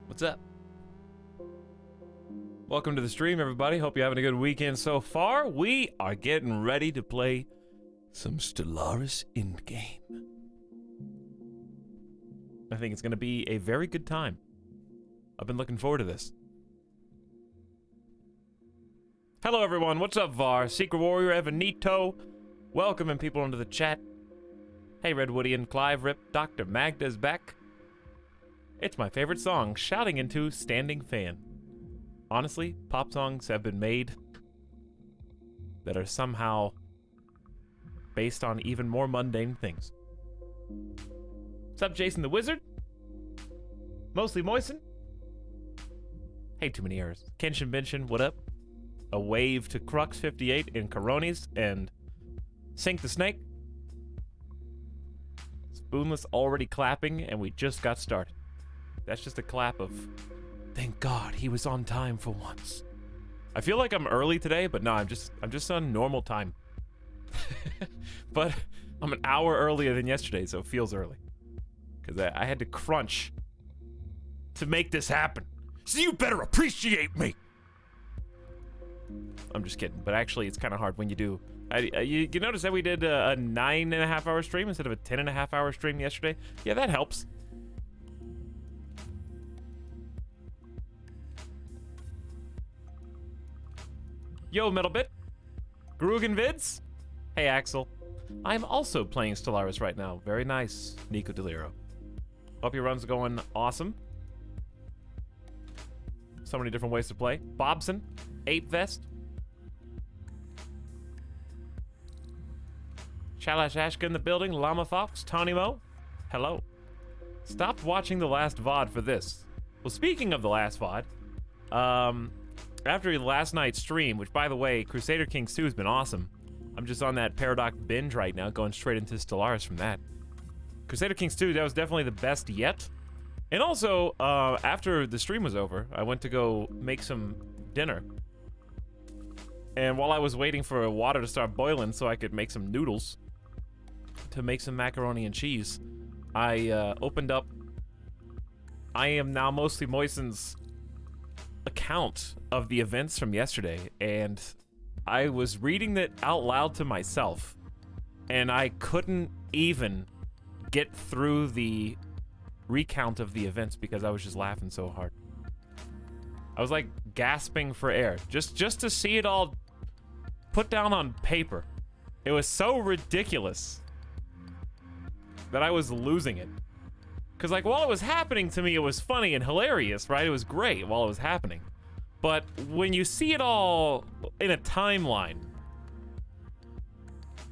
What's up? Welcome to the stream, everybody. Hope you're having a good weekend so far. We are getting ready to play some Stellaris Endgame. I think it's going to be a very good time. I've been looking forward to this. Hello, everyone. What's up, Var? Secret Warrior, Evanito. Welcoming people into the chat. Hey, Redwoodian, Clive, Rip, Dr. Magda's back. It's my favorite song, shouting into Standing Fan. Honestly, pop songs have been made that are somehow based on even more mundane things. What's up, Jason the Wizard? Mostly Moisten? Hey, too many errors. Kenshin Binshin, what up? A wave to Crux58 in Coronis and Sink the Snake. Spoonless already clapping, and we just got started. That's just a clap of, thank God he was on time for once. I feel like I'm early today, but no, I'm just on normal time. But I'm an hour earlier than yesterday, so it feels early. Because I had to crunch to make this happen. So you better appreciate me. I'm just kidding, but actually it's kind of hard when you do. You notice that we did a 9.5 hour stream instead of a 10.5 hour stream yesterday? Yeah, that helps. Yo, Metalbit. Grugan Vids. Hey, Axel. I'm also playing Stellaris right now. Very nice, Nico Deliro. Hope your run's going awesome. So many different ways to play. Bobson. Ape Vest. Shalash Ashka in the building. Llama Fox. Tony Mo. Hello. Stopped watching the last VOD for this. Well, speaking of the last VOD, after last night's stream, which, by the way, Crusader Kings 2 has been awesome. I'm just on that Paradox binge right now, going straight into Stellaris from that. Crusader Kings 2, that was definitely the best yet. And also, after the stream was over, I went to go make some dinner. And while I was waiting for water to start boiling so I could make some noodles to make some macaroni and cheese, I opened up I Am Now Mostly Moisten's account of the events from yesterday, and I was reading it out loud to myself, and I couldn't even get through the recount of the events because I was just laughing so hard. I was like gasping for air just to see it all put down on paper. It was so ridiculous that I was losing it. Because, like, while it was happening to me, it was funny and hilarious, right? It was great while it was happening. But when you see it all in a timeline,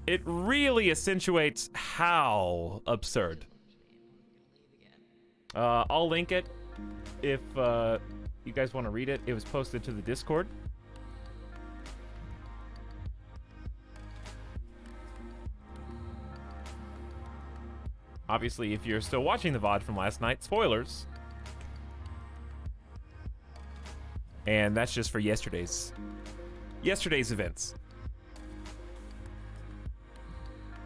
it really accentuates how absurd. I'll link it if you guys want to read it. It was posted to the Discord. Obviously, if you're still watching the VOD from last night, spoilers. And that's just for yesterday's events.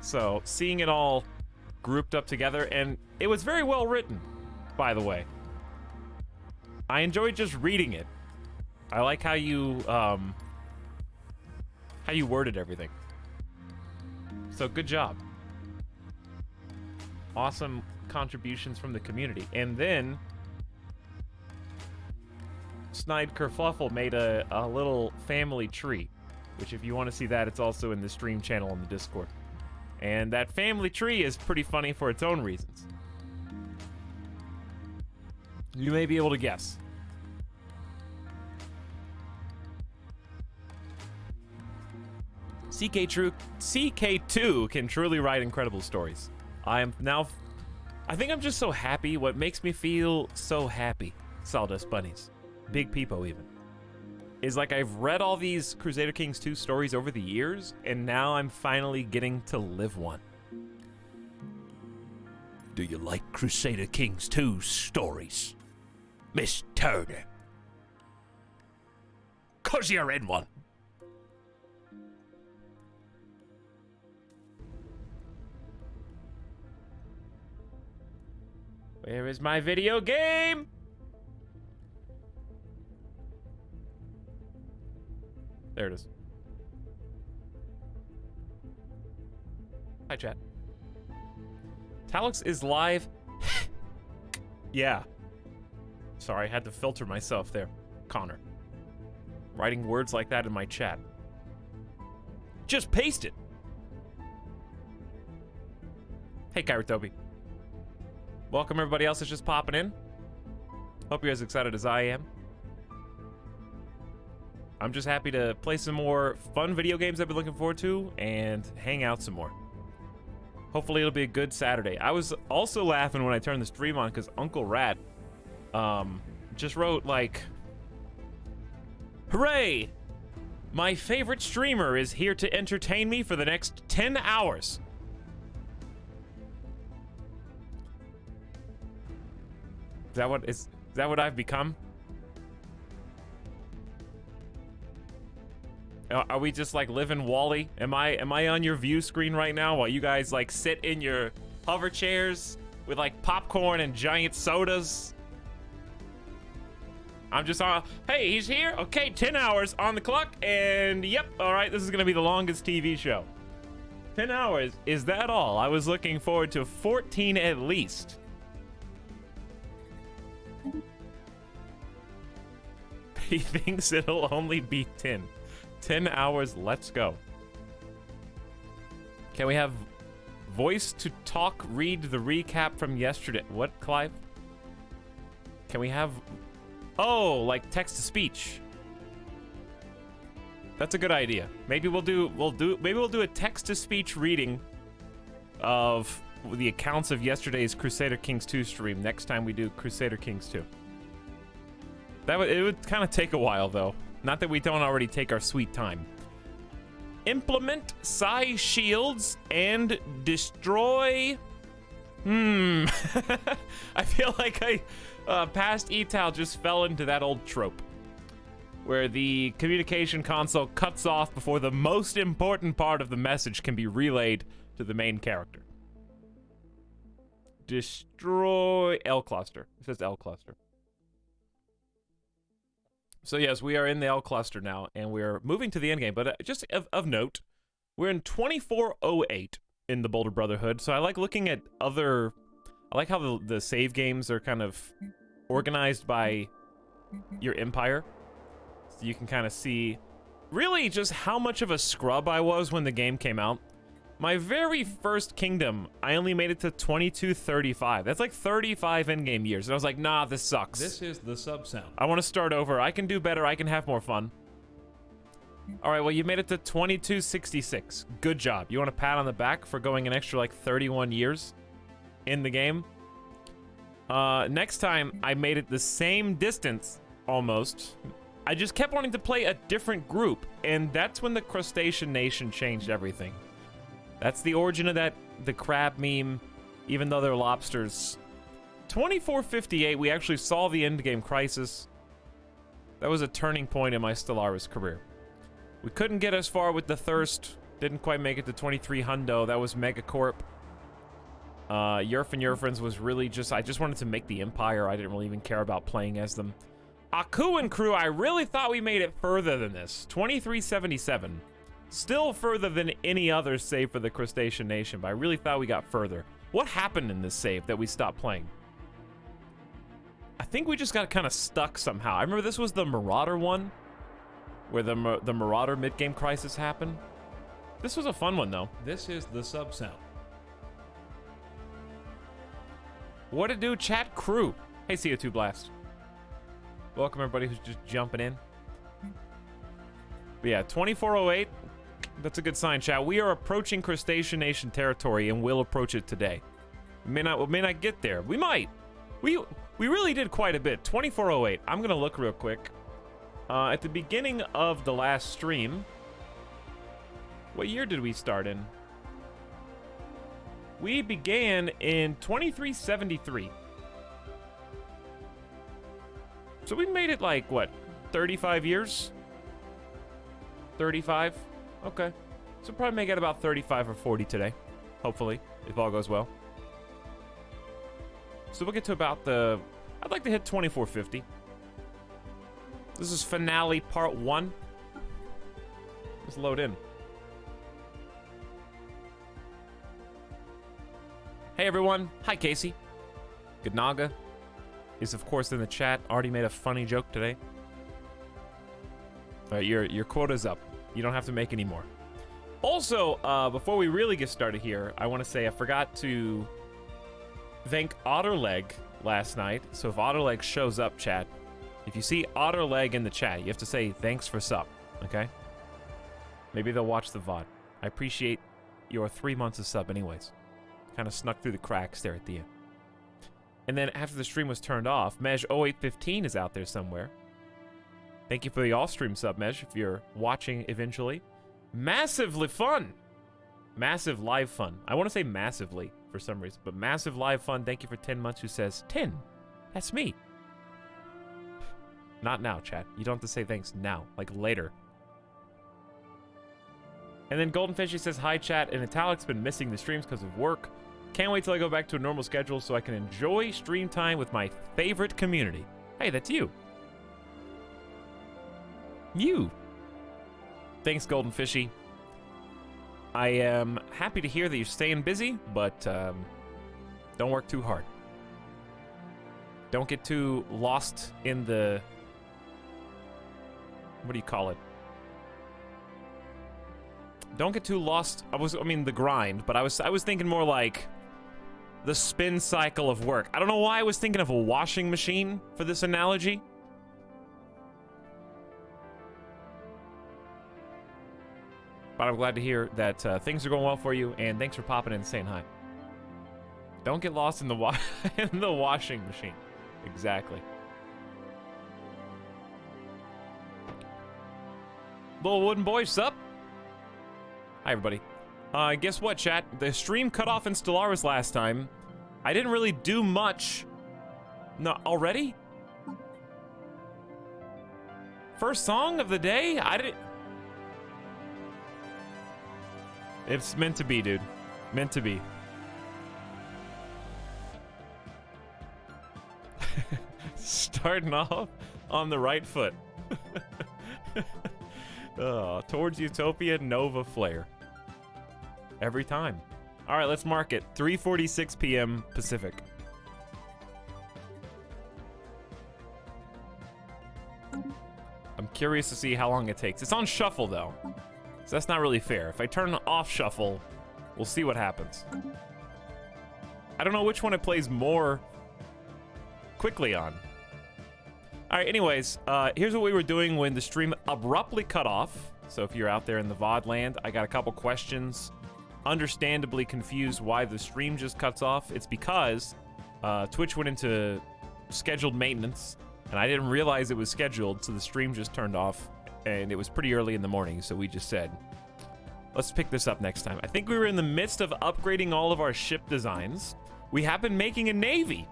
So, seeing it all grouped up together, and it was very well written, by the way. I enjoyed just reading it. I like how you worded everything. So, good job. Awesome contributions from the community. And then Snide Kerfluffle made a little family tree, which if you want to see that, it's also in the stream channel on the Discord. And that family tree is pretty funny for its own reasons. You may be able to guess. CK2 can truly write incredible stories. I think I'm just so happy. What makes me feel so happy, Sawdust Bunnies, Big Peepo even, is like I've read all these Crusader Kings 2 stories over the years, and now I'm finally getting to live one. Do you like Crusader Kings 2 stories, Miss Turner? 'Cause you're in one. Where is my video game? There it is. Hi, chat. Etalyx is live. Yeah. Sorry, I had to filter myself there. Connor. Writing words like that in my chat. Just paste it. Hey, Kairitobi. Welcome everybody else that's just popping in. Hope you're as excited as I am. I'm just happy to play some more fun video games I've been looking forward to and hang out some more. Hopefully it'll be a good Saturday. I was also laughing when I turned the stream on because Uncle Rat just wrote like, "Hooray! My favorite streamer is here to entertain me for the next 10 hours." Is that what I've become? Are we just like living Wall-E? Am I on your view screen right now while you guys like sit in your hover chairs with like popcorn and giant sodas? I'm just on, hey, he's here? Okay, 10 hours on the clock, and yep, all right, this is gonna be the longest TV show. 10 hours, is that all? I was looking forward to 14 at least. He thinks it'll only be 10. 10 hours, let's go. Can we have voice to talk, read the recap from yesterday? What, Clive? Can we have, oh, like text to speech? That's a good idea. Maybe we'll do a text to speech reading of the accounts of yesterday's Crusader Kings 2 stream next time we do Crusader Kings 2. It would kind of take a while though. Not that we don't already take our sweet time. Implement Psi shields and destroy. I feel like past Etal just fell into that old trope where the communication console cuts off before the most important part of the message can be relayed to the main character. Destroy L cluster. It says L cluster. So yes, we are in the L cluster now, and we're moving to the endgame. But just of note, we're in 2408 in the Boulder Brotherhood. So I like looking at other. I like how the save games are kind of organized by your empire, so you can kind of see really just how much of a scrub I was when the game came out. My very first kingdom, I only made it to 2235. That's like 35 endgame years. And I was like, nah, this sucks. This is the sub sound. I want to start over. I can do better. I can have more fun. All right, well, you made it to 2266. Good job. You want a pat on the back for going an extra like 31 years in the game? Next time, I made it the same distance, almost. I just kept wanting to play a different group. And that's when the Crustacean Nation changed everything. That's the origin of the crab meme, even though they're lobsters. 2458, we actually saw the endgame crisis. That was a turning point in my Stellaris career. We couldn't get as far with the Thirst. Didn't quite make it to 23 hundo. That was Megacorp. Yerf and Yerfriends was really just, I just wanted to make the Empire. I didn't really even care about playing as them. Aku and crew, I really thought we made it further than this. 2377. Still further than any other save for the Crustacean Nation, but I really thought we got further. What happened in this save that we stopped playing? I think we just got kind of stuck somehow. I remember this was the Marauder one, where the Marauder mid-game crisis happened. This was a fun one, though. This is the sub sound. What it do, chat crew? Hey, CO2 Blast. Welcome, everybody who's just jumping in. But yeah, 2408. That's a good sign, chat. We are approaching Crustacean Nation territory, and we'll approach it today. We may not get there. We might. We really did quite a bit. 2408. I'm gonna look real quick. At the beginning of the last stream, what year did we start in? We began in 2373. So we made it like what, 35 years? 35. Okay. So probably make it about 35 or 40 today. Hopefully, if all goes well. So we'll get to about I'd like to hit 2450. This is finale part 1. Just load in. Hey everyone. Hi Casey. Gnaga is of course in the chat. Already made a funny joke today. All right, your quota's up. You don't have to make any more. Also, before we really get started here, I want to say I forgot to thank Otterleg last night. So if Otterleg shows up, chat, if you see Otterleg in the chat, you have to say thanks for sup, okay? Maybe they'll watch the VOD. I appreciate your 3 months of sub anyways. Kind of snuck through the cracks there at the end. And then after the stream was turned off, Mej0815 is out there somewhere. Thank you for the off-stream sub, Mej, if you're watching eventually. Massively fun! Massive live fun. I want to say massively for some reason, but massive live fun. Thank you for 10 months who says, 10? That's me. Not now, chat. You don't have to say thanks now, like later. And then Golden Fishy says, hi, chat, and Etalyx been missing the streams because of work. Can't wait till I go back to a normal schedule so I can enjoy stream time with my favorite community. Hey, that's you. You. Thanks, Golden Fishy. I am happy to hear that you're staying busy, but don't work too hard. Don't get too lost in the... What do you call it? Don't get too lost. I mean the grind, but I was thinking more like the spin cycle of work. I don't know why I was thinking of a washing machine for this analogy. But I'm glad to hear that things are going well for you, and thanks for popping in and saying hi. Don't get lost in the in the washing machine. Exactly. Little wooden boy, sup? Hi, everybody. Guess what, chat? The stream cut off in Stellaris last time. I didn't really do much. No, already? First song of the day? I didn't... It's meant to be, dude. Meant to be. Starting off on the right foot. Towards Utopia, Nova Flare. Every time. All right, let's mark it. 3:46 p.m. Pacific. I'm curious to see how long it takes. It's on shuffle, though. So that's not really fair. If I turn off shuffle, we'll see what happens. I don't know which one it plays more quickly on. All right, anyways, here's what we were doing when the stream abruptly cut off. So if you're out there in the VOD land, I got a couple questions. Understandably confused why the stream just cuts off. It's because Twitch went into scheduled maintenance, and I didn't realize it was scheduled, so the stream just turned off, and it was pretty early in the morning, so we just said, let's pick this up next time. I think we were in the midst of upgrading all of our ship designs. We have been making a navy.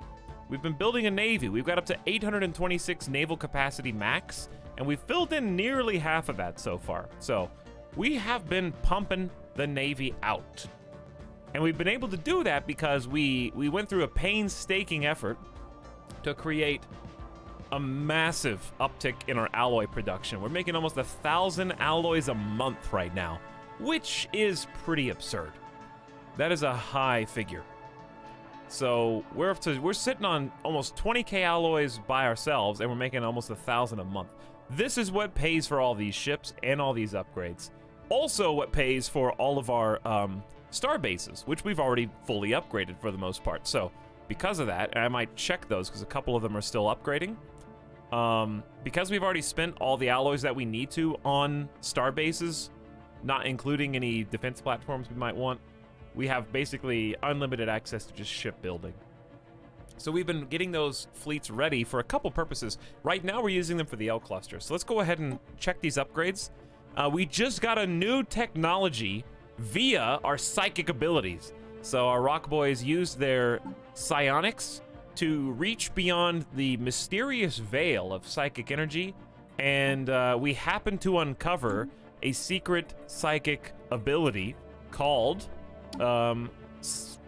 We've been building a navy. We've got up to 826 naval capacity max, and we've filled in nearly half of that so far. So we have been pumping the navy out. And we've been able to do that because we went through a painstaking effort to create a massive uptick in our alloy production. We're making almost 1,000 alloys a month right now, which is pretty absurd. That is a high figure. So we're sitting on almost 20k alloys by ourselves, and we're making almost 1,000 a month. This is what pays for all these ships and all these upgrades. Also what pays for all of our star bases, which we've already fully upgraded for the most part. So because of that, and I might check those because a couple of them are still upgrading. Because we've already spent all the alloys that we need to on star bases, not including any defense platforms we might want, we have basically unlimited access to just ship building. So we've been getting those fleets ready for a couple purposes. Right now we're using them for the L cluster. So let's go ahead and check these upgrades. We just got a new technology via our psychic abilities. So our rock boys used their psionics to reach beyond the mysterious veil of psychic energy, and we happened to uncover a secret psychic ability called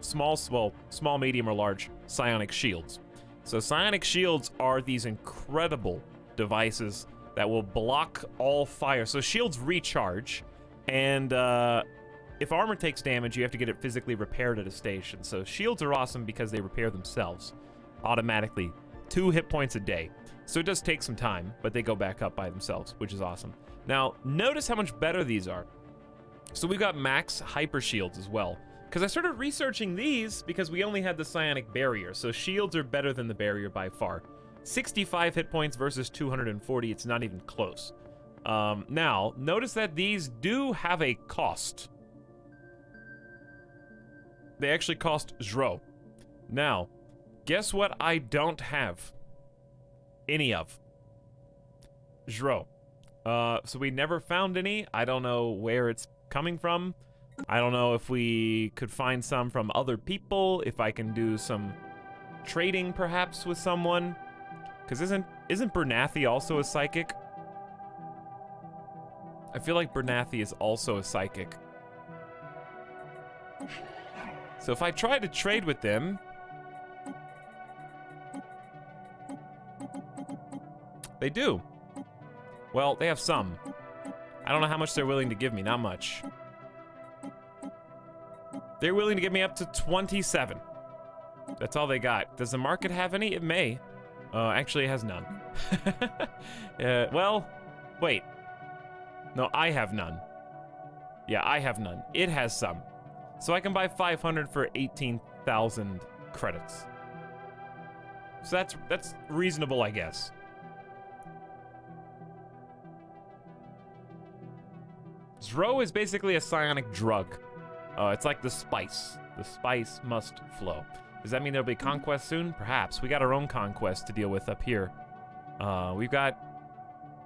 small, medium, or large psionic shields. So psionic shields are these incredible devices that will block all fire. So shields recharge, And if armor takes damage, you have to get it physically repaired at a station. So shields are awesome because they repair themselves automatically. 2 hit points a day. So it does take some time, but they go back up by themselves, which is awesome. Now, notice how much better these are. So we've got max hyper shields as well. Because I started researching these because we only had the psionic barrier. So shields are better than the barrier by far. 65 hit points versus 240. It's not even close. Now, notice that these do have a cost. They actually cost Zro. Now, guess what I don't have any of? Zro. So we never found any. I don't know where it's coming from. I don't know if we could find some from other people, if I can do some trading perhaps with someone. Because isn't Bernathi also a psychic? I feel like Bernathi is also a psychic. So if I try to trade with them, they do. Well, they have some. I don't know how much they're willing to give me, not much. They're willing to give me up to 27. That's all they got. Does the market have any? It may. Actually, it has none. Well, wait. No, I have none. Yeah, I have none. It has some. So I can buy 500 for 18,000 credits. So that's reasonable, I guess. Zro is basically a psionic drug. It's like the spice. The spice must flow. Does that mean there'll be conquest soon? Perhaps. We got our own conquest to deal with up here.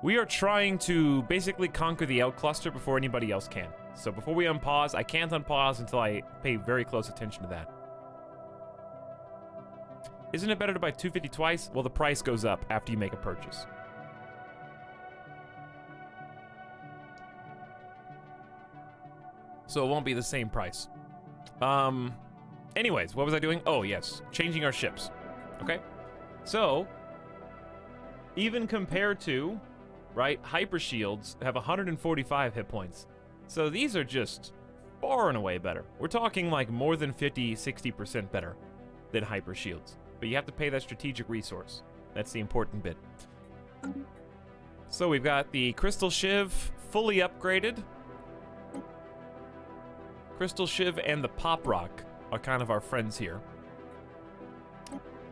We are trying to basically conquer the L cluster before anybody else can. So before we unpause, I can't unpause until I pay very close attention to that. Isn't it better to buy 250 twice? Well, the price goes up after you make a purchase. So it won't be the same price. Anyways, what was I doing? Oh, yes. Changing our ships. Okay. So, even compared to, right, hyper shields have 145 hit points. So these are just far and away better. We're talking like more than 50, 60% better than hyper shields. But you have to pay that strategic resource. That's the important bit. So we've got the Crystal Shiv fully upgraded. Crystal Shiv and the Pop Rock are kind of our friends here.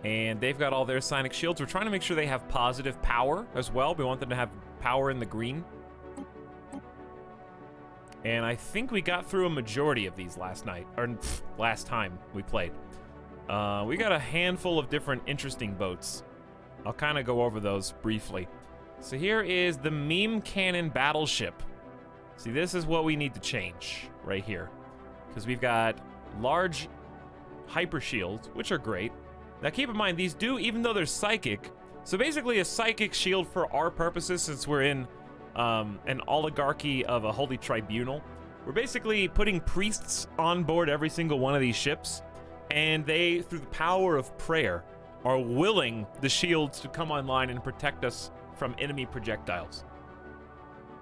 And they've got all their psionic shields. We're trying to make sure they have positive power as well. We want them to have power in the green. And I think we got through a majority of these last night, or last time we played. We got a handful of different interesting boats. I'll kind of go over those briefly. So here is the Meme Cannon Battleship. See, this is what we need to change right here. Because we've got large hyper shields, which are great. Now keep in mind, these do, even though they're psychic, so basically a psychic shield for our purposes, since we're in an oligarchy of a holy tribunal, we're basically putting priests on board every single one of these ships, and they, through the power of prayer, are willing the shields to come online and protect us from enemy projectiles.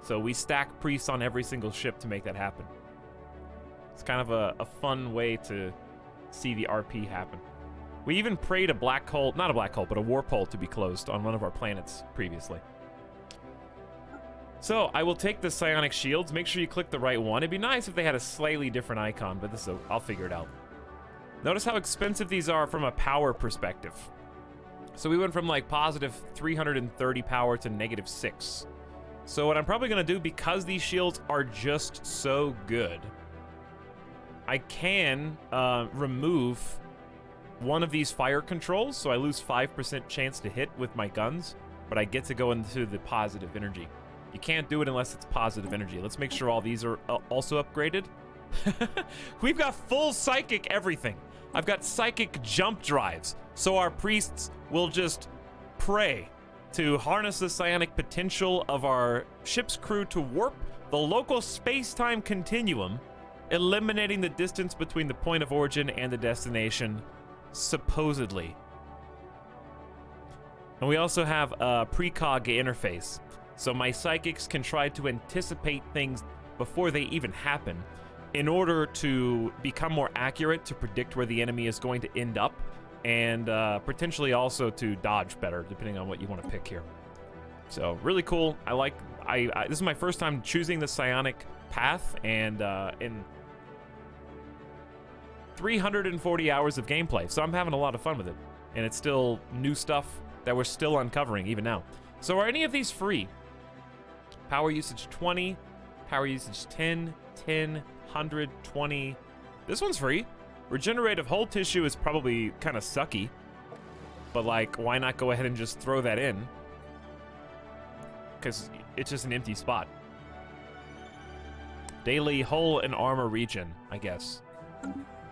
So we stack priests on every single ship to make that happen. It's kind of a fun way to see the RP happen. We even prayed a black hole, not a black hole, but a warp hole to be closed on one of our planets previously. So I will take the psionic shields. Make sure you click the right one. It'd be nice if they had a slightly different icon, but this is I'll figure it out. Notice how expensive these are from a power perspective. So we went from like positive 330 power to negative 6. So what I'm probably going to do, because these shields are just so good, I can remove one of these fire controls, so I lose 5% chance to hit with my guns, but I get to go into the positive energy. You can't do it unless it's positive energy. Let's make sure all these are also upgraded. We've got full psychic everything. I've got psychic jump drives, so our priests will just pray to harness the psionic potential of our ship's crew to warp the local space-time continuum, eliminating the distance between the point of origin and the destination, supposedly. And we also have a precog interface, so my psychics can try to anticipate things before they even happen, in order to become more accurate to predict where the enemy is going to end up, and potentially also to dodge better, depending on what you want to pick here. So really cool. This is my first time choosing the psionic path, and in 340 hours of gameplay, so I'm having a lot of fun with it, and it's still new stuff that we're still uncovering even now. So are any of these free? Power usage 20, power usage 10, 10, 100, 20. This one's free. Regenerative hull tissue is probably kind of sucky, but like, why not go ahead and just throw that in? Because it's just an empty spot. Daily hull and armor regen, I guess.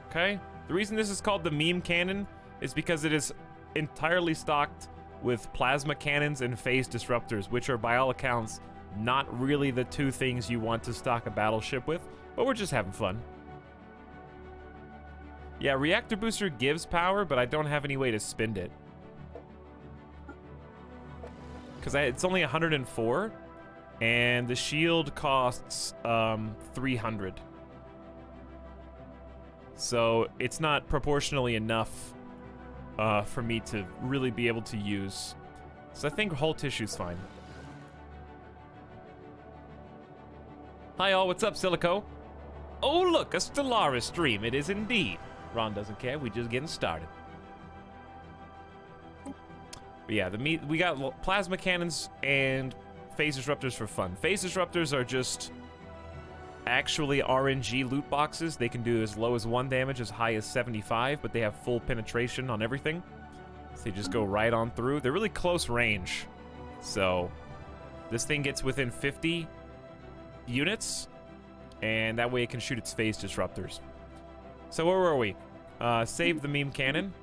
Okay. The reason this is called the meme cannon is because it is entirely stocked with plasma cannons and phase disruptors, which are, by all accounts, not really the two things you want to stock a battleship with, but we're just having fun. Yeah, reactor booster gives power, but I don't have any way to spend it. Because it's only 104, and the shield costs 300. So it's not proportionally enough for me to really be able to use. So I think hull tissue's fine. Hi all, what's up, Silico? Oh look, a Stellaris stream, it is indeed. Ron doesn't care, we just getting started. But yeah, we got plasma cannons and phase disruptors for fun. Phase disruptors are just actually RNG loot boxes. They can do as low as 1 damage, as high as 75, but they have full penetration on everything. So they just go right on through. They're really close range. So this thing gets within 50 units, and that way it can shoot its phase disruptors. So where were we? Save the meme cannon.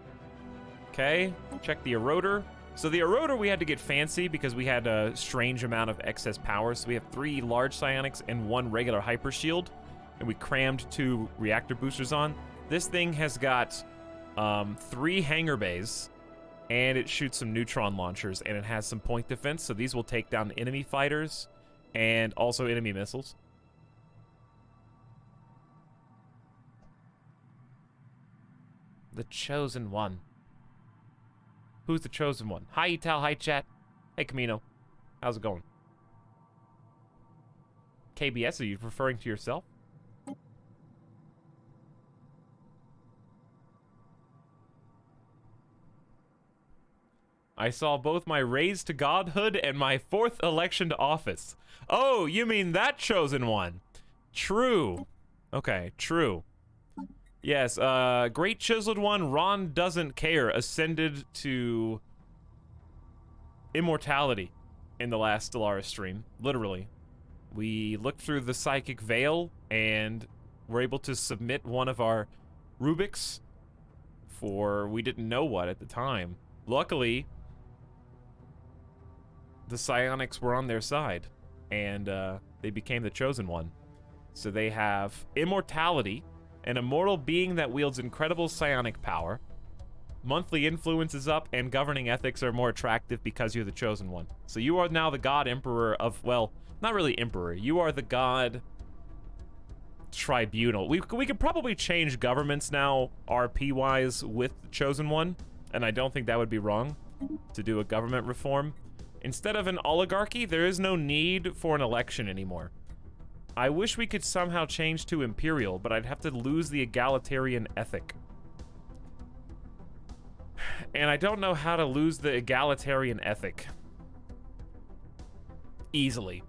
Okay, check the eroder. So the eroder, we had to get fancy because we had a strange amount of excess power. So we have 3 large psionics and 1 regular hyper shield, and we crammed 2 reactor boosters on. This thing has got 3 hangar bays, and it shoots some neutron launchers, and it has some point defense. So these will take down enemy fighters and also enemy missiles. The Chosen One. Who's the Chosen One? Hi, Etal. Hi, chat. Hey, Camino. How's it going? KBS, are you referring to yourself? I saw both my raise to godhood and my 4th election to office. Oh, you mean that Chosen One? True. Okay, true. Yes, Great Chiseled One, Ron doesn't care, ascended to immortality in the last Stellaris stream, literally. We looked through the psychic veil and were able to submit one of our Rubiks for we didn't know what at the time. Luckily, the psionics were on their side, and they became the Chosen One. So they have immortality, an immortal being that wields incredible psionic power. Monthly influence is up, and governing ethics are more attractive because you're the Chosen One. So you are now the God Emperor of, well, not really Emperor. You are the God Tribunal. We could probably change governments now, RP-wise, with the Chosen One, and I don't think that would be wrong to do a government reform. Instead of an oligarchy, there is no need for an election anymore. I wish we could somehow change to imperial, but I'd have to lose the egalitarian ethic. And I don't know how to lose the egalitarian ethic easily,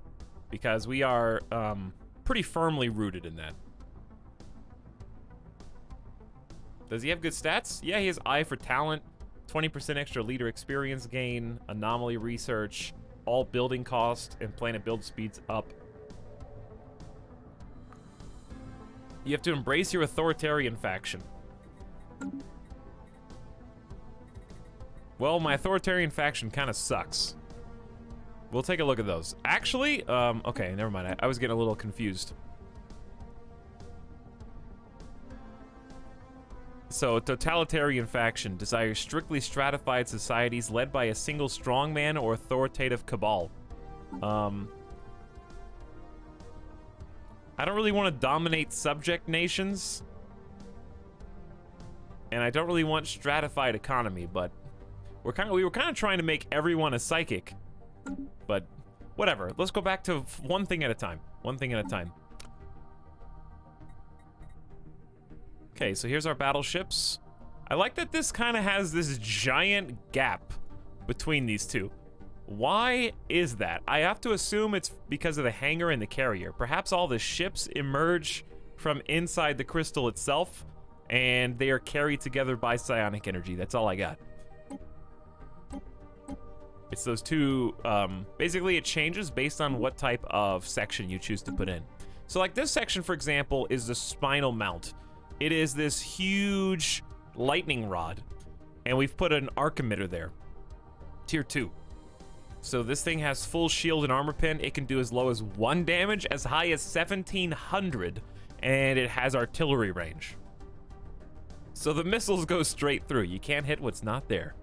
because we are pretty firmly rooted in that. Does he have good stats? Yeah, he has Eye for Talent, 20% extra leader experience gain, anomaly research, all building cost, and planet build speeds up. You have to embrace your authoritarian faction. Well, my authoritarian faction kind of sucks. We'll take a look at those. Actually, okay, never mind. I was getting a little confused. So, a totalitarian faction desires strictly stratified societies led by a single strongman or authoritative cabal. I don't really want to dominate subject nations. And I don't really want stratified economy, but we were kind of trying to make everyone a psychic. But whatever. Let's go back to one thing at a time. One thing at a time. Okay, so here's our battleships. I like that this kind of has this giant gap between these two. Why is that? I have to assume it's because of the hangar and the carrier. Perhaps all the ships emerge from inside the crystal itself, and they are carried together by psionic energy. That's all I got. It's those two, basically it changes based on what type of section you choose to put in. So like this section, for example, is the spinal mount. It is this huge lightning rod, and we've put an arc emitter there. Tier 2. So this thing has full shield and armor pin. It can do as low as 1 damage, as high as 1700, and it has artillery range. So the missiles go straight through. You can't hit what's not there.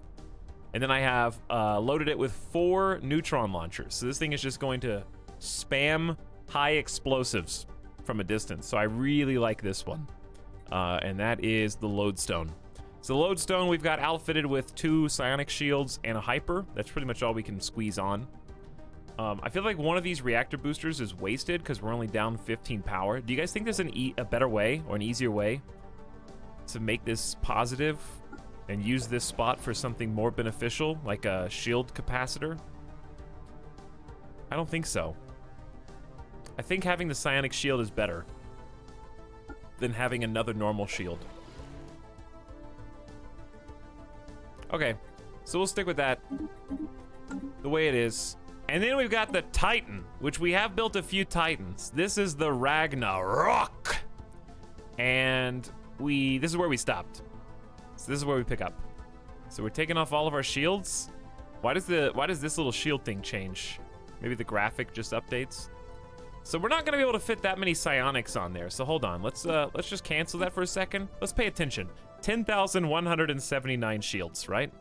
And then I have loaded it with 4 neutron launchers. So this thing is just going to spam high explosives from a distance. So I really like this one. And that is the Lodestone. So the Lodestone, we've got outfitted with 2 psionic shields and a hyper. That's pretty much all we can squeeze on. I feel like one of these reactor boosters is wasted because we're only down 15 power. Do you guys think there's a better way or an easier way to make this positive and use this spot for something more beneficial, like a shield capacitor? I don't think so. I think having the psionic shield is better than having another normal shield. Okay, so we'll stick with that the way it is. And then we've got the Titan, which we have built a few Titans. This is the Ragnarok. And this is where we stopped. So this is where we pick up. So we're taking off all of our shields. Why does this little shield thing change? Maybe the graphic just updates. So we're not gonna be able to fit that many psionics on there. So hold on, let's just cancel that for a second. Let's pay attention. 10,179 shields, right?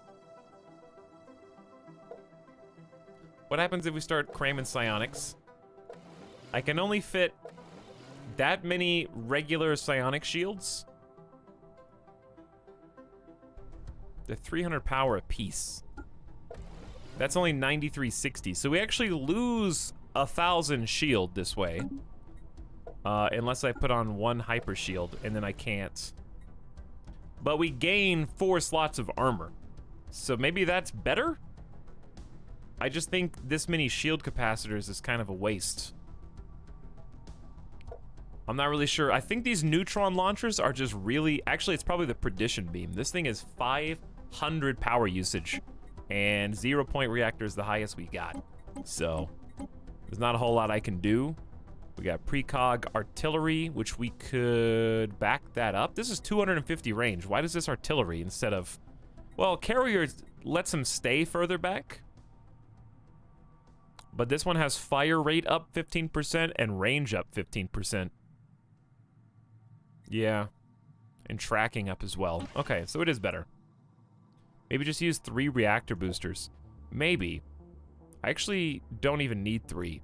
What happens if we start cramming psionics? I can only fit that many regular psionic shields. They're 300 power apiece. That's only 9360. So we actually lose 1,000 shield this way. Unless I put on 1 hyper shield, and then I can't. But we gain 4 slots of armor. So maybe that's better? I just think this many shield capacitors is kind of a waste. I'm not really sure. I think these neutron launchers are just really... Actually, it's probably the perdition beam. This thing is 500 power usage. And 0-point reactor is the highest we got. So there's not a whole lot I can do. We got precog artillery, which we could back that up. This is 250 range. Why does this artillery instead of... Well, carrier lets him stay further back. But this one has fire rate up 15% and range up 15%. Yeah. And tracking up as well. Okay, so it is better. Maybe just use 3 reactor boosters. Maybe. I actually don't even need 3,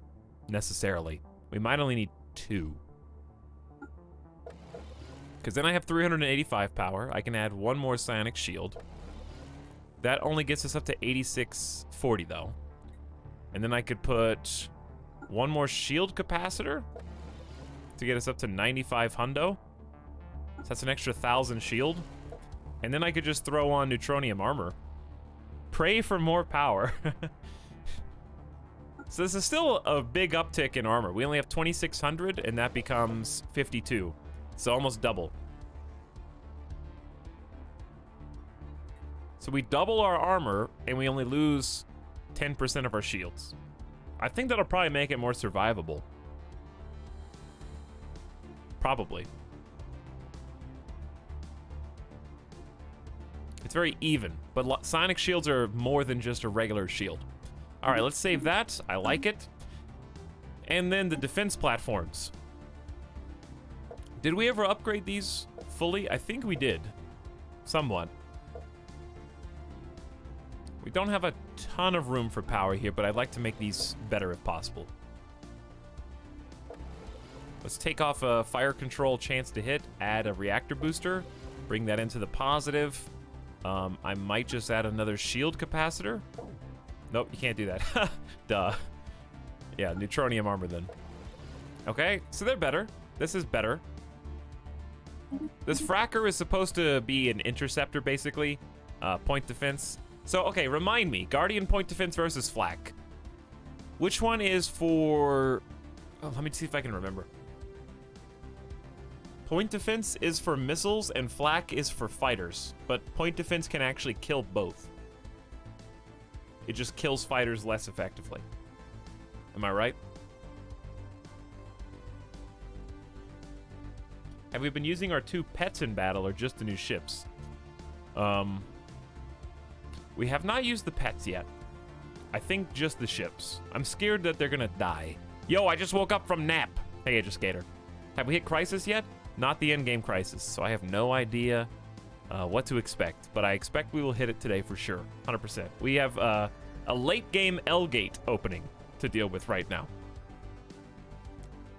necessarily. We might only need 2. Because then I have 385 power. I can add 1 more psionic shield. That only gets us up to 8640, though. And then I could put 1 more shield capacitor to get us up to 95 hundo. So that's an extra 1,000 shield. And then I could just throw on neutronium armor. Pray for more power. So this is still a big uptick in armor. We only have 2,600, and that becomes 52. So almost double. So we double our armor, and we only lose 10% of our shields. I think that'll probably make it more survivable. Probably. It's very even, but psionic shields are more than just a regular shield. All right, let's save that. I like it. And then the defense platforms. Did we ever upgrade these fully? I think we did. Somewhat. We don't have a ton of room for power here, but I'd like to make these better if possible. Let's take off a fire control chance to hit, add a reactor booster, bring that into the positive. I might just add another shield capacitor. Nope, you can't do that. Duh. Yeah, neutronium armor then. Okay, so they're better. This is better. This fracker is supposed to be an interceptor, basically. Point defense. So, okay, remind me. Guardian point defense versus flak. Which one is for... Oh, let me see if I can remember. Point defense is for missiles and flak is for fighters. But point defense can actually kill both. It just kills fighters less effectively. Am I right? Have we been using our 2 pets in battle or just the new ships? We have not used the pets yet. I think just the ships. I'm scared that they're gonna die. Yo, I just woke up from nap. Hey, Educator. Have we hit crisis yet? Not the endgame crisis, so I have no idea what to expect. But I expect we will hit it today for sure, 100%. We have a late game L gate opening to deal with right now.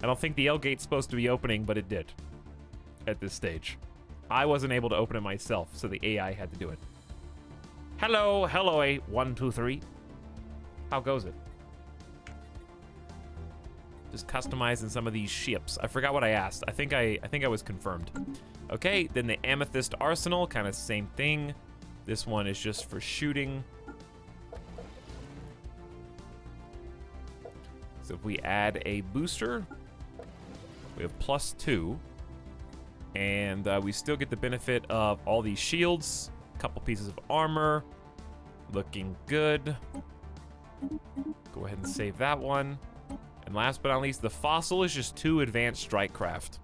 I don't think the L gate's supposed to be opening, but it did. At this stage. I wasn't able to open it myself, so the AI had to do it. Hello, hello, 123. How goes it? Just customizing some of these ships. I forgot what I asked. I think I was confirmed. Okay, then the Amethyst Arsenal, kind of same thing. This one is just for shooting. So if we add a booster, we have +2. And we still get the benefit of all these shields, a couple pieces of armor, looking good. Go ahead and save that one. And last but not least, the fossil is just 2 advanced strike craft.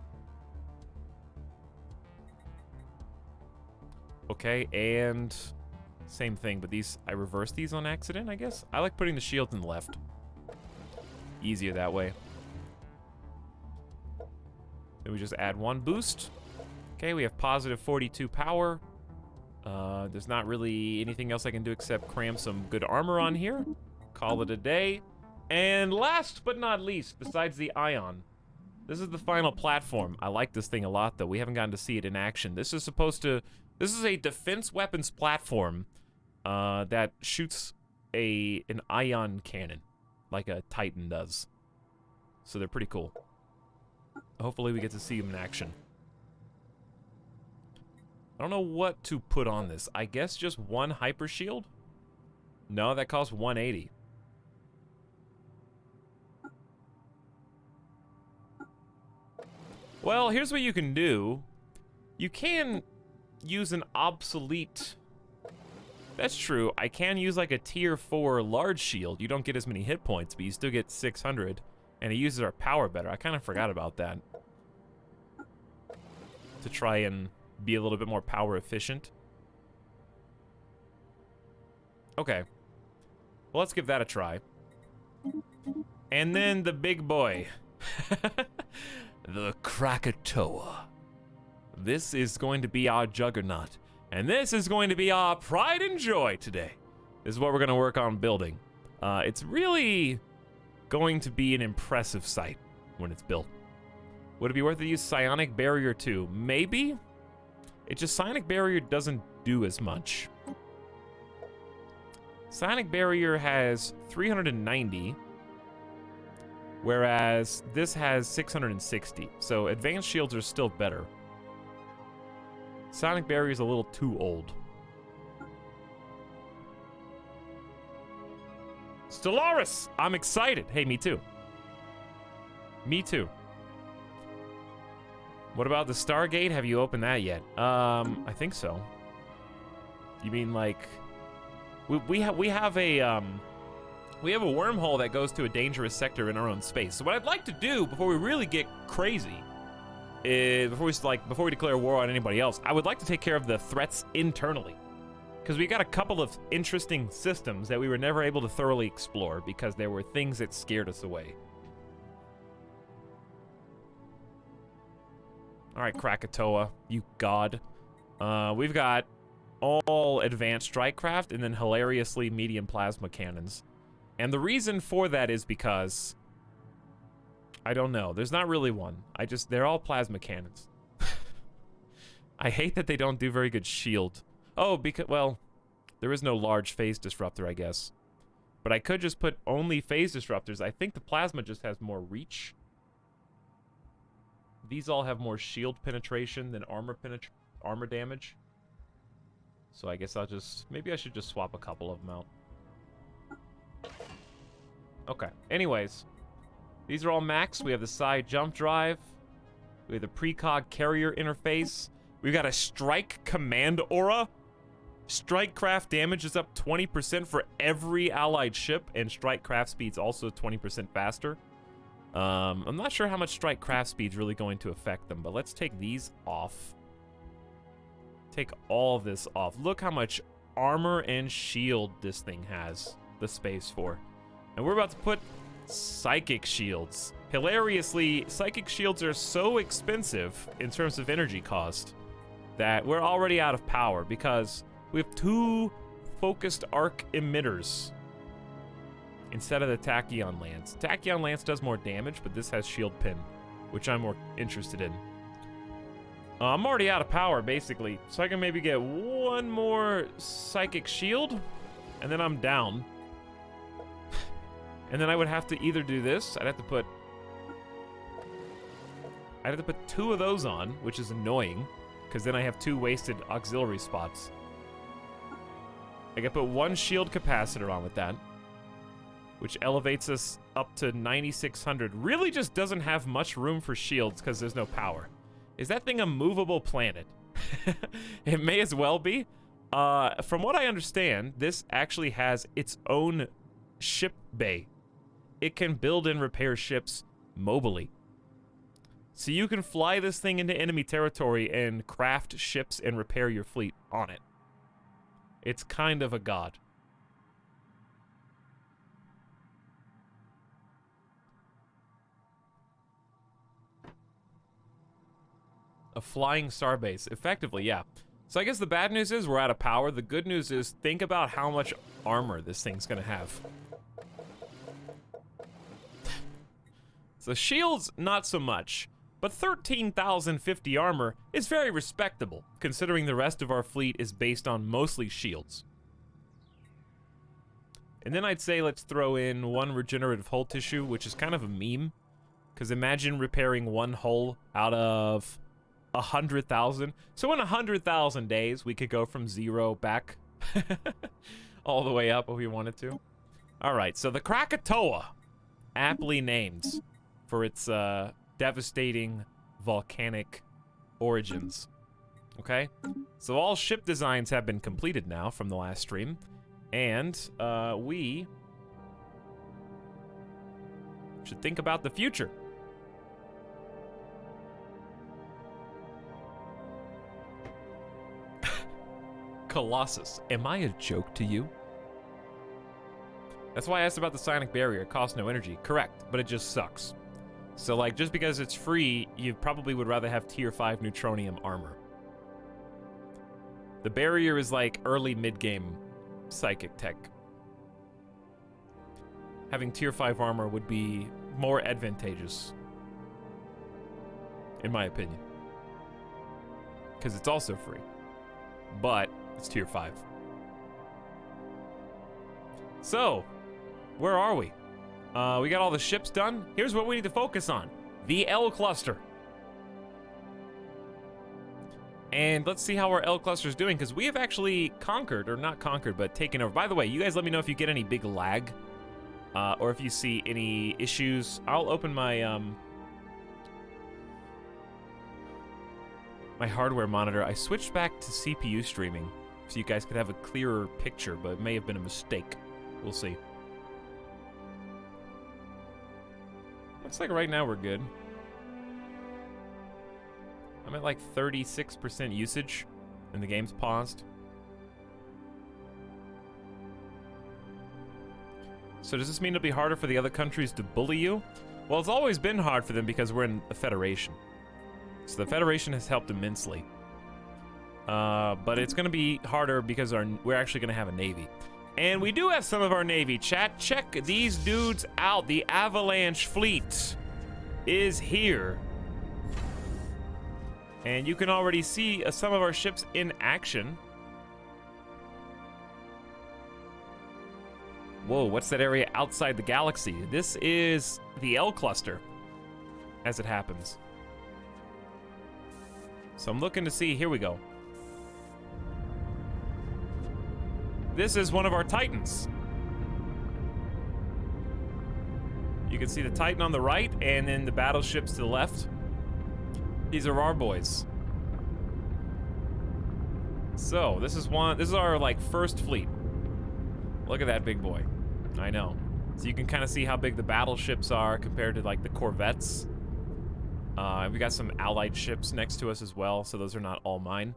Okay, and same thing, but these, I reversed these on accident, I guess. I like putting the shields in the left. Easier that way. Then we just add 1 boost. Okay, we have positive 42 power. There's not really anything else I can do except cram some good armor on here. Call it a day. And last but not least, besides the Ion, this is the final platform. I like this thing a lot, though. We haven't gotten to see it in action. This is a defense weapons platform that shoots an Ion cannon, like a Titan does. So they're pretty cool. Hopefully we get to see them in action. I don't know what to put on this. I guess just 1 hyper shield? No, that costs 180. Well, here's what you can do. You can use an obsolete... That's true. I can use like a tier 4 large shield. You don't get as many hit points, but you still get 600. And it uses our power better. I kind of forgot about that. To try and be a little bit more power efficient. Okay. Well, let's give that a try. And then the big boy. The Krakatoa. This is going to be our juggernaut. And this is going to be our pride and joy today. This is what we're going to work on building. It's really going to be an impressive sight when it's built. Would it be worth it to use Psionic Barrier too? Maybe? It just, Psionic Barrier doesn't do as much. Psionic Barrier has 390, whereas this has 660. So advanced shields are still better. Psionic Barrier is a little too old. Stellaris! I'm excited. Hey, me too. Me too. What about the Stargate? Have you opened that yet? I think so. You mean like we have a wormhole that goes to a dangerous sector in our own space. So what I'd like to do before we really get crazy is before we declare war on anybody else, I would like to take care of the threats internally. Because we got a couple of interesting systems that we were never able to thoroughly explore because there were things that scared us away. All right, Krakatoa, you god. We've got all advanced strike craft and then hilariously medium plasma cannons. And the reason for that is because I don't know. There's not really one. They're all plasma cannons. I hate that they don't do very good shield. Oh, because, well, there is no large phase disruptor, I guess. But I could just put only phase disruptors. I think the plasma just has more reach. These all have more shield penetration than armor damage. So I guess maybe I should just swap a couple of them out. Okay, anyways. These are all max. We have the side jump drive. We have the precog carrier interface. We've got a strike command aura. Strike craft damage is up 20% for every allied ship, and strike craft speed's also 20% faster. I'm not sure how much strike craft speed's really going to affect them, but let's take these off. Take all of this off. Look how much armor and shield this thing has the space for. And we're about to put psychic shields. Hilariously, psychic shields are so expensive in terms of energy cost that we're already out of power because we have 2 focused arc emitters instead of the Tachyon Lance. Tachyon Lance does more damage, but this has shield pin, which I'm more interested in. I'm already out of power, basically, so I can maybe get 1 more psychic shield, and then I'm down. And then I would have to either do this. I'd have to put 2 of those on, which is annoying, because then I have 2 wasted auxiliary spots. I could put 1 shield capacitor on with that, which elevates us up to 9,600. Really just doesn't have much room for shields because there's no power. Is that thing a movable planet? It may as well be. From what I understand, this actually has its own ship bay. It can build and repair ships mobily. So you can fly this thing into enemy territory and craft ships and repair your fleet on it. It's kind of a god. A flying starbase. Effectively, yeah. So I guess the bad news is we're out of power. The good news is think about how much armor this thing's gonna have. So shields, not so much. But 13,050 armor is very respectable, considering the rest of our fleet is based on mostly shields. And then I'd say let's throw in 1 regenerative hull tissue, which is kind of a meme. Because imagine repairing 1 hull out of 100,000. So in 100,000 days, we could go from 0 back all the way up if we wanted to. All right, so the Krakatoa, aptly named for its devastating volcanic origins. Okay, so all ship designs have been completed now from the last stream, and we should think about the future. Colossus, am I a joke to you? That's why I asked about the sonic barrier. It costs no energy. Correct, but it just sucks. So, like, just because it's free, you probably would rather have tier 5 neutronium armor. The barrier is like early mid-game psychic tech. Having tier 5 armor would be more advantageous, in my opinion. Because it's also free, but it's tier 5. So, where are we? We got all the ships done. Here's what we need to focus on. The L cluster. And let's see how our L cluster is doing, because we have actually conquered, or not conquered, but taken over. By the way, you guys let me know if you get any big lag, or if you see any issues. I'll open my, my hardware monitor. I switched back to CPU streaming, so you guys could have a clearer picture, but it may have been a mistake. We'll see. Looks like right now we're good. I'm at like 36% usage, and the game's paused. So does this mean it'll be harder for the other countries to bully you? Well, it's always been hard for them because we're in a federation. So the federation has helped immensely. But it's gonna be harder because we're actually gonna have a navy. And we do have some of our navy, chat. Check these dudes out, the Avalanche fleet. is here. And you can already see some of our ships in action. Whoa, what's that area outside the galaxy? This is the L cluster, as it happens. So I'm looking to see, here we go. This is one of our Titans. You can see the Titan on the right, and then the battleships to the left. These are our boys. So, this is our, like, first fleet. Look at that big boy. I know. So you can kind of see how big the battleships are compared to, like, the corvettes. We got some allied ships next to us as well, so those are not all mine.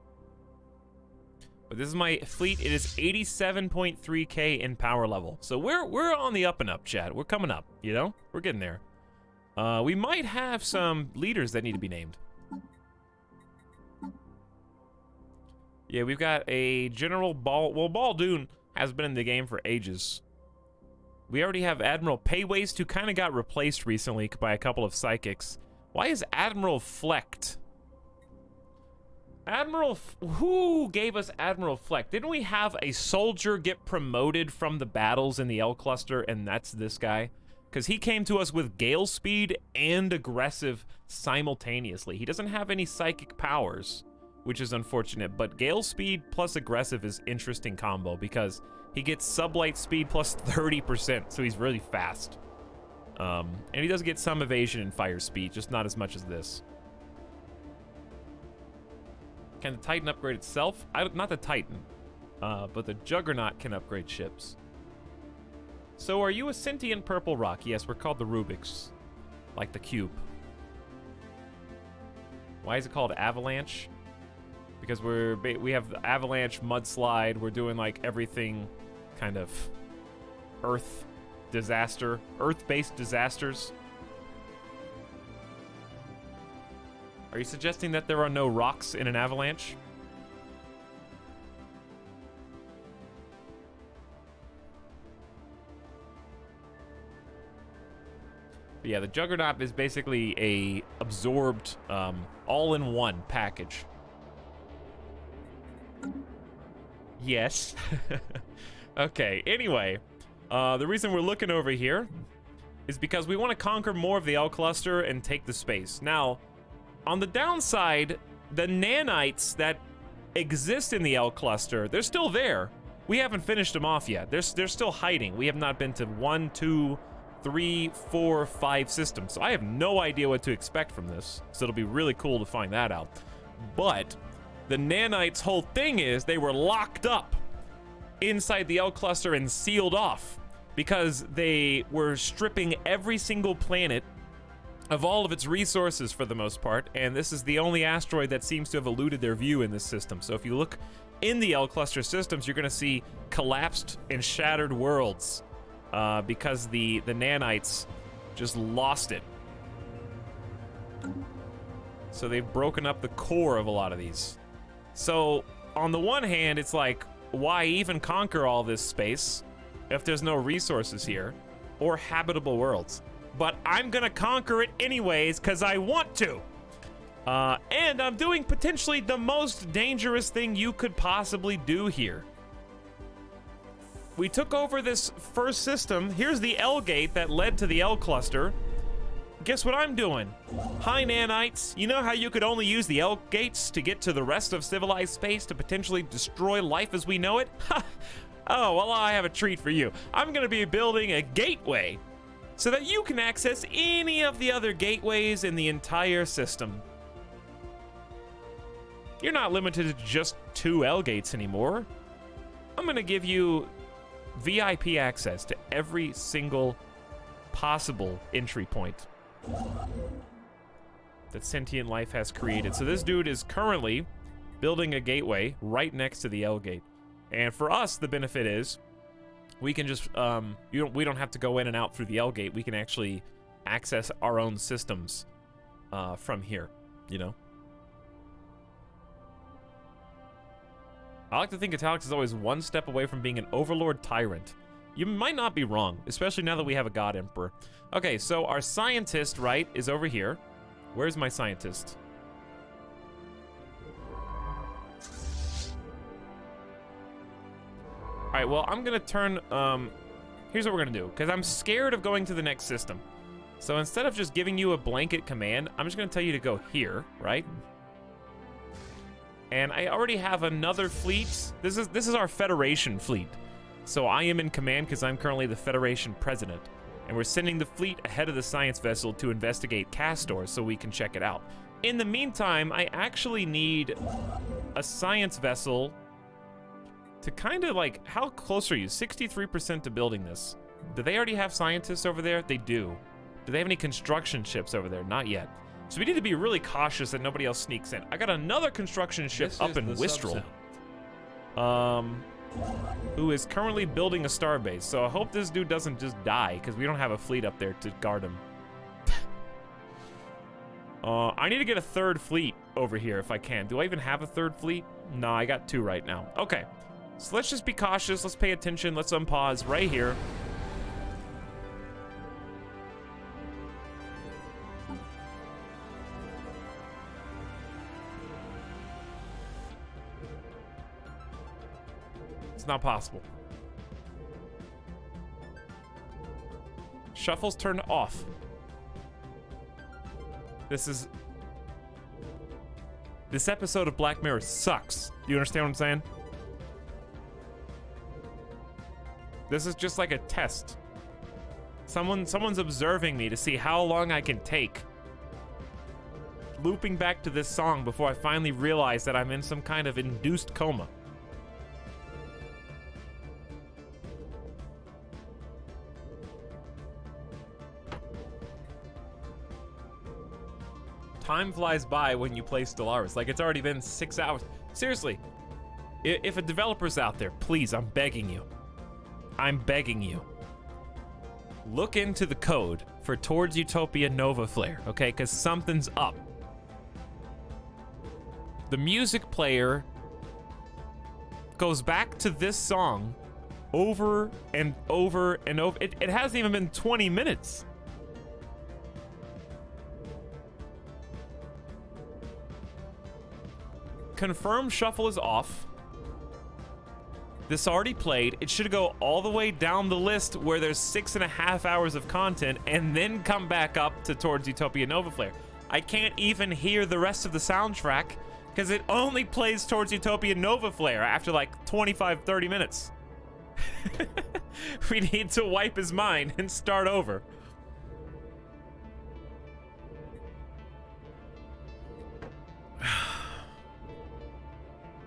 But this is my fleet. It is 87.3k in power level. So we're on the up and up, chat. We're coming up, you know? We're getting there. We might have some leaders that need to be named. Yeah, we've got a General Baldoon has been in the game for ages. We already have Admiral Paywaste, who kind of got replaced recently by a couple of psychics. Why is Admiral Flecked? Who gave us Admiral Fleck? Didn't we have a soldier get promoted from the battles in the L cluster, and that's this guy? Because he came to us with gale speed and aggressive simultaneously. He doesn't have any psychic powers, which is unfortunate, but gale speed plus aggressive is interesting combo because he gets sublight speed plus 30%, so he's really fast. And he does get some evasion and fire speed, just not as much as this. Can the Titan upgrade itself? Not the Titan, but the Juggernaut can upgrade ships. So are you a sentient purple rock? Yes, we're called the Rubiks, like the cube. Why is it called Avalanche? Because we have the Avalanche, Mudslide, we're doing like everything kind of Earth disaster, Earth-based disasters. Are you suggesting that there are no rocks in an avalanche? But yeah, the Juggernaut is basically a absorbed, all-in-one package. Yes. Okay, anyway, the reason we're looking over here is because we want to conquer more of the L cluster and take the space. Now, on the downside, the nanites that exist in the L cluster, they're still there. We haven't finished them off yet. They're still hiding. We have not been to 1, 2, 3, 4, 5 systems. So I have no idea what to expect from this. So it'll be really cool to find that out. But the nanites' whole thing is they were locked up inside the L cluster and sealed off because they were stripping every single planet of all of its resources for the most part, and this is the only asteroid that seems to have eluded their view in this system. So if you look in the L cluster systems, you're gonna see collapsed and shattered worlds because the nanites just lost it. So they've broken up the core of a lot of these. So on the one hand, it's like, why even conquer all this space if there's no resources here or habitable worlds? But I'm gonna conquer it anyways because I want to. And I'm doing potentially the most dangerous thing you could possibly do here. We took over this first system. Here's the L gate that led to the L cluster. Guess what I'm doing? Hi, nanites. You know how you could only use the L gates to get to the rest of civilized space to potentially destroy life as we know it? Ha! Oh, well, I have a treat for you. I'm gonna be building a gateway so that you can access any of the other gateways in the entire system. You're not limited to just 2 L gates anymore. I'm gonna give you VIP access to every single possible entry point that sentient life has created. So this dude is currently building a gateway right next to the L gate. And for us, the benefit is we can just, we don't have to go in and out through the L gate. We can actually access our own systems from here, you know? I like to think Etalyx is always one step away from being an overlord tyrant. You might not be wrong, especially now that we have a God Emperor. Okay, so our scientist, right, is over here. Where's my scientist? All right, well, I'm gonna turn, here's what we're gonna do, because I'm scared of going to the next system. So instead of just giving you a blanket command, I'm just gonna tell you to go here, right? And I already have another fleet. This is our Federation fleet. So I am in command because I'm currently the Federation president. And we're sending the fleet ahead of the science vessel to investigate Castor so we can check it out. In the meantime, I actually need a science vessel to kind of like, how close are you? 63% to building this. Do they already have scientists over there? They do. Do they have any construction ships over there? Not yet. So we need to be really cautious that nobody else sneaks in. I got another construction ship up in Wistrel. Who is currently building a starbase. So I hope this dude doesn't just die, because we don't have a fleet up there to guard him. I need to get a third fleet over here if I can. Do I even have a third fleet? No, I got 2 right now. Okay, so let's just be cautious. Let's pay attention. Let's unpause right here. It's not possible. Shuffle's turned off. This episode of Black Mirror sucks. Do you understand what I'm saying? This is just like a test. Someone's observing me to see how long I can take looping back to this song before I finally realize that I'm in some kind of induced coma. Time flies by when you play Stellaris. Like, it's already been 6 hours. Seriously, if a developer's out there, please, I'm begging you. I'm begging you. Look into the code for Towards Utopia Nova Flare, okay? Because something's up. The music player goes back to this song over and over and over. It hasn't even been 20 minutes. Confirm shuffle is off. This already played. It should go all the way down the list where there's 6.5 hours of content and then come back up to Towards Utopia Nova Flare. I can't even hear the rest of the soundtrack because it only plays Towards Utopia Nova Flare after like 25, 30 minutes. We need to wipe his mind and start over.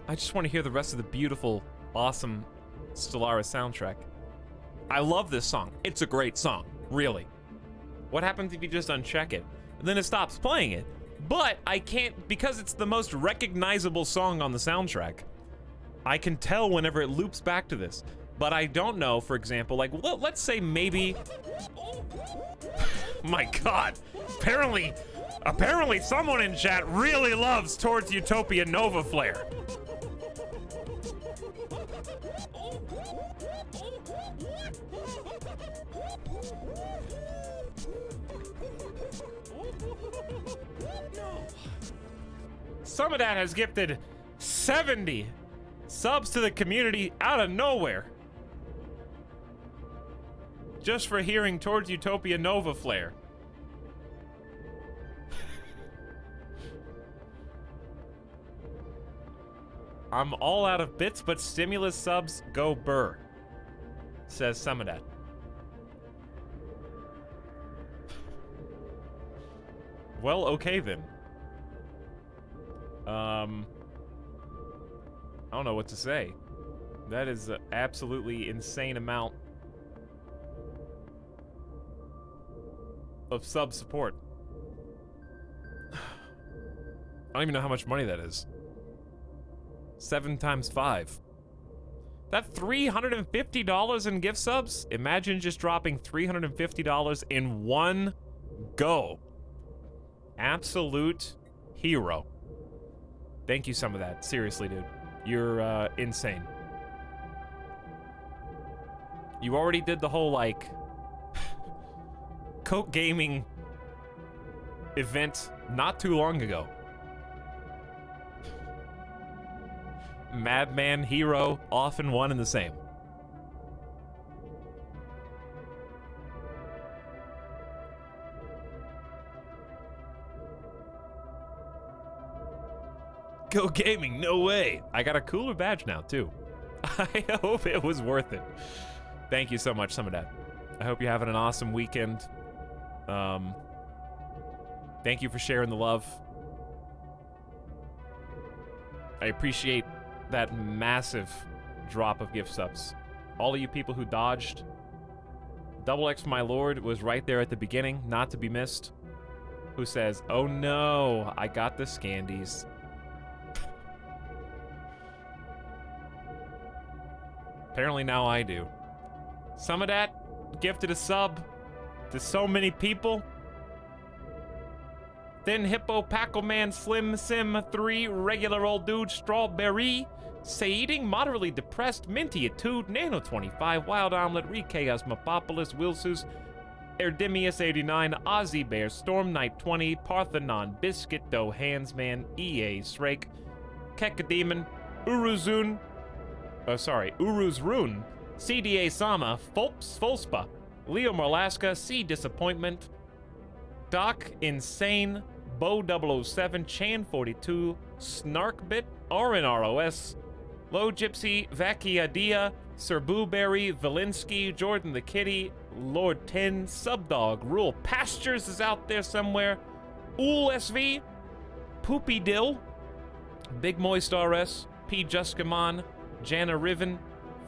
I just want to hear the rest of the beautiful, awesome Stellaris soundtrack. I love this song. It's a great song, really. What happens if you just uncheck it? And then it stops playing it. But I can't, because it's the most recognizable song on the soundtrack, I can tell whenever it loops back to this. But I don't know, for example, like, let's say maybe... My God. Apparently someone in chat really loves Towards Utopia Nova Flare. Some of that has gifted 70 subs to the community out of nowhere. Just for hearing Towards Utopia Nova Flare. I'm all out of bits, but stimulus subs go burr, says some of that. Well, okay then. I don't know what to say. That is an absolutely insane amount of sub support. I don't even know how much money that is. 7 times 5. That $350 in gift subs? Imagine just dropping $350 in one go. Absolute hero. Thank you, some of that. Seriously, dude. You're insane. You already did the whole, like, Coke Gaming event not too long ago. Madman, hero, often one and the same. Go Gaming, no way. I got a cooler badge now, too. I hope it was worth it. Thank you so much, some of that. I hope you're having an awesome weekend. Thank you for sharing the love. I appreciate that massive drop of gift subs. All of you people who dodged. Double X My Lord was right there at the beginning, not to be missed. Who says, oh no, I got the scandies. Apparently now I do. Some of that gifted a sub to so many people. Thin Hippo, Packleman, Slim Sim 3, Regular Old Dude, Strawberry, Say-Eating, Moderately Depressed, Minty-Atude, Nano 25, Wild Omelet, Rechaos, Mapopolis, Wilsus, Erdimius 89, Ozzy Bear, Storm Knight 20, Parthenon, Biscuit Dough, Handsman, EA, Srake, Kekademon, Uruzun, Uruz Rune, CDA Sama, Folspa, Leo Marlaska, C Disappointment, Doc Insane, Bo 007, Chan 42, Snarkbit, RNROS, Low Gypsy, Vakiadia, Sir Booberry, Valinsky, Jordan the Kitty, Lord 10, Subdog, Rural Pastures is out there somewhere, Ool SV, Poopy Dill, Big Moist RS, P Juskamon, Jana Riven,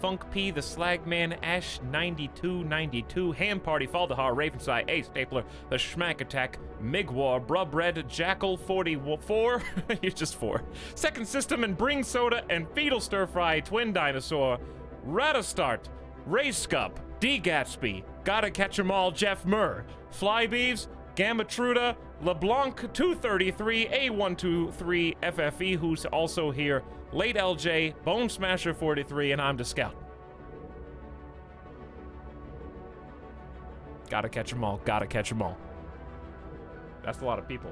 Funk P, The Slagman, Ash 9292, Ham Party, Faldahar, Ravenside, A Stapler, The Schmack Attack, Migwar, Brubred, Jackal 44, you're just 4, Second System and Bring Soda and Fetal Stir Fry, Twin Dinosaur, Ratastart, Rayscup, D Gatsby, Gotta Catch 'Em All, Jeff Murr, Flybeeves, Gamatruda, LeBlanc 233, A123, FFE, who's also here, Late LJ, Bone Smasher 43, and I'm the Scout. Gotta catch 'em all, gotta catch 'em all. That's a lot of people.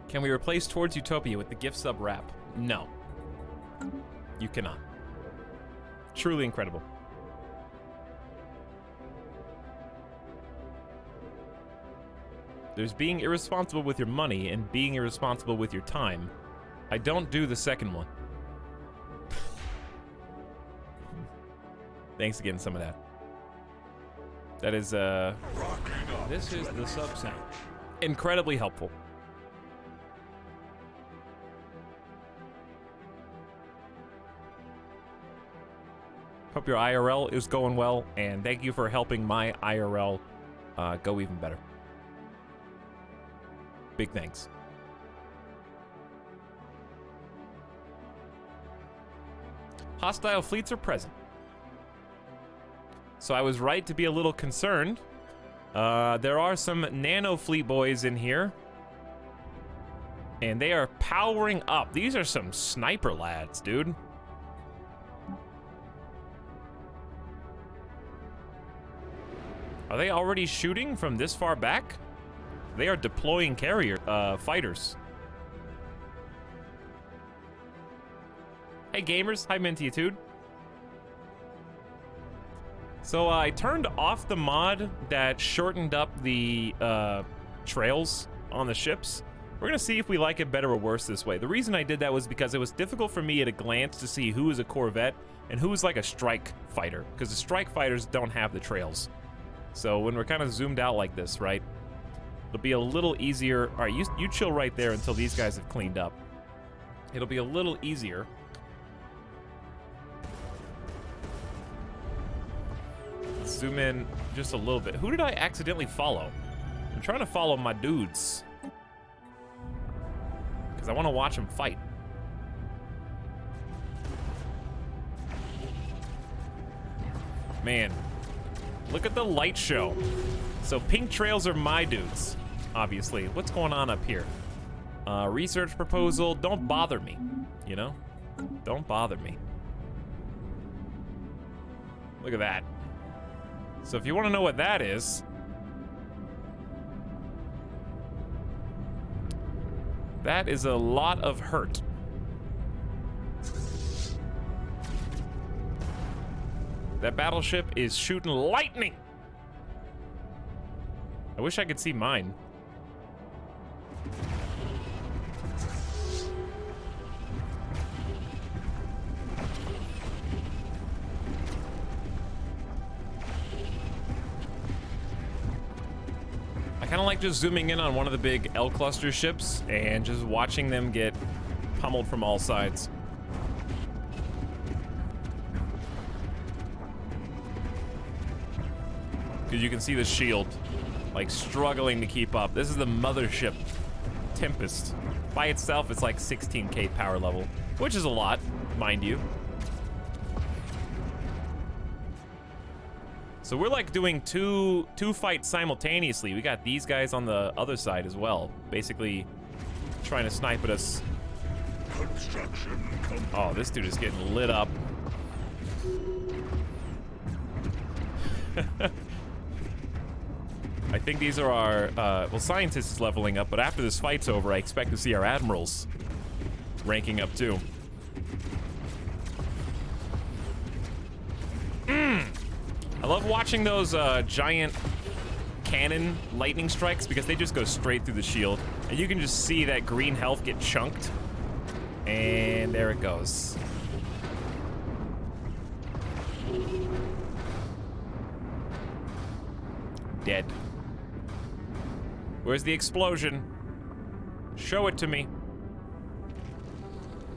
Can we replace Towards Utopia with the gift sub wrap? No. You cannot. Truly incredible. There's being irresponsible with your money and being irresponsible with your time. I don't do the second one. Thanks again, some of that. That is, This is the sub sound. incredibly helpful. Hope your IRL is going well, and thank you for helping my IRL go even better. Big thanks. Hostile fleets are present. So I was right to be a little concerned. There are some nano fleet boys in here. And they are powering up. These are some sniper lads, dude. Are they already shooting from this far back? They are deploying carrier fighters. Hey gamers, hi Minty-Atude. So I turned off the mod that shortened up the trails on the ships. We're gonna see if we like it better or worse this way. The reason I did that was because it was difficult for me at a glance to see who is a Corvette and who is like a strike fighter, because the strike fighters don't have the trails. So when we're kind of zoomed out like this, right, it'll be a little easier. All right, you chill right there until these guys have cleaned up. It'll be a little easier. Zoom in just a little bit. Who did I accidentally follow? I'm trying to follow my dudes, because I want to watch them fight. Man, Look at the light show. So pink trails are my dudes, obviously. What's going on up here? Research proposal. Don't bother me, you know? Don't bother me. Look at that. So if you want to know what that is, that is a lot of hurt. That battleship is shooting lightning. I wish I could see mine. I kind of like just zooming in on one of the big L cluster ships and just watching them get pummeled from all sides. Because you can see the shield, like, struggling to keep up. This is the mothership, Tempest. By itself, it's like 16k power level, which is a lot, mind you. So we're like doing two fights simultaneously. We got these guys on the other side as well, basically trying to snipe at us. Oh, this dude is getting lit up. I think these are our, well, scientists leveling up, but after this fight's over, I expect to see our admirals ranking up too. I love watching those giant cannon lightning strikes because they just go straight through the shield. And you can just see that green health get chunked. And there it goes. Dead. Where's the explosion? Show it to me.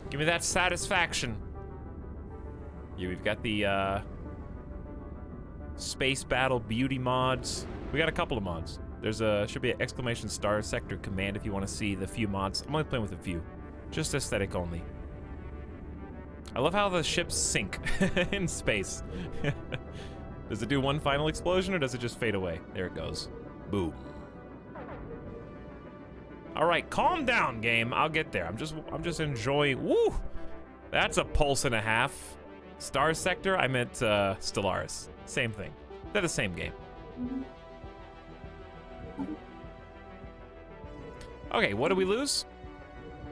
Give me that satisfaction. Yeah, we've got the Space Battle Beauty mods. We got a couple of mods. There's should be an exclamation star sector command if you want to see the few mods. I'm only playing with a few. Just aesthetic only. I love how the ships sink in space. Does it do one final explosion or does it just fade away? There it goes. Boom. All right, calm down, game. I'll get there. I'm just enjoying. Woo! That's a pulse and a half. Star sector. I meant Stellaris. Same thing. They're the same game. Okay, what do we lose?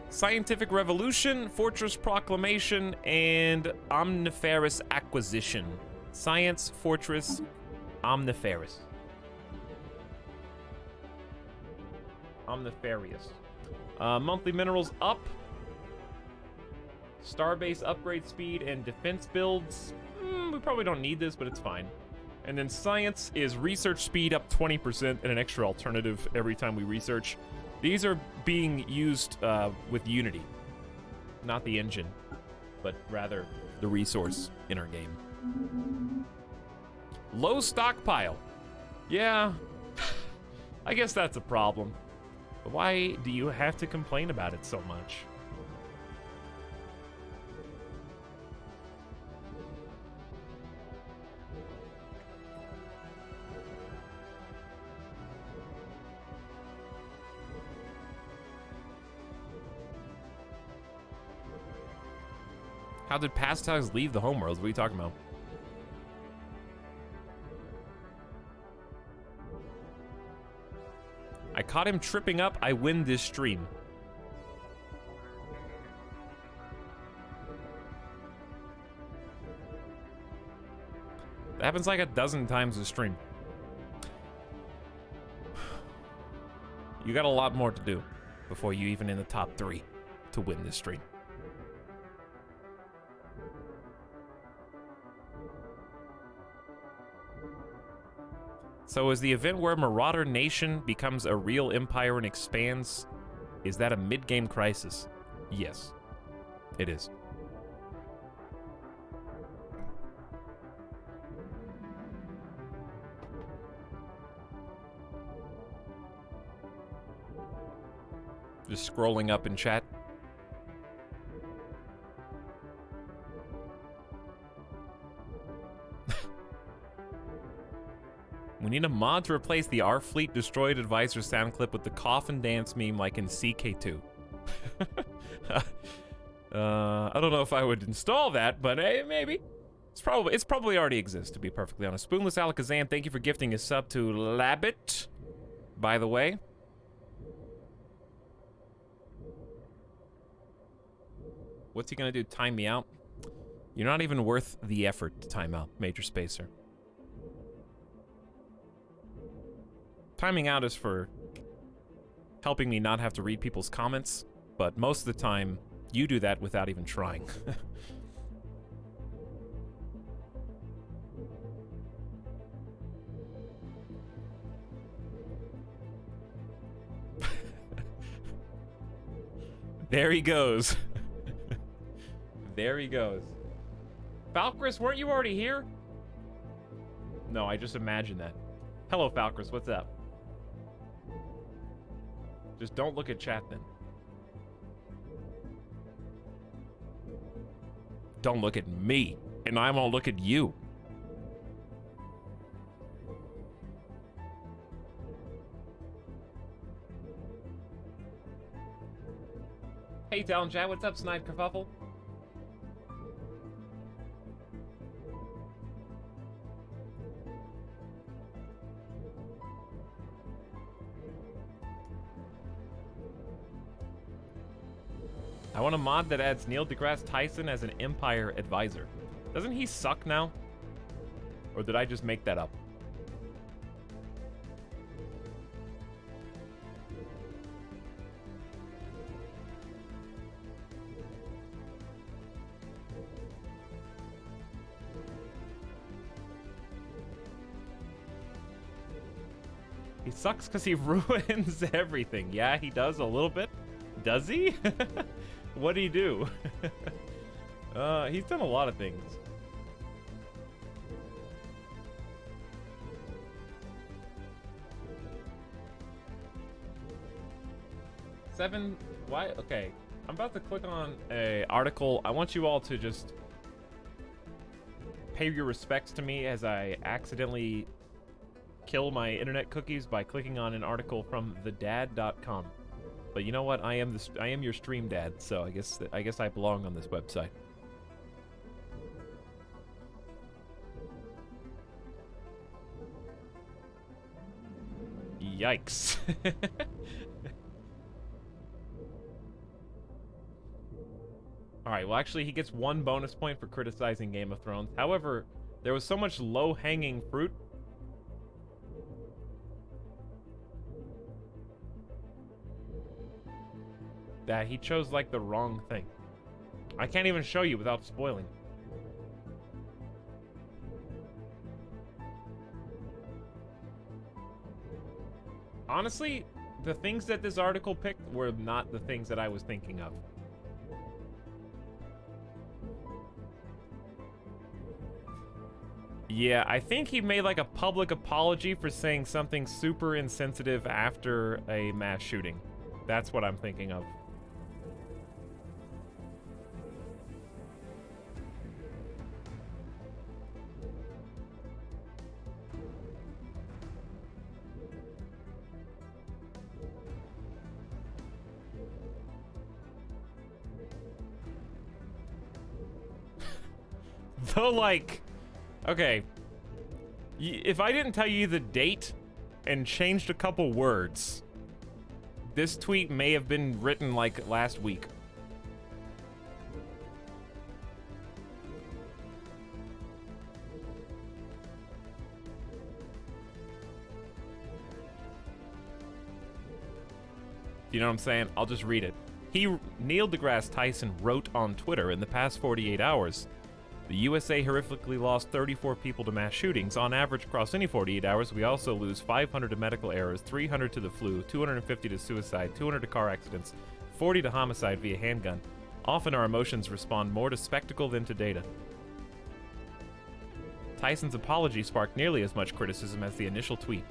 Scientific Revolution, Fortress Proclamation, and Omniferous Acquisition. Science, Fortress, Omniferous. Omnifarious. Monthly minerals up. Starbase upgrade speed and defense builds. We probably don't need this, but it's fine. And then science is research speed up 20% and an extra alternative every time we research. These are being used with Unity. Not the engine, but rather the resource in our game. Low stockpile. Yeah, I guess that's a problem. But why do you have to complain about it so much? How did Pastiles leave the homeworld? What are you talking about? I caught him tripping up. I win this stream. That happens like a dozen times a stream. You got a lot more to do before you even in the top 3 to win this stream. So is the event where Marauder Nation becomes a real empire and expands, is that a mid-game crisis? Yes, it is. Just scrolling up in chat. need a mod to replace the Our Fleet Destroyed Advisor sound clip with the coffin dance meme like in CK2. I don't know if I would install that, but hey, maybe. It's probably already exists, to be perfectly honest. Spoonless Alakazam, thank you for gifting a sub to Labbit, by the way. What's he gonna do? Time me out? You're not even worth the effort to time out, Major Spacer. Timing out is for helping me not have to read people's comments, but most of the time, you do that without even trying. There he goes. There he goes. Falcris, weren't you already here? No, I just imagined that. Hello, Falcris, what's up? Just don't look at chat then. Don't look at me, and I won't look at you. Hey, Talon Chat, what's up, Snipe Kerfuffle? I want a mod that adds Neil deGrasse Tyson as an Empire advisor. Doesn't he suck now? Or did I just make that up? He sucks because he ruins everything. Yeah, he does a little bit. Does he? What did he do? He's done a lot of things. Seven, why? Okay, I'm about to click on a article. I want you all to just pay your respects to me as I accidentally kill my internet cookies by clicking on an article from thedad.com. But you know what? I am your stream dad, so I guess I belong on this website. Yikes. Alright, well actually he gets 1 bonus point for criticizing Game of Thrones. However, there was so much low-hanging fruit that he chose, like, the wrong thing. I can't even show you without spoiling. Honestly, the things that this article picked were not the things that I was thinking of. Yeah, I think he made, like, a public apology for saying something super insensitive after a mass shooting. That's what I'm thinking of. Though, like, okay, if I didn't tell you the date and changed a couple words, this tweet may have been written, like, last week. You know what I'm saying? I'll just read it. Neil deGrasse Tyson wrote on Twitter, in the past 48 hours, the USA horrifically lost 34 people to mass shootings. On average, across any 48 hours, we also lose 500 to medical errors, 300 to the flu, 250 to suicide, 200 to car accidents, 40 to homicide via handgun. Often our emotions respond more to spectacle than to data. Tyson's apology sparked nearly as much criticism as the initial tweet.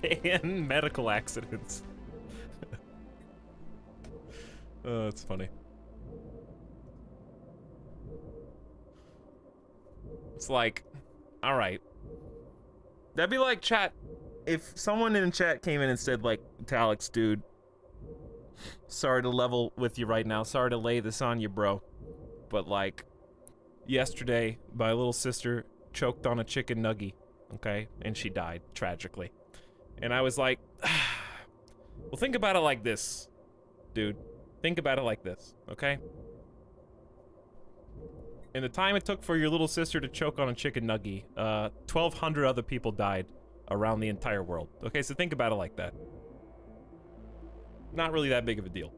ban medical accidents. Oh, it's funny. It's like, all right. That'd be like, chat, if someone in chat came in and said, like, Etalyx, dude, sorry to level with you right now, sorry to lay this on you, bro, but, like, yesterday, my little sister choked on a chicken nugget, okay, and she died, tragically. And I was like, well, think about it like this, dude. Think about it like this, okay? In the time it took for your little sister to choke on a chicken nugget, 1,200 other people died around the entire world. Okay, so think about it like that. Not really that big of a deal.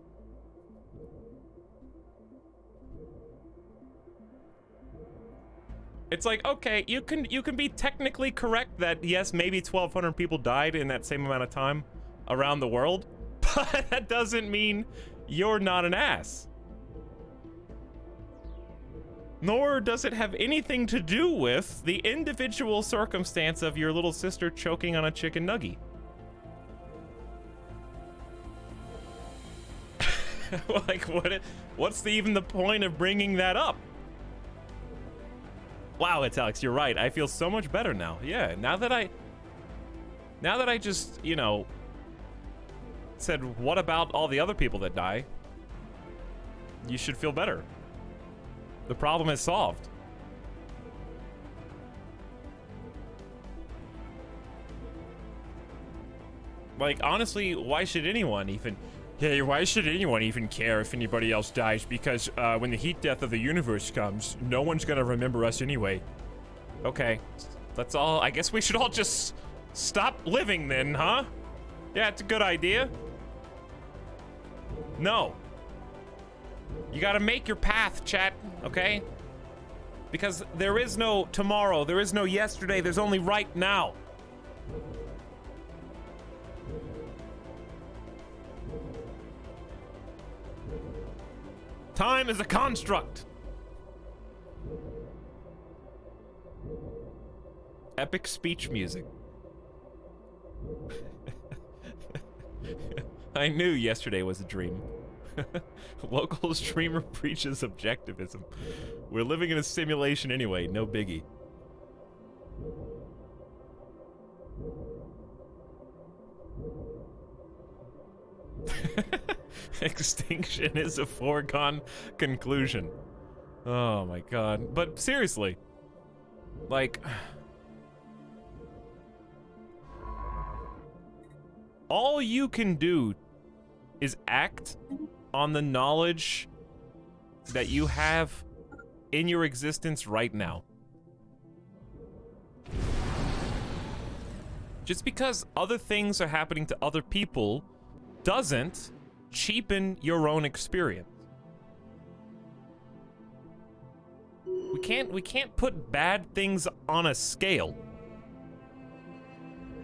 It's like, okay, you can be technically correct that yes, maybe 1,200 people died in that same amount of time around the world, but that doesn't mean you're not an ass. Nor does it have anything to do with the individual circumstance of your little sister choking on a chicken nugget. Like, what's even the point of bringing that up? Wow, Etalyx, you're right. I feel so much better now. Yeah, now that I just, you know, said, what about all the other people that die? You should feel better. The problem is solved. Like, honestly, why should anyone even... Yeah, why should anyone even care if anybody else dies? Because when the heat death of the universe comes, no one's gonna remember us anyway. Okay, that's all. I guess we should all just stop living then, huh? Yeah, it's a good idea. No. You gotta make your path, chat, okay? Because there is no tomorrow, there is no yesterday, there's only right now. Time is a construct. Epic speech music. I knew yesterday was a dream. Local streamer preaches objectivism. We're living in a simulation anyway, no biggie. Extinction is a foregone conclusion. Oh my god. But seriously, like, all you can do is act on the knowledge that you have in your existence right now. Just because other things are happening to other people doesn't cheapen your own experience. We can't put bad things on a scale.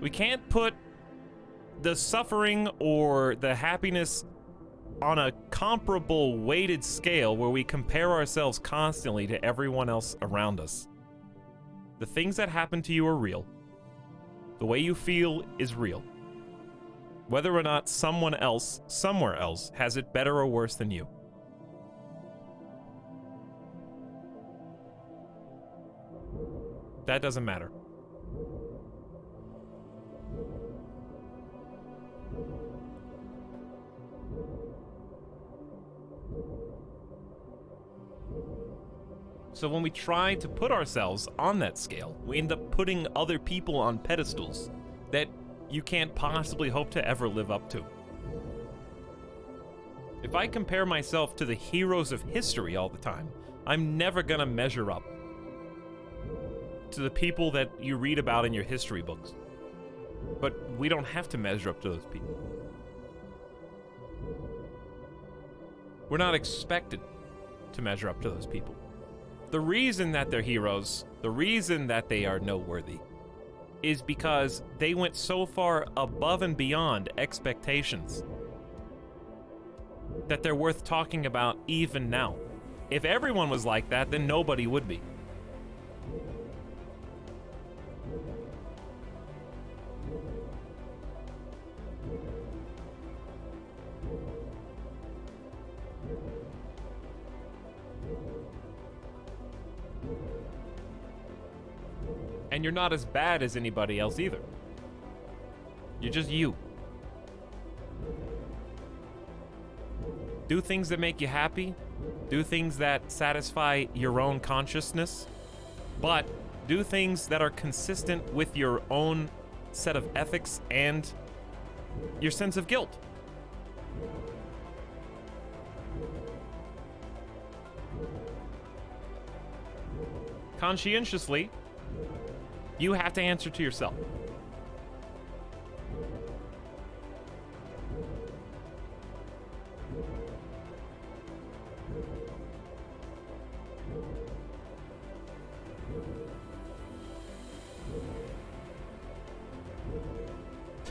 We can't put the suffering or the happiness on a comparable weighted scale where we compare ourselves constantly to everyone else around us. The things that happen to you are real. The way you feel is real. Whether or not someone else, somewhere else, has it better or worse than you. That doesn't matter. So when we try to put ourselves on that scale, we end up putting other people on pedestals that you can't possibly hope to ever live up to. If I compare myself to the heroes of history all the time, I'm never gonna measure up to the people that you read about in your history books. But we don't have to measure up to those people. We're not expected to measure up to those people. The reason that they're heroes, the reason that they are noteworthy, is because they went so far above and beyond expectations that they're worth talking about even now. If everyone was like that, then nobody would be. And you're not as bad as anybody else either. You're just you. Do things that make you happy. Do things that satisfy your own consciousness. But do things that are consistent with your own set of ethics and your sense of guilt. Conscientiously, you have to answer to yourself.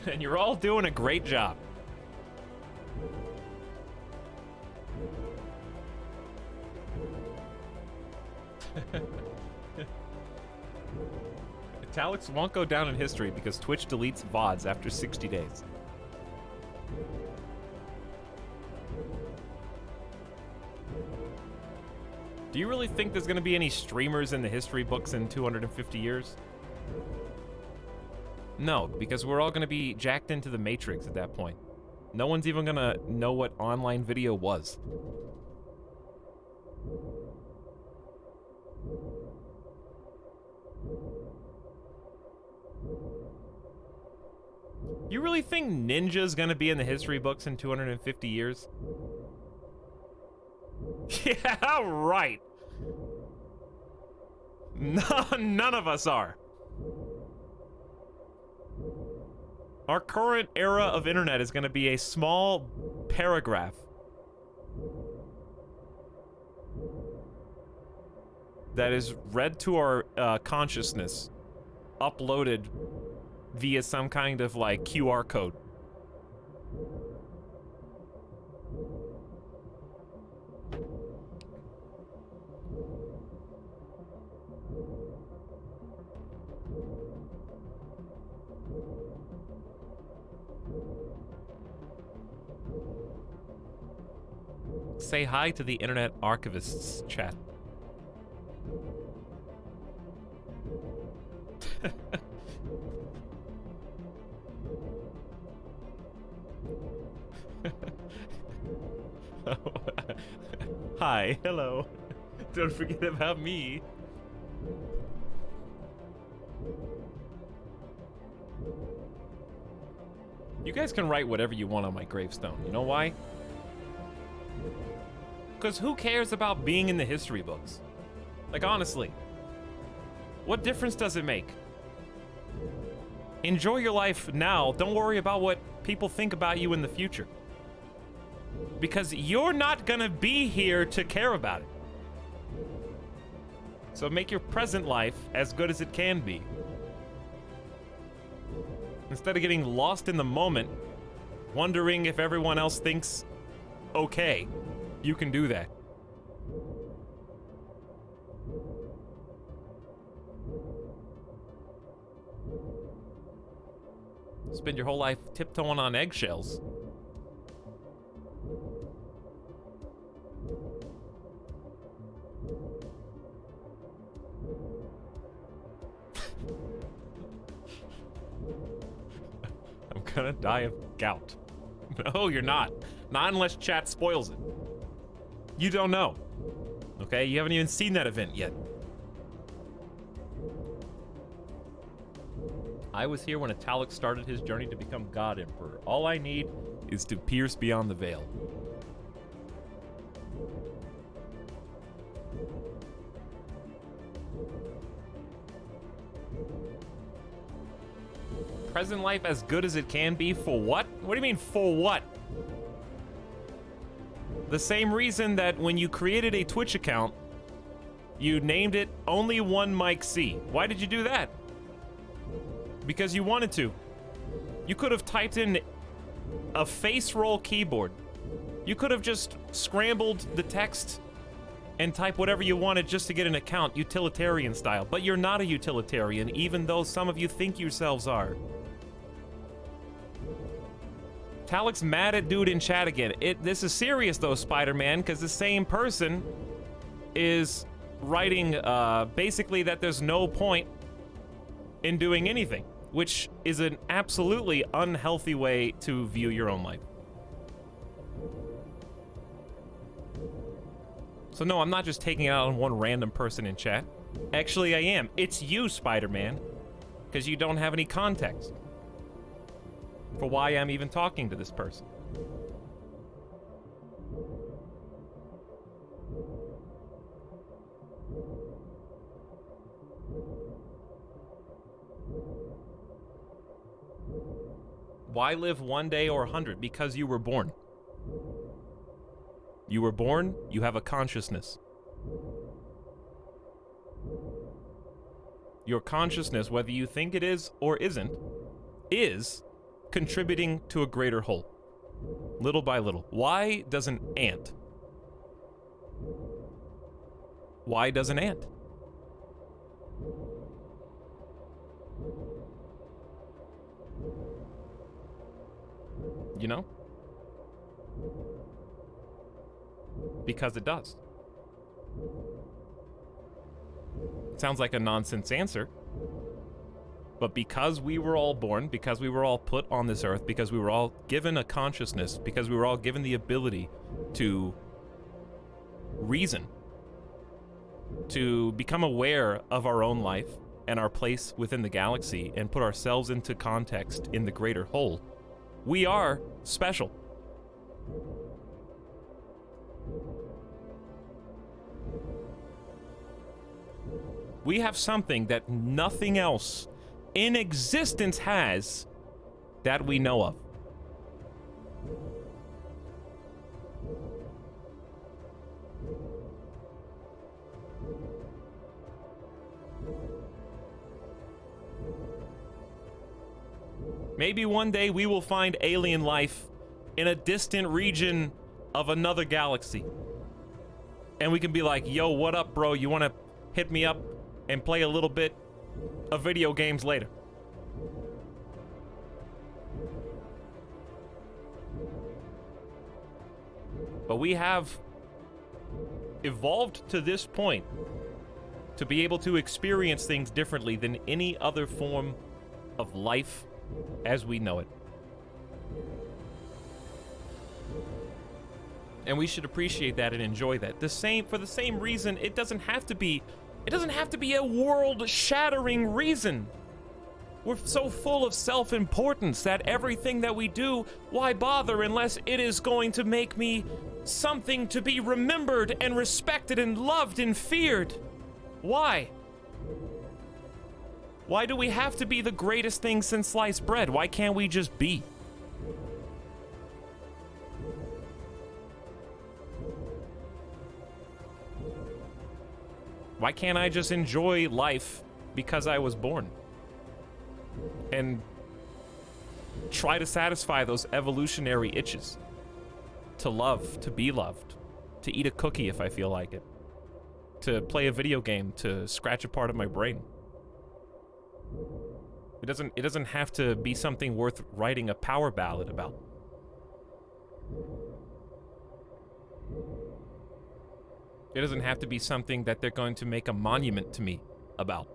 And you're all doing a great job. Etalyx won't go down in history because Twitch deletes VODs after 60 days. Do you really think there's going to be any streamers in the history books in 250 years? No, because we're all going to be jacked into the Matrix at that point. No one's even going to know what online video was. You really think Ninja's going to be in the history books in 250 years? Yeah, right. No, none of us are. Our current era of internet is going to be a small paragraph that is read to our consciousness, uploaded via some kind of like QR code. Say hi to the Internet Archivists chat. Hi, hello. Don't forget about me. You guys can write whatever you want on my gravestone. You know why? Because who cares about being in the history books? Like, honestly. What difference does it make? Enjoy your life now. Don't worry about what people think about you in the future. Because you're not gonna be here to care about it. So make your present life as good as it can be. Instead of getting lost in the moment, wondering if everyone else thinks okay, you can do that. Spend your whole life tiptoeing on eggshells. I'm gonna die of gout. No, you're not. Not unless chat spoils it. You don't know. Okay? You haven't even seen that event yet. I was here when Etalyx started his journey to become God Emperor. All I need is to pierce beyond the veil. Present life as good as it can be for what? What do you mean for what? The same reason that when you created a Twitch account, you named it Only One Mike C. Why did you do that? Because you wanted to. You could have typed in a face roll keyboard. You could have just scrambled the text and type whatever you wanted just to get an account, utilitarian style. But you're not a utilitarian, even though some of you think yourselves are. Etalyx mad at dude in chat again. This is serious though, Spider-Man, because the same person is writing basically that there's no point in doing anything, which is an absolutely unhealthy way to view your own life. So no, I'm not just taking it out on one random person in chat. Actually, I am. It's you, Spider-Man, because you don't have any context for why I'm even talking to this person. Why live one day or 100? Because you were born. You were born, you have a consciousness. Your consciousness, whether you think it is or isn't, is contributing to a greater whole. Little by little. Why does an ant? Why does an ant? You know? Because it does. It sounds like a nonsense answer, but because we were all born, because we were all put on this earth, because we were all given a consciousness, because we were all given the ability to reason, to become aware of our own life and our place within the galaxy and put ourselves into context in the greater whole, we are special. We have something that nothing else in existence has that we know of. Maybe one day we will find alien life in a distant region of another galaxy. And we can be like, yo, what up, bro? You want to hit me up and play a little bit of video games later? But we have evolved to this point to be able to experience things differently than any other form of life as we know it. And we should appreciate that and enjoy that. For the same reason, it doesn't have to be a world-shattering reason. We're so full of self-importance that everything that we do, why bother unless it is going to make me something to be remembered and respected and loved and feared? Why? Why do we have to be the greatest thing since sliced bread? Why can't we just be? Why can't I just enjoy life because I was born? And try to satisfy those evolutionary itches. To love, to be loved, to eat a cookie if I feel like it, to play a video game, to scratch a part of my brain. It doesn't have to be something worth writing a power ballad about. It doesn't have to be something that they're going to make a monument to me about.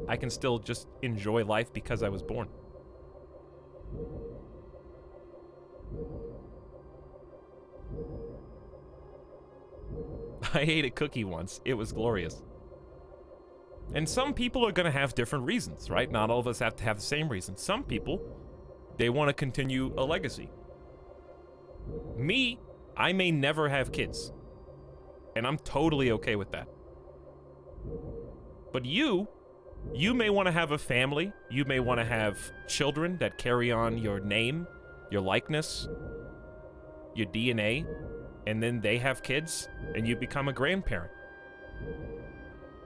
I can still just enjoy life because I was born. I ate a cookie once. It was glorious. And some people are going to have different reasons, right? Not all of us have to have the same reasons. Some people, they want to continue a legacy. Me, I may never have kids. And I'm totally okay with that. But you may want to have a family. You may want to have children that carry on your name, your likeness, your DNA, and then they have kids, and you become a grandparent.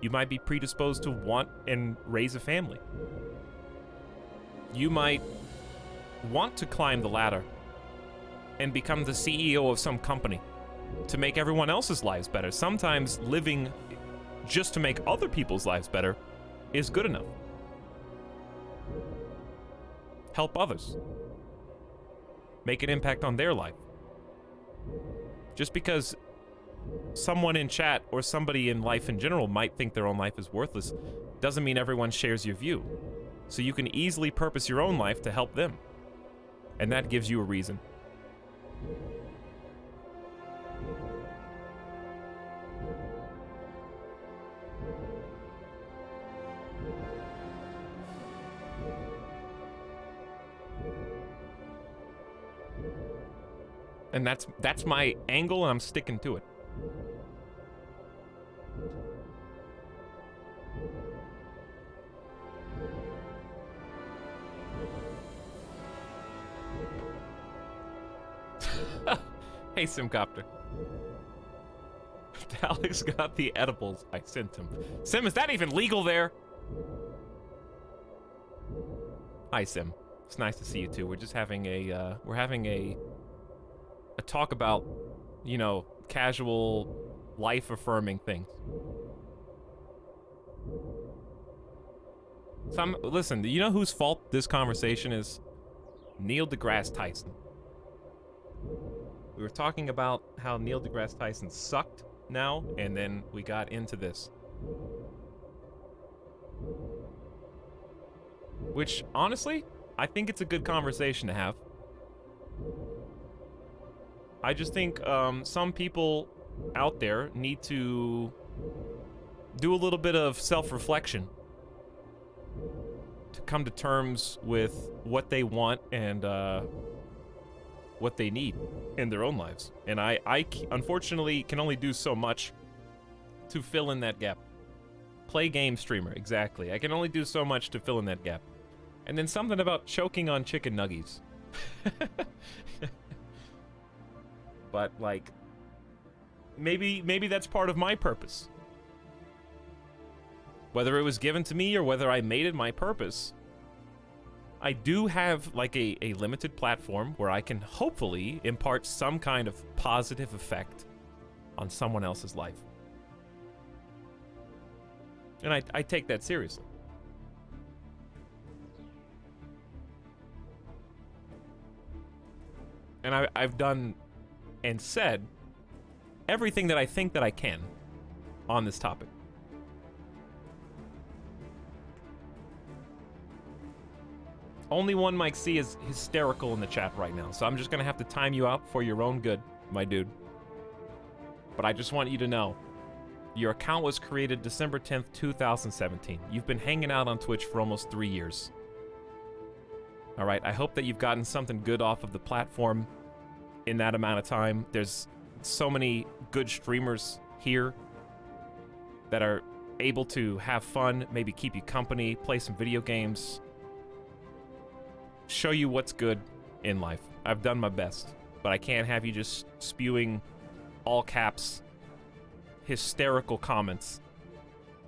You might be predisposed to want and raise a family. You might want to climb the ladder and become the CEO of some company to make everyone else's lives better. Sometimes living just to make other people's lives better is good enough. Help others. Make an impact on their life. Just because someone in chat or somebody in life in general might think their own life is worthless doesn't mean everyone shares your view. so you can easily purpose your own life to help them. And that gives you a reason. And that's my angle, and I'm sticking to it. Hey, Simcopter. Alex got the edibles I sent him. Sim, is that even legal there? Hi, Sim. It's nice to see you too. We're just having a talk about, you know, casual, life-affirming things. Listen, do you know whose fault this conversation is? Neil deGrasse Tyson. We were talking about how Neil deGrasse Tyson sucked now, and then we got into this. Which, honestly, I think it's a good conversation to have. I just think some people out there need to do a little bit of self-reflection to come to terms with what they want and what they need in their own lives. And I unfortunately can only do so much to fill in that gap. Play game streamer, exactly. I can only do so much to fill in that gap. And then something about choking on chicken nuggies. But, like, maybe that's part of my purpose. Whether it was given to me or whether I made it my purpose, I do have, like, a limited platform where I can hopefully impart some kind of positive effect on someone else's life. And I take that seriously. And I've done and said everything that I think that I can on this topic. Only one Mike C is hysterical in the chat right now, so I'm just gonna have to time you out for your own good, my dude. But I just want you to know, your account was created December 10th, 2017. You've been hanging out on Twitch for almost 3 years. Alright, I hope that you've gotten something good off of the platform in that amount of time. There's so many good streamers here that are able to have fun, maybe keep you company, play some video games, show you what's good in life. I've done my best, but I can't have you just spewing all caps hysterical comments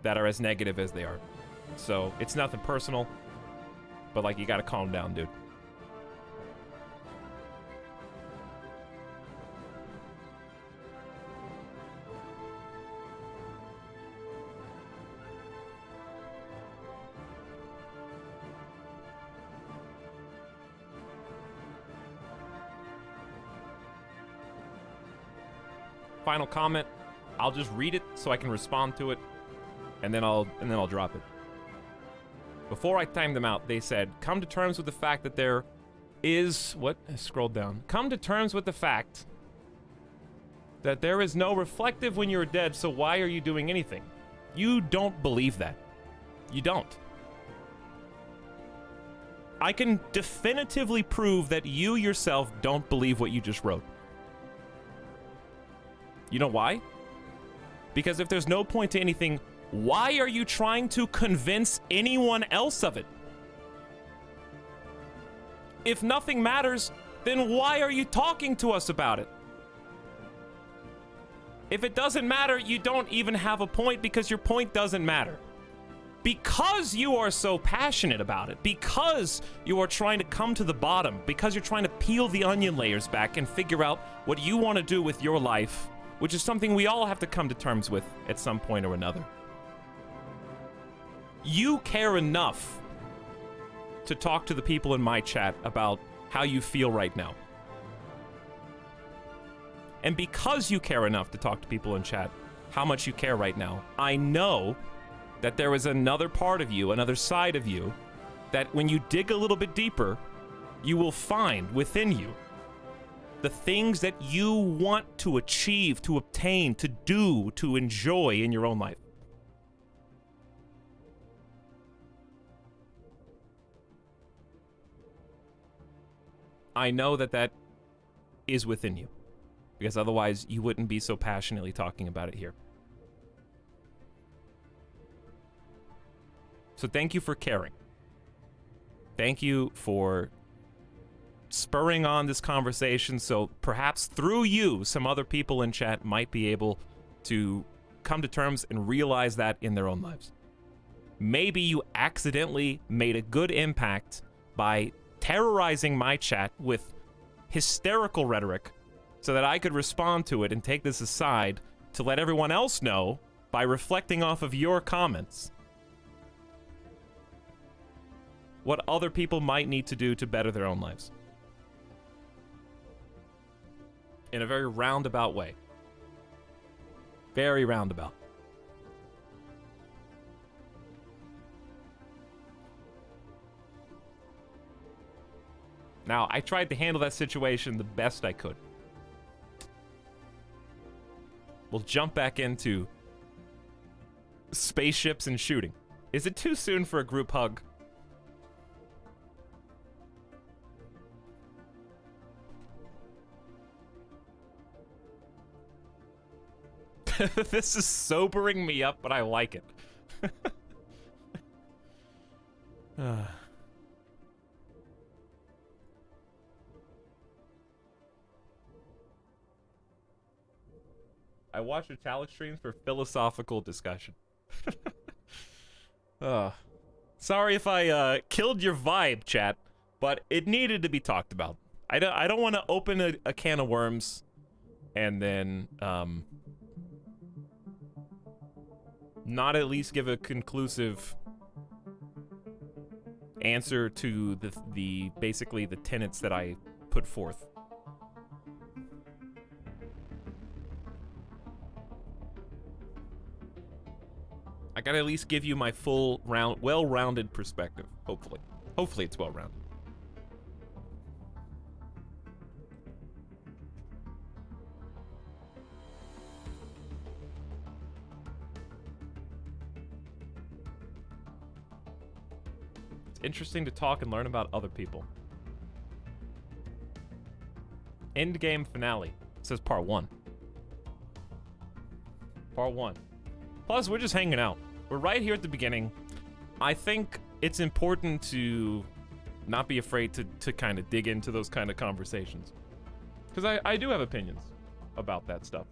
that are as negative as they are. So it's nothing personal, but like, you gotta calm down, dude. Final comment, I'll just read it so I can respond to it, and then I'll drop it. Before I timed them out, they said, come to terms with the fact that there is, what? I scrolled down. Come to terms with the fact that there is no reflective when you're dead, so why are you doing anything? You don't believe that. You don't. I can definitively prove that you yourself don't believe what you just wrote. You know why? Because if there's no point to anything, why are you trying to convince anyone else of it? If nothing matters, then why are you talking to us about it? If it doesn't matter, you don't even have a point because your point doesn't matter. Because you are so passionate about it, because you are trying to come to the bottom, because you're trying to peel the onion layers back and figure out what you want to do with your life, which is something we all have to come to terms with at some point or another. You care enough to talk to the people in my chat about how you feel right now. And because you care enough to talk to people in chat how much you care right now, I know that there is another part of you, another side of you, that when you dig a little bit deeper, you will find within you the things that you want to achieve, to obtain, to do, to enjoy in your own life. I know that that is within you, because otherwise you wouldn't be so passionately talking about it here. So thank you for caring. Thank you for spurring on this conversation, so perhaps through you, some other people in chat might be able to come to terms and realize that in their own lives. Maybe you accidentally made a good impact by terrorizing my chat with hysterical rhetoric so that I could respond to it and take this aside to let everyone else know by reflecting off of your comments what other people might need to do to better their own lives. In a very roundabout way. Very roundabout. Now, I tried to handle that situation the best I could. We'll jump back into spaceships and shooting. Is it too soon for a group hug? This is sobering me up, but I like it. I watch Etalyx streams for philosophical discussion. Sorry if I killed your vibe, chat, but it needed to be talked about. I don't want to open a can of worms and then not at least give a conclusive answer to the basically the tenets that I put forth. I gotta at least give you my full well-rounded perspective, hopefully. Hopefully it's well-rounded. It's interesting to talk and learn about other people. Endgame finale. It says part 1. Part 1. Plus, we're just hanging out. We're right here at the beginning. I think it's important to not be afraid to kind of dig into those kind of conversations. Because I do have opinions about that stuff.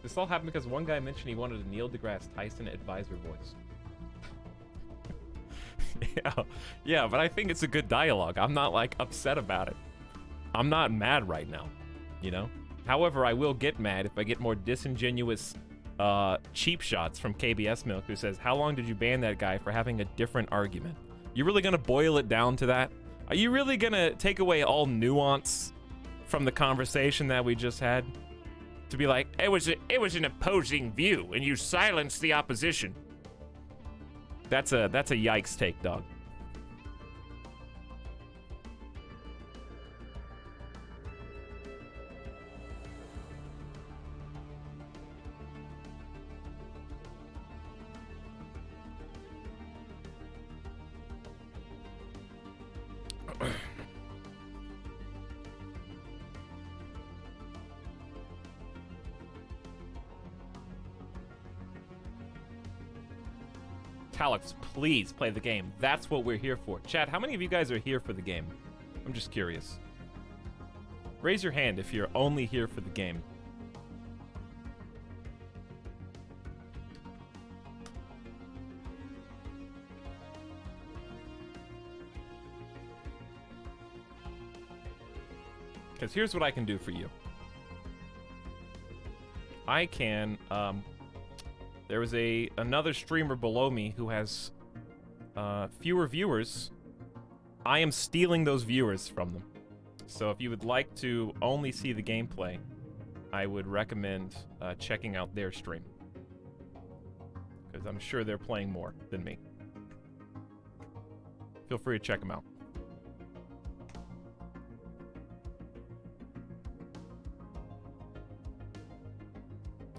This all happened because one guy mentioned he wanted a Neil deGrasse Tyson advisor voice. Yeah, but I think it's a good dialogue. I'm not, like, upset about it. I'm not mad right now, you know? However, I will get mad if I get more disingenuous, cheap shots from KBS Milk who says, how long did you ban that guy for having a different argument? You really gonna boil it down to that? Are you really gonna take away all nuance from the conversation that we just had? To be like, it was an opposing view, and you silenced the opposition. That's a yikes take, dog. Etalyx, please play the game. That's what we're here for. Chat, how many of you guys are here for the game? I'm just curious. Raise your hand if you're only here for the game. Because here's what I can do for you. I can, there was another streamer below me who has fewer viewers. I am stealing those viewers from them. So if you would like to only see the gameplay, I would recommend checking out their stream. Because I'm sure they're playing more than me. Feel free to check them out.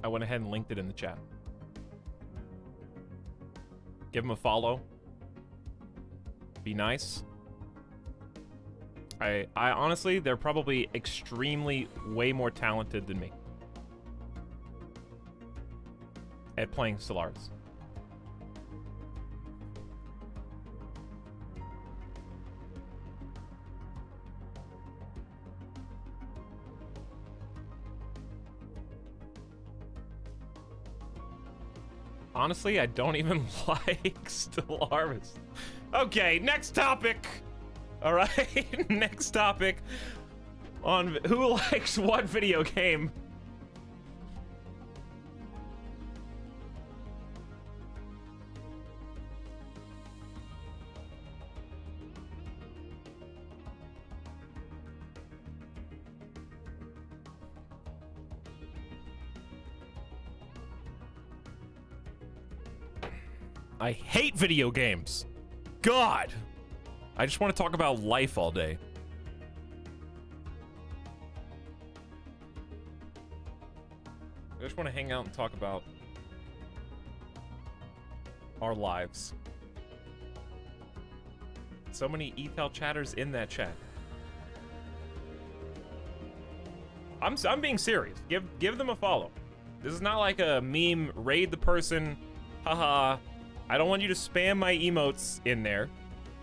I went ahead and linked it in the chat. Give them a follow. Be nice. I honestly, they're probably extremely way more talented than me at playing Stellaris. Honestly, I don't even like Stellaris. Okay, next topic. All right, next topic on who likes what video game. I hate video games. God. I just want to talk about life all day. I just want to hang out and talk about our lives. So many Ethel chatters in that chat. I'm being serious. Give them a follow. This is not like a meme, raid the person, haha. I don't want you to spam my emotes in there.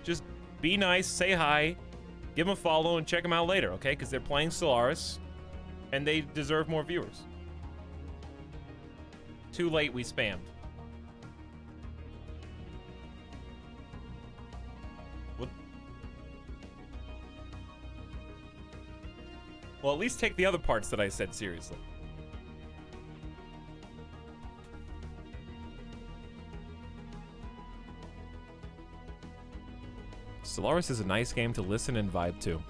Just be nice, say hi, give them a follow, and check them out later, okay? Because they're playing Stellaris, and they deserve more viewers. Too late, we spammed. What? Well, at least take the other parts that I said seriously. Stellaris is a nice game to listen and vibe to.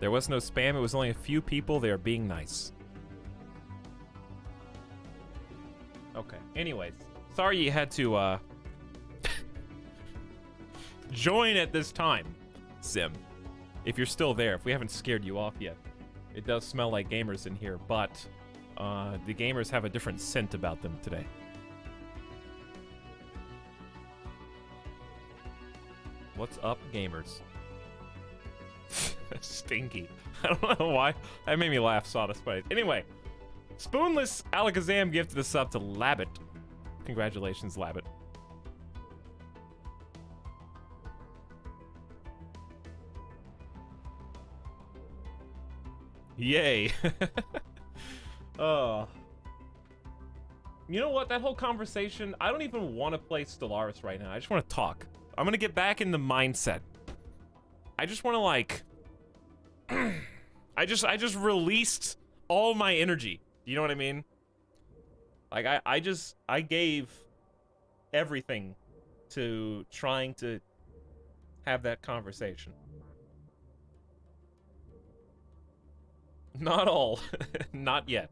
There was no spam, it was only a few people. They are being nice. Okay, anyways. Sorry you had to, join at this time, Sim. If you're still there, if we haven't scared you off yet. It does smell like gamers in here, but, the gamers have a different scent about them today. What's up, gamers? Stinky. I don't know why. That made me laugh, Sawdust Spice. Anyway, Spoonless Alakazam gifted a sub to Labbit. Congratulations, Labbit. Yay. Oh. You know what? That whole conversation, I don't even want to play Stellaris right now. I just want to talk. I'm gonna get back in the mindset. I just want to like... I just released all my energy. You know what I mean? Like, I gave everything to trying to have that conversation. Not all. Not yet.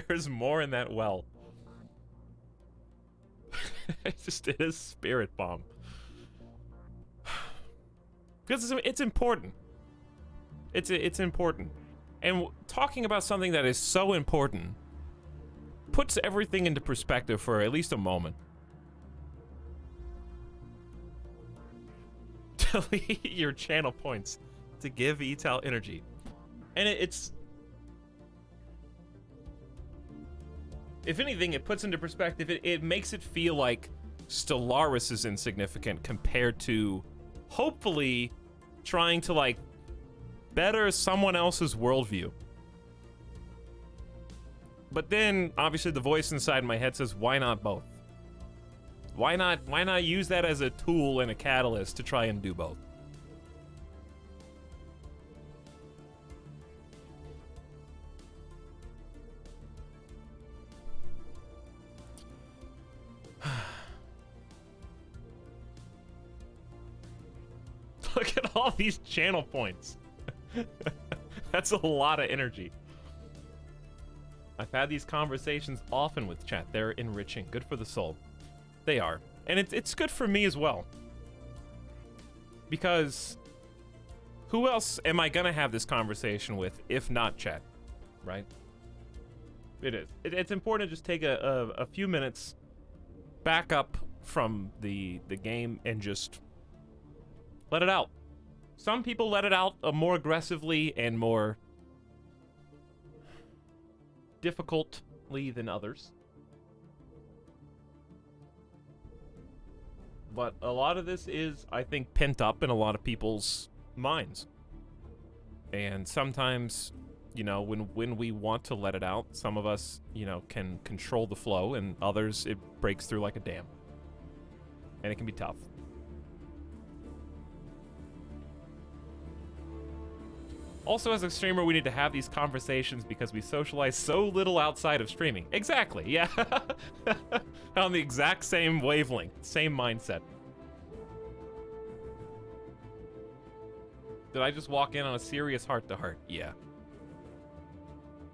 There's more in that well. It is Spirit Bomb. Because it's important. It's important. And talking about something that is so important puts everything into perspective for at least a moment. Delete your channel points to give Etal energy. And it's... If anything, it puts into perspective, it makes it feel like Stellaris is insignificant compared to, hopefully, trying to, like, better someone else's worldview. But then, obviously, the voice inside my head says, why not both? Why not use that as a tool and a catalyst to try and do both? Look at all these channel points. That's a lot of energy. I've had these conversations often with chat. They're enriching. Good for the soul. They are. And it's good for me as well. Because who else am I gonna have this conversation with if not chat, right? It is. It's important to just take a few minutes back up from the game and just let it out. Some people let it out more aggressively and more difficultly than others. But a lot of this is, I think, pent up in a lot of people's minds. And sometimes, you know, when we want to let it out, some of us, you know, can control the flow, and others, it breaks through like a dam. And it can be tough. Also, as a streamer, we need to have these conversations because we socialize so little outside of streaming. Exactly, yeah. On the exact same wavelength, same mindset. Did I just walk in on a serious heart-to-heart? Yeah.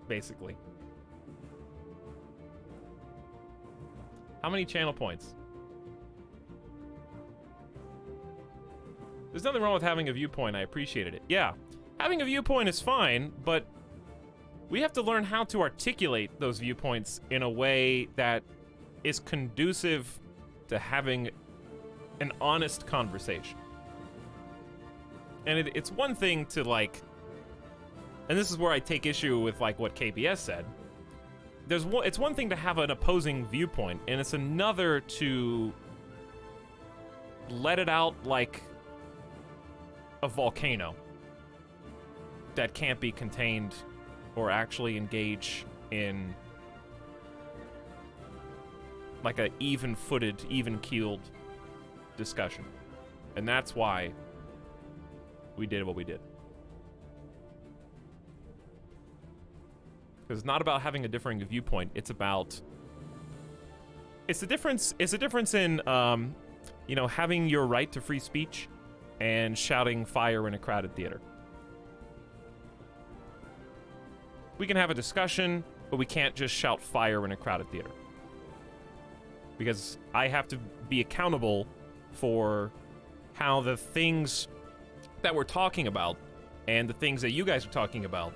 Basically. How many channel points? There's nothing wrong with having a viewpoint. I appreciated it. Yeah. Having a viewpoint is fine, but we have to learn how to articulate those viewpoints in a way that is conducive to having an honest conversation. And it's one thing to, like, and this is where I take issue with, like, what KBS said. It's one thing to have an opposing viewpoint, and it's another to let it out like a volcano that can't be contained or actually engage in like a even-footed, even-keeled discussion. And that's why we did what we did. Because it's not about having a differing viewpoint. It's about... It's a difference in, you know, having your right to free speech and shouting fire in a crowded theater. We can have a discussion, but we can't just shout fire in a crowded theater. Because I have to be accountable for how the things that we're talking about and the things that you guys are talking about,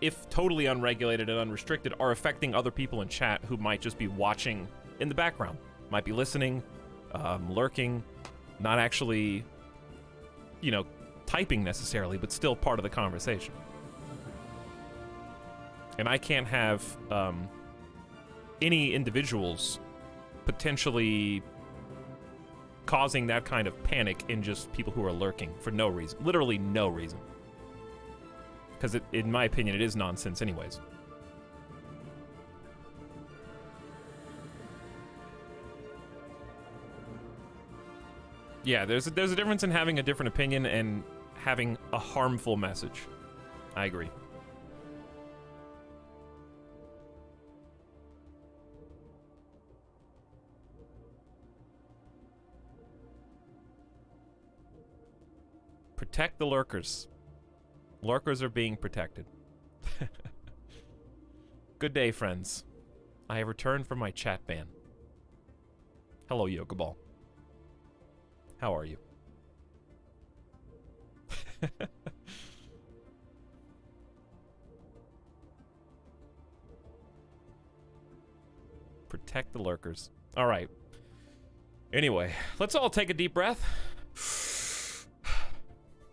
if totally unregulated and unrestricted, are affecting other people in chat who might just be watching in the background. Might be listening, lurking, not actually, you know, typing necessarily, but still part of the conversation. And I can't have any individuals potentially causing that kind of panic in just people who are lurking for no reason. Literally no reason. Because in my opinion, it is nonsense anyways. Yeah, there's a difference in having a different opinion and having a harmful message. I agree. Protect the lurkers. Lurkers are being protected. Good day, friends. I have returned from my chat ban. Hello, Yoga Ball. How are you? Protect the lurkers. All right. Anyway, let's all take a deep breath.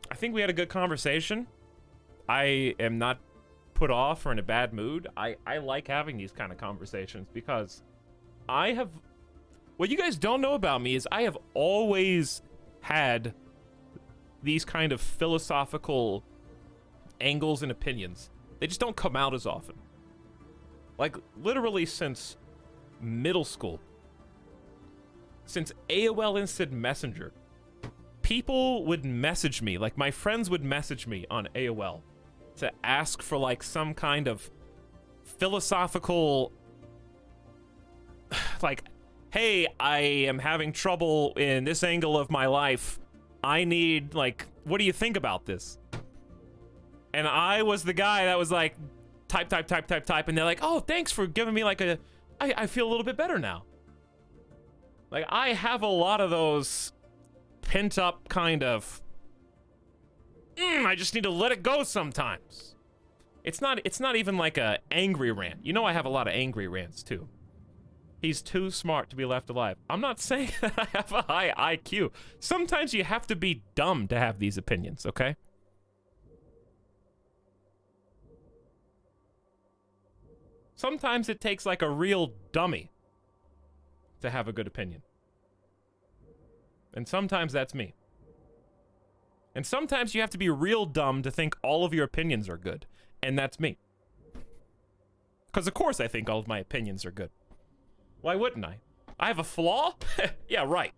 I think we had a good conversation. I am not put off or in a bad mood. I like having these kind of conversations because I have... What you guys don't know about me is I have always had these kind of philosophical angles and opinions. They just don't come out as often. Like, literally since middle school. Since AOL Instant Messenger. People would message me, like my friends would message me on AOL to ask for like some kind of philosophical, like, hey, I am having trouble in this angle of my life. I need, like, what do you think about this? And I was the guy that was like, type, and they're like, oh, thanks for giving me like I feel a little bit better now. Like, I have a lot of those pent up kind of, I just need to let it go sometimes. It's not even like a angry rant. You know, I have a lot of angry rants too. He's too smart to be left alive. I'm not saying that I have a high IQ. Sometimes you have to be dumb to have these opinions, okay? Sometimes it takes like a real dummy to have a good opinion. And sometimes that's me. And sometimes you have to be real dumb to think all of your opinions are good. And that's me. Because of course I think all of my opinions are good. Why wouldn't I? I have a flaw? Yeah, right.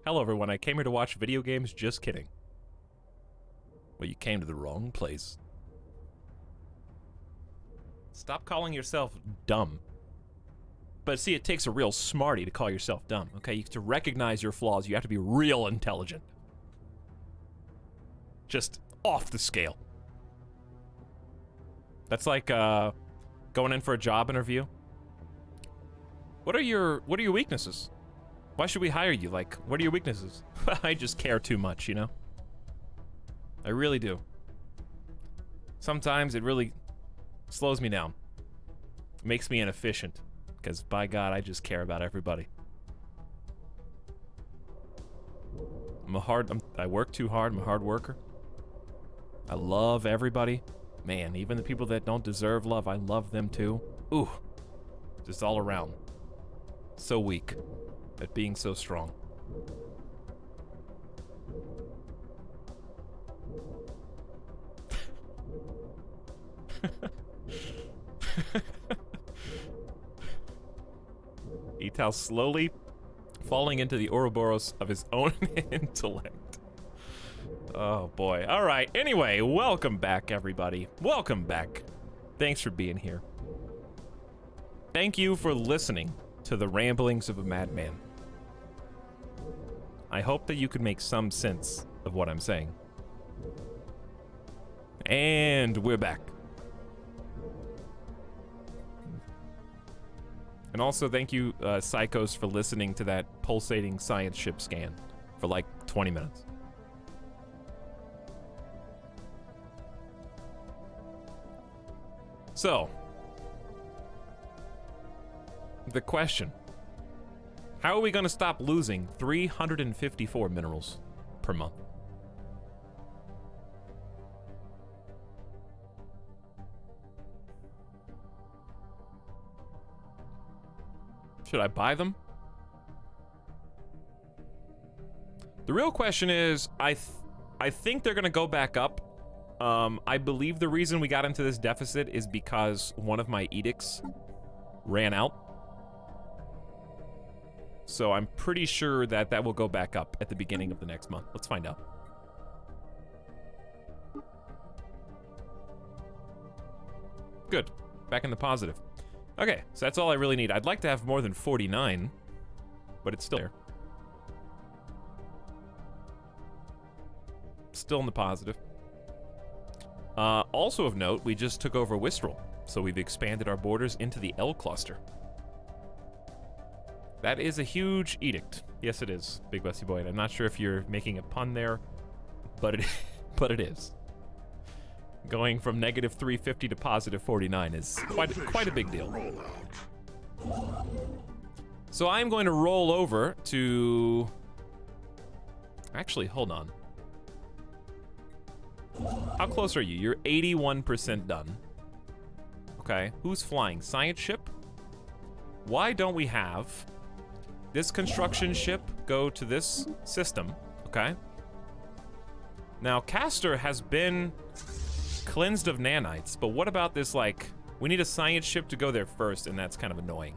Hello everyone, I came here to watch video games, just kidding. Well, you came to the wrong place. Stop calling yourself dumb. But see, it takes a real smarty to call yourself dumb, okay? To recognize your flaws, you have to be real intelligent. Just off the scale. That's like going in for a job interview. What are your weaknesses? Why should we hire you? Like, what are your weaknesses? I just care too much, you know? I really do. Sometimes it really slows me down. It makes me inefficient. Because, by God, I just care about everybody. I work too hard. I'm a hard worker. I love everybody. Man, even the people that don't deserve love, I love them too. Ooh. Just all around. So weak at being so strong. Etal slowly falling into the Ouroboros of his own intellect. Oh boy. All right. Anyway, welcome back, everybody. Welcome back. Thanks for being here. Thank you for listening to the ramblings of a madman. I hope that you could make some sense of what I'm saying. And we're back. And also thank you, Psychos, for listening to that pulsating science ship scan for like 20 minutes. So, the question. How are we going to stop losing 354 minerals per month? Should I buy them? The real question is, I think they're gonna go back up. I believe the reason we got into this deficit is because one of my edicts ran out. So I'm pretty sure that that will go back up at the beginning of the next month. Let's find out. Good. Back in the positive. Okay, so that's all I really need. I'd like to have more than 49, but it's still there. Still in the positive. Also of note, we just took over Wistrel, so we've expanded our borders into the L cluster. That is a huge edict. Yes, it is, Big Bussy Boy. And I'm not sure if you're making a pun there, but it is. Going from negative 350 to positive 49 is quite a big deal. So I'm going to roll over to... Actually, hold on. How close are you? You're 81% done. Okay, who's flying? Science ship? Why don't we have this construction ship go to this system? Okay. Now, Castor has been cleansed of nanites, but what about this, like, we need a science ship to go there first, and that's kind of annoying.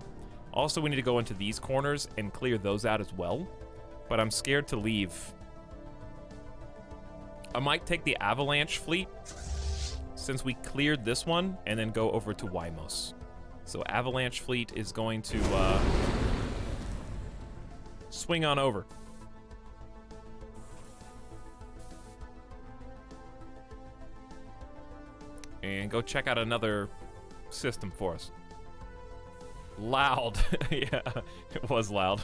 Also, we need to go into these corners and clear those out as well, but I'm scared to leave. I might take the Avalanche fleet, since we cleared this one and then go over to Wymos. So Avalanche Fleet is going to swing on over. And go check out another system for us. Loud. Yeah, it was loud.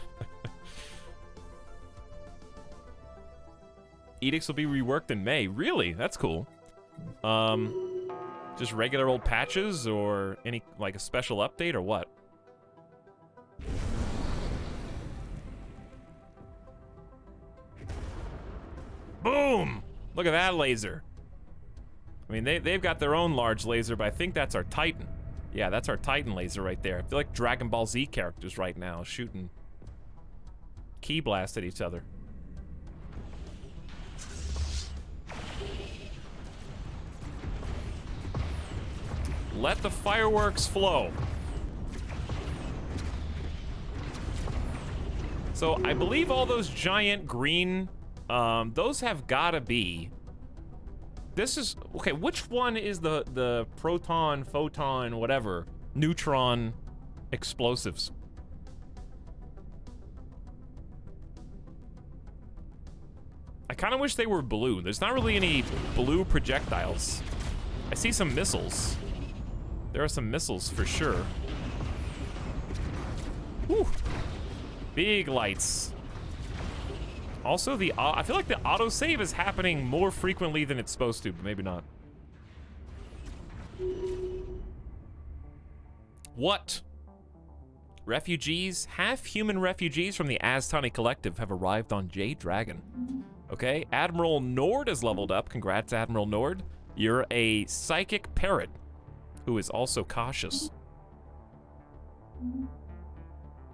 Edicts will be reworked in May. Really? That's cool. Just regular old patches or any, like, a special update or what? Boom! Look at that laser. I mean, they've got their own large laser, but I think that's our Titan. Yeah, that's our Titan laser right there. I feel like Dragon Ball Z characters right now, shooting key blast at each other. Let the fireworks flow. So I believe all those giant green, those have gotta be. This is, okay, which one is the proton, photon, whatever, neutron explosives? I kind of wish they were blue. There's not really any blue projectiles. I see some missiles. There are some missiles for sure. Whew. Big lights. Also, I feel like the autosave is happening more frequently than it's supposed to, but maybe not. What? Refugees? Half-human refugees from the Aztani Collective have arrived on Jade Dragon. Okay, Admiral Nord has leveled up. Congrats, Admiral Nord. You're a psychic parrot who is also cautious.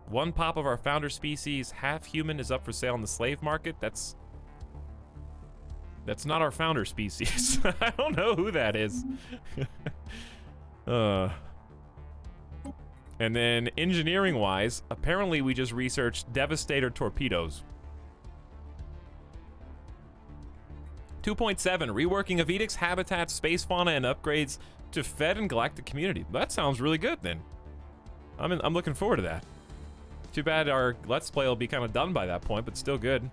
One pop of our founder species, half-human, is up for sale on the slave market. That's not our founder species. I don't know who that is. And then engineering-wise, apparently we just researched Devastator torpedoes. 2.7, reworking of Edicts, habitats, space fauna, and upgrades to Fed and Galactic community. That sounds really good then. I'm looking forward to that. Too bad our Let's Play will be kind of done by that point, but still good.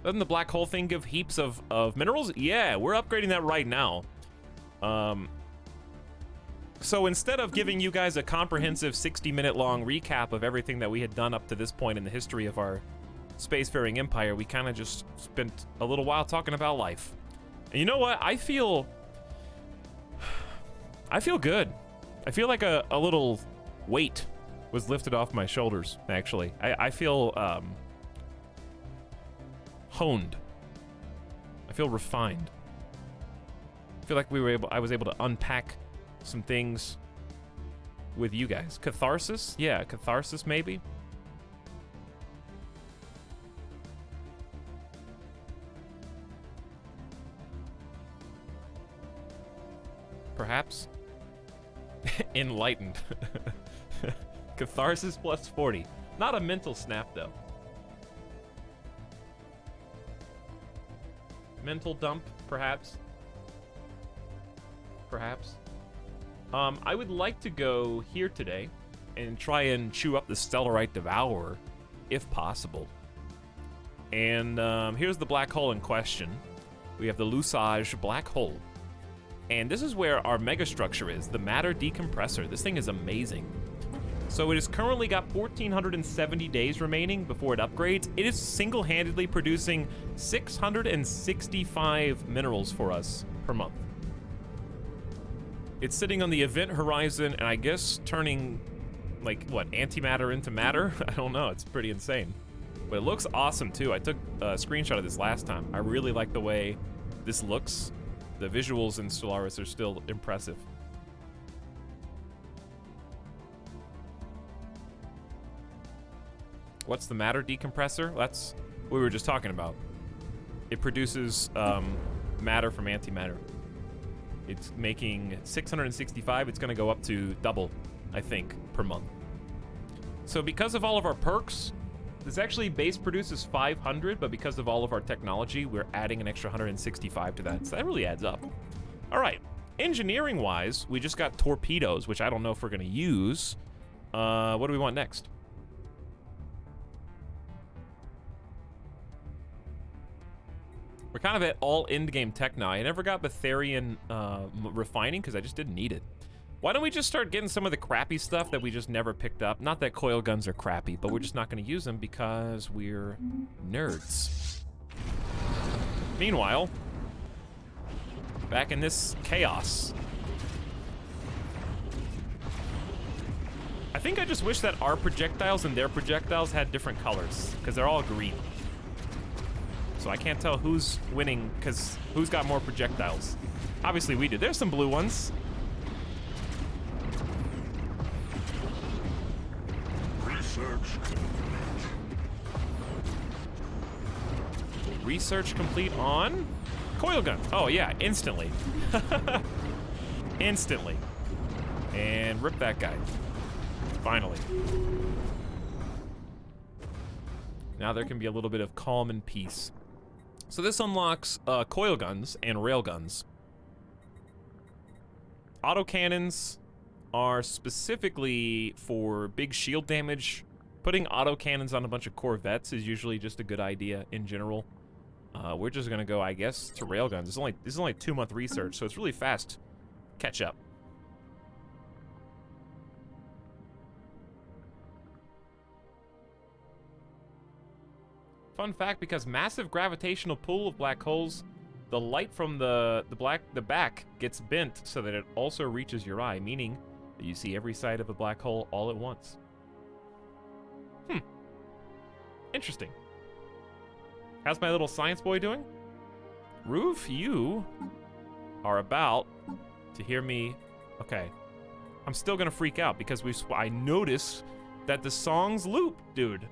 Doesn't the black hole thing give heaps of minerals? Yeah, we're upgrading that right now. So instead of giving you guys a comprehensive 60-minute long recap of everything that we had done up to this point in the history of our spacefaring empire, we kind of just spent a little while talking about life. And you know what? I feel good. I feel like a little weight was lifted off my shoulders, actually. I feel honed. I feel refined. I feel like I was able to unpack some things with you guys. Catharsis? Yeah, catharsis maybe. Perhaps. Enlightened. Catharsis plus 40. Not a mental snap, though. Mental dump, perhaps. Perhaps. I would like to go here today and try and chew up the Stellarite Devourer, if possible. And here's the black hole in question. We have the Lusage Black Hole. And this is where our megastructure is, the matter decompressor. This thing is amazing. So it has currently got 1,470 days remaining before it upgrades. It is single-handedly producing 665 minerals for us per month. It's sitting on the event horizon, and I guess turning, like, what, antimatter into matter? I don't know, it's pretty insane. But it looks awesome, too. I took a screenshot of this last time. I really like the way this looks. The visuals in Stellaris are still impressive. What's the matter decompressor? That's what we were just talking about. It produces matter from antimatter. It's making 665. It's going to go up to double, I think, per month. So because of all of our perks, This actually base produces 500, but because of all of our technology, we're adding an extra 165 to that, so that really adds up. All right, engineering-wise, we just got torpedoes, which I don't know if we're gonna use. What do we want next? We're kind of at all endgame tech now. I never got Betharian refining because I just didn't need it. Why don't we just start getting some of the crappy stuff that we just never picked up? Not that coil guns are crappy, but we're just not going to use them because we're nerds. Meanwhile, back in this chaos, I think I just wish that our projectiles and their projectiles had different colors, because they're all green. So I can't tell who's winning, because who's got more projectiles. Obviously we did. There's some blue ones. Research complete on coil gun. Oh yeah, instantly. Instantly. And rip that guy. Finally. Now there can be a little bit of calm and peace. So this unlocks coil guns and rail guns. Autocannons are specifically for big shield damage. Putting autocannons on a bunch of corvettes is usually just a good idea in general. We're just gonna go, I guess, to railguns. This is only 2-month research, so it's really fast catch up. Fun fact, because massive gravitational pull of black holes, the light from the back gets bent so that it also reaches your eye, meaning that you see every side of a black hole all at once. Interesting. How's my little science boy doing? Roof, you are about to hear me. Okay. I'm still gonna freak out because I notice that the songs loop, dude.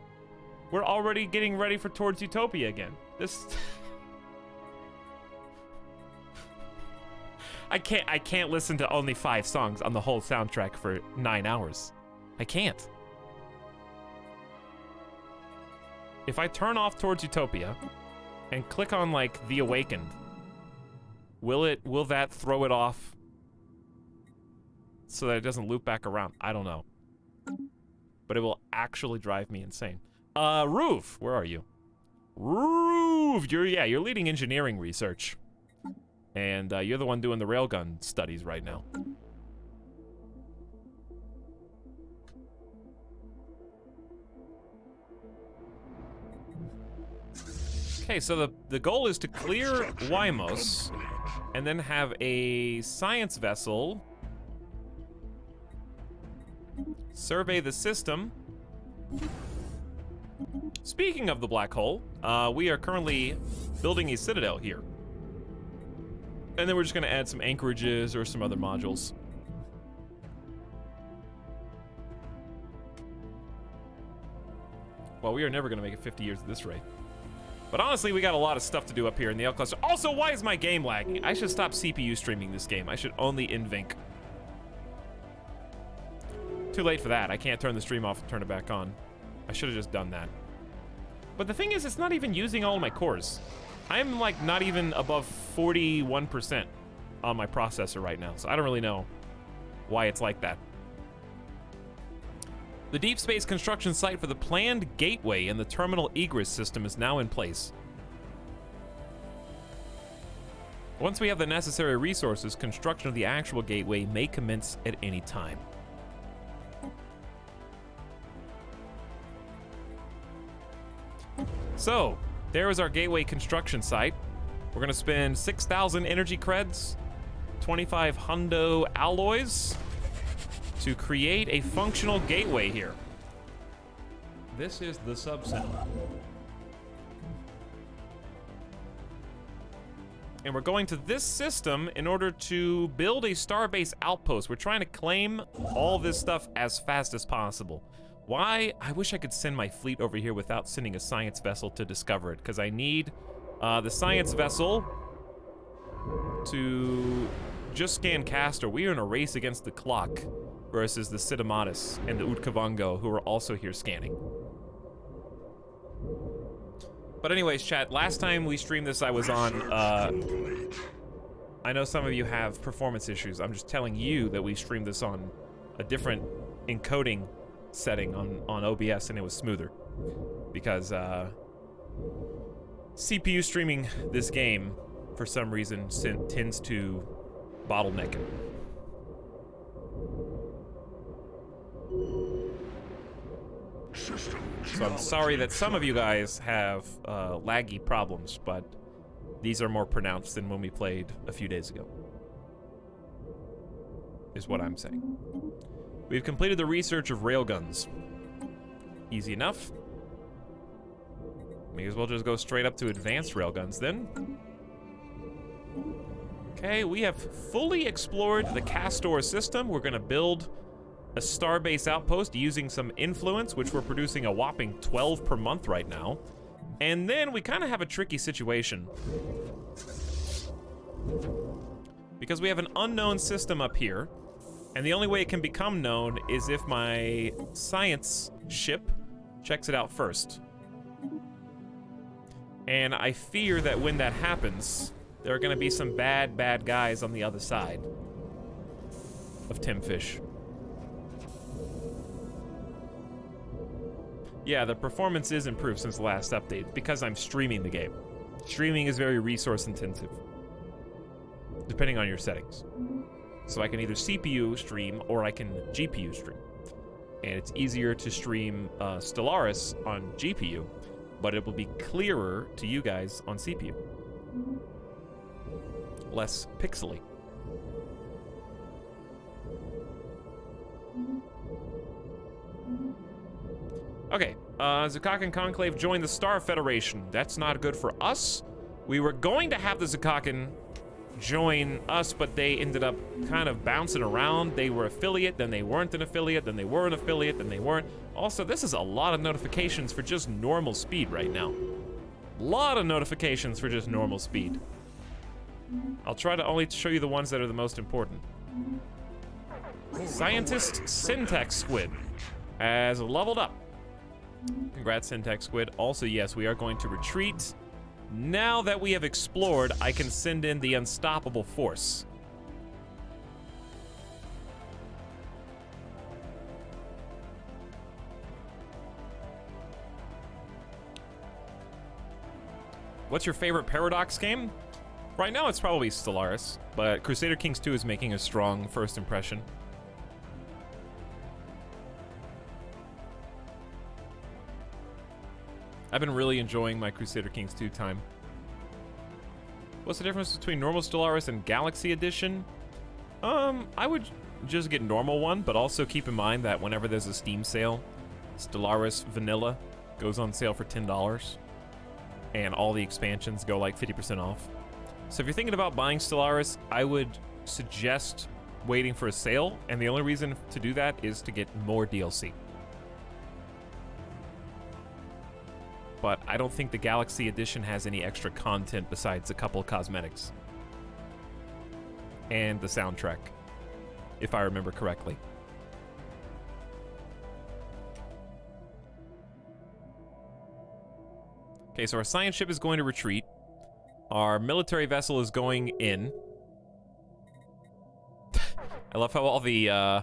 We're already getting ready for Towards Utopia again. This I can't listen to only 5 songs on the whole soundtrack for 9 hours. I can't. If I turn off Towards Utopia and click on like The Awakened, will that throw it off so that it doesn't loop back around? I don't know. But it will actually drive me insane. Roof, where are you? Roof, you're leading engineering research. And you're the one doing the railgun studies right now. Okay, so the goal is to clear Wymos and then have a science vessel survey the system. Speaking of the black hole, we are currently building a citadel here. And then we're just gonna add some anchorages or some other modules. Well, we are never gonna make it 50 years at this rate. But honestly, we got a lot of stuff to do up here in the L cluster. Also, why is my game lagging? I should stop CPU streaming this game. I should only invink. Too late for that. I can't turn the stream off and turn it back on. I should have just done that. But the thing is, it's not even using all my cores. I'm like not even above 41% on my processor right now, so I don't really know why it's like that. The deep space construction site for the planned gateway and the terminal egress system is now in place. Once we have the necessary resources, construction of the actual gateway may commence at any time. So, there is our gateway construction site. We're gonna spend 6,000 energy creds, 25 hundo alloys, to create a functional gateway here. This is the subcell. And we're going to this system in order to build a starbase outpost. We're trying to claim all this stuff as fast as possible. Why? I wish I could send my fleet over here without sending a science vessel to discover it, because I need the science vessel to just scan Castor. We are in a race against the clock versus the Sidamatis and the Utkavango, who are also here scanning. But anyways, chat, last time we streamed this, I was on, I know some of you have performance issues. I'm just telling you that we streamed this on a different encoding setting on OBS, and it was smoother. Because, CPU streaming this game, for some reason, tends to bottleneck it. So I'm sorry that some of you guys have laggy problems, but these are more pronounced than when we played a few days ago. Is what I'm saying. We've completed the research of railguns. Easy enough. May as well just go straight up to advanced railguns then. Okay, we have fully explored the Castor system. We're gonna build a starbase outpost using some influence, which we're producing a whopping 12 per month right now. And then we kind of have a tricky situation. Because we have an unknown system up here, and the only way it can become known is if my science ship checks it out first. And I fear that when that happens, there are gonna be some bad guys on the other side of Timfish. Yeah, the performance is improved since the last update because I'm streaming the game. Streaming is very resource intensive, depending on your settings. So I can either CPU stream or I can GPU stream. And it's easier to stream Stellaris on GPU, but it will be clearer to you guys on CPU. Less pixely. Okay, Zukakan Conclave joined the Star Federation. That's not good for us. We were going to have the Zukakan join us, but they ended up kind of bouncing around. They were affiliate, then they weren't an affiliate, then they were an affiliate, then they weren't. Also, this is a lot of notifications for just normal speed right now. A lot of notifications for just normal speed. I'll try to only show you the ones that are the most important. Scientist Syntax Squid has leveled up. Congrats, Syntax Squid. Also, yes, we are going to retreat. Now that we have explored, I can send in the Unstoppable Force. What's your favorite Paradox game? Right now, it's probably Stellaris, but Crusader Kings 2 is making a strong first impression. I've been really enjoying my Crusader Kings 2 time. What's the difference between normal Stellaris and Galaxy Edition? I would just get normal one, but also keep in mind that whenever there's a Steam sale, Stellaris Vanilla goes on sale for $10, and all the expansions go like 50% off. So if you're thinking about buying Stellaris, I would suggest waiting for a sale, and the only reason to do that is to get more DLC. But I don't think the Galaxy Edition has any extra content besides a couple of cosmetics. And the soundtrack, if I remember correctly. Okay, so our science ship is going to retreat. Our military vessel is going in. I love how all the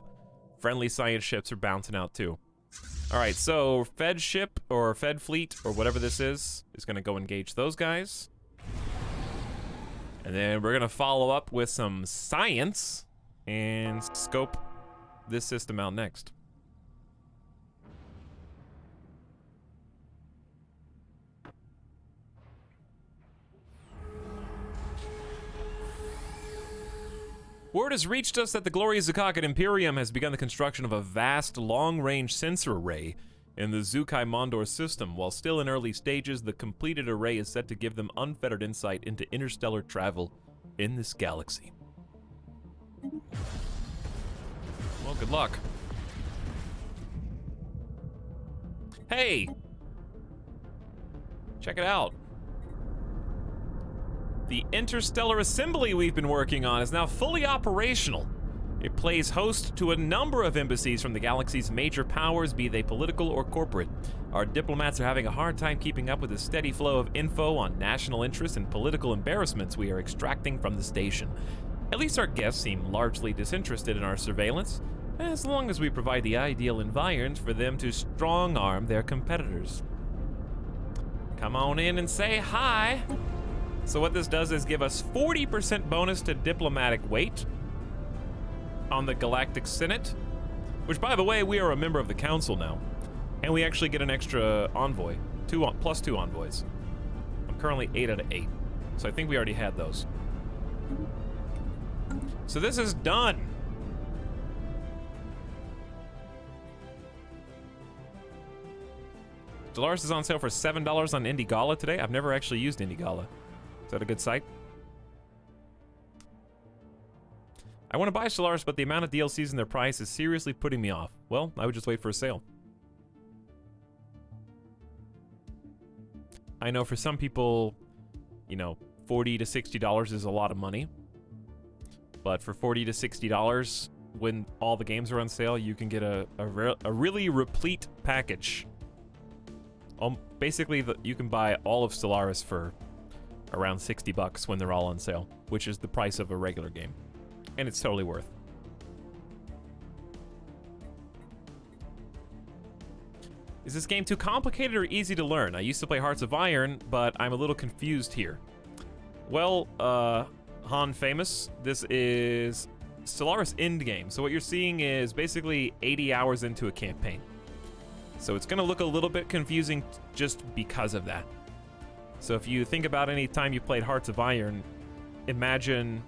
friendly science ships are bouncing out too. All right, so Fed ship or Fed fleet or whatever this is gonna go engage those guys. And then we're gonna follow up with some science and scope this system out next. Word has reached us that the glorious Zukakan Imperium has begun the construction of a vast, long-range sensor array in the Zukai Mondor system. While still in early stages, the completed array is set to give them unfettered insight into interstellar travel in this galaxy. Well, good luck. Hey! Check it out. The interstellar assembly we've been working on is now fully operational. It plays host to a number of embassies from the galaxy's major powers, be they political or corporate. Our diplomats are having a hard time keeping up with the steady flow of info on national interests and political embarrassments we are extracting from the station. At least our guests seem largely disinterested in our surveillance, as long as we provide the ideal environment for them to strong-arm their competitors. Come on in and say hi! So what this does is give us 40% bonus to diplomatic weight on the Galactic Senate, which, by the way, we are a member of the Council now, and we actually get an extra envoy, plus 2 envoys. I'm currently 8 out of 8, so I think we already had those. So this is done. Stellaris is on sale for $7 on Indie today. I've never actually used Indie. Is that a good site? I want to buy Stellaris, but the amount of DLCs and their price is seriously putting me off. Well, I would just wait for a sale. I know for some people, you know, $40 to $60 is a lot of money. But for $40 to $60, when all the games are on sale, you can get a really replete package. Basically, you can buy all of Stellaris for around $60 when they're all on sale, which is the price of a regular game. And it's totally worth. Is this game too complicated or easy to learn? I used to play Hearts of Iron, but I'm a little confused here. Well, Han Famous, this is Stellaris Endgame. So what you're seeing is basically 80 hours into a campaign. So it's gonna look a little bit confusing just because of that. So if you think about any time you played Hearts of Iron, imagine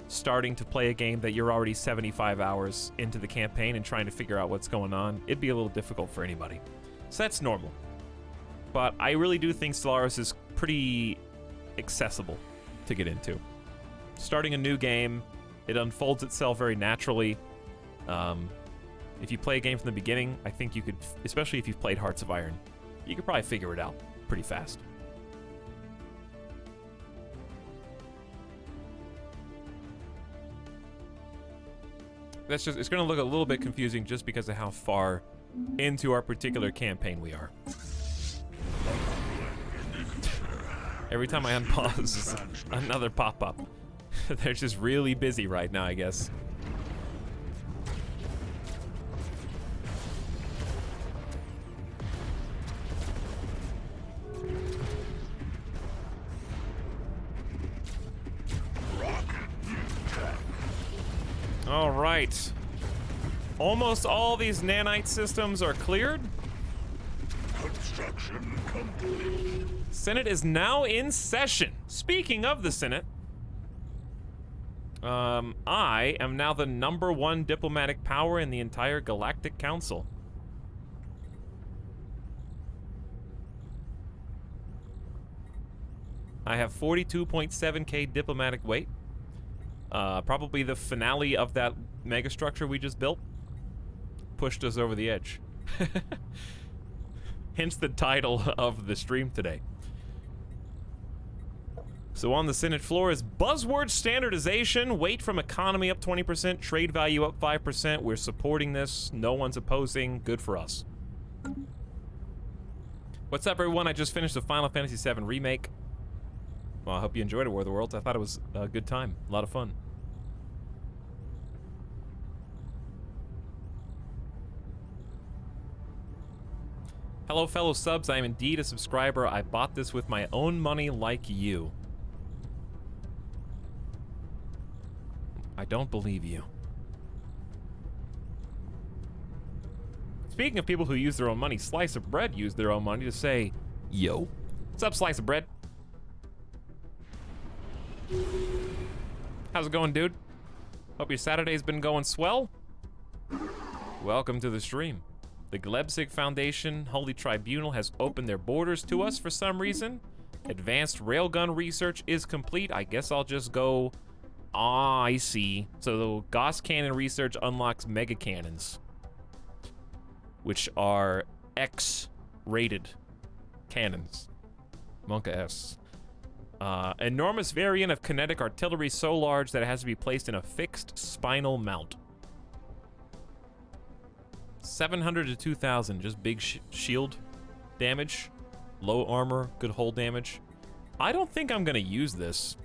starting to play a game that you're already 75 hours into the campaign and trying to figure out what's going on. It'd be a little difficult for anybody. So that's normal. But I really do think Stellaris is pretty accessible to get into. Starting a new game, it unfolds itself very naturally. If you play a game from the beginning, I think you could, especially if you've played Hearts of Iron, you could probably figure it out pretty fast. That's just, it's going to look a little bit confusing just because of how far into our particular campaign we are. Every time I unpause, another pop-up. They're just really busy right now, I guess. All right. Almost all these nanite systems are cleared. Construction complete. Senate is now in session. Speaking of the Senate, I am now the #1 diplomatic power in the entire Galactic Council. I have 42.7k diplomatic weight. Probably the finale of that megastructure we just built pushed us over the edge. Hence the title of the stream today. So on the Senate floor is buzzword standardization, weight from economy up 20%, trade value up 5%. We're supporting this. No one's opposing. Good for us. What's up, everyone? I just finished the Final Fantasy VII Remake. Well, I hope you enjoyed it, War of the Worlds. I thought it was a good time. A lot of fun. Hello, fellow subs. I am indeed a subscriber. I bought this with my own money like you. I don't believe you. Speaking of people who use their own money, Slice of Bread used their own money to say, yo. What's up, Slice of Bread? How's it going, dude? Hope your Saturday's been going swell. Welcome to the stream. The Glebsig Foundation Holy Tribunal has opened their borders to us for some reason. Advanced railgun research is complete. I guess I'll just go... Ah, I see. So the Gauss cannon research unlocks mega cannons, which are X-rated cannons. Monka S. Enormous variant of kinetic artillery so large that it has to be placed in a fixed spinal mount. 700 to 2,000, just big shield damage. Low armor, good hull damage. I don't think I'm gonna use this.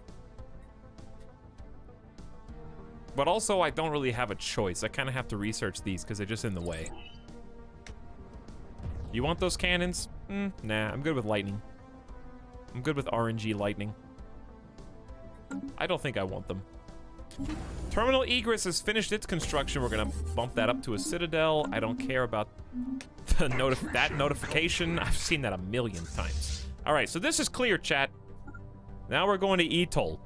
But also, I don't really have a choice. I kind of have to research these because they're just in the way. You want those cannons? Nah, I'm good with lightning. I'm good with RNG lightning. I don't think I want them. Terminal Egress has finished its construction. We're gonna bump that up to a citadel. I don't care about the that notification. I've seen that a million times. All right, so this is clear, chat. Now we're going to Etolyx.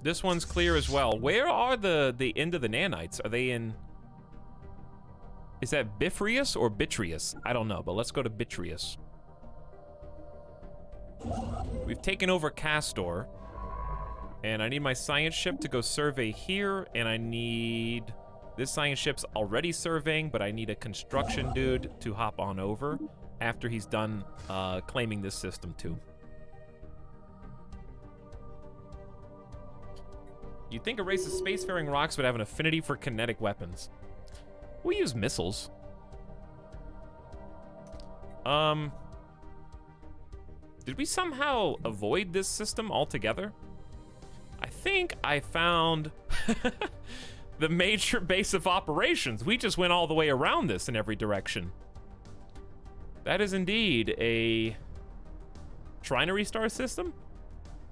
This one's clear as well. Where are the end of the nanites? Are they in... Is that Bifrius or Bitrius? I don't know, but let's go to Bitrius. We've taken over Castor. And I need my science ship to go survey here, and I need... This science ship's already surveying, but I need a construction dude to hop on over after he's done claiming this system too. You'd think a race of spacefaring rocks would have an affinity for kinetic weapons. We use missiles. Did we somehow avoid this system altogether? I think I found the major base of operations. We just went all the way around this in every direction. That is indeed a trinary star system?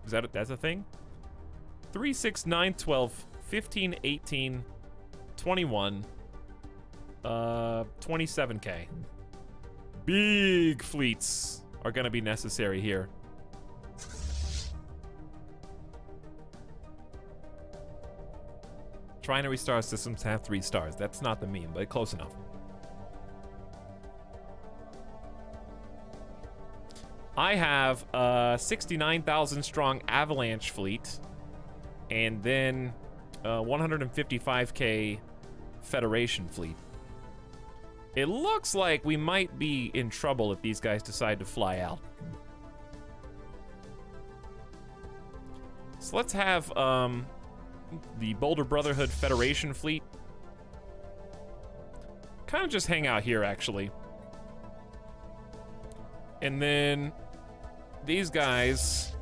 Is that's a thing? 3, 6, 9, 12, 15, 18, 21, 27K. Big fleets are gonna be necessary here. Trinary star systems have 3 stars. That's not the meme, but close enough. I have a 69,000 strong Avalanche fleet, and then 155K Federation fleet. It looks like we might be in trouble if these guys decide to fly out. So let's have the Boulder Brotherhood Federation fleet kind of just hang out here, actually. And then these guys,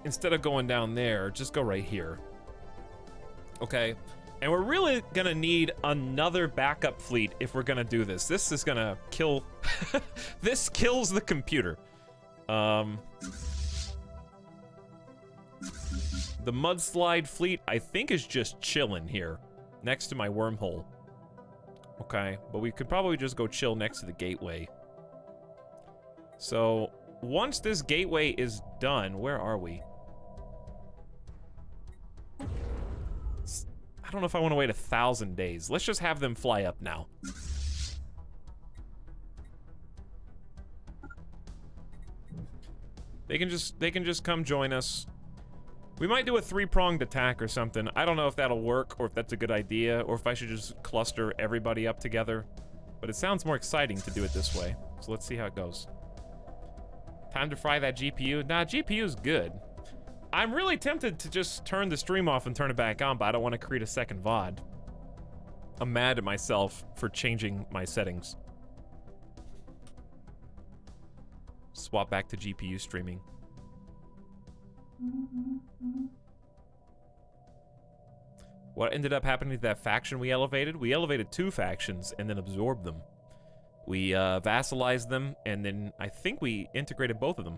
instead of going down there, just go right here. Okay? And we're really gonna need another backup fleet if we're gonna do this. This is gonna kill... This kills the computer. The Mudslide fleet, I think, is just chilling here, next to my wormhole. Okay, but we could probably just go chill next to the gateway. So, once this gateway is done, where are we? I don't know if I want to wait 1,000 days. Let's just have them fly up now. They can just come join us. We might do a 3-pronged attack or something. I don't know if that'll work or if that's a good idea or if I should just cluster everybody up together. But it sounds more exciting to do it this way. So let's see how it goes. Time to fry that GPU. Nah, GPU's good. I'm really tempted to just turn the stream off and turn it back on, but I don't want to create a second VOD. I'm mad at myself for changing my settings. Swap back to GPU streaming. What ended up happening to that faction we elevated? We elevated 2 factions and then absorbed them. We vassalized them, and then I think we integrated both of them.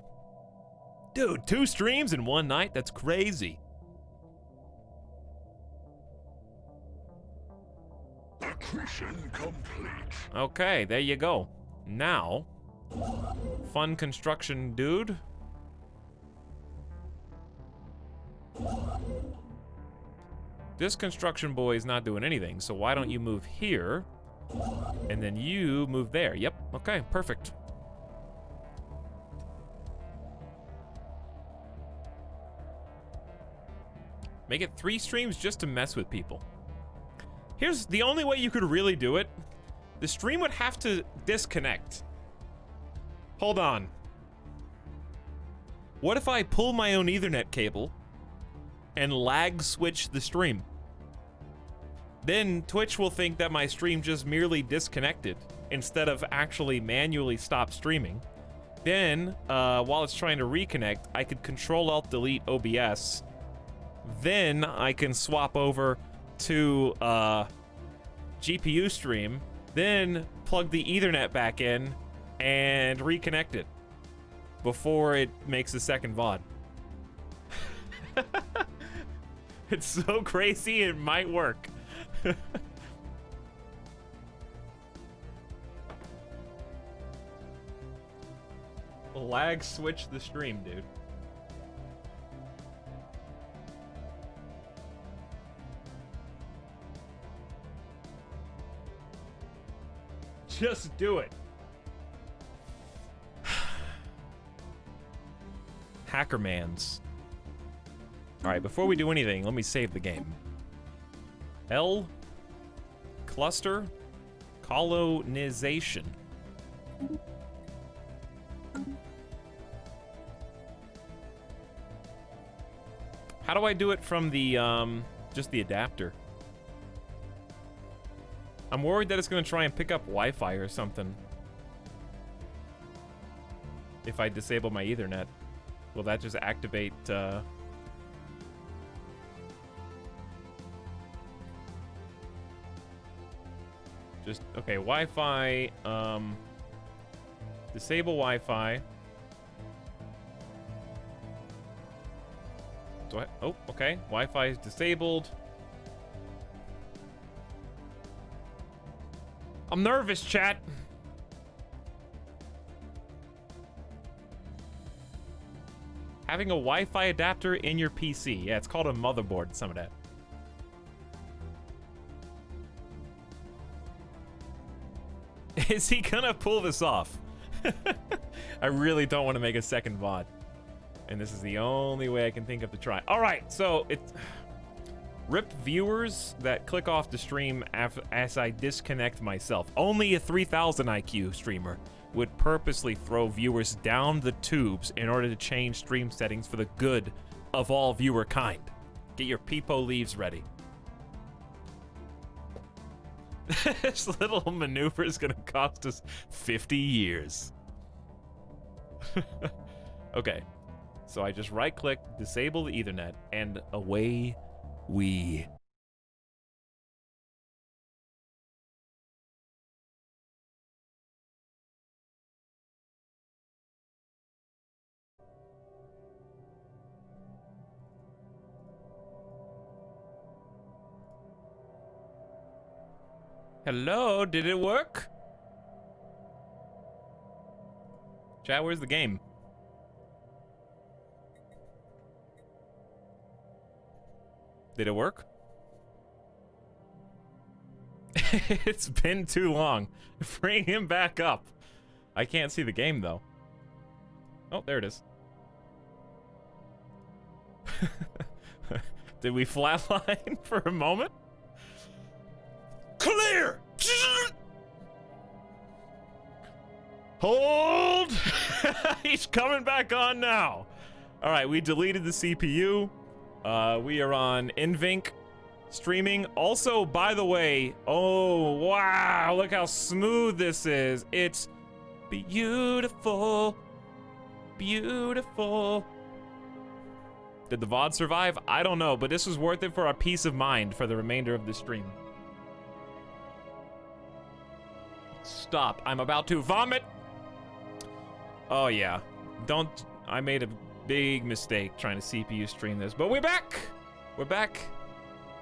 Dude, 2 streams in one night? That's crazy. Accretion complete. Okay, there you go. Now, fun construction, dude. This construction boy is not doing anything, so why don't you move here? And then you move there. Yep, okay, perfect. Make it 3 streams just to mess with people. Here's the only way you could really do it. The stream would have to disconnect. Hold on. What if I pull my own Ethernet cable and lag switch the stream? Then Twitch will think that my stream just merely disconnected instead of actually manually stop streaming. Then, while it's trying to reconnect, I could Control-Alt-Delete OBS. Then I can swap over to GPU stream, then plug the Ethernet back in and reconnect it before it makes a second VOD. It's so crazy, it might work. Lag switch the stream, dude. Just do it. Hackermans. Alright, before we do anything, let me save the game. L. Cluster. Colonization. How do I do it from the, just the adapter? I'm worried that it's gonna try and pick up Wi-Fi or something. If I disable my Ethernet, will that just activate, just, okay, Wi-Fi, disable Wi-Fi. Do I, oh, okay, Wi-Fi is disabled. I'm nervous, chat. Having a Wi-Fi adapter in your PC. Yeah, it's called a motherboard, some of that. Is he gonna pull this off? I really don't want to make a second VOD. And this is the only way I can think of to try. All right, so it's... Rip viewers that click off the stream as I disconnect myself. Only a 3000 IQ streamer would purposely throw viewers down the tubes in order to change stream settings for the good of all viewer kind. Get your peepo leaves ready. This little maneuver is gonna cost us 50 years. Okay, so I just right-click, disable the Ethernet, and away we... Hello, did it work? Chat, where's the game? Did it work? It's been too long. Bring him back up. I can't see the game, though. Oh, there it is. Did we flatline for a moment? Clear! Hold! He's coming back on now. All right, we deleted the CPU. We are on Invink streaming. Also, by the way, oh, wow, look how smooth this is. It's beautiful, beautiful. Did the VOD survive? I don't know, but this was worth it for our peace of mind for the remainder of the stream. Stop, I'm about to vomit. Oh yeah, I made a big mistake trying to CPU stream this, but we're back! We're back.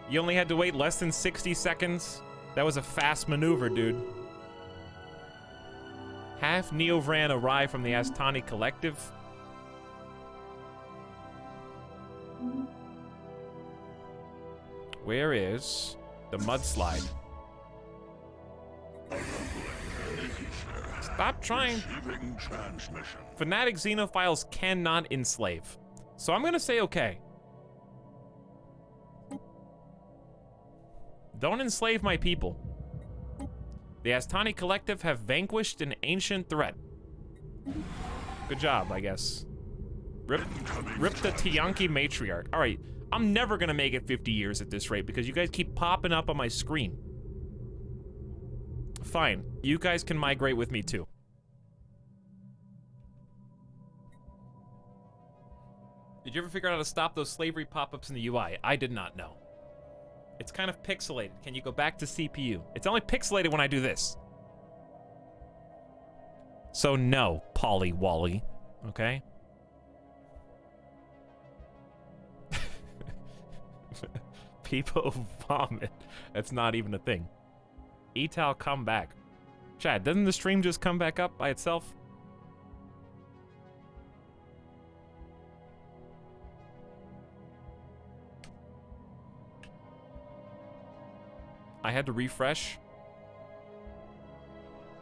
You only had to wait less than 60 seconds. That was a fast maneuver, dude. Half Neovran arrived from the Astani Collective. Where is the mudslide? Stop trying. Fanatic xenophiles cannot enslave. So I'm gonna say okay. Don't enslave my people. The Astani Collective have vanquished an ancient threat. Good job, I guess. Rip the Tiyanki matriarch. All right, I'm never gonna make it 50 years at this rate because you guys keep popping up on my screen. Fine, you guys can migrate with me too. Did you ever figure out how to stop those slavery pop-ups in the UI? I did not know. It's kind of pixelated. Can you go back to CPU? It's only pixelated when I do this. So no, Polly Wally, okay? People vomit. That's not even a thing. Etal, come back. Chad, doesn't the stream just come back up by itself? I had to refresh.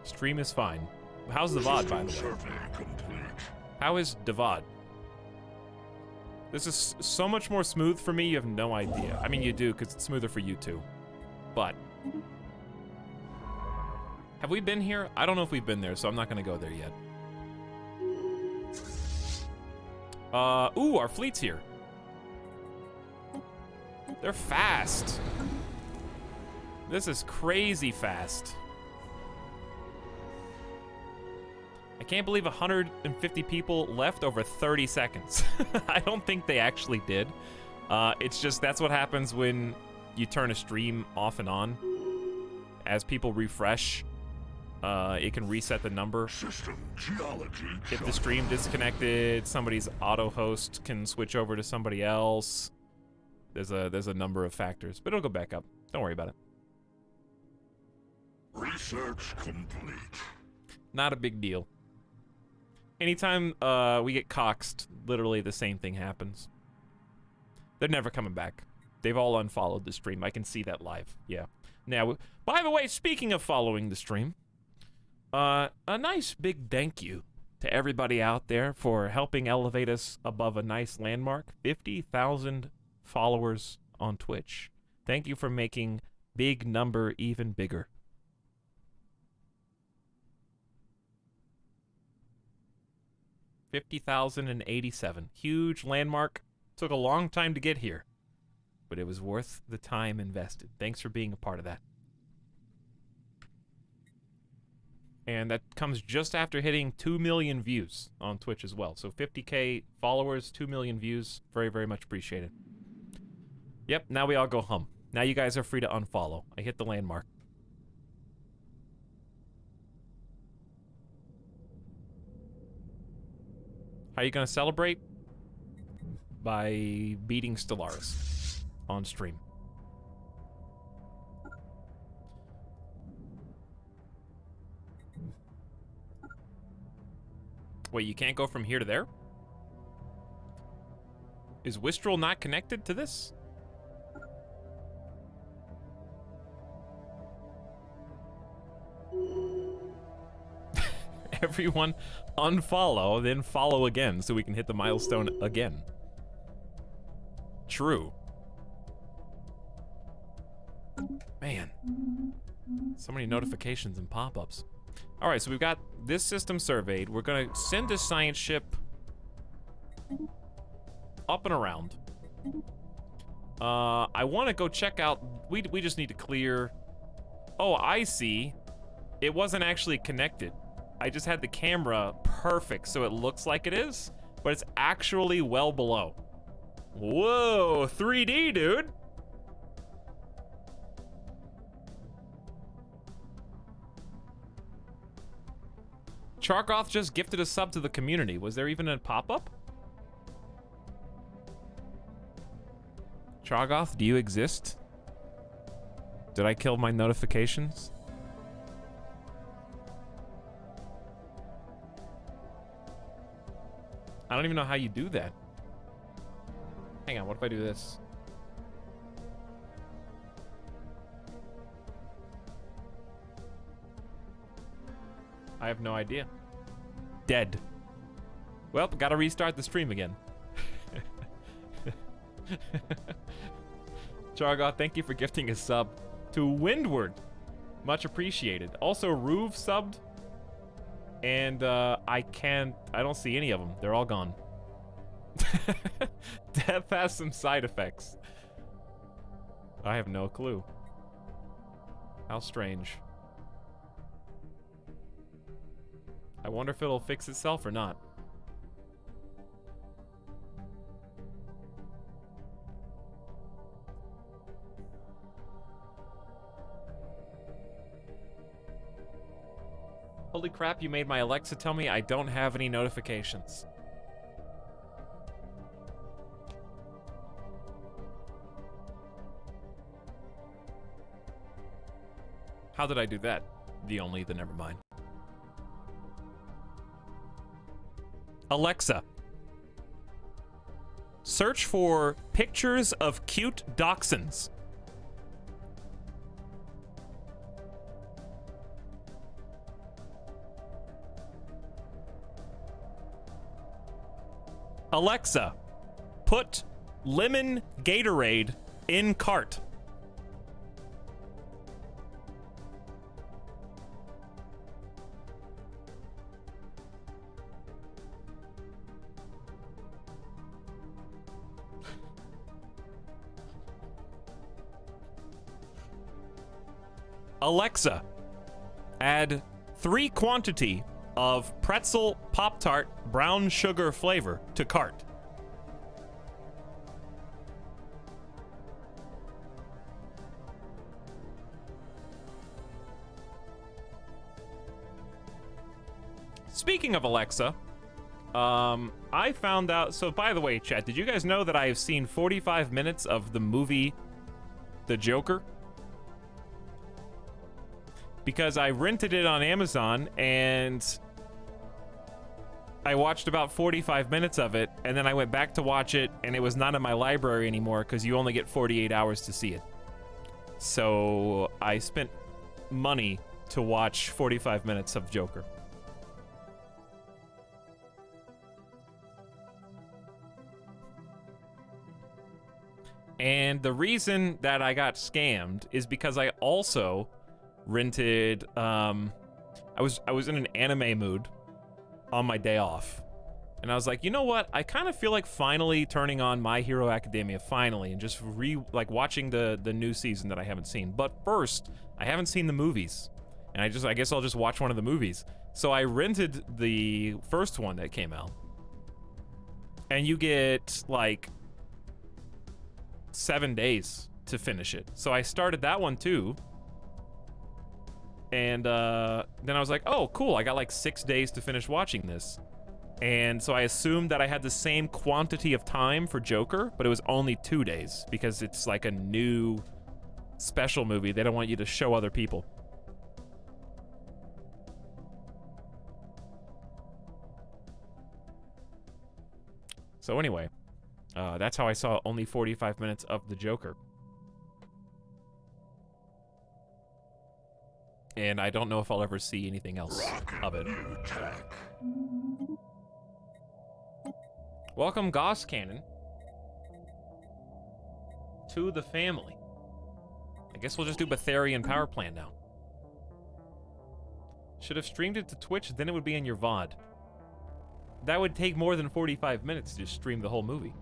Stream is fine. How's the VOD, by the way? How is Devad? This is so much more smooth for me, you have no idea. I mean, you do, because it's smoother for you too. But... have we been here? I don't know if we've been there, so I'm not going to go there yet. Ooh, our fleet's here. They're fast. This is crazy fast. I can't believe 150 people left over 30 seconds. I don't think they actually did. It's just, that's what happens when you turn a stream off and on. As people refresh, it can reset the number. If the stream disconnected, somebody's auto host can switch over to somebody else. There's a number of factors, but it'll go back up. Don't worry about it. Research complete. Not a big deal. Anytime we get coxed, literally the same thing happens. They're never coming back. They've all unfollowed the stream. I can see that live. Yeah. Now, by the way, speaking of following the stream, a nice big thank you to everybody out there for helping elevate us above a nice landmark. 50,000 followers on Twitch. Thank you for making big number even bigger. 50,087. Huge landmark. Took a long time to get here, but it was worth the time invested. Thanks for being a part of that. And that comes just after hitting 2 million views on Twitch as well. So 50K followers, 2 million views. Very, very much appreciated. Yep, now we all go hum. Now you guys are free to unfollow. I hit the landmark. How are you gonna celebrate? By beating Stellaris on stream. Wait, you can't go from here to there? Is Wistrel not connected to this? Everyone unfollow, then follow again so we can hit the milestone again. True. Man. So many notifications and pop-ups. Alright, so we've got this system surveyed. We're gonna send a science ship up and around. I want to go check out... We just need to clear... Oh, I see. It wasn't actually connected. I just had the camera perfect, so it looks like it is, but it's actually well below. Whoa, 3D, dude. Chargoth just gifted a sub to the community. Was there even a pop-up? Chargoth, do you exist? Did I kill my notifications? I don't even know how you do that. Hang on, what if I do this? I have no idea. Dead. Well, gotta restart the stream again. Chargoth, thank you for gifting a sub to Windward. Much appreciated. Also, Ruve subbed. And I don't see any of them. They're all gone. Death has some side effects. I have no clue. How strange. I wonder if it'll fix itself or not. Holy crap, you made my Alexa tell me I don't have any notifications. How did I do that? The never mind. Alexa, search for pictures of cute dachshunds. Alexa, put lemon Gatorade in cart. Alexa, add 3 quantity of pretzel Pop-Tart brown sugar flavor to cart. Speaking of Alexa, I found out, so by the way, chat, did you guys know that I have seen 45 minutes of the movie The Joker? Because I rented it on Amazon and I watched about 45 minutes of it, and then I went back to watch it, and it was not in my library anymore because you only get 48 hours to see it. So I spent money to watch 45 minutes of Joker. And the reason that I got scammed is because I also rented, I was in an anime mood on my day off. And I was like, you know what? I kind of feel like finally turning on My Hero Academia, finally, and just watching the new season that I haven't seen. But first, I haven't seen the movies. And I guess I'll just watch one of the movies. So I rented the first one that came out. And you get, like, 7 days to finish it. So I started that one too. And then I was like, oh, cool, I got like 6 days to finish watching this. And so I assumed that I had the same quantity of time for Joker, but it was only 2 days because it's like a new special movie. They don't want you to show other people. So anyway, that's how I saw only 45 minutes of The Joker. And I don't know if I'll ever see anything else of it. Welcome, Gauss Cannon, to the family. I guess we'll just do Betharian Power Plant now. Should have streamed it to Twitch, then it would be in your VOD. That would take more than 45 minutes to just stream the whole movie.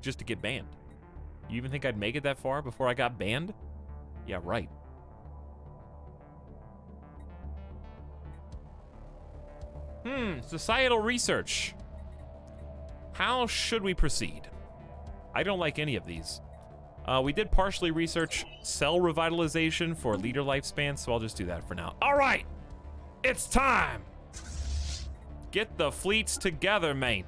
Just to get banned. You even think I'd make it that far before I got banned? Yeah, right. Societal research. How should we proceed? I don't like any of these. We did partially research cell revitalization for leader lifespan, so I'll just do that for now. All right, it's time. Get the fleets together, mate.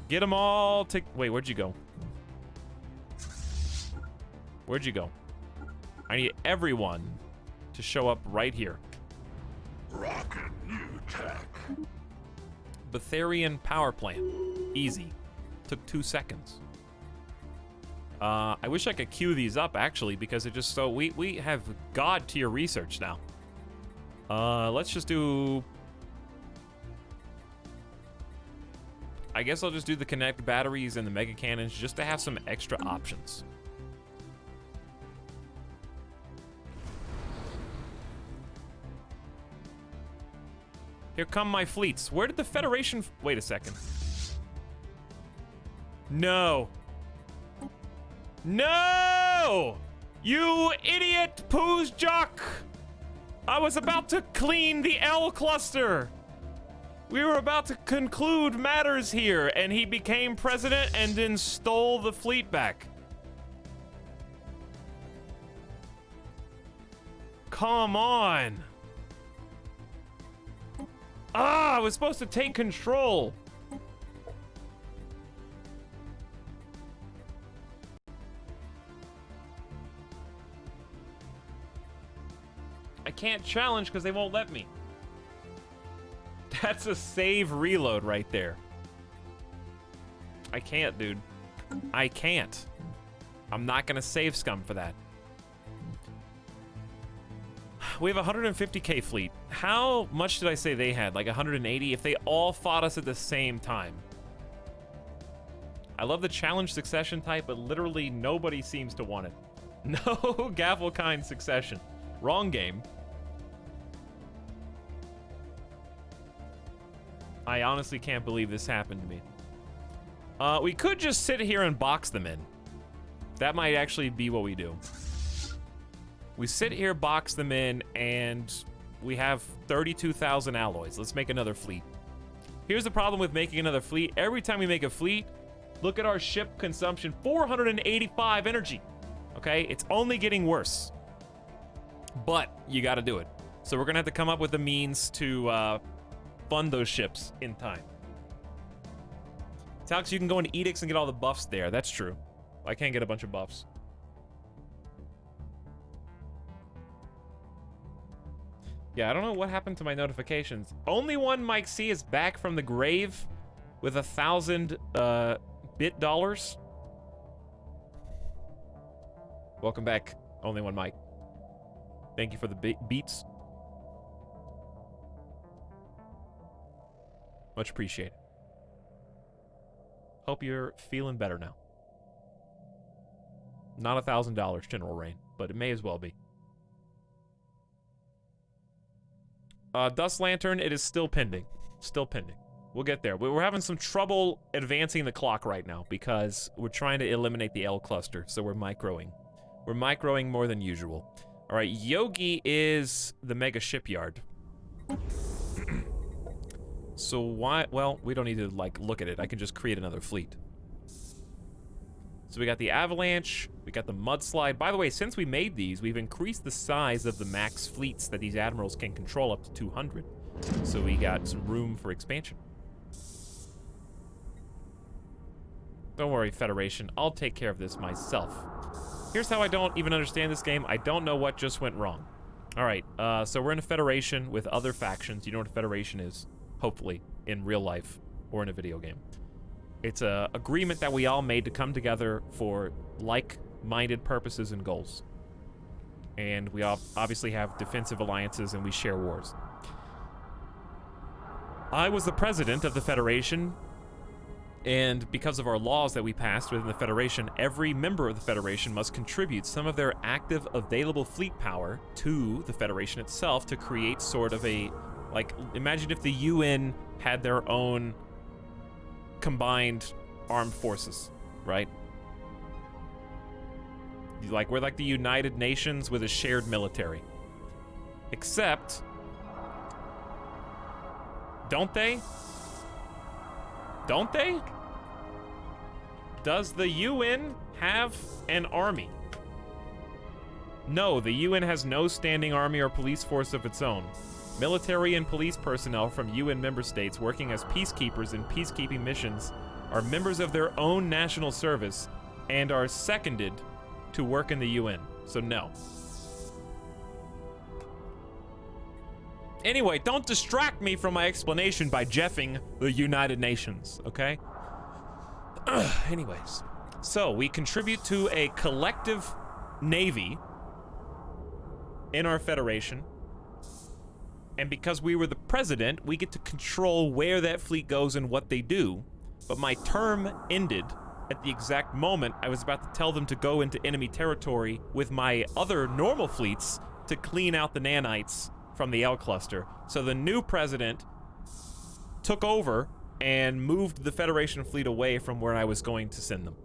Get them all to... Wait, where'd you go? Where'd you go? I need everyone to show up right here. Rocket new tech. Betharian Power Plant. Easy. Took 2 seconds. I wish I could queue these up, actually, because it just so... We have god-tier research now. Let's just do... I guess I'll just do the Kinetic batteries and the Mega Cannons just to have some extra options. Here come my fleets. Where did the Federation... Wait a second. No. No! You idiot Poozjock! I was about to clean the L cluster. We were about to conclude matters here, and he became president and then stole the fleet back. Come on. Ah, I was supposed to take control. I can't challenge because they won't let me. That's a save reload right there. I can't, dude. I can't. I'm not gonna save scum for that. We have a 150k fleet. How much did I say they had? Like 180? If they all fought us at the same time. I love the challenge succession type, but literally nobody seems to want it. No Gavelkind succession. Wrong game. I honestly can't believe this happened to me. We could just sit here and box them in. That might actually be what we do. We sit here, box them in, and we have 32,000 alloys. Let's make another fleet. Here's the problem with making another fleet. Every time we make a fleet, look at our ship consumption, 485 energy. Okay, it's only getting worse. But you gotta do it. So we're gonna have to come up with the means to fund those ships in time. Etalyx, you can go into Edicts and get all the buffs there. That's true. I can't get a bunch of buffs. Yeah, I don't know what happened to my notifications. Only one Mike C is back from the grave with 1,000 bit dollars. Welcome back, Only One Mike. Thank you for the beats. Much appreciated. Hope you're feeling better now. Not $1,000, General Rain, but it may as well be. Dust Lantern, it is still pending. Still pending. We'll get there. We're having some trouble advancing the clock right now because we're trying to eliminate the L cluster, so we're microing. We're microing more than usual. All right, Yogi is the mega shipyard. So why, well, we don't need to, like, look at it. I can just create another fleet. So we got the Avalanche, we got the Mudslide. By the way, since we made these, we've increased the size of the max fleets that these admirals can control up to 200. So we got some room for expansion. Don't worry, Federation. I'll take care of this myself. Here's how I don't even understand this game. I don't know what just went wrong. All right, so we're in a Federation with other factions. You know what a Federation is, hopefully, in real life or in a video game. It's an agreement that we all made to come together for like-minded purposes and goals. And we all obviously have defensive alliances and we share wars. I was the president of the Federation, and because of our laws that we passed within the Federation, every member of the Federation must contribute some of their active available fleet power to the Federation itself to create sort of a, like, imagine if the UN had their own combined armed forces, right? Like, we're like the United Nations with a shared military. Except, don't they? Don't they? Does the UN have an army? No, the UN has no standing army or police force of its own. Military and police personnel from UN member states working as peacekeepers in peacekeeping missions are members of their own national service and are seconded to work in the UN. So no. Anyway, don't distract me from my explanation by jeffing the United Nations, okay? Anyways, so we contribute to a collective navy in our federation, and because we were the president, we get to control where that fleet goes and what they do. But my term ended at the exact moment I was about to tell them to go into enemy territory with my other normal fleets to clean out the nanites from the L cluster. So the new president took over and moved the Federation fleet away from where I was going to send them.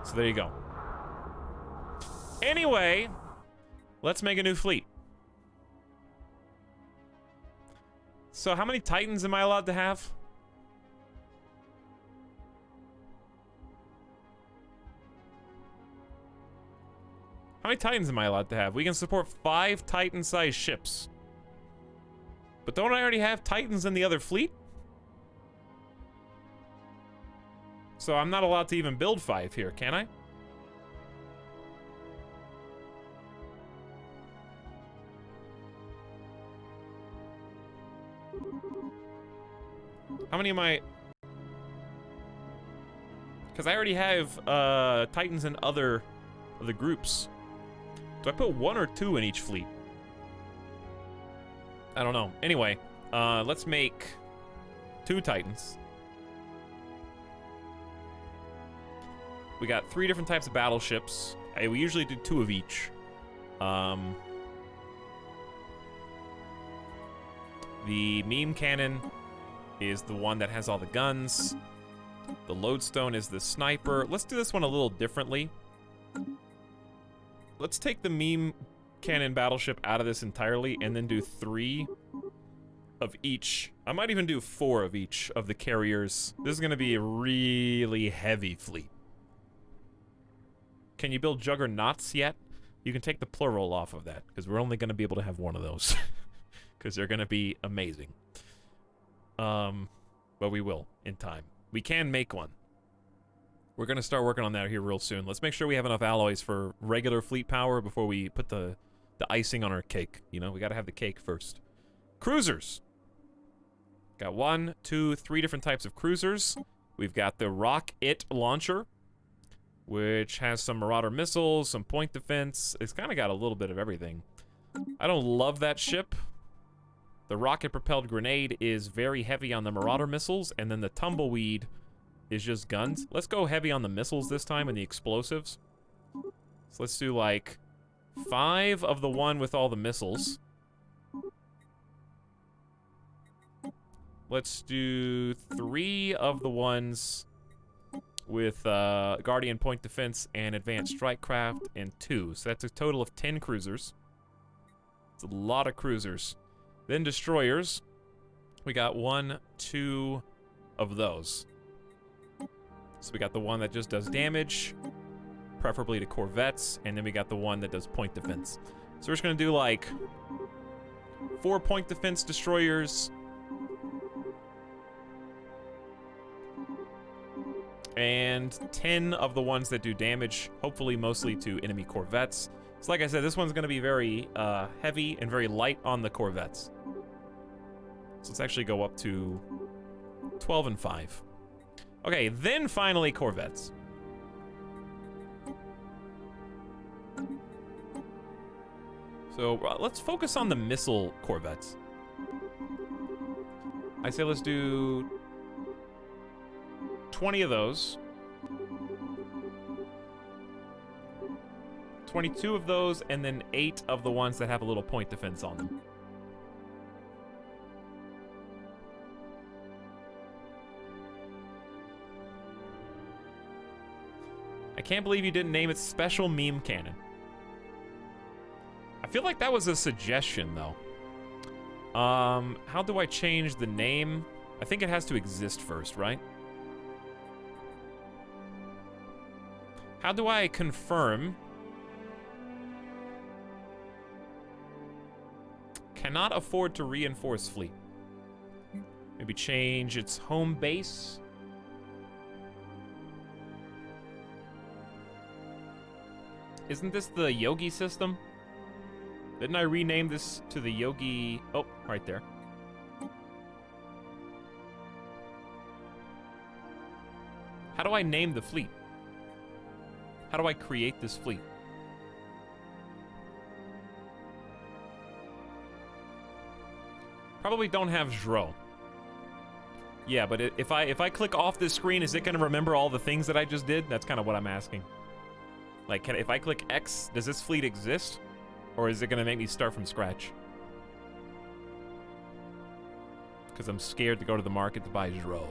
So there you go. Anyway, let's make a new fleet. So how many Titans am I allowed to have? How many Titans am I allowed to have? We can support 5 Titan-sized ships. But don't I already have Titans in the other fleet? So I'm not allowed to even build 5 here, can I? How many am I? Because I already have Titans in other groups. Do I put 1 or 2 in each fleet? I don't know. Anyway, let's make 2 Titans. We got 3 different types of battleships. We usually do 2 of each. The meme cannon is the one that has all the guns. The lodestone is the sniper. Let's do this one a little differently. Let's take the meme cannon battleship out of this entirely and then do 3 of each. I might even do 4 of each of the carriers. This is going to be a really heavy fleet. Can you build juggernauts yet? You can take the plural off of that, because we're only going to be able to have 1 of those. Because they're going to be amazing. But we will, in time. We can make one. We're going to start working on that here real soon. Let's make sure we have enough alloys for regular fleet power before we put the icing on our cake. You know, we got to have the cake first. Cruisers. Got 1, 2, 3 different types of cruisers. We've got the rocket launcher, which has some Marauder missiles, some point defense. It's kind of got a little bit of everything. I don't love that ship. The rocket-propelled grenade is very heavy on the Marauder missiles, and then the tumbleweed is just guns. Let's go heavy on the missiles this time and the explosives. So let's do like 5 of the one with all the missiles. Let's do 3 of the ones with Guardian Point Defense and Advanced Strike Craft, and 2. So that's a total of 10 cruisers. It's a lot of cruisers. Then destroyers. We got 1, 2 of those. So we got the one that just does damage, preferably to corvettes, and then we got the one that does point defense. So we're just gonna do like 4 point defense destroyers, and 10 of the ones that do damage, hopefully mostly to enemy corvettes. So like I said, this one's gonna be very heavy and very light on the corvettes. So let's actually go up to 12 and 5. Okay, then finally corvettes. So let's focus on the missile corvettes. I say let's do 20 of those. 22 of those, and then 8 of the ones that have a little point defense on them. I can't believe you didn't name it Special Meme Cannon. I feel like that was a suggestion, though. How do I change the name? I think it has to exist first, right? How do I confirm? Cannot afford to reinforce fleet. Maybe change its home base. Isn't this the Yogi system? Didn't I rename this to the Yogi? Oh, right there. How do I name the fleet? How do I create this fleet? Probably don't have Zhro. Yeah, but if I click off this screen, is it going to remember all the things that I just did? That's kind of what I'm asking. Like, if I click X, does this fleet exist? Or is it going to make me start from scratch? Because I'm scared to go to the market to buy Zro.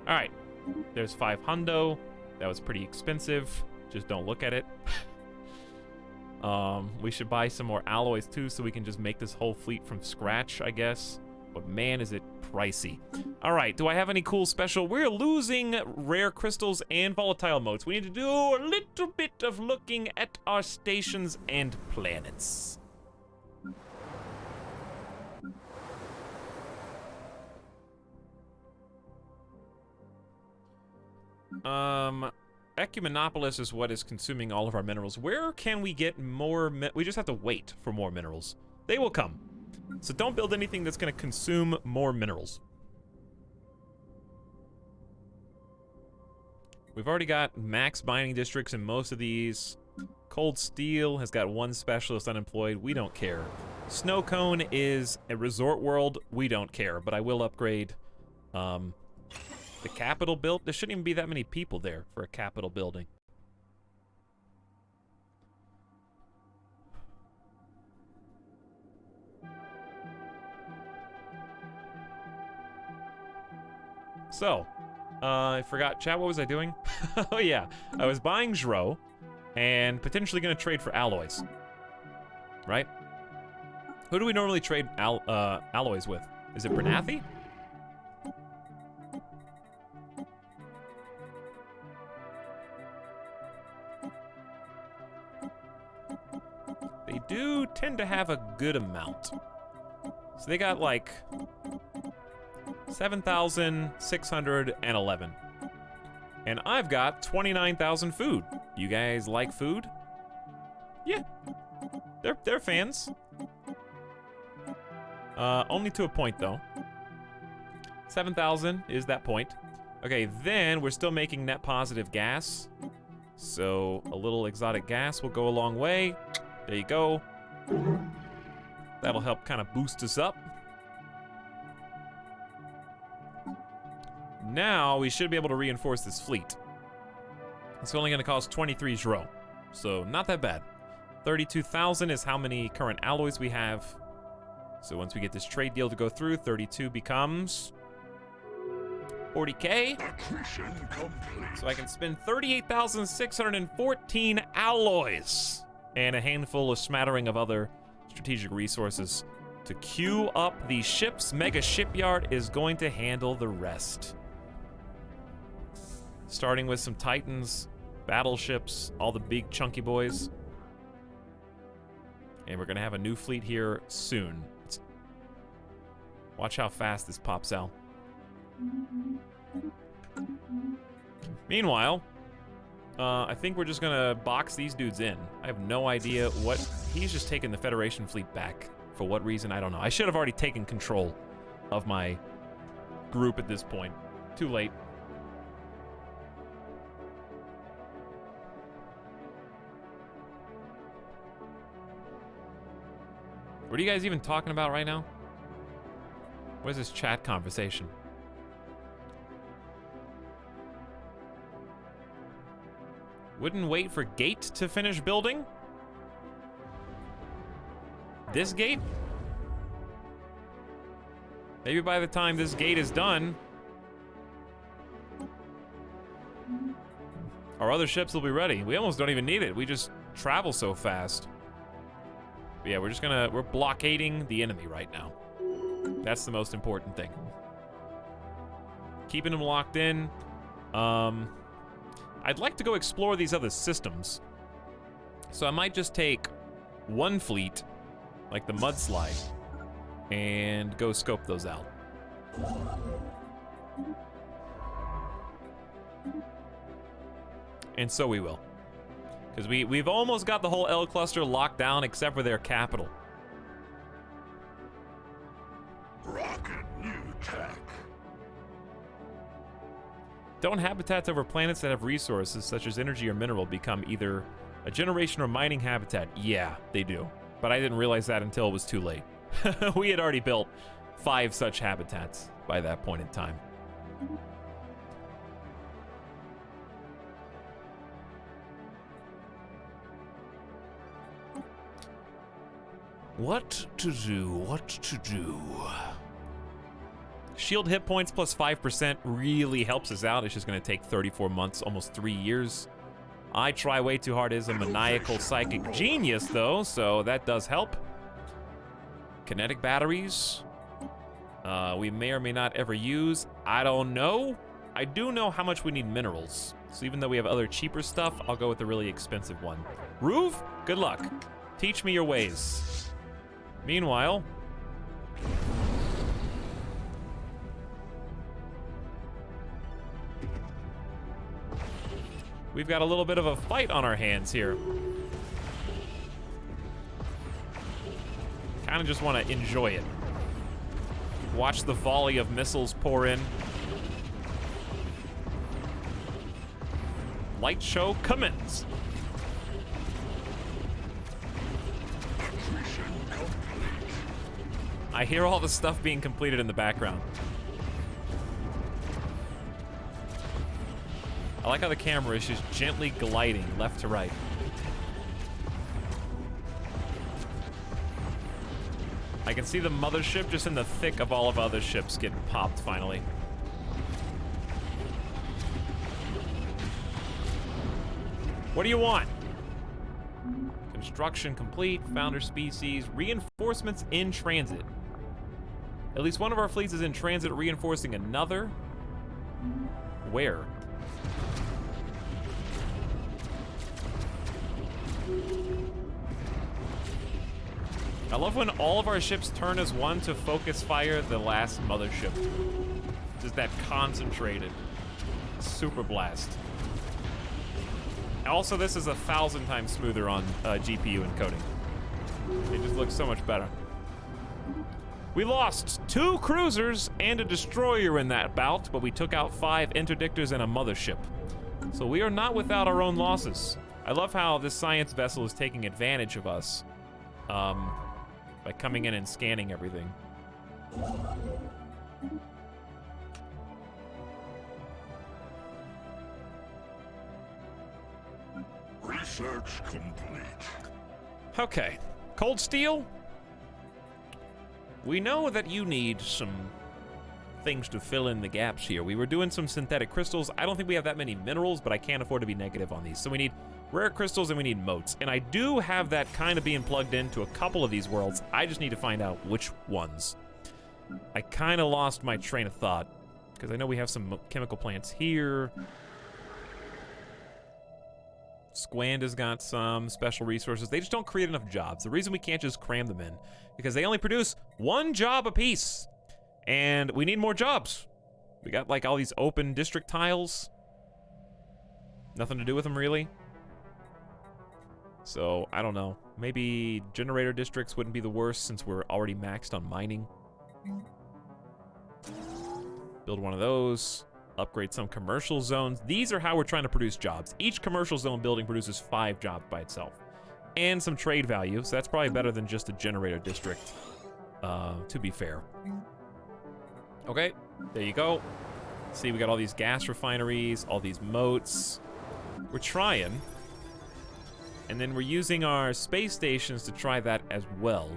Alright. There's 5 hundo. That was pretty expensive. Just don't look at it. We should buy some more alloys too so we can just make this whole fleet from scratch, I guess. But man, is it pricey. Alright, do I have any cool special? We're losing rare crystals and volatile motes. We need to do a little bit of looking at our stations and planets. Ecumenopolis is what is consuming all of our minerals. Where can we get more we just have to wait for more minerals. They will come. So don't build anything that's going to consume more minerals. We've already got max mining districts in most of these. Cold Steel has got 1 specialist unemployed. We don't care. Snow Cone is a resort world. We don't care, but I will upgrade the capital built. There shouldn't even be that many people there for a capital building. So, I forgot, chat, what was I doing? Oh yeah, I was buying Zro and potentially going to trade for alloys. Right? Who do we normally trade alloys with? Is it Bernathi? They do tend to have a good amount. So they got like 7,611. And I've got 29,000 food. You guys like food? Yeah. They're fans. Only to a point though. 7,000 is that point. Okay, then we're still making net positive gas. So a little exotic gas will go a long way. There you go. That'll help kind of boost us up. Now we should be able to reinforce this fleet. It's only going to cost 23 Zro, so not that bad. 32,000 is how many current alloys we have. So once we get this trade deal to go through, 32 becomes 40K. So I can spend 38,614 alloys and a handful, a smattering of other strategic resources to queue up these ships. Mega Shipyard is going to handle the rest. Starting with some Titans, battleships, all the big chunky boys. And we're gonna have a new fleet here soon. Watch how fast this pops out. Meanwhile, I think we're just gonna box these dudes in. I have no idea what... He's just taking the Federation fleet back. For what reason, I don't know. I should have already taken control of my group at this point. Too late. What are you guys even talking about right now? What is this chat conversation? Wouldn't wait for gate to finish building? This gate? Maybe by the time this gate is done, our other ships will be ready. We almost don't even need it. We just travel so fast. But yeah, we're blockading the enemy right now. That's the most important thing. Keeping them locked in. I'd like to go explore these other systems. So I might just take one fleet, like the mudslide, and go scope those out. And so we will. Because we've almost got the whole L cluster locked down except for their capital. Rocket new tech. Don't habitats over planets that have resources such as energy or mineral become either a generation or mining habitat? Yeah, they do. But I didn't realize that until it was too late. We had already built 5 such habitats by that point in time. What to do? What to do? Shield hit points plus 5% really helps us out. It's just going to take 34 months, almost 3 years. I try way too hard as a maniacal psychic genius, though, so that does help. Kinetic batteries. We may or may not ever use. I don't know. I do know how much we need minerals. So even though we have other cheaper stuff, I'll go with the really expensive one. Roof, good luck. Teach me your ways. Meanwhile, we've got a little bit of a fight on our hands here. Kind of just want to enjoy it. Watch the volley of missiles pour in. Light show commence. I hear all the stuff being completed in the background. I like how the camera is just gently gliding left to right. I can see the mothership just in the thick of all of other ships getting popped finally. What do you want? Construction complete, founder species, reinforcements in transit. At least one of our fleets is in transit reinforcing another. Where? I love when all of our ships turn as one to focus fire the last mothership. Just that concentrated super blast. Also, this is 1,000 times smoother on GPU encoding. It just looks so much better. We lost 2 cruisers and a destroyer in that bout, but we took out 5 interdictors and a mothership. So we are not without our own losses. I love how this science vessel is taking advantage of us by coming in and scanning everything. Research complete. Okay, cold steel. We know that you need some things to fill in the gaps here. We were doing some synthetic crystals. I don't think we have that many minerals, but I can't afford to be negative on these. So we need rare crystals and we need motes. And I do have that kind of being plugged into a couple of these worlds. I just need to find out which ones. I kind of lost my train of thought because I know we have some chemical plants here. Squand has got some special resources. They just don't create enough jobs. The reason we can't just cram them in, because they only produce 1 job apiece. And we need more jobs. We got like all these open district tiles. Nothing to do with them really. So, I don't know. Maybe generator districts wouldn't be the worst since we're already maxed on mining. Build one of those. Upgrade some commercial zones. These are how we're trying to produce jobs. Each commercial zone building produces 5 jobs by itself. And some trade value, so that's probably better than just a generator district, to be fair. Okay, there you go. See, we got all these gas refineries, all these moats. We're trying. And then we're using our space stations to try that as well.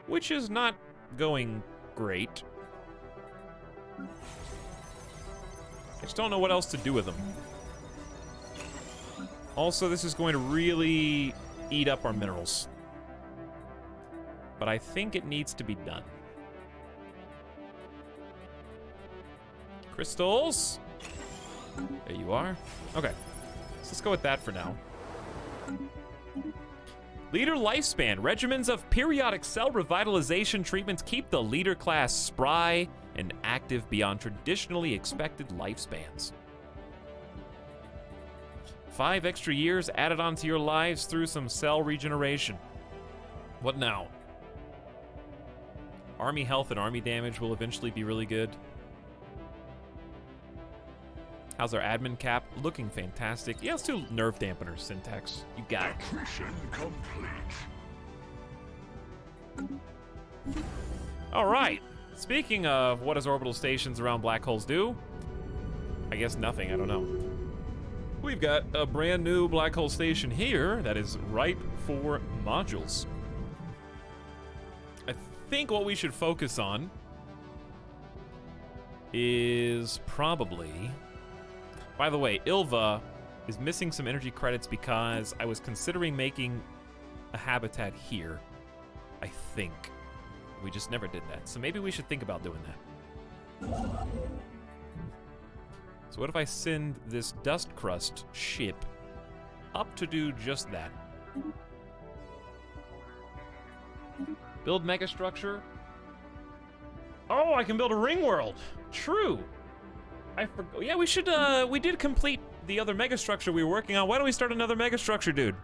Which is not going great. I just don't know what else to do with them. Also, this is going to really eat up our minerals. But I think it needs to be done. Crystals. There you are. Okay. So let's go with that for now. Leader lifespan. Regimens of periodic cell revitalization treatments keep the leader class spry and active beyond traditionally expected lifespans. 5 extra years added onto your lives through some cell regeneration. What now? Army health and army damage will eventually be really good. How's our admin cap? Looking fantastic. Yeah, let's do nerve dampeners, Syntax. You got it. Mission complete. All right. Speaking of what does orbital stations around black holes do? I guess nothing, I don't know. We've got a brand new black hole station here that is ripe for modules. think what we should focus on is probably... By the way, Ilva is missing some energy credits because I was considering making a habitat here, I think. We just never did that. So maybe we should think about doing that. So what if I send this dust crust ship up to do just that? Build megastructure. Oh, I can build a ring world. True. I forgot. Yeah, we should, we did complete the other megastructure we were working on. Why don't we start another megastructure, dude?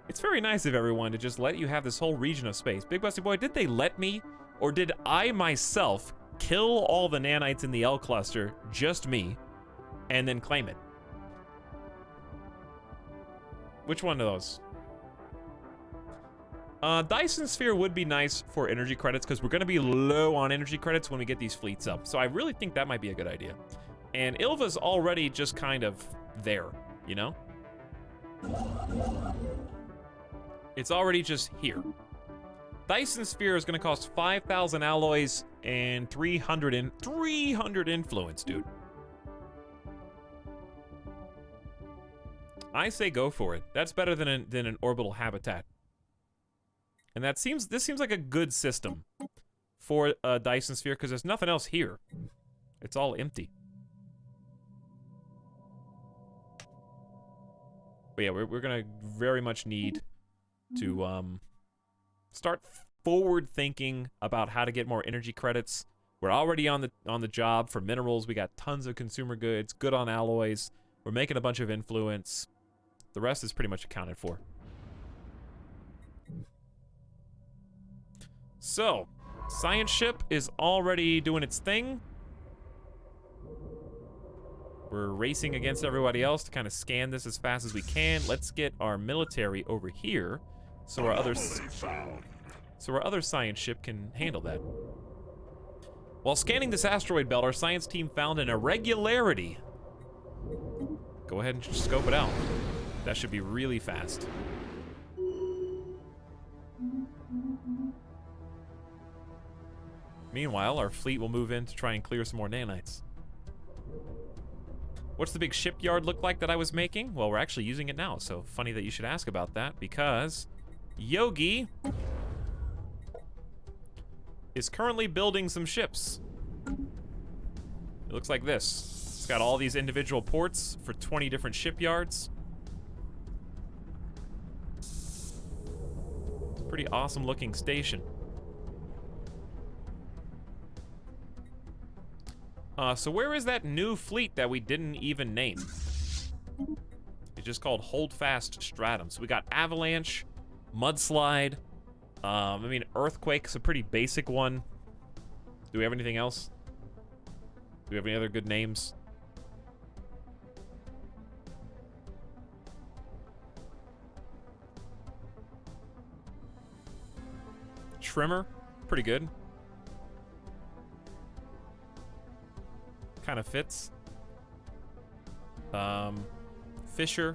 It's very nice of everyone to just let you have this whole region of space. Big Busty Boy, did they let me? Or did I myself kill all the nanites in the L cluster, just me, and then claim it? Which one of those? Dyson Sphere would be nice for energy credits because we're going to be low on energy credits when we get these fleets up. So I really think that might be a good idea. And Ilva's already just kind of there, you know? It's already just here. Dyson Sphere is going to cost 5,000 alloys and 300 influence, dude. I say go for it. That's better than an orbital habitat. And this seems like a good system for a Dyson Sphere because there's nothing else here. It's all empty. But yeah, we're gonna very much need to start forward thinking about how to get more energy credits. We're already on the job for minerals. We got tons of consumer goods, good on alloys. We're making a bunch of influence. The rest is pretty much accounted for. So, science ship is already doing its thing. We're racing against everybody else to kind of scan this as fast as we can. Let's get our military over here so our other science ship can handle that. While scanning this asteroid belt, our science team found an irregularity. Go ahead and scope it out. That should be really fast. Meanwhile, our fleet will move in to try and clear some more nanites. What's the big shipyard look like that I was making? Well, we're actually using it now, so funny that you should ask about that, because Yogi is currently building some ships. It looks like this. It's got all these individual ports for 20 different shipyards. It's a pretty awesome looking station. So where is that new fleet that we didn't even name? It's just called Holdfast Stratum. So we got Avalanche, Mudslide. I mean, Earthquake's a pretty basic one. Do we have anything else? Do we have any other good names? Trimmer, pretty good. Kind of fits. Fisher.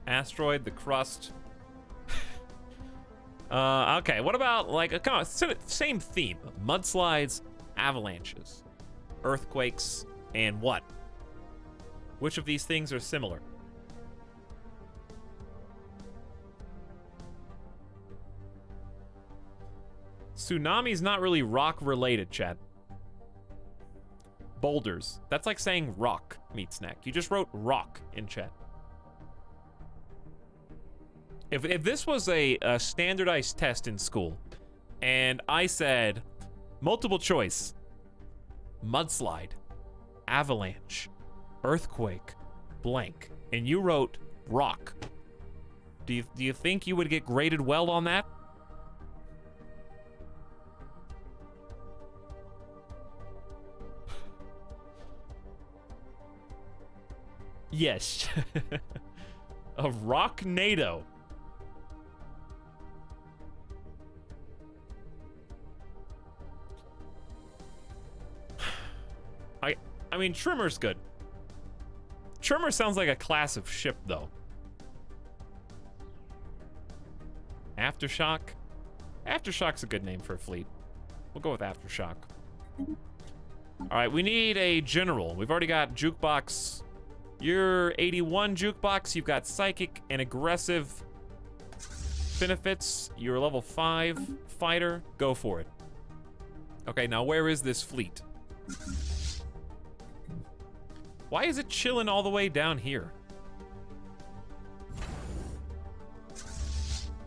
Asteroid, the crust. Okay, what about, like, come on, same theme. Mudslides, avalanches, earthquakes, and what? Which of these things are similar? Tsunami's not really rock related, Chad. Boulders. That's like saying rock, Meat Snack. You just wrote rock in chat. If this was a standardized test in school, and I said, multiple choice, mudslide, avalanche, earthquake, blank, and you wrote rock, do you think you would get graded well on that? Yes. A rock NATO. I mean, Trimmer's good. Tremor sounds like a class of ship, though. Aftershock. Aftershock's a good name for a fleet. We'll go with Aftershock. All right, we need a general. We've already got Jukebox. You're 81 Jukebox. You've got Psychic and Aggressive benefits. You're a level 5 fighter. Go for it. Okay, now where is this fleet? Why is it chilling all the way down here?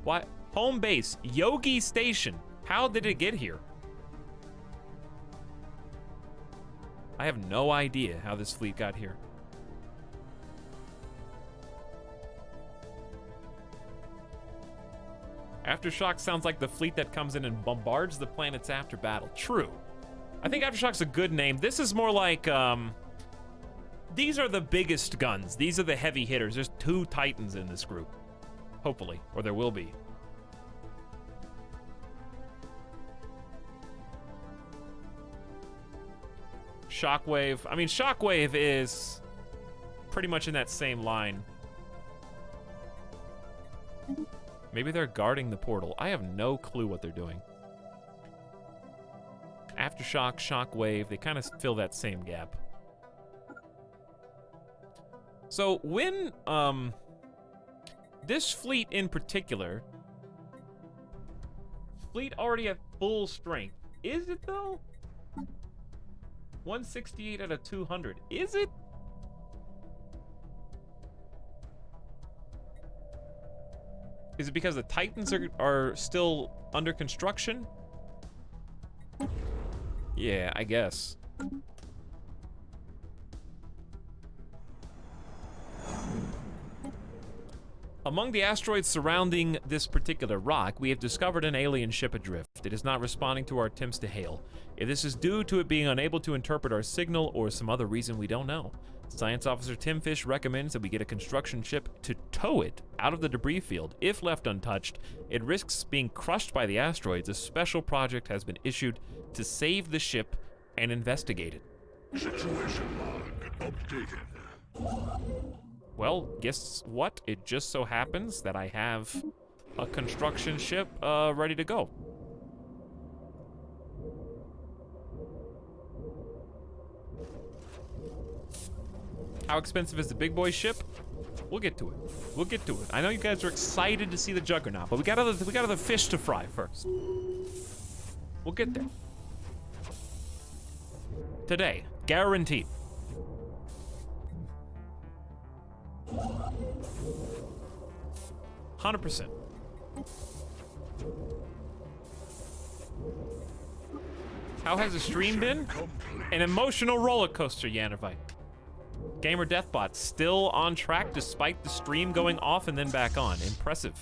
What? Home base, Yogi Station. How did it get here? I have no idea how this fleet got here. Aftershock sounds like the fleet that comes in and bombards the planets after battle. True. I think Aftershock's a good name. This is more like, these are the biggest guns. These are the heavy hitters. There's 2 Titans in this group. Hopefully. Or there will be. Shockwave. I mean, Shockwave is pretty much in that same line. Maybe they're guarding the portal. I have no clue what they're doing. Aftershock, Shockwave, they kind of fill that same gap. So when, this fleet in particular, fleet already at full strength. Is it though? 168 out of 200. Is it? Is it because the Titans are still under construction? Yeah, I guess. Among the asteroids surrounding this particular rock, we have discovered an alien ship adrift. It is not responding to our attempts to hail. If this is due to it being unable to interpret our signal or some other reason, we don't know. Science Officer Tim Fish recommends that we get a construction ship to tow it out of the debris field. If left untouched, it risks being crushed by the asteroids. A special project has been issued to save the ship and investigate it. Situation log updated. Well, guess what? It just so happens that I have a construction ship ready to go. How expensive is the big boy ship? We'll get to it. We'll get to it. I know you guys are excited to see the Juggernaut, but we got other fish to fry first. We'll get there. Today, guaranteed. %. How has the stream been? An emotional roller coaster, Yanovite. Gamer Deathbot still on track despite the stream going off and then back on. Impressive.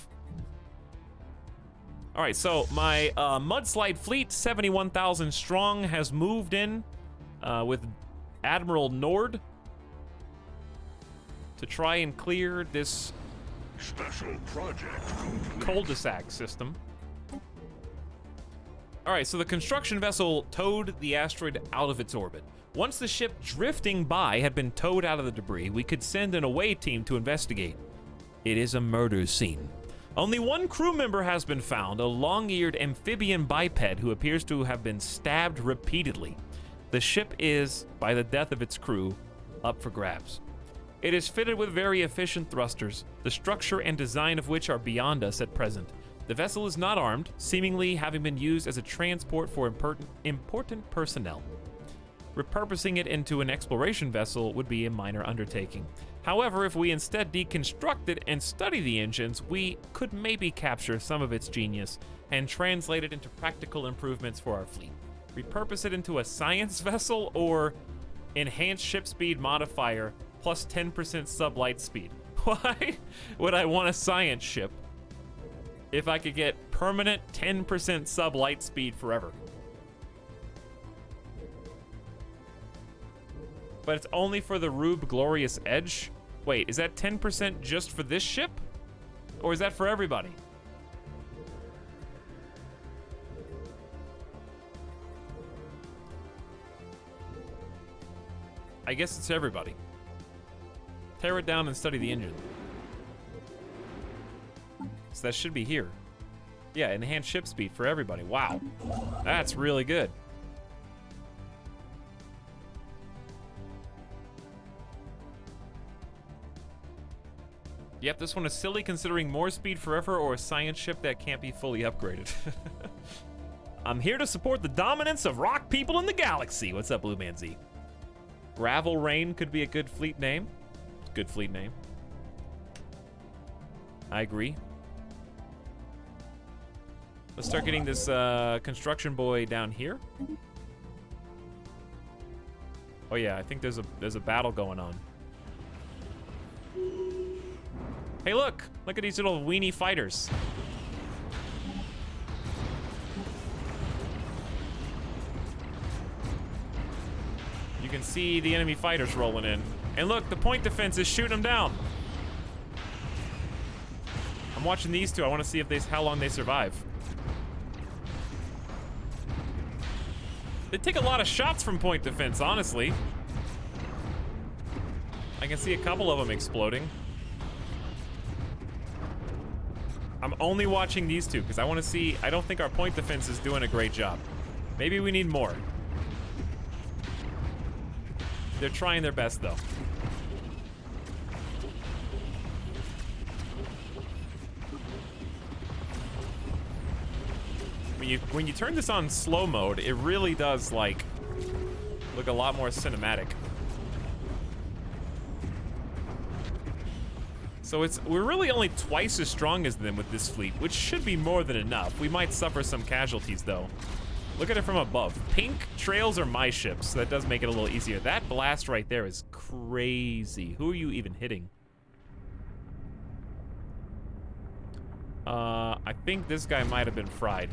All right, so my mudslide fleet, 71,000 strong, has moved in with Admiral Nord to try and clear this Special project complete. cul-de-sac system. All right, so the construction vessel towed the asteroid out of its orbit. Once the ship drifting by had been towed out of the debris, we could send an away team to investigate. It is a murder scene. Only one crew member has been found, a long-eared amphibian biped who appears to have been stabbed repeatedly. The ship is, by the death of its crew, up for grabs. It is fitted with very efficient thrusters, the structure and design of which are beyond us at present. The vessel is not armed, seemingly having been used as a transport for important personnel. Repurposing it into an exploration vessel would be a minor undertaking. However, if we instead deconstruct it and study the engines, we could maybe capture some of its genius and translate it into practical improvements for our fleet. Repurpose it into a science vessel or enhanced ship speed modifier plus 10% sublight speed. Why would I want a science ship if I could get permanent 10% sublight speed forever? But it's only for the Rube Glorious Edge? Wait, is that 10% just for this ship? Or is that for everybody? I guess it's everybody. Tear it down and study the engine. So that should be here. Yeah, enhanced ship speed for everybody. Wow. That's really good. Yep, this one is silly considering more speed forever or a science ship that can't be fully upgraded. I'm here to support the dominance of rock people in the galaxy. What's up, Blue Man Z? Gravel Rain could be a good fleet name. Good fleet name. I agree. Let's start getting this construction boy down here. Oh yeah, I think there's a battle going on. Hey, look at these little weenie fighters. You can see the enemy fighters rolling in. And look, the point defense is shooting them down. I'm watching these two. I want to see if how long they survive. They take a lot of shots from point defense, honestly. I can see a couple of them exploding. I'm only watching these two because I want to see. I don't think our point defense is doing a great job. Maybe we need more. They're trying their best, though. When you turn this on slow mode, it really does, like, look a lot more cinematic. So we're really only twice as strong as them with this fleet, which should be more than enough. We might suffer some casualties, though. Look at it from above. Pink trails are my ships, so that does make it a little easier. That blast right there is crazy. Who are you even hitting? I think this guy might have been fried.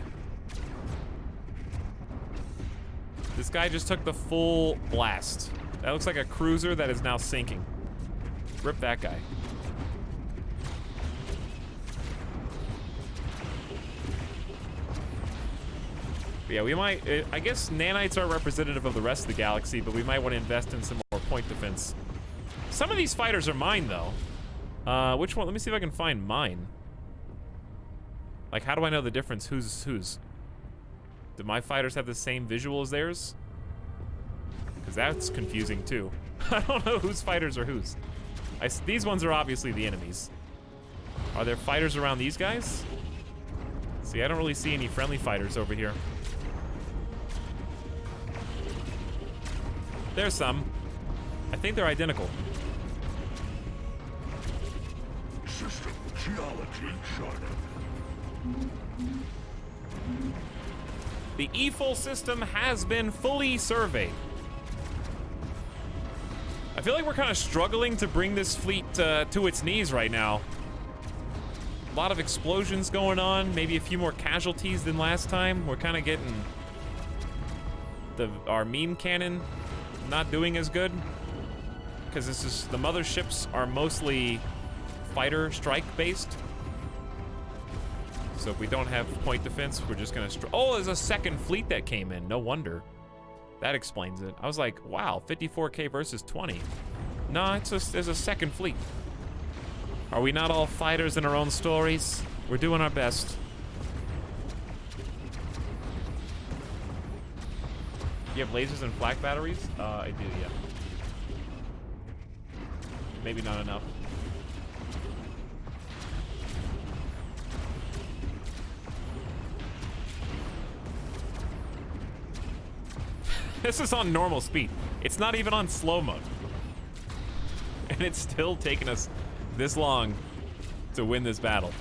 This guy just took the full blast. That looks like a cruiser that is now sinking. Rip that guy. But yeah, we might, I guess nanites are representative of the rest of the galaxy, but we might want to invest in some more point defense. Some of these fighters are mine, though. Which one? Let me see if I can find mine. Like, how do I know the difference? Who's? Do my fighters have the same visual as theirs? Because that's confusing, too. I don't know whose fighters are whose. These ones are obviously the enemies. Are there fighters around these guys? See, I don't really see any friendly fighters over here. There's some. I think they're identical. System geology charted. The EFOL system has been fully surveyed. I feel like we're kind of struggling to bring this fleet to its knees right now. A lot of explosions going on, maybe a few more casualties than last time. We're kind of getting our meme cannon not doing as good because the motherships are mostly fighter strike based. So if we don't have point defense, we're just gonna oh, there's a second fleet that came in. No wonder. That explains it. I was like, wow, 54K versus 20. No, there's a second fleet. Are we not all fighters in our own stories? We're doing our best. You have lasers and flak batteries? I do, yeah. Maybe not enough. This is on normal speed. It's not even on slow mode. And it's still taking us this long to win this battle.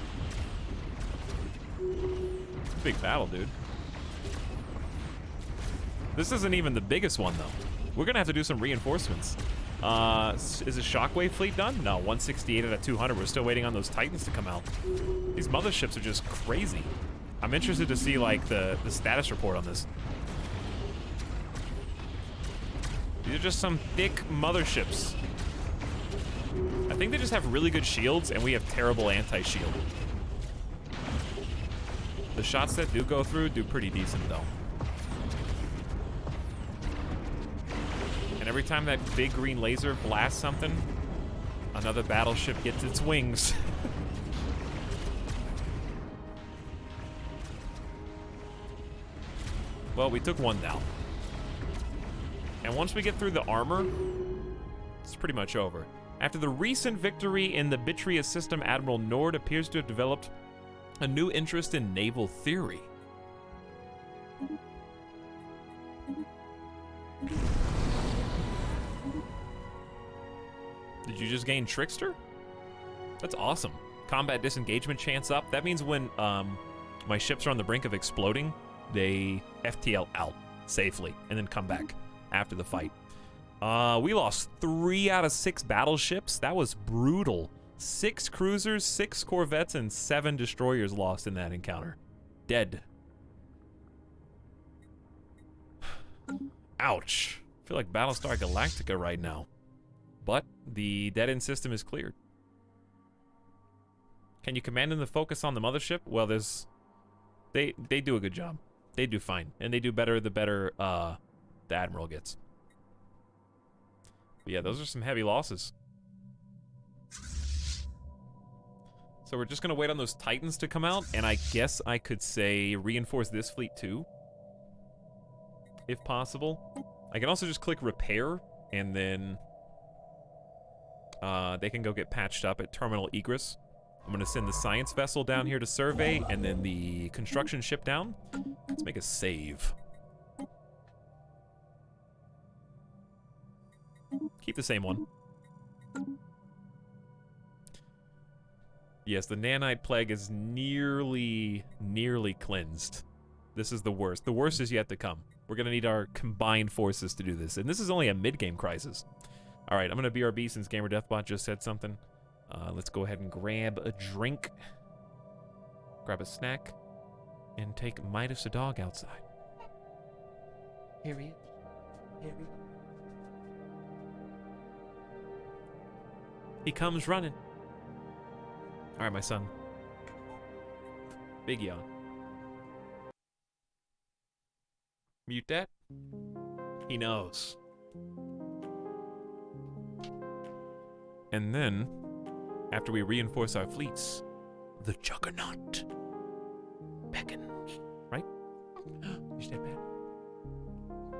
Big battle, dude. This isn't even the biggest one, though. We're gonna have to do some reinforcements. Is the Shockwave fleet done? No, 168 out of 200. We're still waiting on those Titans to come out. These motherships are just crazy. I'm interested to see, like, the status report on this. These are just some thick motherships. I think they just have really good shields, and we have terrible anti-shield. The shots that do go through do pretty decent, though. And every time that big green laser blasts something, Another battleship gets its wings. Well, we took one down. And once we get through the armor, it's pretty much over. After the recent victory in the Bitria system, Admiral Nord appears to have developed a new interest in naval theory. Did you just gain Trickster? That's awesome. Combat disengagement chance up. That means when my ships are on the brink of exploding, they FTL out safely and then come back after the fight. We lost 3 out of 6 battleships. That was brutal. 6 cruisers, 6 corvettes, and 7 destroyers lost in that encounter. Dead. Ouch. I feel like Battlestar Galactica right now. But the dead-end system is cleared. Can you command them to focus on the mothership? Well, there's... They do a good job. They do fine. And they do better the better the Admiral gets. But yeah, those are some heavy losses. So we're just going to wait on those Titans to come out, and I guess I could say reinforce this fleet too, if possible. I can also just click repair, and then they can go get patched up at Terminal Egress. I'm going to send the science vessel down here to survey, and then the construction ship down. Let's make a save. Keep the same one. Yes, the nanite plague is nearly cleansed. This is the worst. The worst is yet to come. We're going to need our combined forces to do this. And this is only a mid-game crisis. All right, I'm going to BRB since Gamer Deathbot just said something. Let's go ahead and grab a drink. Grab a snack. And take Midas the dog outside. Here he is. Here he is. He comes running. All right, my son. Big yawn. Mute that. He knows. And then, after we reinforce our fleets, the Juggernaut beckons. Right? Is that bad?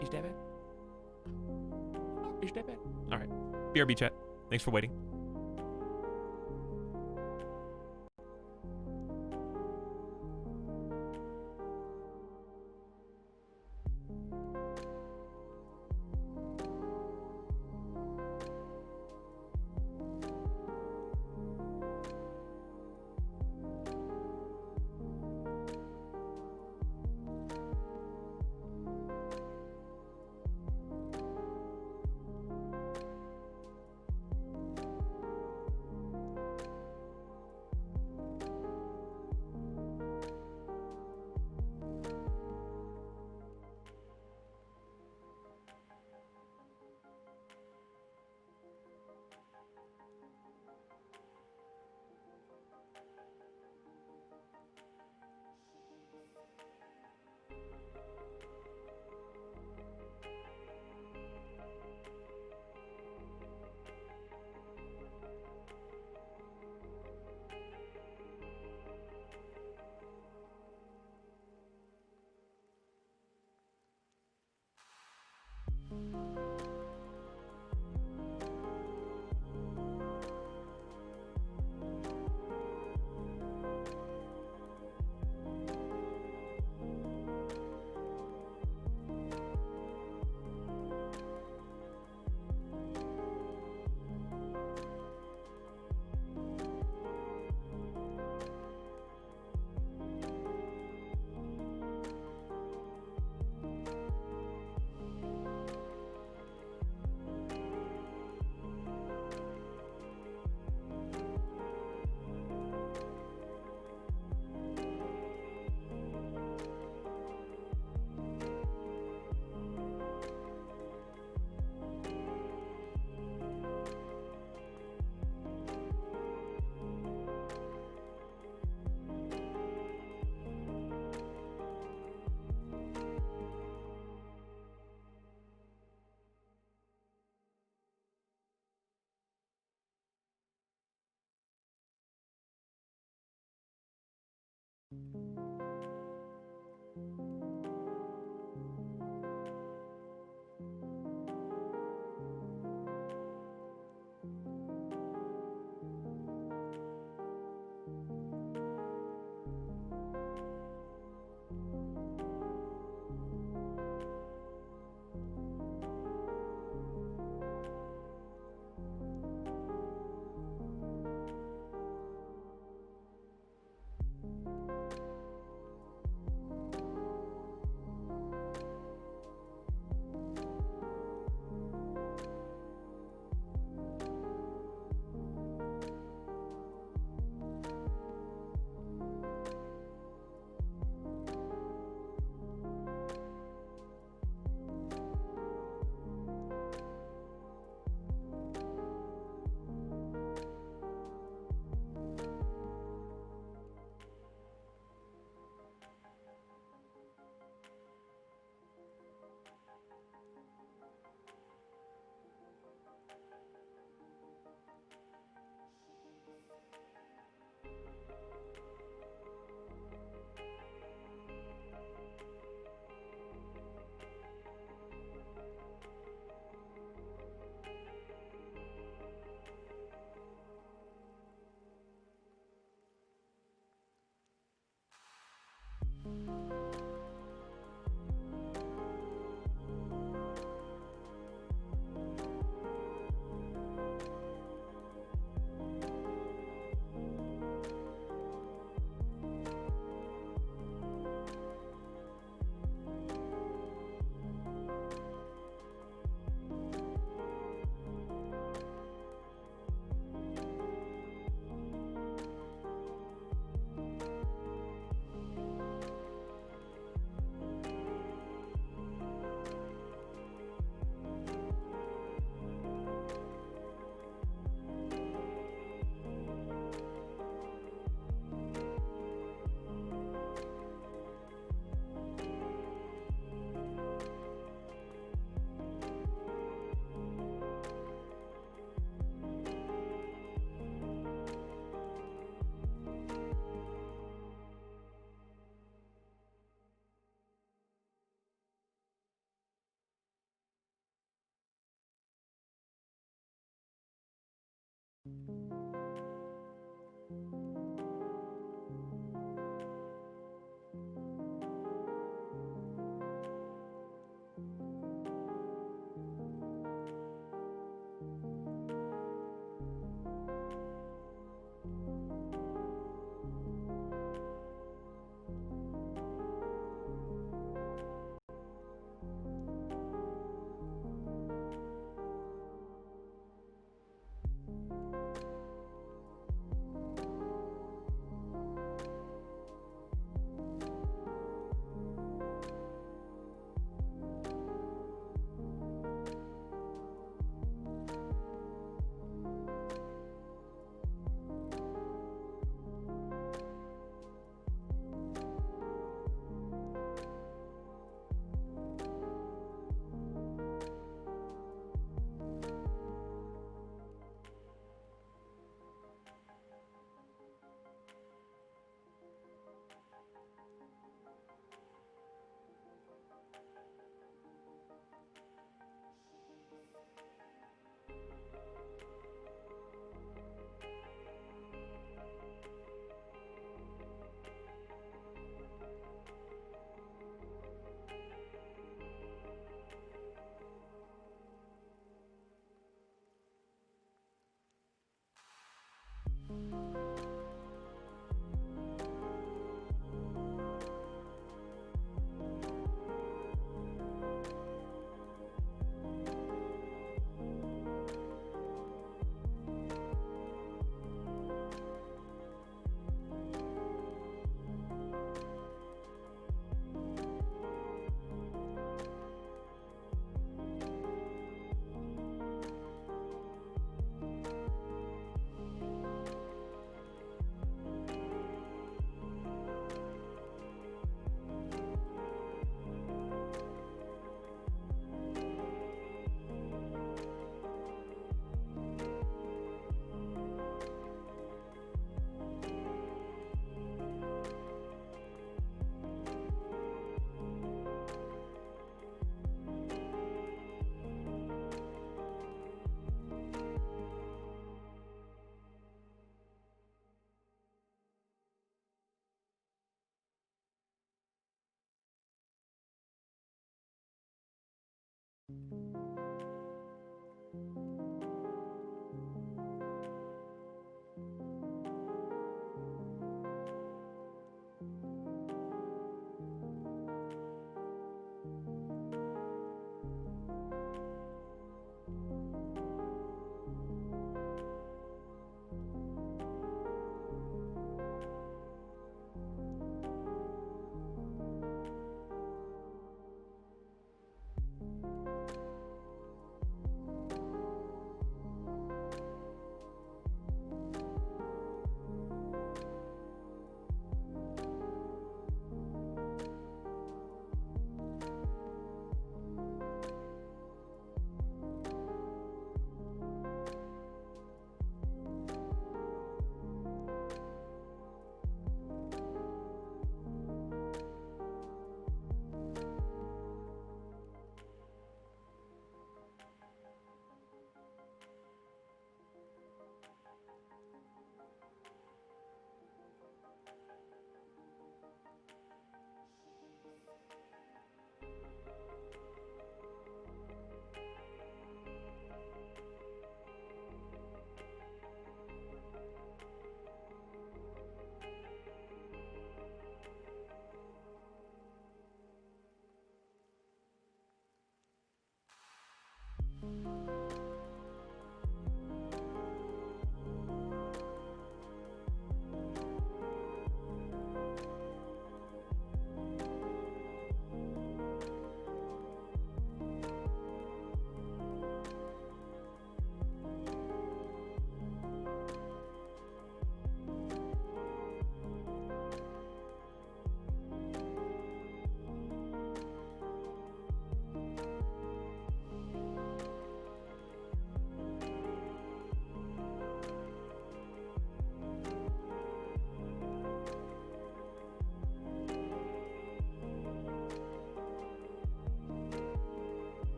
Is that bad? Is that bad? All right. BRB chat. Thanks for waiting.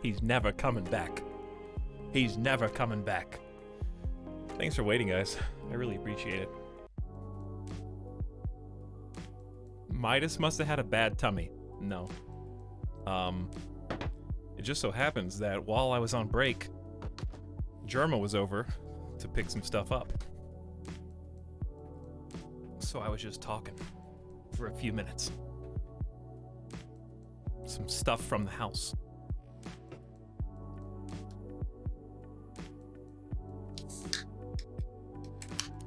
He's never coming back. He's never coming back. Thanks for waiting, guys. I really appreciate it. Midas must have had a bad tummy. No. It just so happens that while I was on break, Germa was over to pick some stuff up. So I was just talking for a few minutes. Some stuff from the house.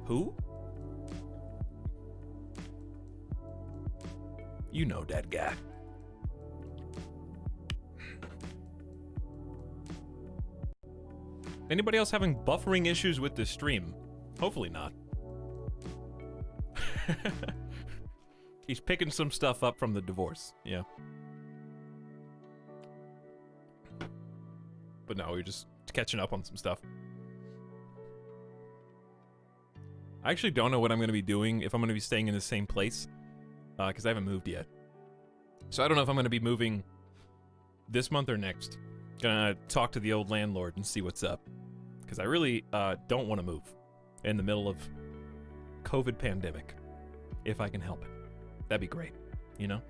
Who? You know that guy. Anybody else having buffering issues with this stream? Hopefully not. He's picking some stuff up from the divorce, yeah. But no, we're just catching up on some stuff. I actually don't know what I'm going to be doing, if I'm going to be staying in the same place, because I haven't moved yet. So I don't know if I'm going to be moving this month or next. Gonna talk to the old landlord and see what's up. Because I really don't want to move in the middle of COVID pandemic. If I can help it. That'd be great, you know?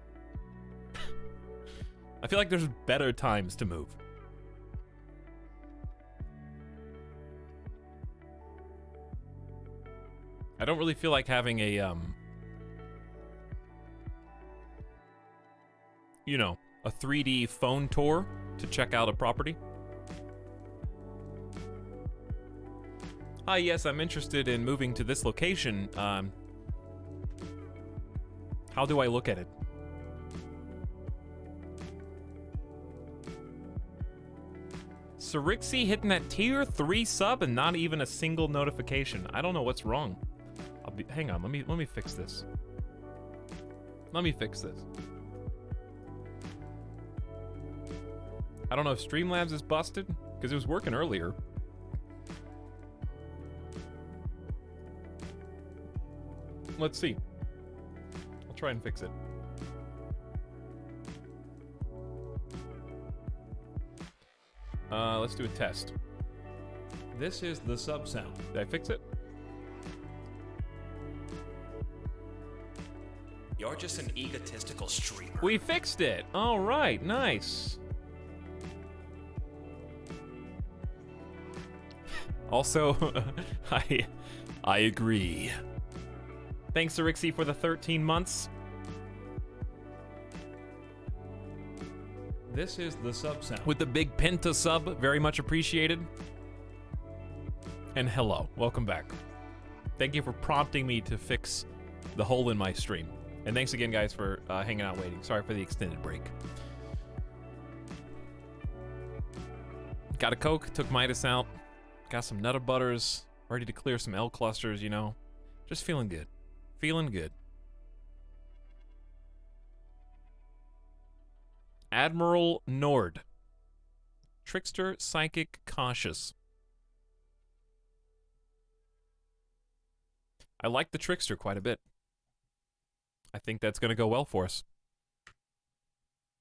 I feel like there's better times to move. I don't really feel like having a, you know, a 3D phone tour to check out a property. Hi, yes, I'm interested in moving to this location. How do I look at it? Sarixi hitting that tier 3 sub and not even a single notification. I don't know what's wrong. Hang on, let me fix this. Let me fix this. I don't know if Streamlabs is busted, because it was working earlier. Let's see. I'll try and fix it. Let's do a test. This is the sub sound. Did I fix it? You're just an egotistical streamer. We fixed it. All right, nice. Also, I agree. Thanks, Sarixi, for the 13 months. This is the sub sound. With the big Penta sub, very much appreciated. And hello, welcome back. Thank you for prompting me to fix the hole in my stream. And thanks again, guys, for hanging out waiting. Sorry for the extended break. Got a Coke, took Midas out. Got some Nutter Butters, ready to clear some L clusters, you know. Just feeling good. Feeling good. Admiral Nord. Trickster, Psychic, Cautious. I like the Trickster quite a bit. I think that's going to go well for us.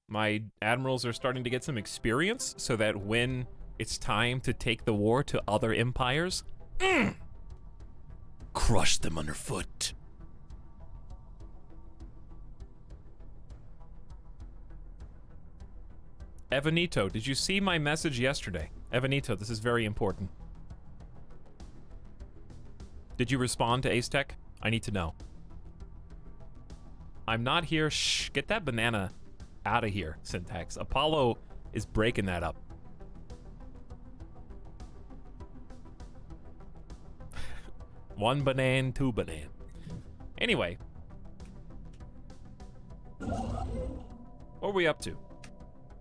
My admirals are starting to get some experience so that when it's time to take the war to other empires, crush them underfoot. Evanito, did you see my message yesterday? Evanito, this is very important. Did you respond to Ace Tech? I need to know. I'm not here. Shh, get that banana out of here, Syntax. Apollo is breaking that up. One banana, two banana. Anyway. What are we up to?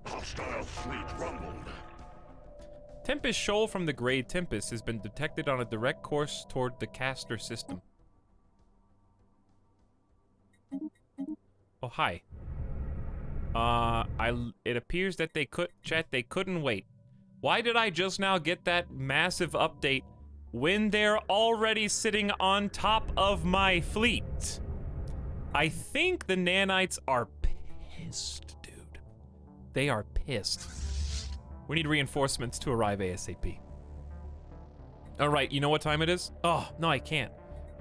Hostile fleet rumbled. Tempest Shoal from the Great Tempest has been detected on a direct course toward the Castor system. Oh, hi. It appears that they couldn't wait. Why did I just now get that massive update when they're already sitting on top of my fleet? I think the nanites are pissed, dude. They are pissed. We need reinforcements to arrive ASAP. All right, you know what time it is? Oh, no, I can't.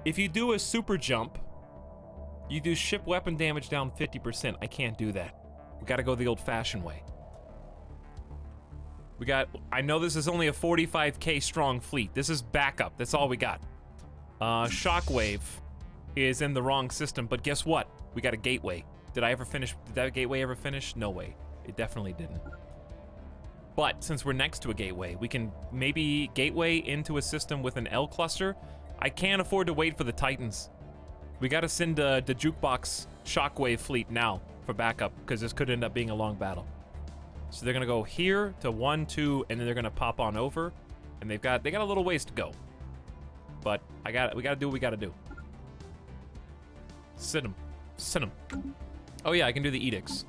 If you do a super jump, you do ship weapon damage down 50%. I can't do that. We gotta go the old-fashioned way. I know this is only a 45k strong fleet. This is backup. That's all we got. Shockwave is in the wrong system, but guess what? We got a gateway. Did that gateway ever finish? No way. It definitely didn't. But since we're next to a gateway, we can maybe gateway into a system with an L cluster. I can't afford to wait for the Titans. We gotta send the jukebox Shockwave fleet now for backup, because this could end up being a long battle. So they're gonna go here to 1, 2, and then they're gonna pop on over, and they got a little ways to go. But we gotta do what we gotta do. Send them. Oh yeah, I can do the edicts.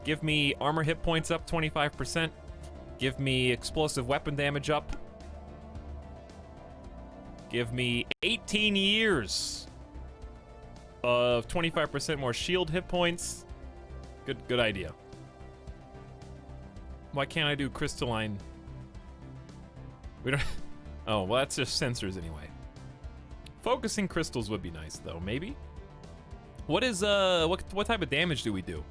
Give me armor hit points up 25%. Give me explosive weapon damage up. Give me 18 years of 25% more shield hit points. Good idea. Why can't I do crystalline? We don't. Oh, well, that's just sensors anyway. Focusing crystals would be nice, though. Maybe. What is what type of damage do we do?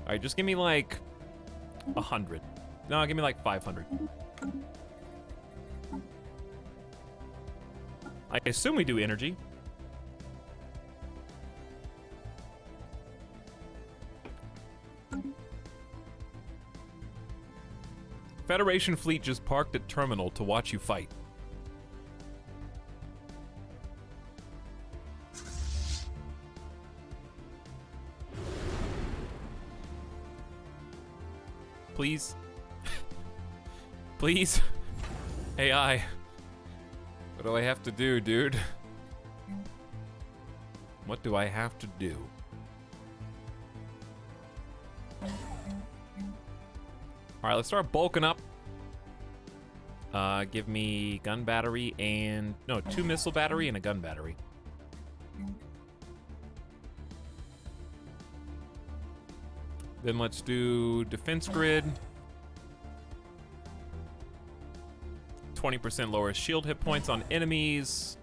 All right, just give me like 100. No, give me like 500. I assume we do energy. Federation fleet just parked at terminal to watch you fight. Please. Please. AI. What do I have to do, dude? What do I have to do? Alright, let's start bulking up. Give me gun battery and... No, 2 missile battery and a gun battery. Then let's do defense grid. 20% lower shield hit points on enemies.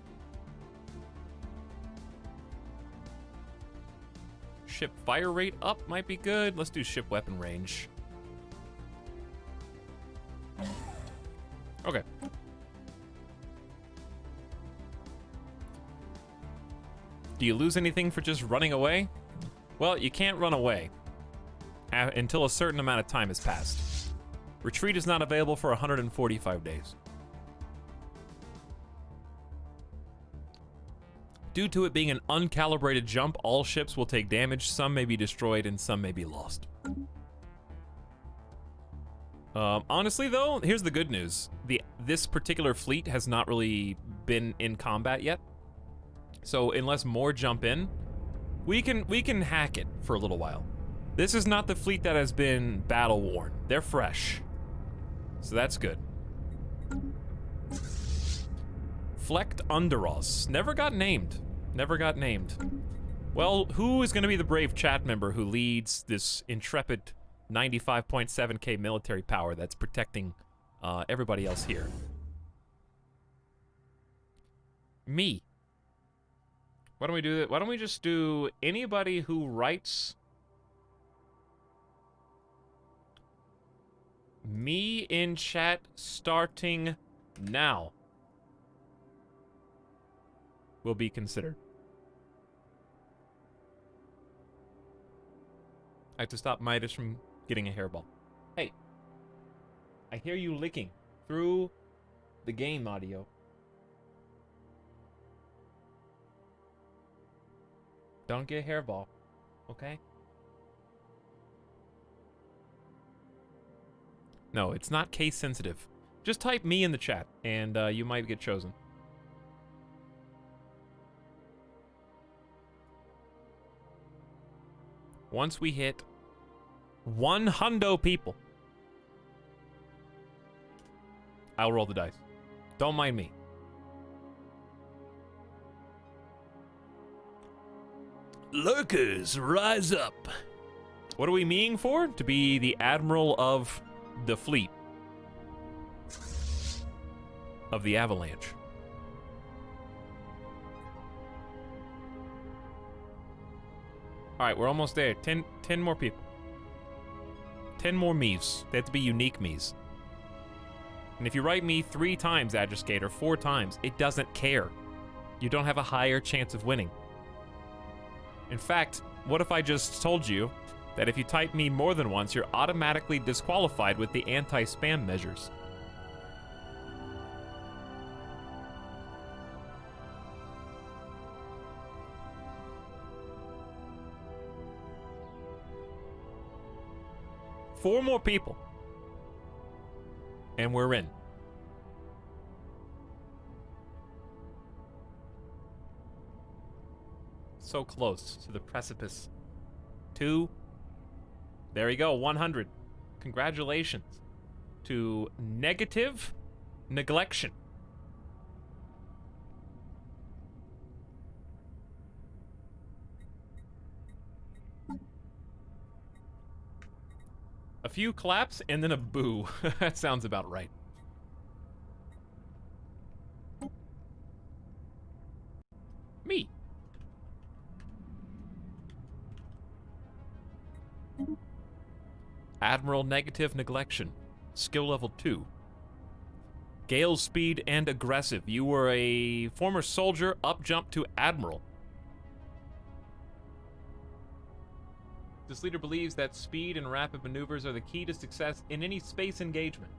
Ship fire rate up might be good. Let's do ship weapon range. Okay. Do you lose anything for just running away? Well, you can't run away until a certain amount of time has passed. Retreat is not available for 145 days. Due to it being an uncalibrated jump, all ships will take damage. Some may be destroyed and some may be lost. Honestly, though, here's the good news. This particular fleet has not really been in combat yet. So unless more jump in, we can hack it for a little while. This is not the fleet that has been battle worn. They're fresh. So that's good. Flecked Underos. Never got named. Never got named. Well, who is going to be the brave chat member who leads this intrepid 95.7k military power that's protecting everybody else here? Me. Why don't we do that? Why don't we just do anybody who writes me in chat starting now will be considered. I have to stop Midas from getting a hairball. Hey, I hear you licking through the game audio. Don't get a hairball, okay? No, it's not case sensitive. Just type me in the chat, and you might get chosen. Once we hit 100 people, I'll roll the dice. Don't mind me. Lurkers, rise up. What are we meeting for? To be the admiral of the fleet. Of the Avalanche. Alright, we're almost there. 10 more people. 10 more me's. They have to be unique me's. And if you write me 3 times, Adjuskator, 4 times, it doesn't care. You don't have a higher chance of winning. In fact, what if I just told you that if you type me more than once, you're automatically disqualified with the anti-spam measures? Four more people. And we're in. So close to the precipice. 2. There you go, 100. Congratulations to negative neglection. A few claps and then a boo. That sounds about right. Me. Admiral negative neglection. Skill level 2. Gale speed and aggressive. You were a former soldier, up jump to admiral. This leader believes that speed and rapid maneuvers are the key to success in any space engagement.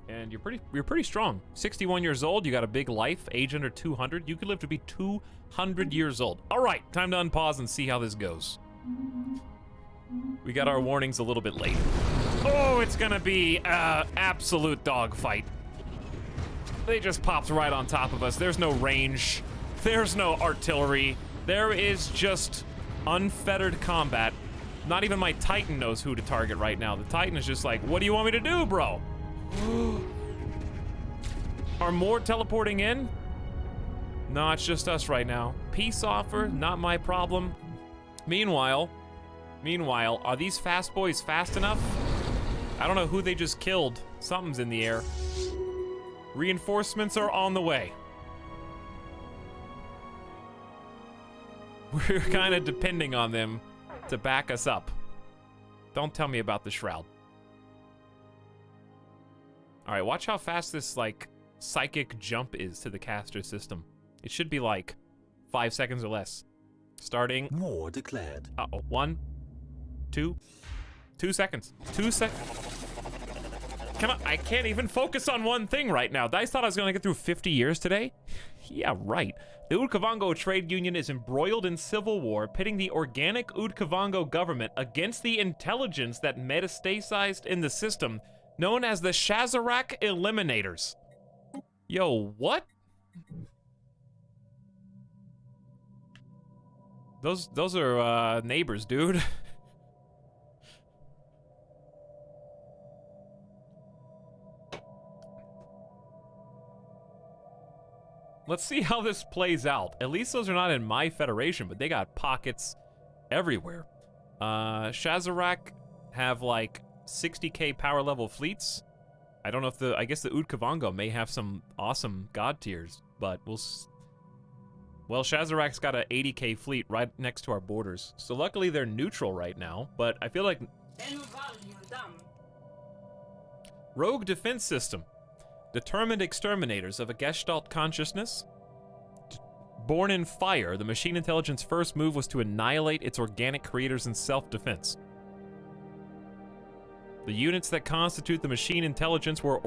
And you're pretty strong. 61 years old, you got a big life, age under 200. You could live to be 200 years old. All right, time to unpause and see how this goes. We got our warnings a little bit late. Oh, it's gonna be absolute dogfight. They just popped right on top of us. There's no range. There's no artillery. There is just unfettered combat. Not even my Titan knows who to target right now. The Titan is just like, what do you want me to do, bro? Are more teleporting in? No, it's just us right now. Peace offer, not my problem. Meanwhile, are these fast boys fast enough? I don't know who they just killed. Something's in the air. Reinforcements are on the way. We're kind of depending on them to back us up. Don't tell me about the shroud. All right, watch how fast this, like, psychic jump is to the caster system. It should be, like, 5 seconds or less. Starting. War declared. Uh-oh. 1, 2, 2 seconds. 2 seconds. Come on, I can't even focus on one thing right now. Dice thought I was gonna get through 50 years today? Yeah, right. The Udkavango trade union is embroiled in civil war, pitting the organic Udkavango government against the intelligence that metastasized in the system, known as the Shazarak Eliminators. Yo, what? Those are neighbors, dude. Let's see how this plays out. At least those are not in my federation, but they got pockets everywhere. Shazarak have like 60k power level fleets. I don't know if I guess the Udkavango may have some awesome god tiers, but well, Shazarak's got a 80k fleet right next to our borders. So luckily they're neutral right now, but I feel like... Rogue defense system. Determined exterminators of a Gestalt consciousness. Born in fire, the machine intelligence first move was to annihilate its organic creators in self-defense. The units that constitute the machine intelligence were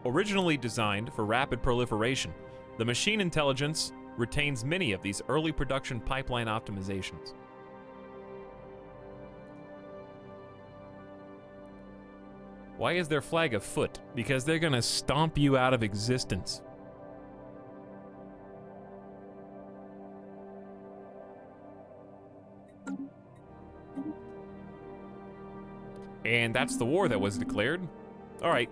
originally designed for rapid proliferation. The machine intelligence retains many of these early production pipeline optimizations. Why is their flag afoot? Because they're gonna stomp you out of existence. And that's the war that was declared. All right,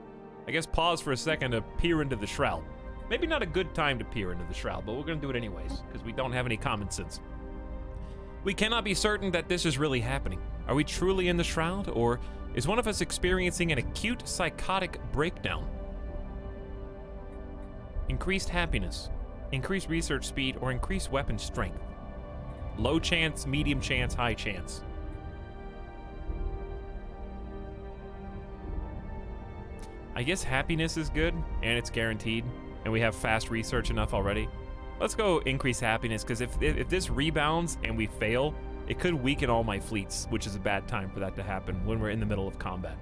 I guess pause for a second to peer into the shroud. Maybe not a good time to peer into the shroud, but we're gonna do it anyways, because we don't have any common sense. We cannot be certain that this is really happening. Are we truly in the shroud, or is one of us experiencing an acute psychotic breakdown? Increased happiness, increased research speed, or increased weapon strength. Low chance, medium chance, high chance. I guess happiness is good, and it's guaranteed, and we have fast research enough already. Let's go increase happiness, because if this rebounds and we fail, it could weaken all my fleets, which is a bad time for that to happen when we're in the middle of combat.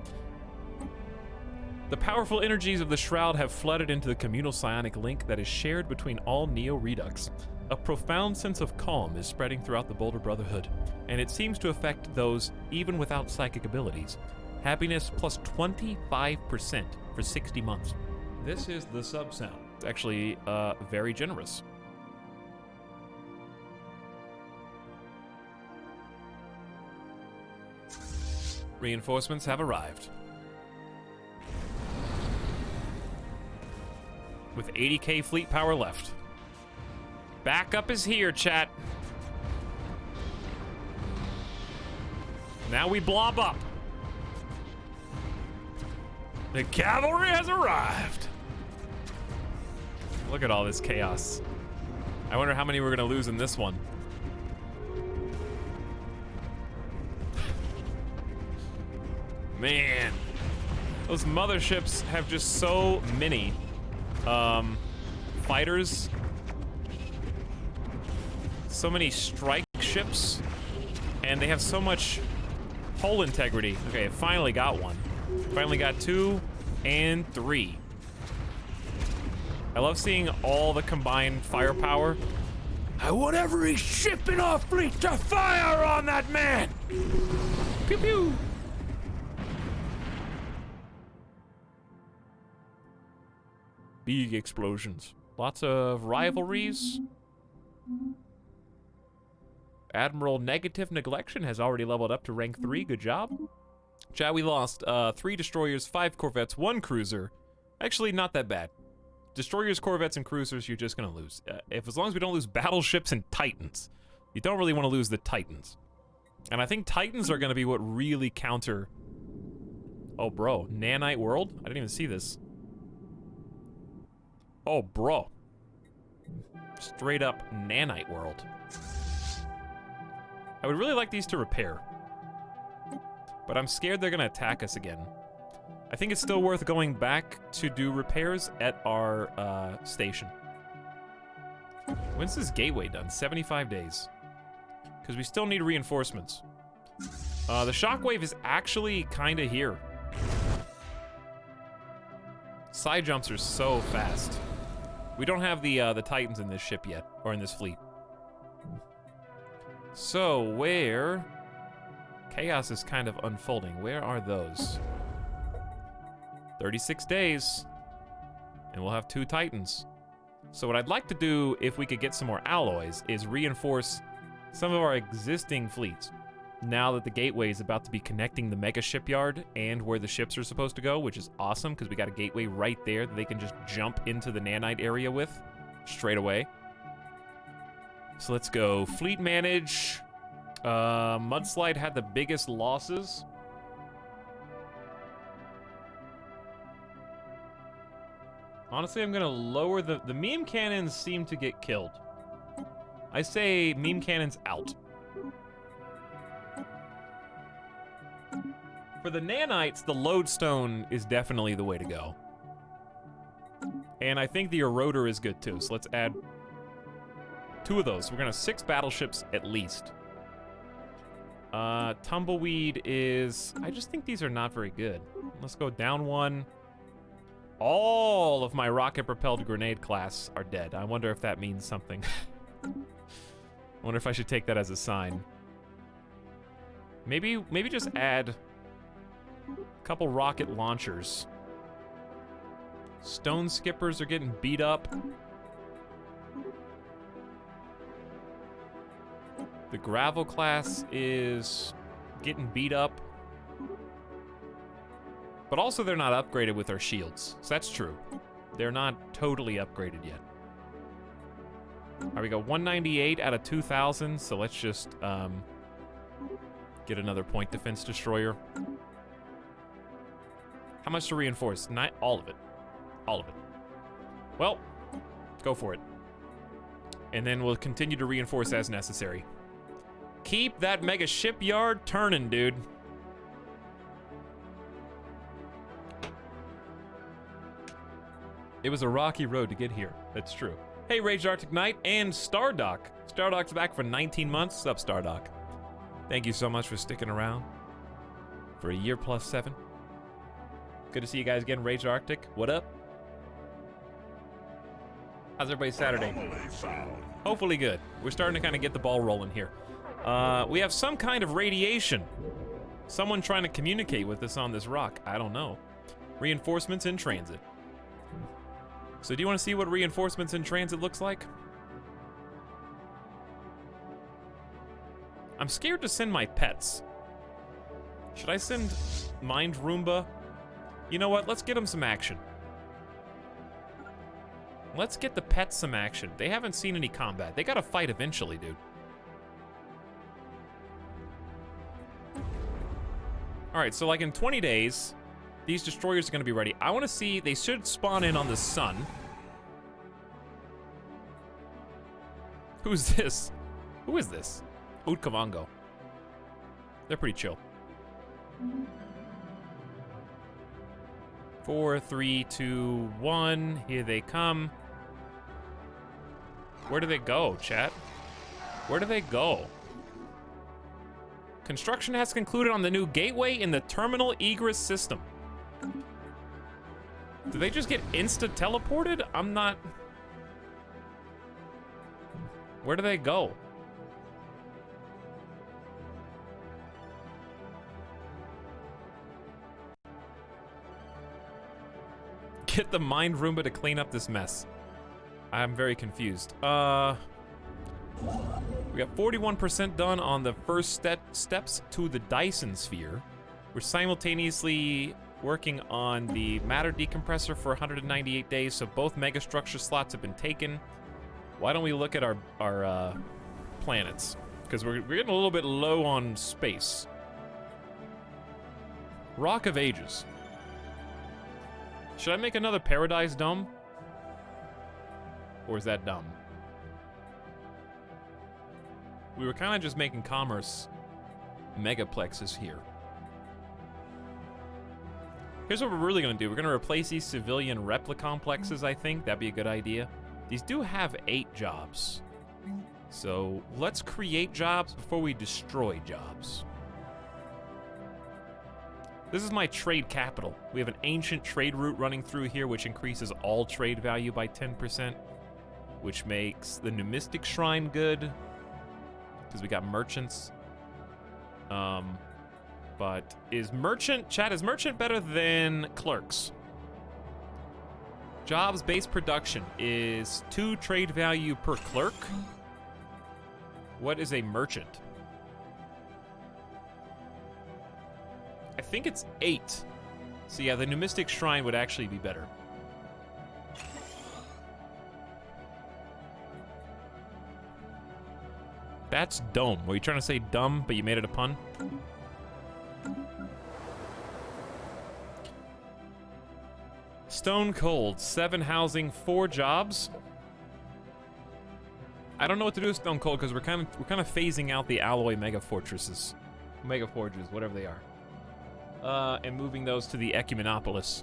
The powerful energies of the Shroud have flooded into the communal psionic link that is shared between all Neo-Redux. A profound sense of calm is spreading throughout the Boulder Brotherhood, and it seems to affect those even without psychic abilities. Happiness plus 25% for 60 months. This is the sub-sound. It's actually very generous. Reinforcements have arrived. With 80k fleet power left. Backup is here, chat. Now we blob up. The cavalry has arrived. Look at all this chaos. I wonder how many we're gonna lose in this one. Man, those motherships have just so many fighters, so many strike ships, and they have so much hull integrity. Okay, I finally got one. Finally got 2 and 3. I love seeing all the combined firepower. I want every ship in our fleet to fire on that man! Pew pew! Big explosions. Lots of rivalries. Admiral Negative Neglection has already leveled up to rank 3. Good job. Chat, we lost 3 destroyers, 5 corvettes, 1 cruiser. Actually, not that bad. Destroyers, corvettes, and cruisers, you're just gonna lose. As long as we don't lose battleships and titans. You don't really want to lose the titans. And I think titans are gonna be what really counter... Oh, bro. Nanite world? I didn't even see this. Oh, bro. Straight up nanite world. I would really like these to repair. But I'm scared they're gonna attack us again. I think it's still worth going back to do repairs at our station. When's this gateway done? 75 days. Because we still need reinforcements. The shockwave is actually kinda here. Side jumps are so fast. We don't have the Titans in this ship yet, or in this fleet. So, where... Chaos is kind of unfolding. Where are those? 36 days. And we'll have 2 Titans. So what I'd like to do, if we could get some more alloys, is reinforce some of our existing fleets. Now that the gateway is about to be connecting the mega shipyard and where the ships are supposed to go, which is awesome because we got a gateway right there that they can just jump into the nanite area with straight away. So let's go fleet manage. Mudslide had the biggest losses. Honestly, I'm gonna lower the meme cannons seem to get killed. I say meme cannons out. For the nanites, the lodestone is definitely the way to go. And I think the eroder is good too, so let's add 2 of those. We're gonna have 6 battleships at least. Tumbleweed is... I just think these are not very good. Let's go down 1. All of my rocket-propelled grenade class are dead. I wonder if that means something. I wonder if I should take that as a sign. Maybe just add a couple rocket launchers. Stone skippers are getting beat up. The gravel class is getting beat up. But also they're not upgraded with our shields, so that's true. They're not totally upgraded yet. All right, we got 198 out of 2,000, so let's just get another point defense destroyer. How much to reinforce? Not all of it. All of it. Well, go for it. And then we'll continue to reinforce as necessary. Keep that mega shipyard turning, dude. It was a rocky road to get here. That's true. Hey, Raged Arctic Knight and Stardock. Stardock's back for 19 months. What's up, Stardock? Thank you so much for sticking around for a year plus 7. Good to see you guys again, Raged Arctic. What up? How's everybody's Saturday? Hopefully good. We're starting to kind of get the ball rolling here. We have some kind of radiation. Someone trying to communicate with us on this rock. I don't know. Reinforcements in transit. So do you want to see what reinforcements in transit looks like? I'm scared to send my pets. Should I send Mind Roomba? You know what? Let's get them some action. Let's get the pets some action. They haven't seen any combat. They gotta fight eventually, dude. Alright, so like in 20 days, these destroyers are gonna be ready. I wanna see, they should spawn in on the sun. Who's this? Who is this? Utkavango. They're pretty chill. 4, 3, 2, 1. Here they come. Where do they go, chat? Where do they go? Construction has concluded on the new gateway in the terminal egress system. Do they just get insta-teleported? I'm not... Where do they go? Get the Mind Roomba to clean up this mess. I'm very confused. We got 41% done on the first steps to the Dyson sphere. We're simultaneously working on the matter decompressor for 198 days, so both megastructure slots have been taken. Why don't we look at our planets? Because we're getting a little bit low on space. Rock of Ages. Should I make another Paradise Dome? Or is that dumb? We were kind of just making commerce megaplexes here. Here's what we're really gonna do. We're gonna replace these civilian replicomplexes, I think. That'd be a good idea. These do have 8 jobs. So let's create jobs before we destroy jobs. This is my trade capital. We have an ancient trade route running through here, which increases all trade value by 10%, which makes the numistic shrine good, because we got merchants. But is merchant, chat, is merchant better than clerks? Jobs-based production is 2 trade value per clerk. What is a merchant? I think it's 8. So yeah, the numistic shrine would actually be better. That's dome. Were you trying to say dumb, but you made it a pun? Stone Cold, 7 housing, 4 jobs. I don't know what to do with Stone Cold because we're kind of phasing out the alloy mega fortresses, mega forges, whatever they are, and moving those to the Ecumenopolis.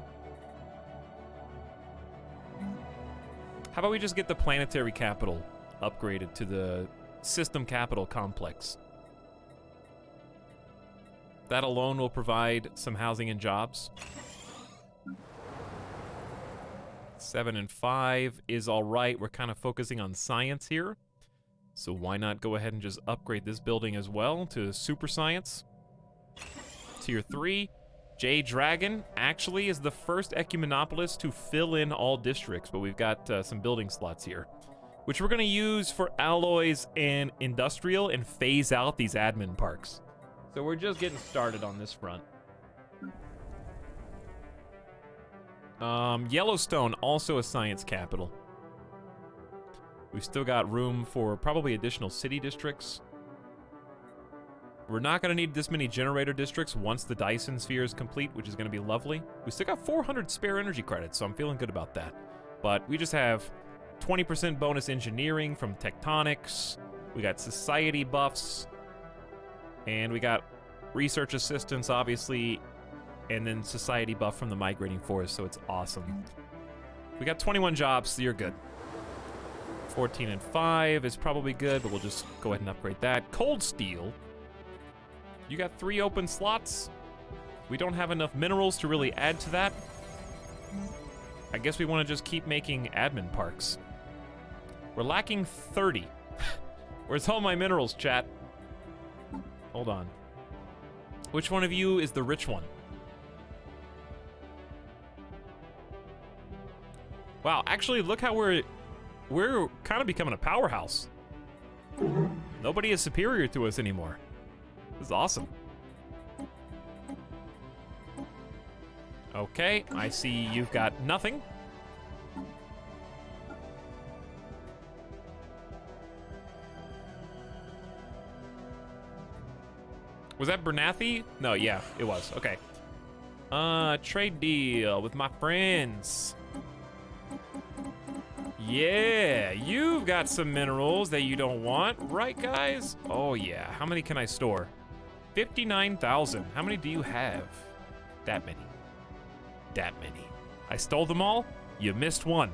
How about we just get the planetary capital upgraded to the system capital complex? That alone will provide some housing and jobs. 7 and 5 is all right. We're kind of focusing on science here. So why not go ahead and just upgrade this building as well to super science? Tier 3. Jade Dragon actually is the first Ecumenopolis to fill in all districts, but we've got some building slots here, which we're going to use for alloys and industrial and phase out these admin parks. So we're just getting started on this front. Yellowstone, also a science capital. We've still got room for probably additional city districts. We're not going to need this many generator districts once the Dyson sphere is complete, which is going to be lovely. We still got 400 spare energy credits, so I'm feeling good about that. But we just have 20% bonus engineering from tectonics. We got society buffs. And we got research assistance, obviously. And then society buff from the migrating forest, so it's awesome. We got 21 jobs, so you're good. 14 and 5 is probably good, but we'll just go ahead and upgrade that. Cold steel. You got 3 open slots. We don't have enough minerals to really add to that. I guess we want to just keep making admin parks. We're lacking 30. Where's all my minerals, chat? Hold on. Which one of you is the rich one? Wow, actually, look how we're kind of becoming a powerhouse. Nobody is superior to us anymore. This is awesome. Okay, I see you've got nothing. Was that Bernathi? No, yeah, it was. Okay. Trade deal with my friends. Yeah, you've got some minerals that you don't want, right, guys? Oh, yeah. How many can I store? 59,000. How many do you have? That many. That many. I stole them all? You missed one.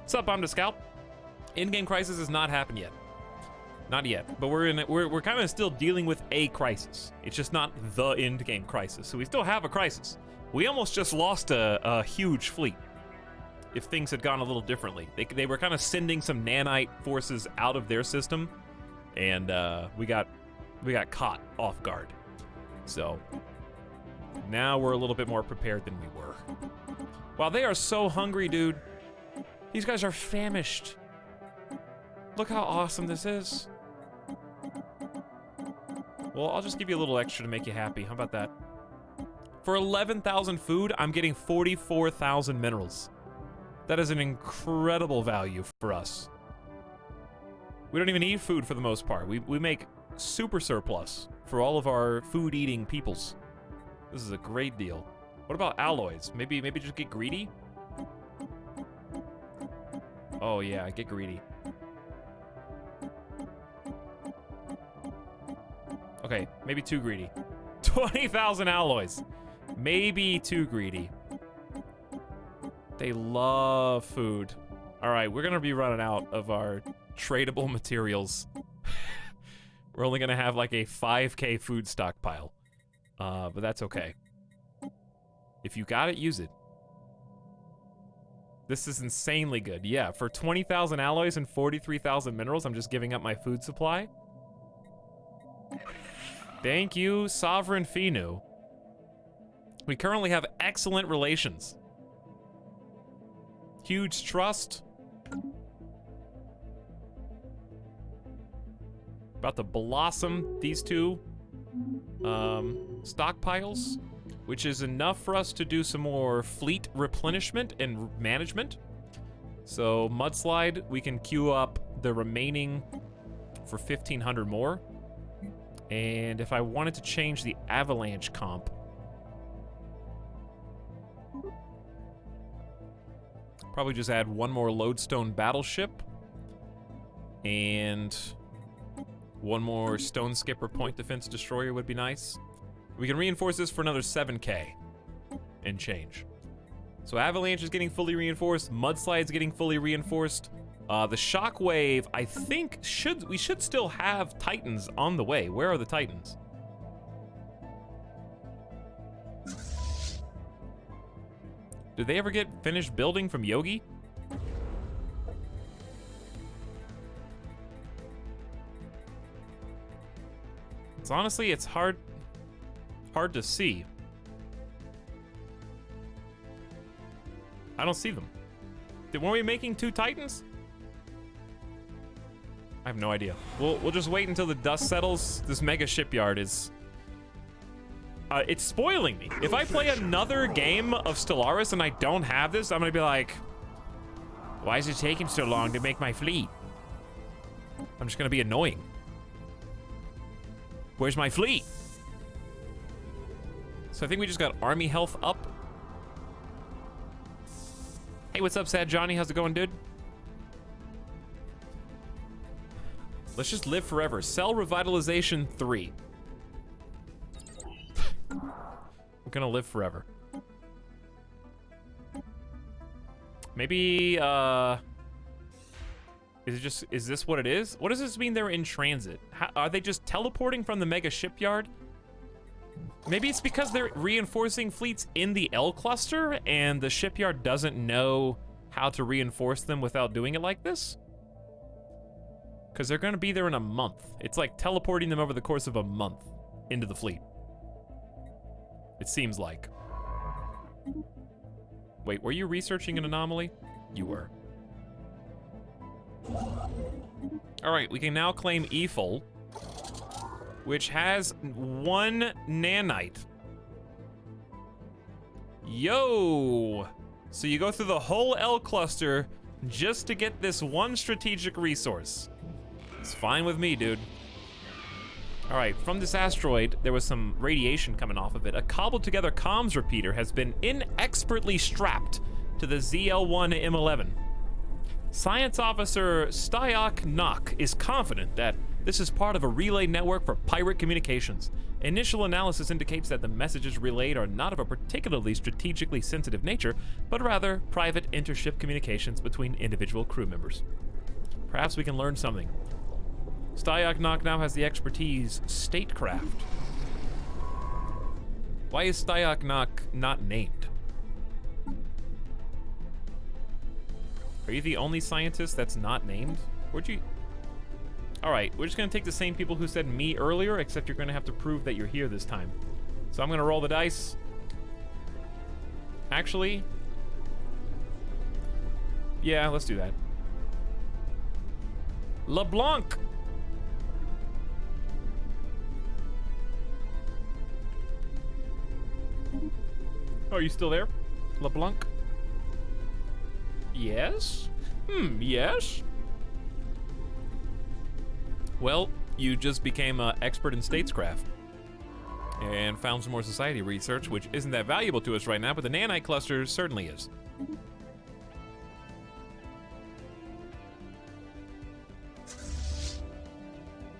What's up, I'm the Scout? Endgame crisis has not happened yet. Not yet, but we're kind of still dealing with a crisis. It's just not the endgame crisis, so we still have a crisis. We almost just lost a huge fleet. If things had gone a little differently. They were kind of sending some nanite forces out of their system, and we got caught off guard. So now we're a little bit more prepared than we were. Wow, they are so hungry, dude. These guys are famished. Look how awesome this is. Well, I'll just give you a little extra to make you happy. How about that? For 11,000 food, I'm getting 44,000 minerals. That is an incredible value for us. We don't even eat food for the most part. We make super surplus for all of our food-eating peoples. This is a great deal. What about alloys? Maybe just get greedy? Oh yeah, get greedy. Okay, maybe too greedy. 20,000 alloys. Maybe too greedy. They love food. All right, we're gonna be running out of our tradable materials. We're only gonna have like a 5K food stockpile. But that's okay. If you got it, use it. This is insanely good. Yeah, for 20,000 alloys and 43,000 minerals, I'm just giving up my food supply. Thank you, Sovereign Finu. We currently have excellent relations. Huge trust. About to blossom these two stockpiles, which is enough for us to do some more fleet replenishment and management. So mudslide, we can queue up the remaining for 1,500 more. And if I wanted to change the avalanche comp, probably just add one more lodestone battleship and one more stone skipper point defense destroyer would be nice. We can reinforce this for another 7K and change. So avalanche is getting fully reinforced, mudslide's getting fully reinforced. The shockwave, I think we should still have titans on the way. Where are the titans? Did they ever get finished building from Yogi? It's honestly, it's hard to see. I don't see them. Weren't we making 2 titans? I have no idea. We'll just wait until the dust settles. This mega shipyard is... it's spoiling me. If I play another game of Stellaris and I don't have this, I'm gonna be like, why is it taking so long to make my fleet? I'm just gonna be annoying. Where's my fleet? So I think we just got army health up. Hey, what's up, Sad Johnny? How's it going, dude? Let's just live forever. Cell revitalization 3. We're gonna live forever. Maybe, is this what it is? What does this mean they're in transit? Are they just teleporting from the mega shipyard? Maybe it's because they're reinforcing fleets in the L cluster and the shipyard doesn't know how to reinforce them without doing it like this? Because they're gonna be there in a month. It's like teleporting them over the course of a month into the fleet. It seems like. Wait, were you researching an anomaly? You were. All right, we can now claim Eiffel, which has 1 nanite. Yo! So you go through the whole L cluster just to get this one strategic resource. It's fine with me, dude. All right, from this asteroid, there was some radiation coming off of it. A cobbled together comms repeater has been inexpertly strapped to the ZL-1 M11. Science officer Styok Nock is confident that this is part of a relay network for pirate communications. Initial analysis indicates that the messages relayed are not of a particularly strategically sensitive nature, but rather private intership communications between individual crew members. Perhaps we can learn something. Styok Nock now has the expertise statecraft. Why is Styok Nock not named? Are you the only scientist that's not named? Where'd you... All right, we're just gonna take the same people who said me earlier, except you're gonna have to prove that you're here this time. So I'm gonna roll the dice. Actually, yeah, let's do that. LeBlanc. Oh, are you still there? LeBlanc? Yes? Yes? Well, you just became an expert in statescraft and found some more society research, which isn't that valuable to us right now, but the nanite cluster certainly is.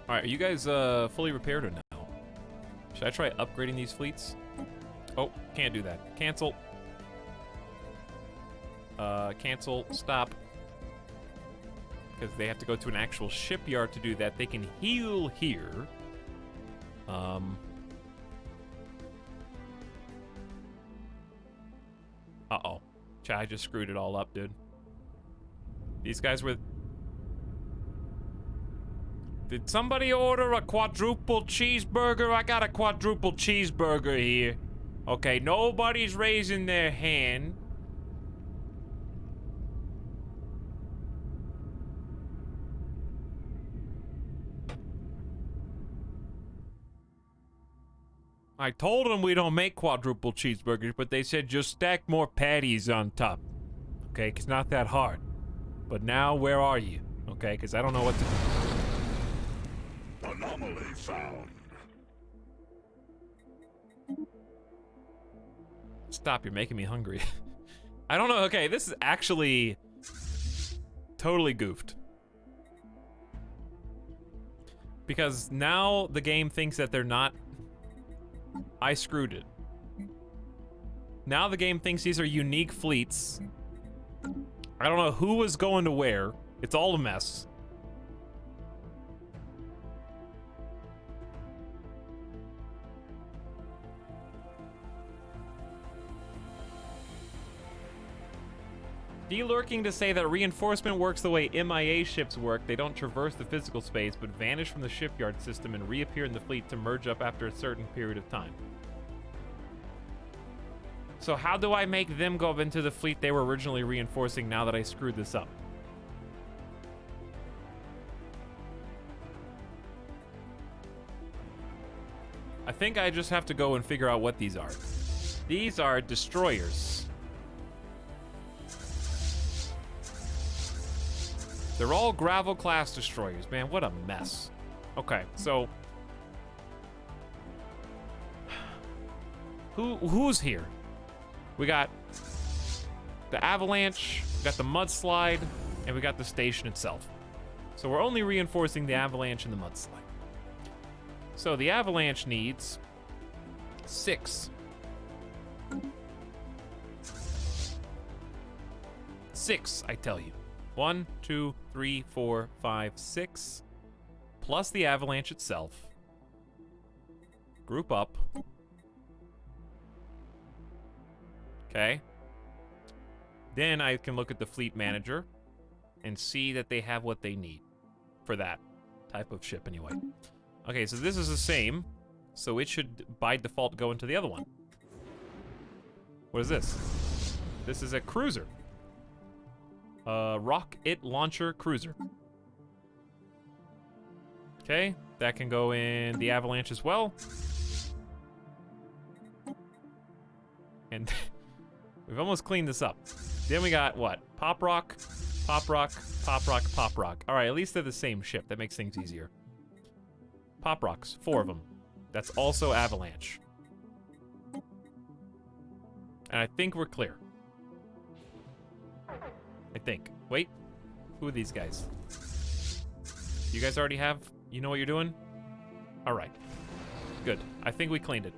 All right, are you guys fully repaired or no? Should I try upgrading these fleets? Oh, can't do that. Cancel. Cancel. Stop. Because they have to go to an actual shipyard to do that. They can heal here. Uh-oh. I just screwed it all up, dude. These guys were... Did somebody order a quadruple cheeseburger? I got a quadruple cheeseburger here. Okay, nobody's raising their hand. I told them we don't make quadruple cheeseburgers, but they said just stack more patties on top. Okay, it's not that hard. But now, where are you? Okay, because I don't know what to do. Anomaly found. Stop, you're making me hungry. I don't know, okay, this is actually totally goofed. Because now the game thinks that they're not... I screwed it. Now the game thinks these are unique fleets. I don't know who was going to where. It's all a mess. De-lurking to say that reinforcement works the way MIA ships work. They don't traverse the physical space, but vanish from the shipyard system and reappear in the fleet to merge up after a certain period of time. So how do I make them go into the fleet they were originally reinforcing now that I screwed this up? I think I just have to go and figure out what these are. These are destroyers. They're all gravel class destroyers. Man, what a mess. Okay, so who's here? We got the avalanche, we got the mudslide, and we got the station itself. So we're only reinforcing the avalanche and the mudslide. So the avalanche needs 6. 6, I tell you. 1, 2, 3, 4, 5, 6. Plus the avalanche itself. Group up. Okay. Then I can look at the fleet manager and see that they have what they need for that type of ship anyway. Okay, so this is the same. So it should, by default, go into the other one. What is this? This is a cruiser. Rocket launcher cruiser. Okay, that can go in the avalanche as well. And we've almost cleaned this up. Then we got what? Pop rock, pop rock, pop rock, pop rock. All right, at least they're the same ship. That makes things easier. Pop rocks, 4 of them. That's also avalanche. And I think we're clear. I think. Wait, who are these guys? You guys already have, you know what you're doing? All right, good. I think we cleaned it.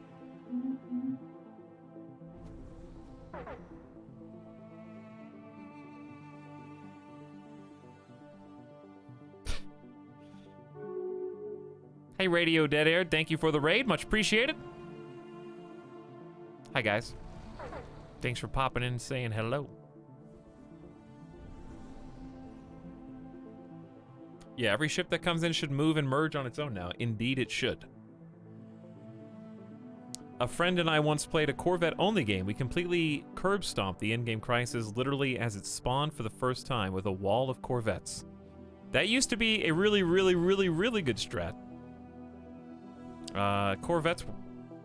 Hey, Radio Dead Air, thank you for the raid. Much appreciated. Hi, guys. Thanks for popping in and saying hello. Yeah, every ship that comes in should move and merge on its own now. Indeed, it should. A friend and I once played a Corvette-only game. We completely curb-stomped the Endgame crisis literally as it spawned for the first time with a wall of Corvettes. That used to be a really, really, really, really good strat. Corvettes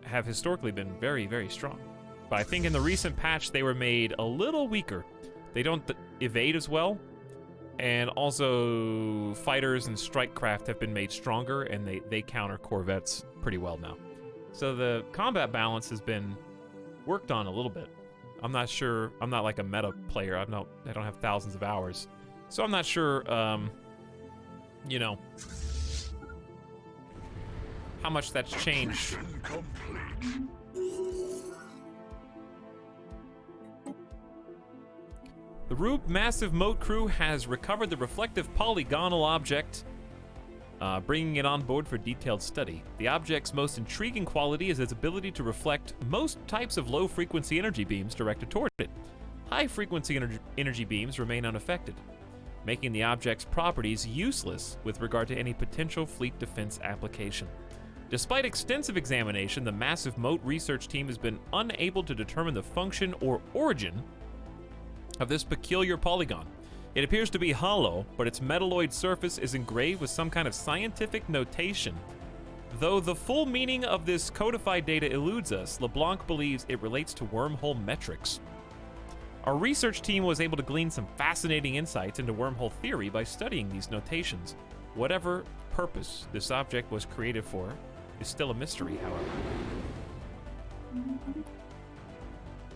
have historically been very, very strong. But I think in the recent patch, they were made a little weaker. They don't evade as well. And also, fighters and strike craft have been made stronger, and they counter Corvettes pretty well now. So the combat balance has been worked on a little bit. I'm not sure. I'm not like a meta player. I don't have thousands of hours. So I'm not sure, you know, how much that's changed. Mission complete. The Rube Massive Moat crew has recovered the reflective polygonal object, bringing it on board for detailed study. The object's most intriguing quality is its ability to reflect most types of low-frequency energy beams directed toward it. High-frequency energy beams remain unaffected, making the object's properties useless with regard to any potential fleet defense application. Despite extensive examination, the Massive Moat research team has been unable to determine the function or origin of this peculiar polygon. It appears to be hollow, but its metalloid surface is engraved with some kind of scientific notation. Though the full meaning of this codified data eludes us, LeBlanc believes it relates to wormhole metrics. Our research team was able to glean some fascinating insights into wormhole theory by studying these notations. Whatever purpose this object was created for is still a mystery, however.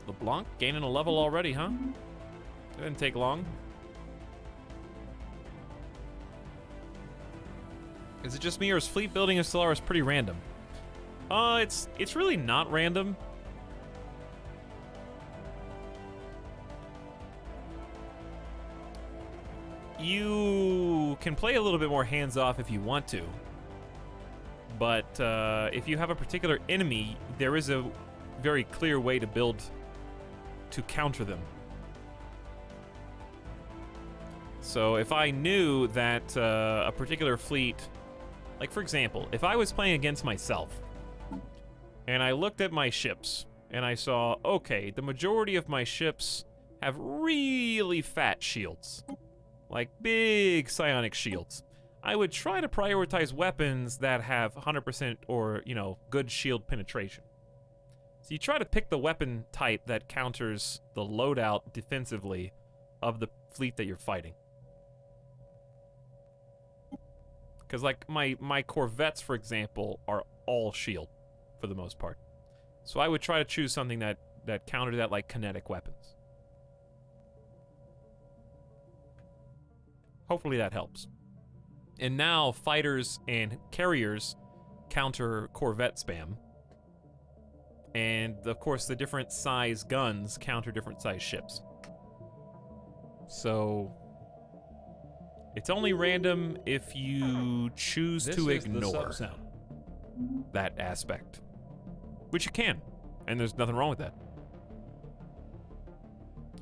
LeBlanc gaining a level already, huh? It didn't take long. Is it just me, or is fleet building in Stellaris pretty random? It's really not random. You can play a little bit more hands-off if you want to. But if you have a particular enemy, there is a very clear way to build to counter them. So if I knew that a particular fleet, like for example, if I was playing against myself and I looked at my ships and I saw, okay, the majority of my ships have really fat shields, like big psionic shields, I would try to prioritize weapons that have 100% or, you know, good shield penetration. So you try to pick the weapon type that counters the loadout defensively of the fleet that you're fighting. Because, like, my Corvettes, for example, are all shield, for the most part. So I would try to choose something that countered that, like, kinetic weapons. Hopefully that helps. And now, fighters and carriers counter Corvette spam. And, of course, the different size guns counter different size ships. So, it's only random if you choose to ignore that aspect. Which you can, and there's nothing wrong with that.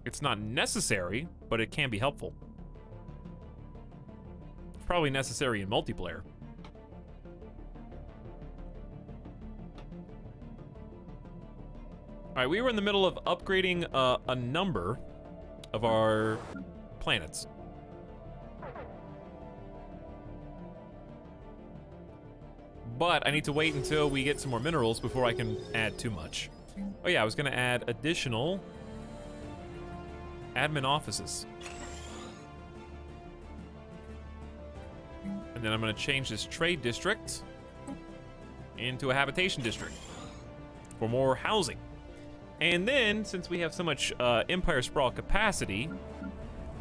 It's not necessary, but it can be helpful. It's probably necessary in multiplayer. Alright, we were in the middle of upgrading a number of our planets. But I need to wait until we get some more minerals before I can add too much. Oh yeah, I was gonna add additional admin offices. And then I'm gonna change this trade district into a habitation district for more housing. And then, since we have so much Empire Sprawl capacity,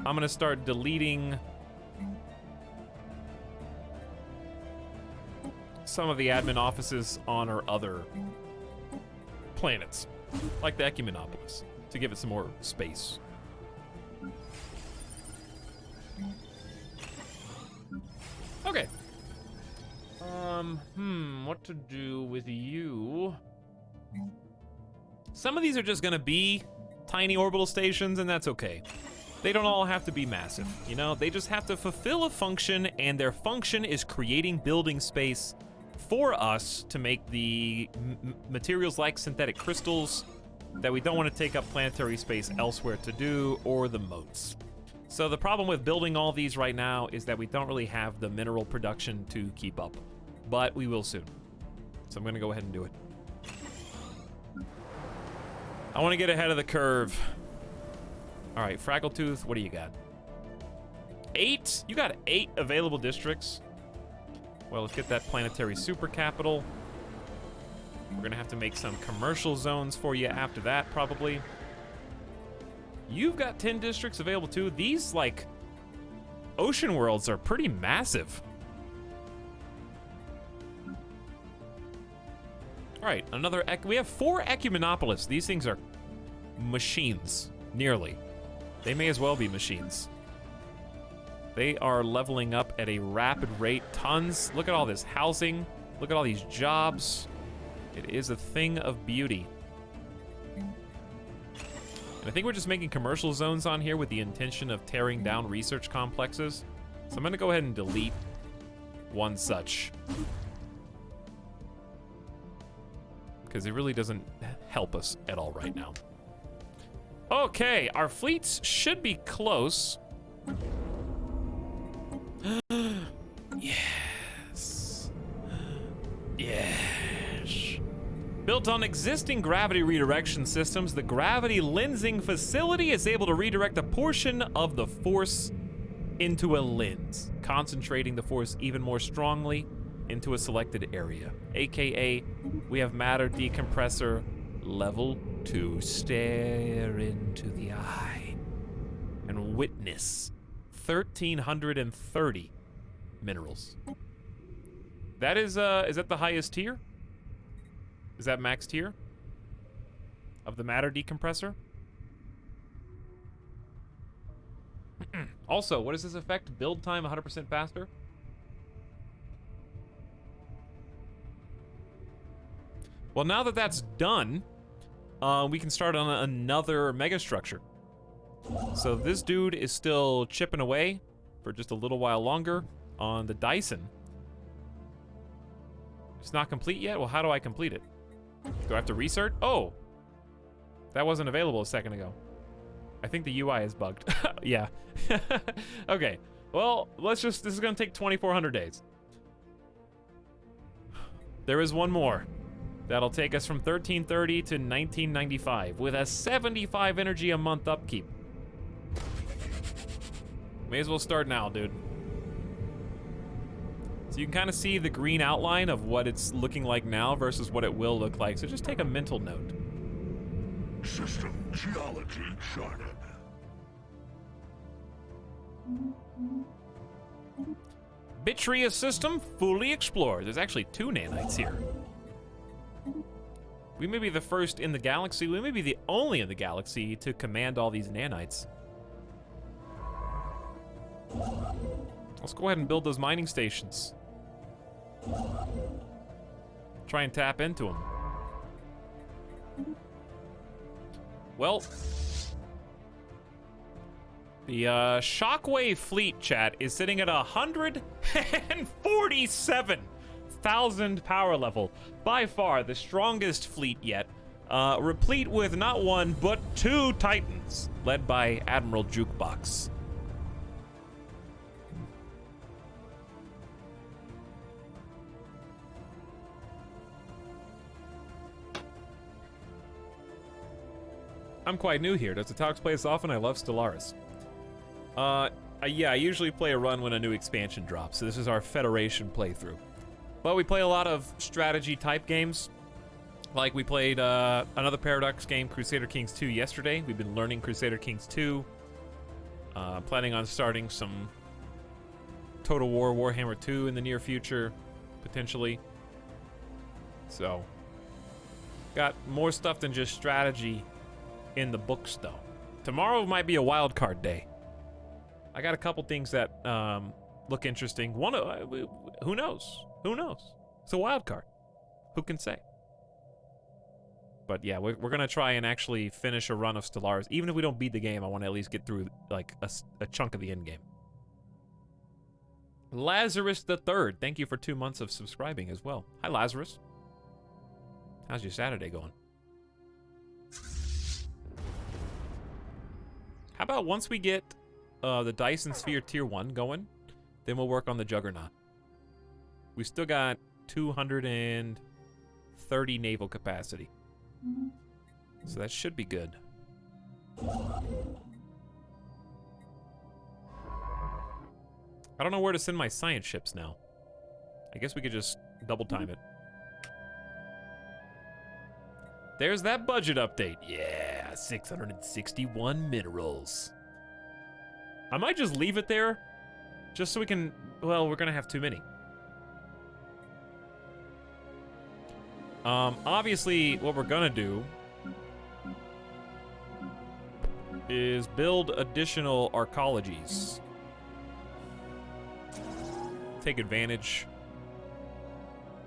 I'm gonna start deleting some of the admin offices on our other planets, like the Ecumenopolis, to give it some more space. Okay. What to do with you? Some of these are just gonna be tiny orbital stations, and that's okay. They don't all have to be massive, you know? They just have to fulfill a function, and their function is creating building space for us to make the materials like synthetic crystals that we don't want to take up planetary space elsewhere to do, or the moats. So the problem with building all these right now is that we don't really have the mineral production to keep up, but we will soon. So I'm gonna go ahead and do it. I want to get ahead of the curve. All right, Fraggletooth, what do you got? 8? You got 8 available districts? Well, let's get that planetary super capital. We're gonna have to make some commercial zones for you after that, probably. You've got 10 districts available too. These, like, ocean worlds are pretty massive. All right, we have 4 Ecumenopolis. These things are machines, nearly. They may as well be machines. They are leveling up at a rapid rate. Tons. Look at all this housing. Look at all these jobs. It is a thing of beauty. And I think we're just making commercial zones on here with the intention of tearing down research complexes. So I'm gonna go ahead and delete one such, because it really doesn't help us at all right now. Okay, our fleets should be close. Yes. Yes. Built on existing gravity redirection systems, the gravity lensing facility is able to redirect a portion of the force into a lens, concentrating the force even more strongly into a selected area. AKA, we have matter decompressor level 2. Stare into the eye and witness 1,330 minerals. That is that the highest tier? Is that max tier of the matter decompressor? Also, what does this affect? Build time 100% faster? Well, now that that's done, we can start on another megastructure. So this dude is still chipping away for just a little while longer on the Dyson. It's not complete yet? Well, how do I complete it? Do I have to research? Oh! That wasn't available a second ago. I think the UI is bugged. Yeah. Okay. Well, this is gonna take 2,400 days. There is one more. That'll take us from 1330 to 1995 with a 75 energy a month upkeep. May as well start now, dude. So you can kind of see the green outline of what it's looking like now versus what it will look like. So just take a mental note. System geology charted. Bitria system fully explored. There's actually 2 nanites here. We may be the first in the galaxy. We may be the only in the galaxy to command all these nanites. Let's go ahead and build those mining stations. Try and tap into them. Well, the Shockwave fleet, chat, is sitting at 147,000 power level. By far the strongest fleet yet. Replete with not 1, but 2 Titans, led by Admiral Jukebox. I'm quite new here. Does the Etalyx play this often? I love Stellaris. Yeah, I usually play a run when a new expansion drops, so this is our Federation playthrough. But we play a lot of strategy-type games. Like, we played another Paradox game, Crusader Kings 2, yesterday. We've been learning Crusader Kings 2. Planning on starting some Total War Warhammer 2 in the near future, potentially. So, got more stuff than just strategy in the books, though. Tomorrow might be a wild card day. I got a couple things that look interesting. One, who knows? Who knows? It's a wild card. Who can say? But yeah, we're gonna try and actually finish a run of Stellaris. Even if we don't beat the game, I want to at least get through like a chunk of the end game. Lazarus the Third, thank you for 2 months of subscribing as well. Hi, Lazarus. How's your Saturday going? How about once we get the Dyson Sphere Tier 1 going, then we'll work on the Juggernaut. We still got 230 naval capacity. So that should be good. I don't know where to send my science ships now. I guess we could just double time it. There's that budget update. Yeah, 661 minerals. I might just leave it there, just so we can, well, we're gonna have too many. Obviously, what we're gonna do is build additional arcologies. Take advantage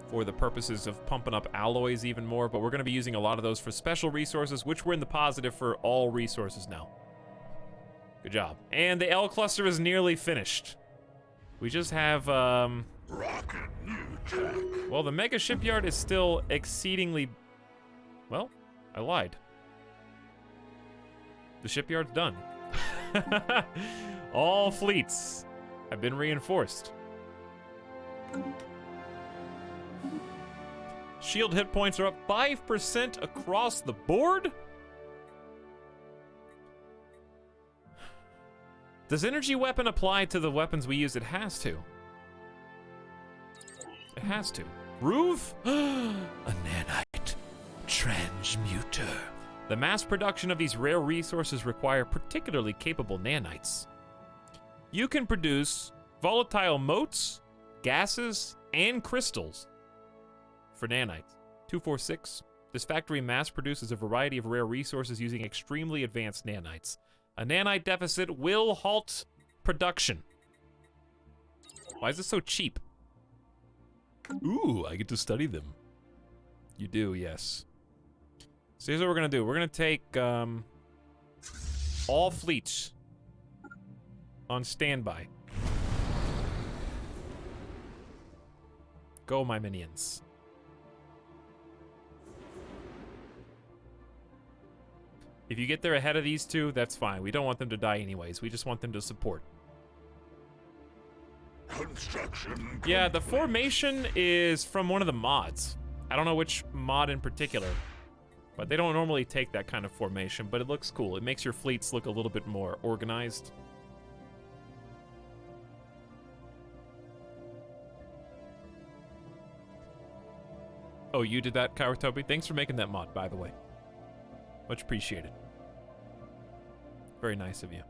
for the purposes of pumping up alloys even more, but we're gonna be using a lot of those for special resources, which we're in the positive for all resources now. Good job. And the L cluster is nearly finished. We just have, Rocket new tech. well, the mega shipyard is still exceedingly, well, I lied. The shipyard's done. All fleets have been reinforced. Shield hit points are up 5% across the board? Does energy weapon apply to the weapons we use? It has to. It has to. Roof? A nanite transmuter. The mass production of these rare resources require particularly capable nanites. You can produce volatile motes, gases, and crystals for nanites. 246. This factory mass produces a variety of rare resources using extremely advanced nanites. A nanite deficit will halt production. Why is this so cheap? Ooh, I get to study them. You do, yes. So here's what we're gonna do. We're gonna take all fleets on standby. Go, my minions. If you get there ahead of these two, that's fine. We don't want them to die anyways. We just want them to support. Construction. Yeah, the formation is from one of the mods. I don't know which mod in particular, but they don't normally take that kind of formation, but it looks cool. It makes your fleets look a little bit more organized. Oh, you did that, Kawatobi? Thanks for making that mod, by the way. Much appreciated. Very nice of you.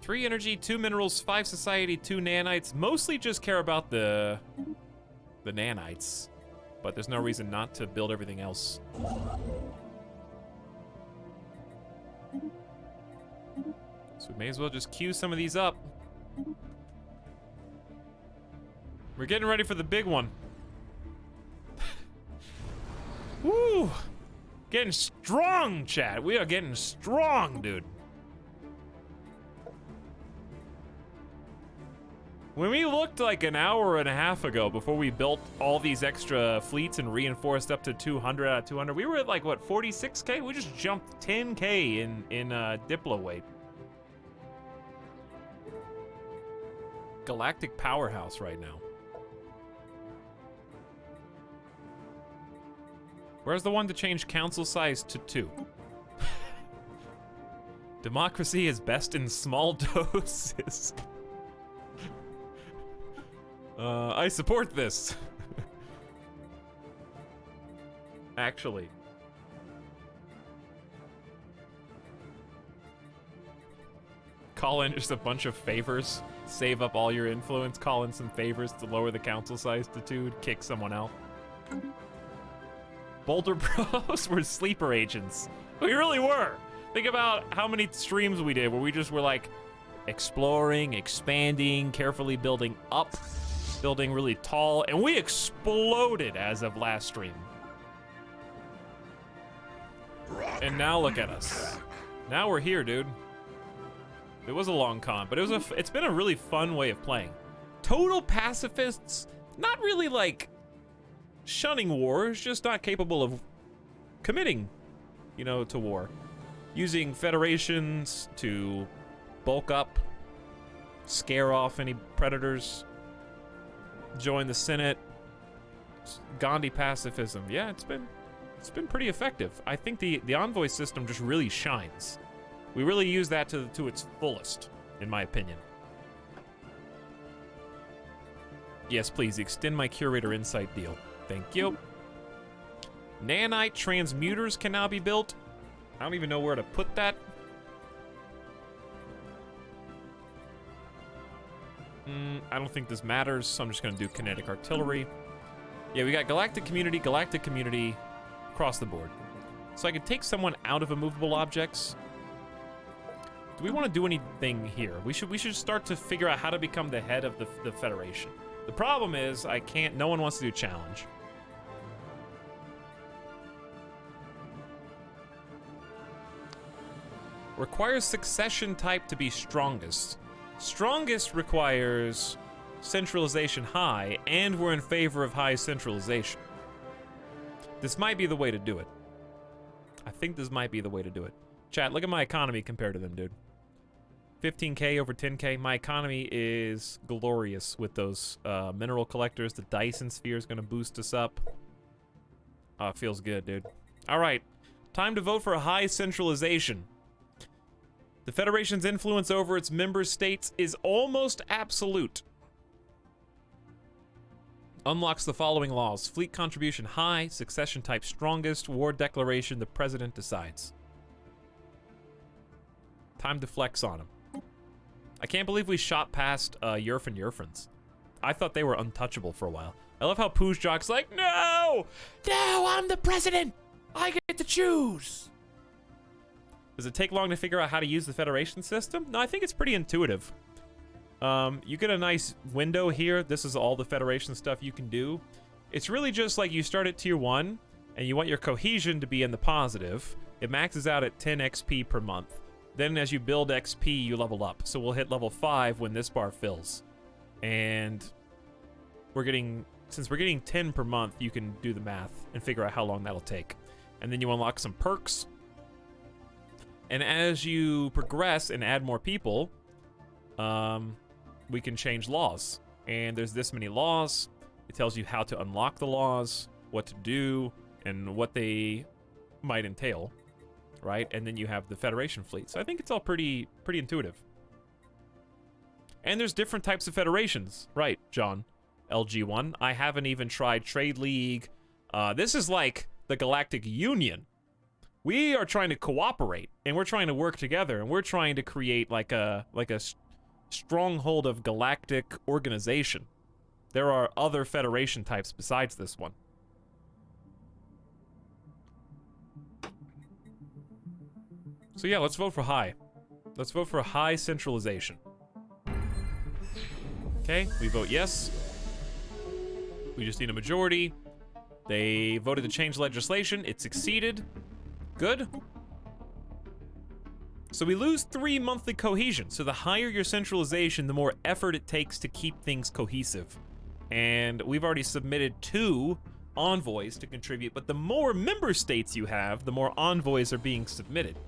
3 energy, 2 minerals, 5 society, 2 nanites. Mostly just care about the nanites, but there's no reason not to build everything else. So we may as well just queue some of these up. We're getting ready for the big one. Woo! Getting strong, chat. We are getting strong, dude. When we looked like an hour and a half ago before we built all these extra fleets and reinforced up to 200 out of 200, we were at like, what, 46K? We just jumped 10K in Diplo weight. Galactic powerhouse right now. Where's the one to change council size to 2? Democracy is best in small doses. I support this. Actually. Call in just a bunch of favors. Save up all your influence. Call in some favors to lower the council size to 2. Kick someone out. Boulder Bros were sleeper agents. We really were. Think about how many streams we did where we just were like exploring, expanding, carefully building up, building really tall, and we exploded as of last stream. And now look at us. Now we're here, dude. It was a long con, but it's been a really fun way of playing. Total pacifists, not really like shunning war, is just not capable of committing, you know, to war. Using federations to bulk up, scare off any predators, join the Senate, Gandhi pacifism. Yeah, it's been pretty effective. I think the envoy system just really shines. We really use that to its fullest, in my opinion. Yes, please extend my curator insight deal. Thank you. Nanite transmuters can now be built. I don't even know where to put that. I don't think this matters, so I'm just gonna do kinetic artillery. Yeah, we got galactic community, across the board. So I could take someone out of immovable objects. Do we want to do anything here? We should start to figure out how to become the head of the Federation. The problem is no one wants to do challenge. Requires succession type to be strongest. Strongest requires centralization high, and we're in favor of high centralization. This might be the way to do it. I think this might be the way to do it. Chat, look at my economy compared to them, dude. 15K over 10K. My economy is glorious with those mineral collectors. The Dyson sphere is going to boost us up. It feels good, dude. All right, time to vote for a high centralization. The Federation's influence over its member states is almost absolute. Unlocks the following laws. Fleet contribution high, succession type strongest, war declaration the president decides. Time to flex on him. I can't believe we shot past Yerf and Yerfrins. I thought they were untouchable for a while. I love how Poojjock's like, no! No, I'm the president! I get to choose! Does it take long to figure out how to use the Federation system? No, I think it's pretty intuitive. You get a nice window here. This is all the Federation stuff you can do. It's really just like you start at tier 1, and you want your cohesion to be in the positive. It maxes out at 10 XP per month. Then as you build XP, you level up. So we'll hit level 5 when this bar fills. And since we're getting 10 per month, you can do the math and figure out how long that'll take. And then you unlock some perks. And as you progress and add more people, we can change laws. And there's this many laws. It tells you how to unlock the laws, what to do, and what they might entail, right? And then you have the Federation fleet. So I think it's all pretty intuitive. And there's different types of federations. Right, John. LG1. I haven't even tried Trade League. This is like the Galactic Union. We are trying to cooperate, and we're trying to work together, and we're trying to create like a stronghold of galactic organization. There are other federation types besides this one. So yeah, let's vote for high. Let's vote for high centralization. Okay, we vote yes. We just need a majority. They voted to change legislation. It succeeded. Good. So we lose 3 monthly cohesion. So the higher your centralization, the more effort it takes to keep things cohesive. And we've already submitted 2 envoys to contribute, but the more member states you have, the more envoys are being submitted.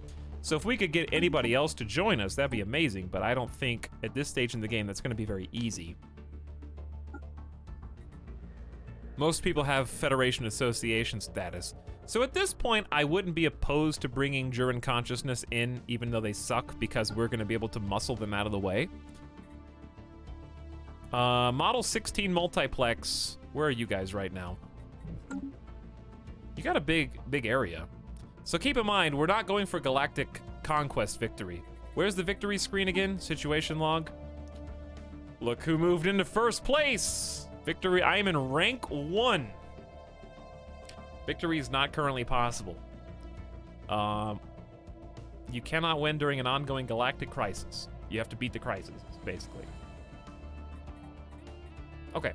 So if we could get anybody else to join us, that'd be amazing, but I don't think at this stage in the game that's going to be very easy. Most people have Federation Association status. So at this point, I wouldn't be opposed to bringing Jurin Consciousness in, even though they suck, because we're going to be able to muscle them out of the way. Model 16 Multiplex, where are you guys right now? You got a big area. So keep in mind, we're not going for Galactic Conquest victory. Where's the victory screen again? Situation log. Look who moved into first place! Victory, I am in rank 1. Victory is not currently possible. You cannot win during an ongoing galactic crisis. You have to beat the crisis, basically. Okay.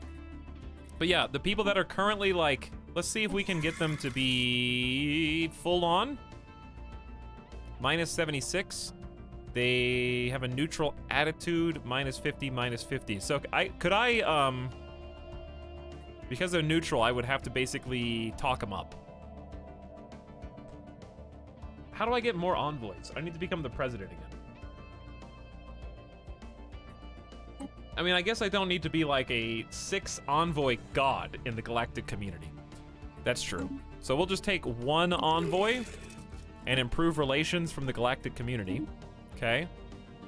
But yeah, the people that are currently like, let's see if we can get them to be full on. Minus 76. They have a neutral attitude, minus 50, minus 50. So because they're neutral, I would have to basically talk them up. How do I get more envoys? I need to become the president again. I mean, I guess I don't need to be like a 6 envoy god in the galactic community. That's true. So we'll just take 1 envoy and improve relations from the galactic community. Okay.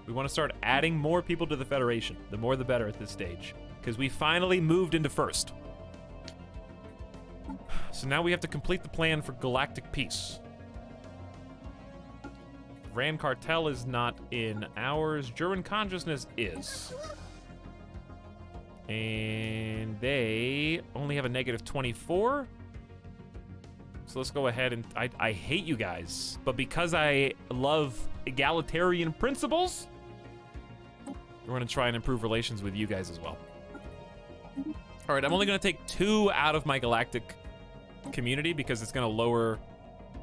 We want to start adding more people to the Federation. The more the better at this stage, because we finally moved into first. So now we have to complete the plan for galactic peace. Rand Cartel is not in ours. Jurin Consciousness is. And they only have a negative 24. So let's go ahead and... I hate you guys, but because I love egalitarian principles, we're going to try and improve relations with you guys as well. All right, I'm only going to take 2 out of my galactic community because it's going to lower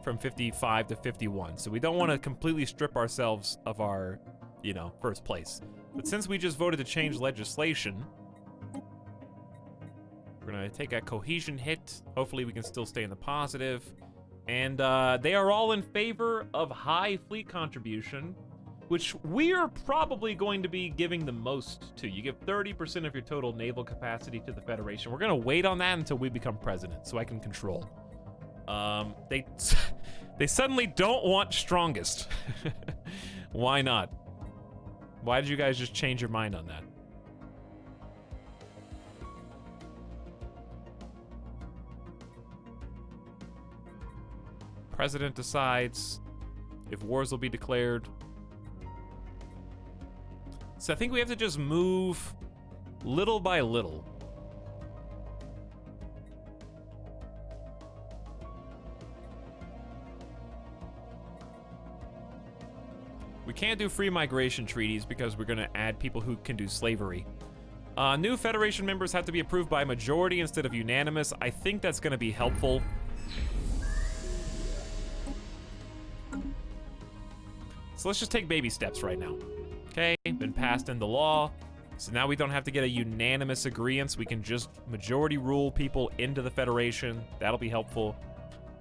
from 55 to 51. So we don't want to completely strip ourselves of our, first place. But since we just voted to change legislation, we're going to take a cohesion hit. Hopefully we can still stay in the positive. And they are all in favor of high fleet contribution, which we're probably going to be giving the most to. You give 30% of your total naval capacity to the Federation. We're going to wait on that until we become president so I can control. They suddenly don't want strongest. Why not? Why did you guys just change your mind on that? President decides if wars will be declared. So I think we have to just move little by little. We can't do free migration treaties because we're going to add people who can do slavery. New Federation members have to be approved by majority instead of unanimous. I think that's going to be helpful. So let's just take baby steps right now. Okay, been passed into law. So now we don't have to get a unanimous agreement. We can just majority rule people into the Federation. That'll be helpful.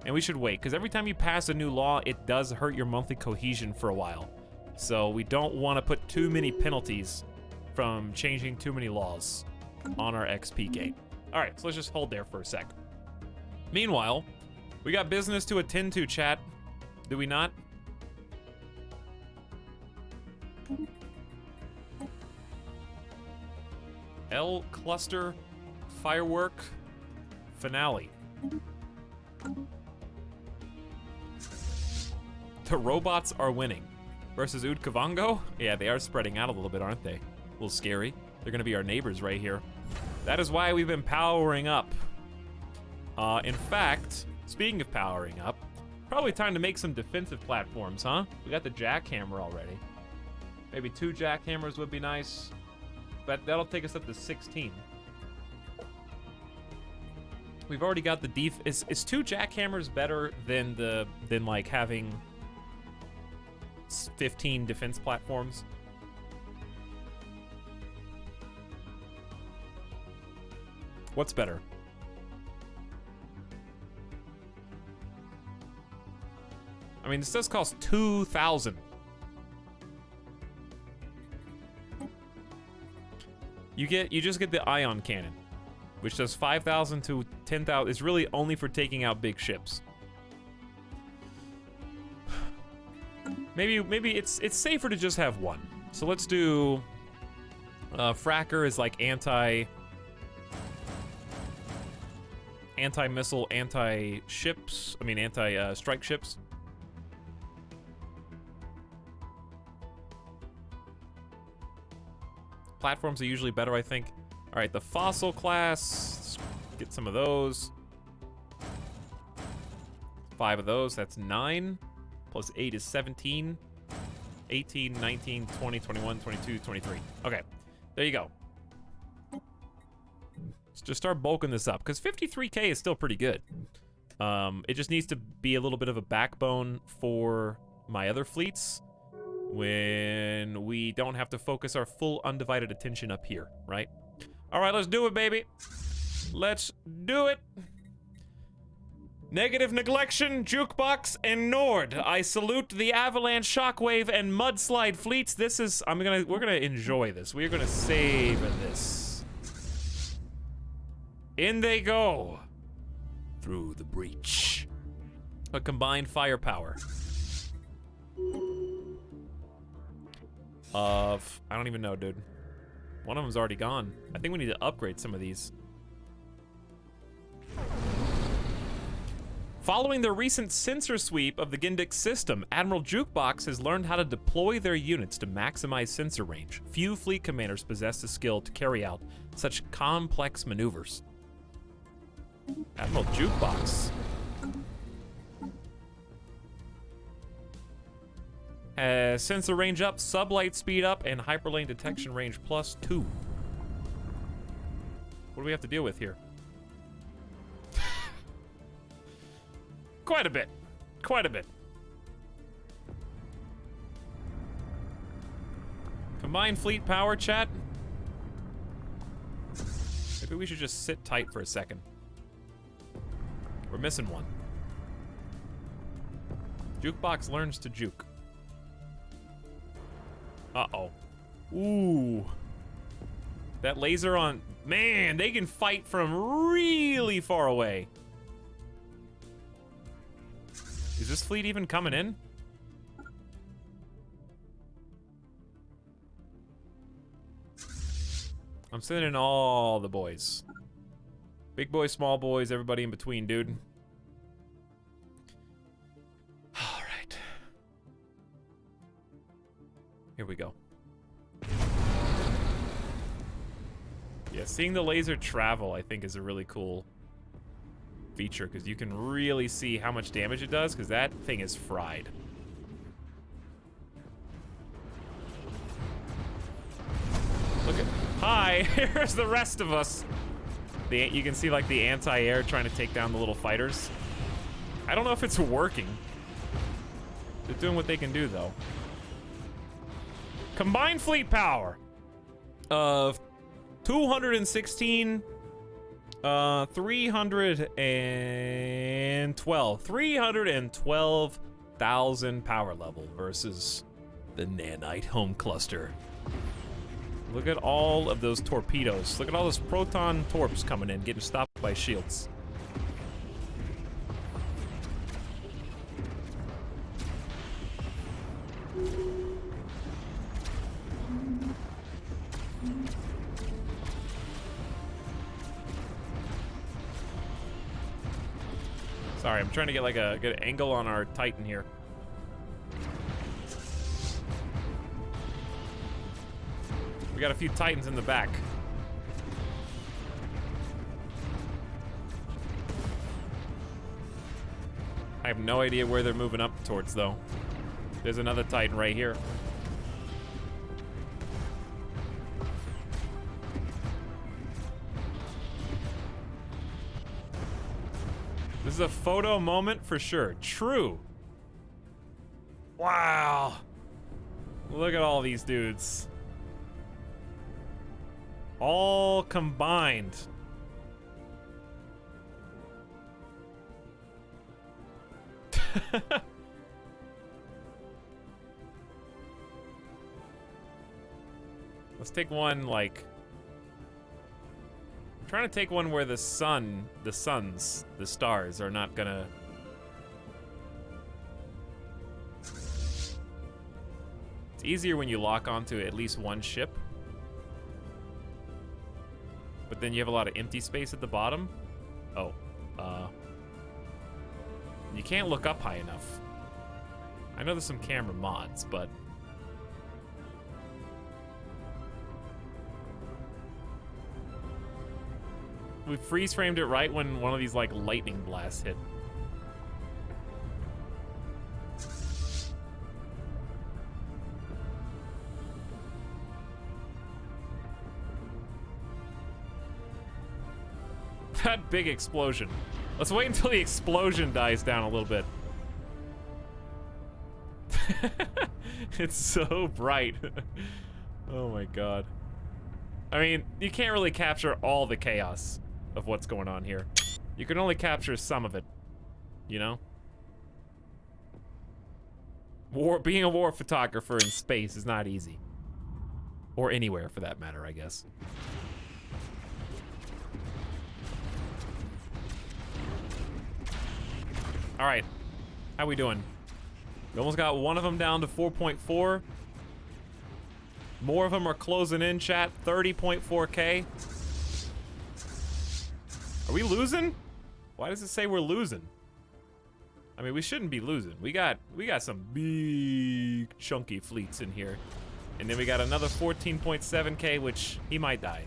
And we should wait, because every time you pass a new law, it does hurt your monthly cohesion for a while. So we don't want to put too many penalties from changing too many laws on our XP gain. All right, so let's just hold there for a sec. Meanwhile, we got business to attend to, chat. Do we not? L cluster firework finale. The robots are winning. Versus Udkavango? Yeah, they are spreading out a little bit, aren't they? A little scary. They're gonna be our neighbors right here. That is why we've been powering up. In fact, speaking of powering up, probably time to make some defensive platforms, huh? We got the jackhammer already. Maybe 2 jackhammers would be nice. But that'll take us up to 16. We've already got the is 2 jackhammers better than like having 15 defense platforms? What's better? I mean, this does cost 2,000. You just get the ion cannon, which does 5,000 to 10,000. It's really only for taking out big ships. Maybe it's safer to just have 1. So let's do Fracker is like anti-missile, anti-ships. I mean anti-strike ships. Platforms are usually better, I think. All right, the fossil class. Let's get some of those. 5 of those. That's 9. Plus 8 is 17. 18, 19, 20, 21, 22, 23. Okay, there you go. Let's just start bulking this up, because 53K is still pretty good. It just needs to be a little bit of a backbone for my other fleets when we don't have to focus our full undivided attention up here, right? All right, let's do it, baby. Let's do it. Negative Neglection, Jukebox, and Nord. I salute the Avalanche, Shockwave, and Mudslide fleets. This is, we're gonna enjoy this. We're gonna savor this. In they go. Through the breach. A combined firepower. Of, I don't even know, dude. One of them's already gone. I think we need to upgrade some of these. Following their recent sensor sweep of the Gindic system, Admiral Jukebox has learned how to deploy their units to maximize sensor range. Few fleet commanders possess the skill to carry out such complex maneuvers. Admiral Jukebox has sensor range up, sublight speed up, and hyperlane detection range +2. What do we have to deal with here? Quite a bit. Quite a bit. Combined fleet power, chat. Maybe we should just sit tight for a second. We're missing one. Jukebox learns to juke. Uh-oh. Ooh. That laser on... Man, they can fight from really far away. Is this fleet even coming in? I'm sending in all the boys. Big boys, small boys, everybody in between, dude. All right. Here we go. Yeah, seeing the laser travel, I think, is a really cool feature, because you can really see how much damage it does, because that thing is fried. Look at... Hi! Here's the rest of us! You can see, like, the anti-air trying to take down the little fighters. I don't know if it's working. They're doing what they can do, though. Combined fleet power of 216... 312,000 power level versus the nanite home cluster. Look at all of those torpedoes. Look at all those proton torps coming in, getting stopped by shields. Sorry, I'm trying to get like a good angle on our Titan here. We got a few Titans in the back. I have no idea where they're moving up towards, though. There's another Titan right here. This is a photo moment for sure. True. Wow. Look at all these dudes. All combined. Let's take one, like... I'm trying to take one where the stars are not gonna... It's easier when you lock onto at least one ship. But then you have a lot of empty space at the bottom. Oh, you can't look up high enough. I know there's some camera mods, but... We freeze framed it right when one of these like lightning blasts hit. That big explosion. Let's wait until the explosion dies down a little bit. It's so bright. Oh my god. I mean, you can't really capture all the chaos of what's going on here. You can only capture some of it, you know? Being a war photographer in space is not easy. Or anywhere, for that matter, I guess. All right, how we doing? We almost got one of them down to 4.4. More of them are closing in, chat. 30.4K. Are we losing? Why does it say we're losing? I mean, we shouldn't be losing. We got some big chunky fleets in here. And then we got another 14.7K, which he might die.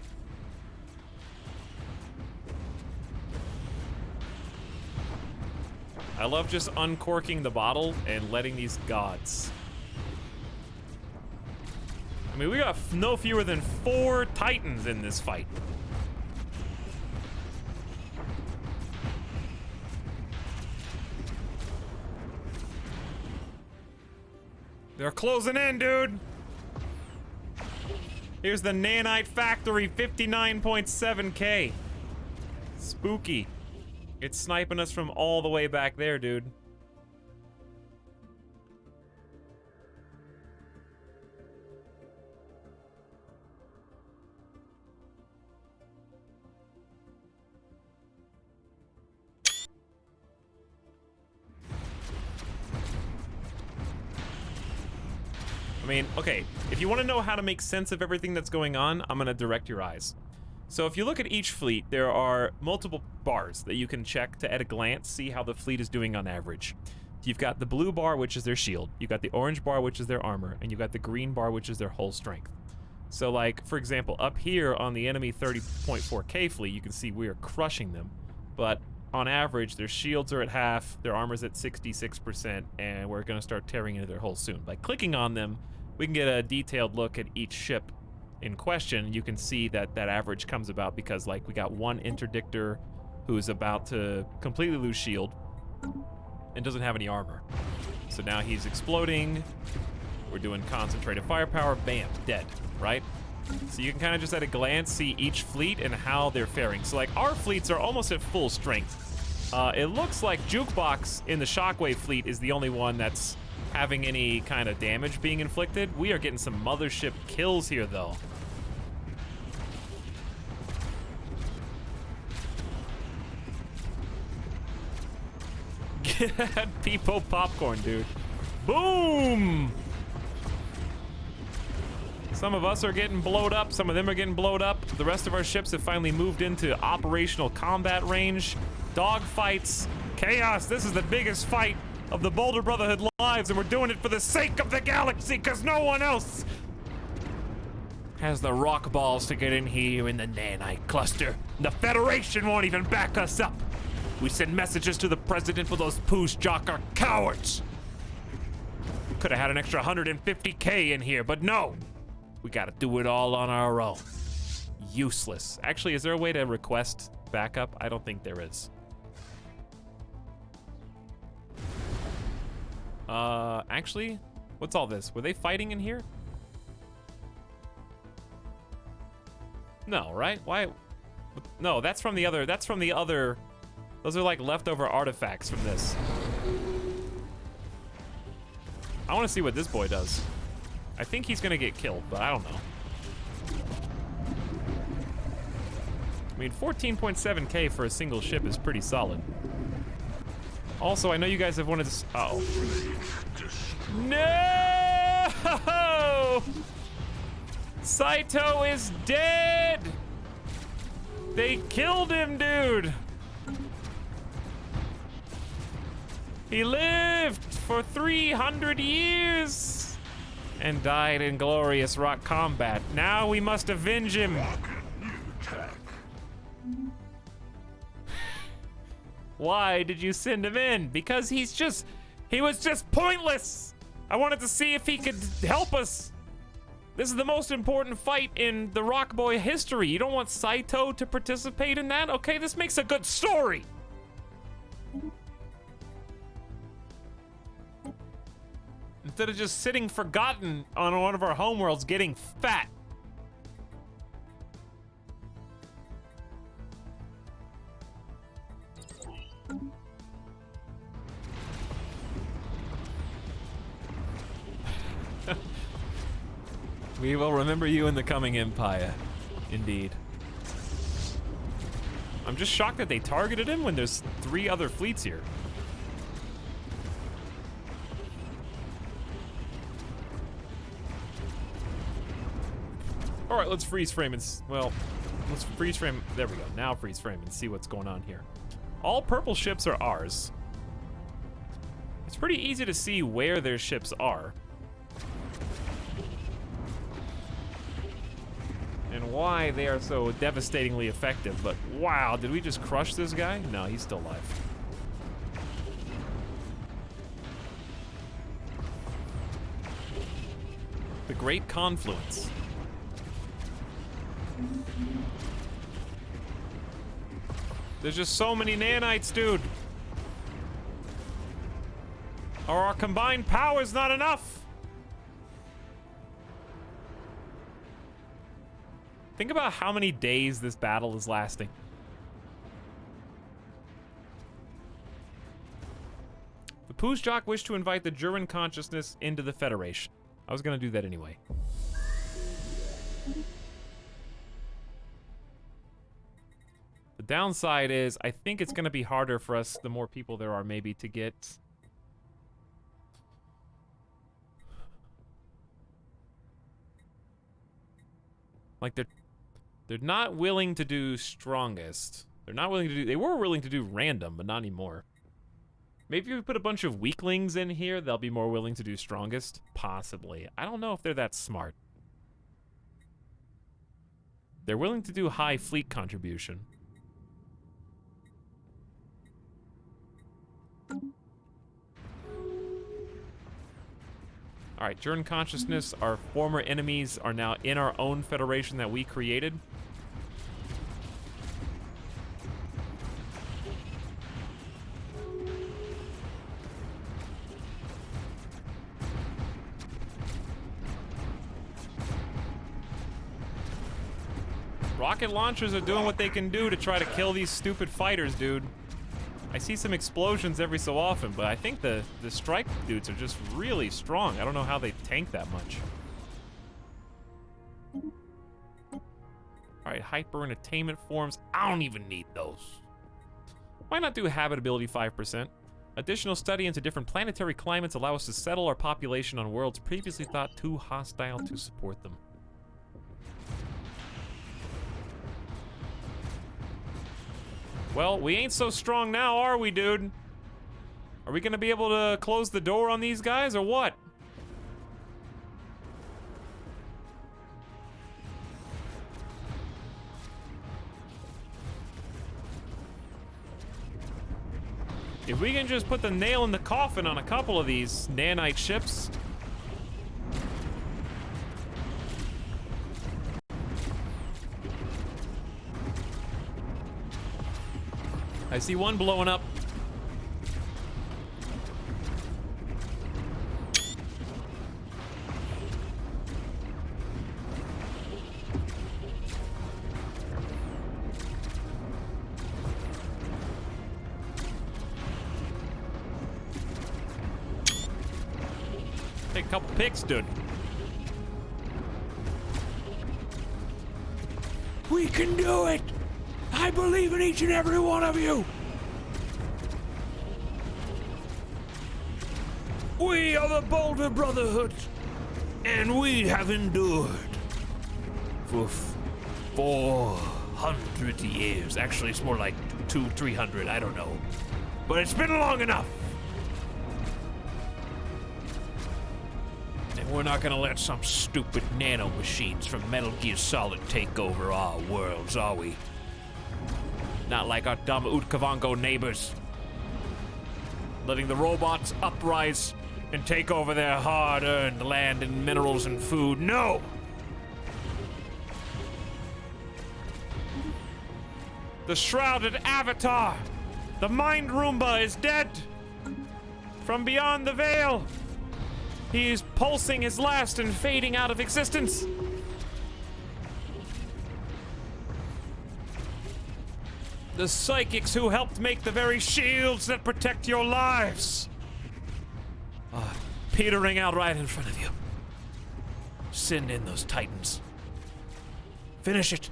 I love just uncorking the bottle and letting these gods. I mean, we got no fewer than 4 Titans in this fight. They're closing in, dude. Here's the Nanite Factory, 59.7K. Spooky. It's sniping us from all the way back there, dude. I mean, okay, if you want to know how to make sense of everything that's going on, I'm gonna direct your eyes. So if you look at each fleet, there are multiple bars that you can check to, at a glance, see how the fleet is doing on average. You've got the blue bar, which is their shield. You've got the orange bar, which is their armor. And you've got the green bar, which is their hull strength. So like, for example, up here on the enemy 30.4K fleet, you can see we are crushing them. But on average, their shields are at half, their armor's at 66%, and we're gonna start tearing into their hull soon. By clicking on them, we can get a detailed look at each ship in question. You can see that that average comes about because, like, we got one interdictor who's about to completely lose shield and doesn't have any armor. So now he's exploding. We're doing concentrated firepower. Bam, dead, right? So you can kind of just at a glance see each fleet and how they're faring. So like our fleets are almost at full strength. It looks like Jukebox in the Shockwave fleet is the only one that's having any kind of damage being inflicted. We are getting some mothership kills here, though. Get that Peepo popcorn, dude. Boom! Some of us are getting blowed up, some of them are getting blowed up. The rest of our ships have finally moved into operational combat range. Dogfights Chaos, this is the biggest fight of the Boulder Brotherhood lives, and we're doing it for the sake of the galaxy, because no one else has the rock balls to get in here in the nanite cluster. The Federation won't even back us up. We send messages to the president, but those Poosjok are cowards. Could have had an extra 150K in here, but no. We gotta do it all on our own. Useless. Actually, is there a way to request backup? I don't think there is. Actually, what's all this? Were they fighting in here? No, right? Why? No, that's from the other, those are like leftover artifacts from this. I want to see what this boy does. I think he's gonna get killed, but I don't know. I mean, 14.7K for a single ship is pretty solid. Also, I know you guys have wanted to. Uh-oh. No! Saito is dead! They killed him, dude! He lived for 300 years and died in glorious rock combat. Now we must avenge him. Why did you send him in? Because he was just pointless. I wanted to see if he could help us. This is the most important fight in the Rock Boy history. You don't want Saito to participate in that? Okay, this makes a good story. Instead of just sitting forgotten on one of our homeworlds getting fat. We will remember you in the coming empire. Indeed. I'm just shocked that they targeted him when there's 3 other fleets here. All right, let's freeze frame and, well, let's freeze frame. There we go. Now freeze frame and see what's going on here. All purple ships are ours. It's pretty easy to see where their ships are. And why they are so devastatingly effective, but wow, did we just crush this guy? No, he's still alive. The Great Confluence. There's just so many nanites, dude. Or our combined power's not enough. Think about how many days this battle is lasting. The Poosjok wish to invite the Juran consciousness into the Federation. I was gonna do that anyway. The downside is, I think it's gonna be harder for us, the more people there are maybe, to get... Like, they're not willing to do strongest. They're not willing to do... They were willing to do random, but not anymore. Maybe if we put a bunch of weaklings in here, they'll be more willing to do strongest. Possibly. I don't know if they're that smart. They're willing to do high fleet contribution. Alright, Juran consciousness, our former enemies are now in our own federation that we created. Rocket launchers are doing what they can do to try to kill these stupid fighters, dude. I see some explosions every so often, but I think the strike dudes are just really strong. I don't know how they tank that much. Alright, hyper and attainment forms. I don't even need those. Why not do habitability 5%? Additional study into different planetary climates allow us to settle our population on worlds previously thought too hostile to support them. Well, we ain't so strong now, are we, dude? Are we gonna be able to close the door on these guys or what? If we can just put the nail in the coffin on a couple of these nanite ships. I see one blowing up. Take a couple picks, dude. We can do it! I believe in each and every one of you! We are the Boulder Brotherhood, and we have endured for 400 years. Actually, it's more like 300, I don't know. But it's been long enough. And we're not gonna let some stupid nano machines from Metal Gear Solid take over our worlds, are we? Not like our dumb Utkavango neighbors. Letting the robots uprise and take over their hard-earned land and minerals and food. No! The shrouded avatar, the Mind Roomba, is dead. From beyond the veil, he is pulsing his last and fading out of existence. The psychics who helped make the very shields that protect your lives are petering out right in front of you. Send in those titans. Finish it.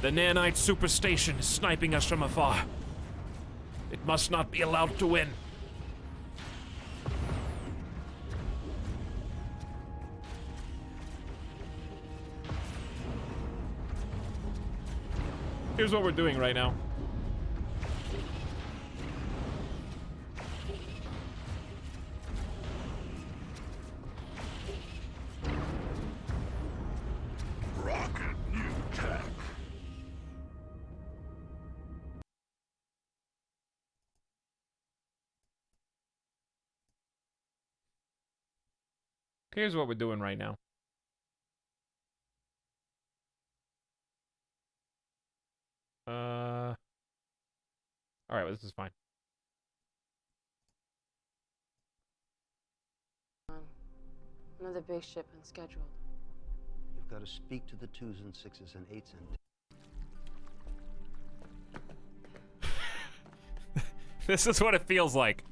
The nanite superstation is sniping us from afar. It must not be allowed to win. Here's what we're doing right now. Rocket new tech. Here's what we're doing right now. All right, well, this is fine. Another big ship unscheduled. You've got to speak to the 2s and 6s and 8s and... This is what it feels like.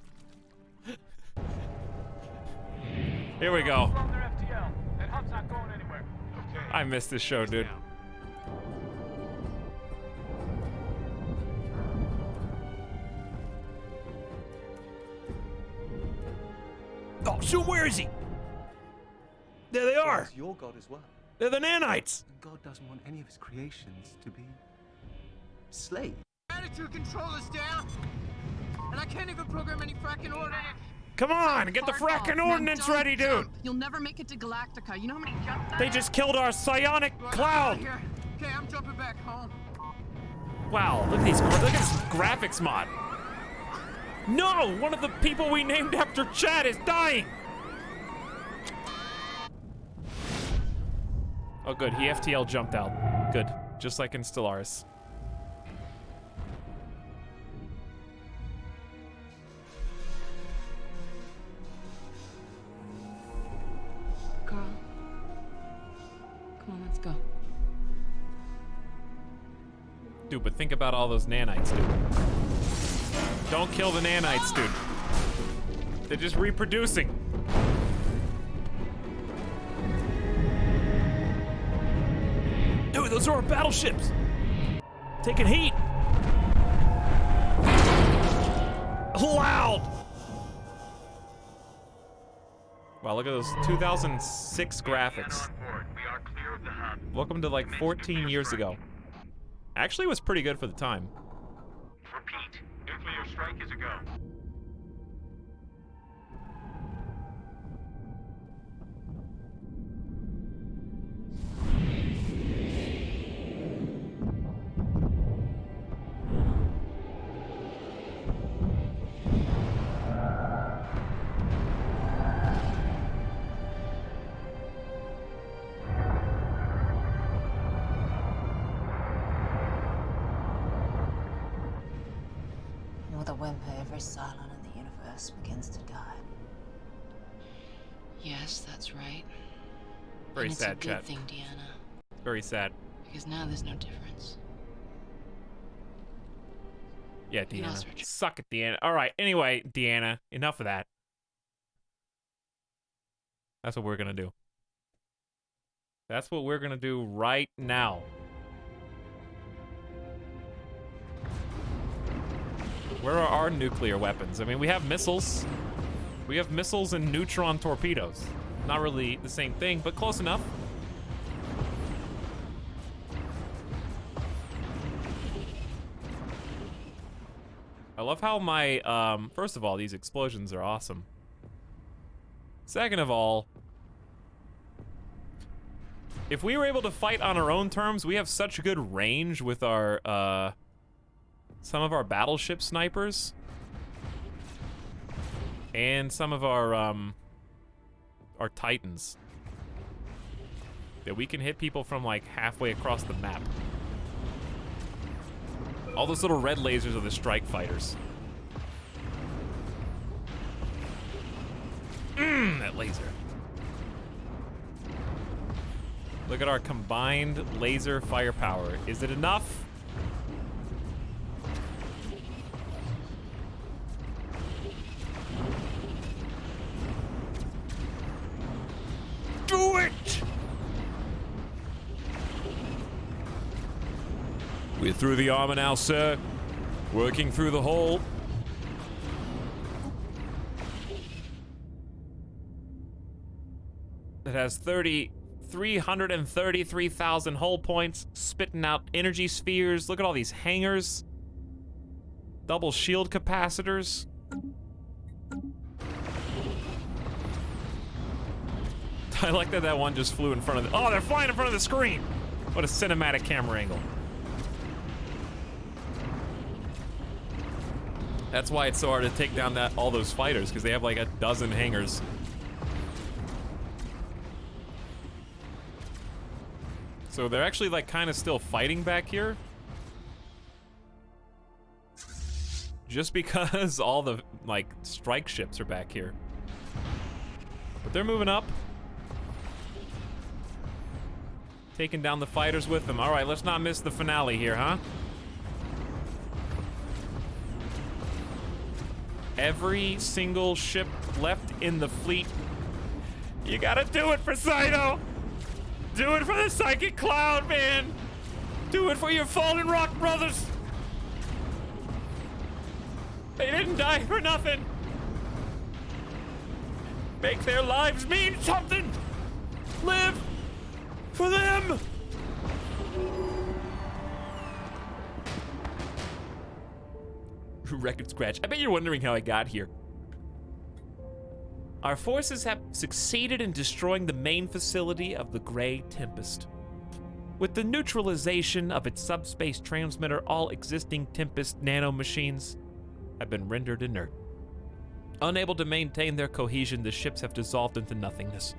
Here we go. I missed this show, dude. Oh, so where is he? There they are. It's your God as well. They're the nanites. And God doesn't want any of his creations to be slaves. Attitude control is down, and I can't even program any fracking ordnance. Come on, get the fracking ordnance ready, dude. You'll never make it to Galactica. You know how many jumps They just killed our psionic cloud. Here. Okay, I'm jumping back home. Wow, look at these. Look at this graphics mod. No, one of the people we named after Chad is dying. Oh, good. He FTL jumped out. Good. Just like in Stellaris. Carl. Come on, let's go. Dude, but think about all those nanites, dude. Don't kill the nanites, dude. They're just reproducing. Dude, those are our battleships. Taking heat. Loud. Wow, look at those 2006 graphics. Welcome to like 14 years ago. Actually, it was pretty good for the time. Repeat. Nuclear strike is a go. With a whimper, every cylon in the universe begins to die. Yes, that's right. Very and sad, it's a chat. good thing, Deanna, Very sad. because now there's no difference. Yeah, You know, Deanna. Richard. Suck it, Deanna. All right. Anyway, Deanna, enough of that. That's what we're gonna do. That's what we're gonna do right now. Where are our nuclear weapons? I mean, we have missiles. We have missiles and neutron torpedoes. Not really the same thing, but close enough. I love how my, first of all, these explosions are awesome. Second of all, if we were able to fight on our own terms, we have such good range with our, some of our battleship snipers. And some of our Titans. That we can hit people from like halfway across the map. All those little red lasers are the strike fighters. That laser. Look at our combined laser firepower. Is it enough? Do it! We're through the armor now, sir. Working through the hole. It has 333,000 hull points, spitting out energy spheres. Look at all these hangars. Double shield capacitors. I like that one just flew in front of the... Oh, they're flying in front of the screen! What a cinematic camera angle. That's why it's so hard to take down all those fighters, because they have like a dozen hangars. So they're actually like kind of still fighting back here. Just because all the like strike ships are back here. But they're moving up. Taking down the fighters with them. All right, let's not miss the finale here, huh? Every single ship left in the fleet. You gotta do it for Saito! Do it for the Psychic Cloud, man! Do it for your fallen rock brothers! They didn't die for nothing! Make their lives mean something! Live for them! Record scratch. I bet you're wondering how I got here. Our forces have succeeded in destroying the main facility of the Grey Tempest. With the neutralization of its subspace transmitter, all existing Tempest nanomachines have been rendered inert. Unable to maintain their cohesion, the ships have dissolved into nothingness.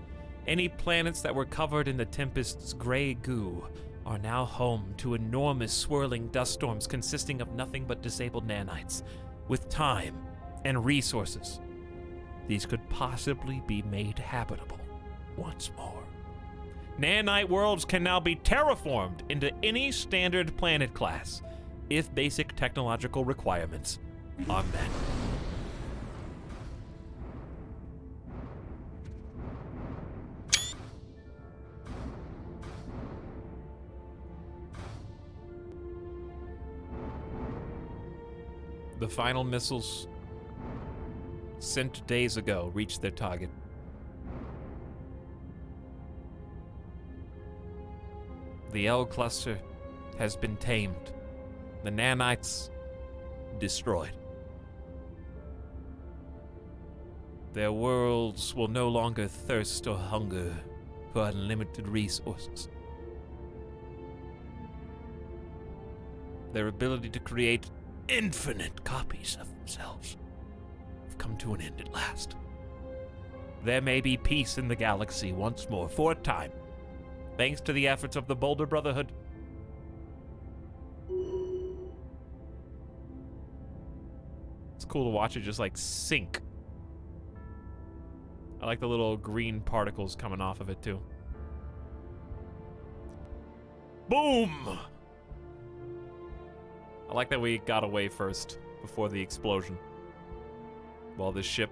Any planets that were covered in the Tempest's gray goo are now home to enormous swirling dust storms consisting of nothing but disabled nanites. With time and resources, these could possibly be made habitable once more. Nanite worlds can now be terraformed into any standard planet class if basic technological requirements are met. The final missiles sent days ago reached their target. The L cluster has been tamed. The nanites destroyed. Their worlds will no longer thirst or hunger for unlimited resources. Their ability to create infinite copies of themselves have come to an end at last. There may be peace in the galaxy once more, for a time, thanks to the efforts of the Boulder Brotherhood. It's cool to watch it just like sink. I like the little green particles coming off of it too. Boom! I like that we got away first before the explosion, while the ship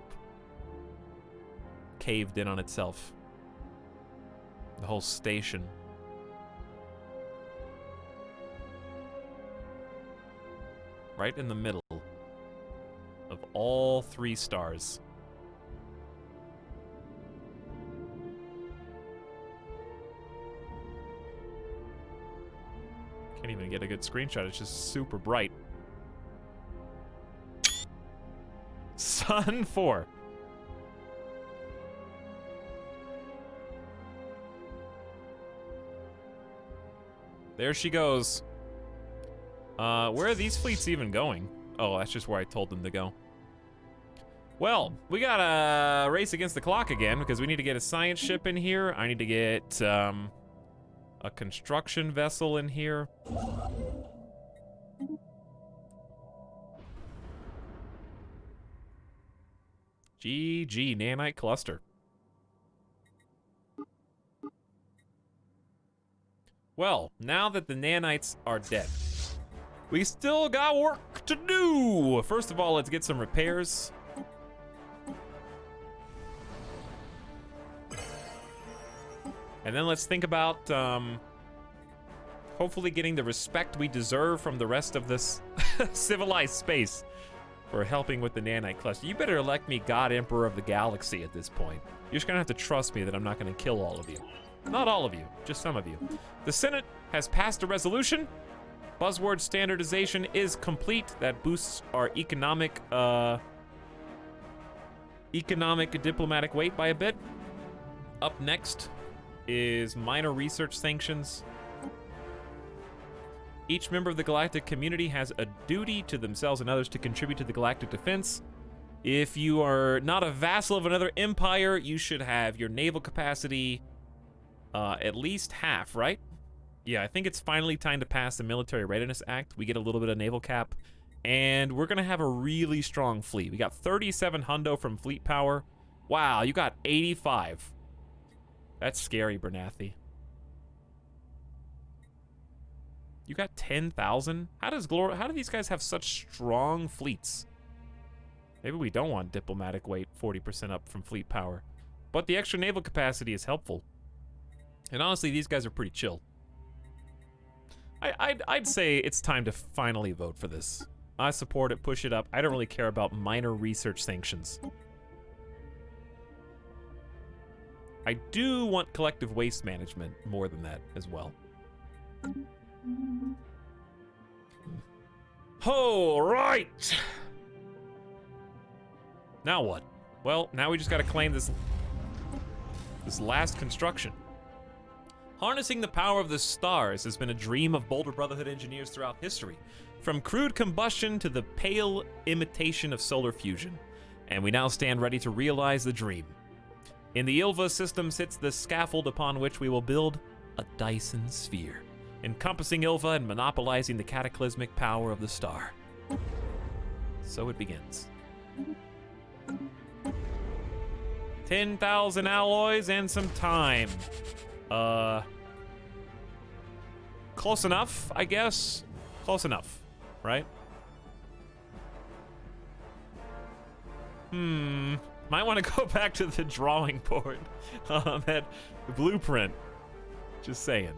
caved in on itself. The whole station. Right in the middle of all 3 stars. Can't even get a good screenshot, it's just super bright. Sun 4. There she goes. Where are these fleets even going? Oh, that's just where I told them to go. Well, we got a race against the clock again because we need to get a science ship in here. I need to get a construction vessel in here. GG, nanite cluster. Well, now that the nanites are dead, we still got work to do. First of all, let's get some repairs. And then let's think about hopefully getting the respect we deserve from the rest of this civilized space for helping with the nanite cluster. You better elect me God Emperor of the Galaxy at this point. You're just gonna have to trust me that I'm not gonna kill all of you. Not all of you, just some of you. The Senate has passed a resolution. Buzzword standardization is complete. That boosts our economic diplomatic weight by a bit. Up next is minor research sanctions. Each member of the galactic community has a duty to themselves and others to contribute to the galactic defense. If you are not a vassal of another empire, you should have your naval capacity at least half, right? Yeah, I think it's finally time to pass the Military Readiness Act. We get a little bit of naval cap, and we're gonna have a really strong fleet. We got 37 hundo from fleet power. Wow, you got 85. That's scary, Bernathi. You got 10,000? How do these guys have such strong fleets? Maybe we don't want diplomatic weight 40% up from fleet power. But the extra naval capacity is helpful. And honestly, these guys are pretty chill. I'd say it's time to finally vote for this. I support it, push it up. I don't really care about minor research sanctions. I do want collective waste management more than that as well. All right. Now what? Well, now we just gotta claim this last construction. Harnessing the power of the stars has been a dream of Boulder Brotherhood engineers throughout history, from crude combustion to the pale imitation of solar fusion, and we now stand ready to realize the dream. In the Ilva system sits the scaffold upon which we will build a Dyson sphere, encompassing Ilva and monopolizing the cataclysmic power of the star. So it begins. 10,000 alloys and some time. Close enough, I guess. Close enough, right? Might want to go back to the drawing board on that blueprint. Just saying.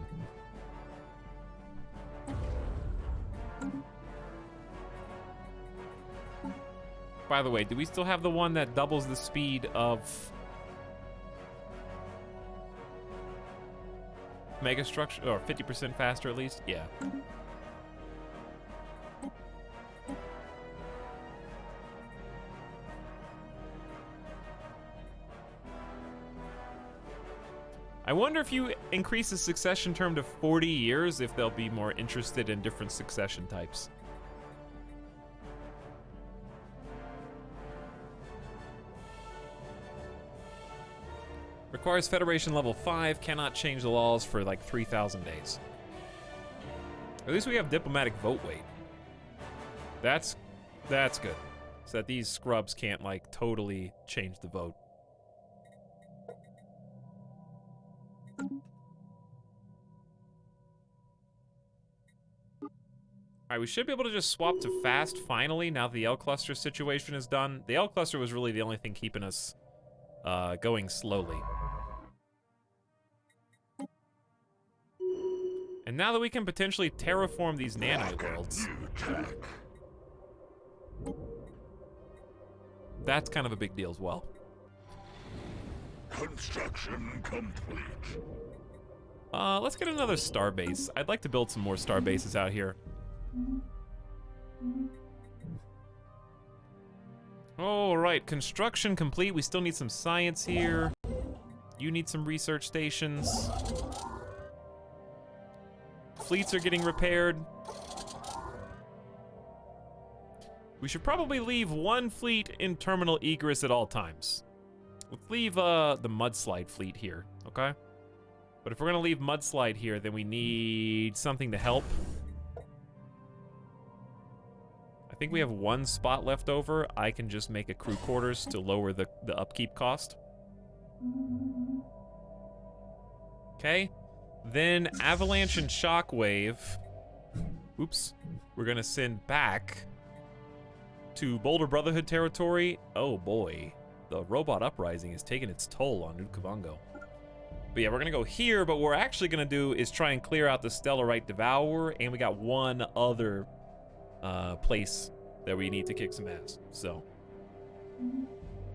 By the way, do we still have the one that doubles the speed of megastructure, or 50% faster at least? Yeah. I wonder if you increase the succession term to 40 years, if they'll be more interested in different succession types. Requires Federation level 5, cannot change the laws for like 3,000 days. At least we have diplomatic vote weight. That's good. So that these scrubs can't like totally change the vote. Alright, we should be able to just swap to fast finally now that the L cluster situation is done. The L cluster was really the only thing keeping us going slowly. And now that we can potentially terraform these nanite worlds, that's kind of a big deal as well. Construction complete. Let's get another starbase. I'd like to build some more starbases out here. All right, construction complete. We still need some science here. You need some research stations. Fleets are getting repaired. We should probably leave one fleet in terminal egress at all times. Let's leave the mudslide fleet here, okay? But if we're gonna leave mudslide here, then we need something to help. I think we have one spot left over. I can just make a crew quarters to lower the upkeep cost. Okay. Then Avalanche and Shockwave. Oops. We're gonna send back to Boulder Brotherhood territory. Oh boy. The robot uprising is taking its toll on New Kavango. But yeah, we're gonna go here, but what we're actually gonna do is try and clear out the Stellarite Devourer, and we got one other place that we need to kick some ass, so.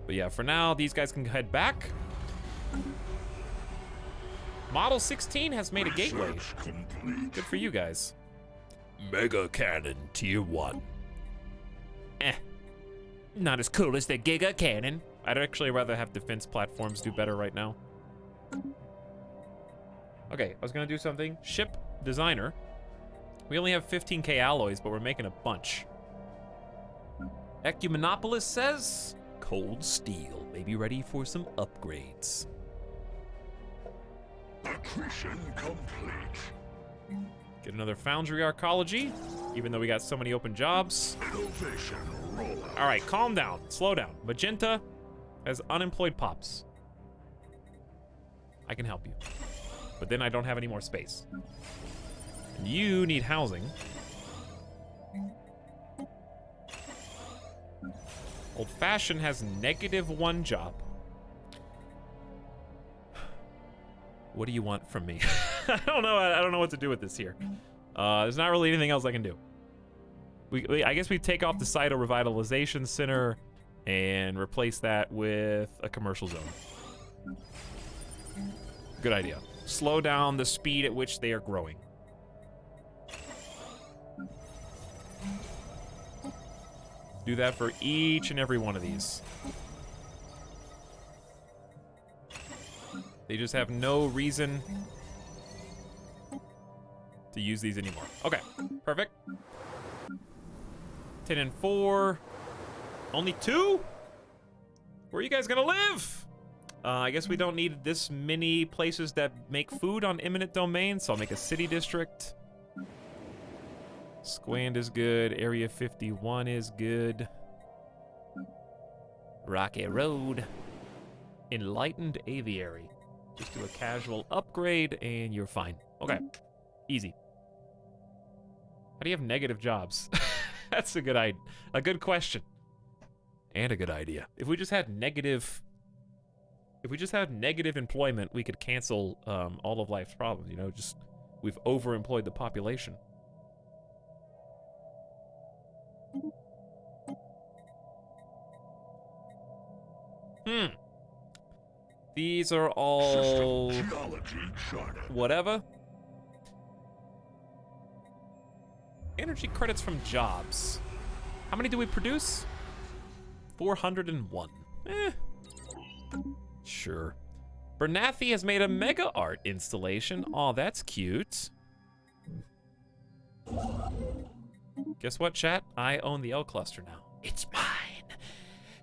But yeah, for now, these guys can head back. Model 16 has made a gateway. Good for you guys. Mega Cannon Tier 1. Not as cool as the Giga Cannon. I'd actually rather have defense platforms do better right now. Okay, I was gonna do something. Ship designer. We only have 15k alloys, but we're making a bunch. Ecumenopolis says, cold steel may be ready for some upgrades. Accretion complete. Get another foundry arcology, even though we got so many open jobs. Innovation rollout. All right, calm down, slow down. Magenta has unemployed pops. I can help you, but then I don't have any more space. And you need housing. Old Fashioned has -1 job. What do you want from me? I don't know what to do with this here. There's not really anything else I can do. I guess we take off the Cyto Revitalization Center and replace that with a commercial zone. Good idea. Slow down the speed at which they are growing. Do that for each and every one of these. They just have no reason to use these anymore. Okay, perfect. 10 and 4. Only 2? Where are you guys gonna live? I guess we don't need this many places that make food on eminent domain, so I'll make a city district. Squand is good. Area 51 is good. Rocky Road. Enlightened Aviary. Just do a casual upgrade and you're fine. Okay, easy. How do you have negative jobs? That's a good question. And a good idea. If we just had negative employment, we could cancel all of life's problems, you know, just we've overemployed the population. These are all whatever. Energy credits from jobs. How many do we produce? 401. Sure. Bernathi has made a mega art installation. Oh, that's cute. Guess what, chat? I own the L cluster now. It's mine.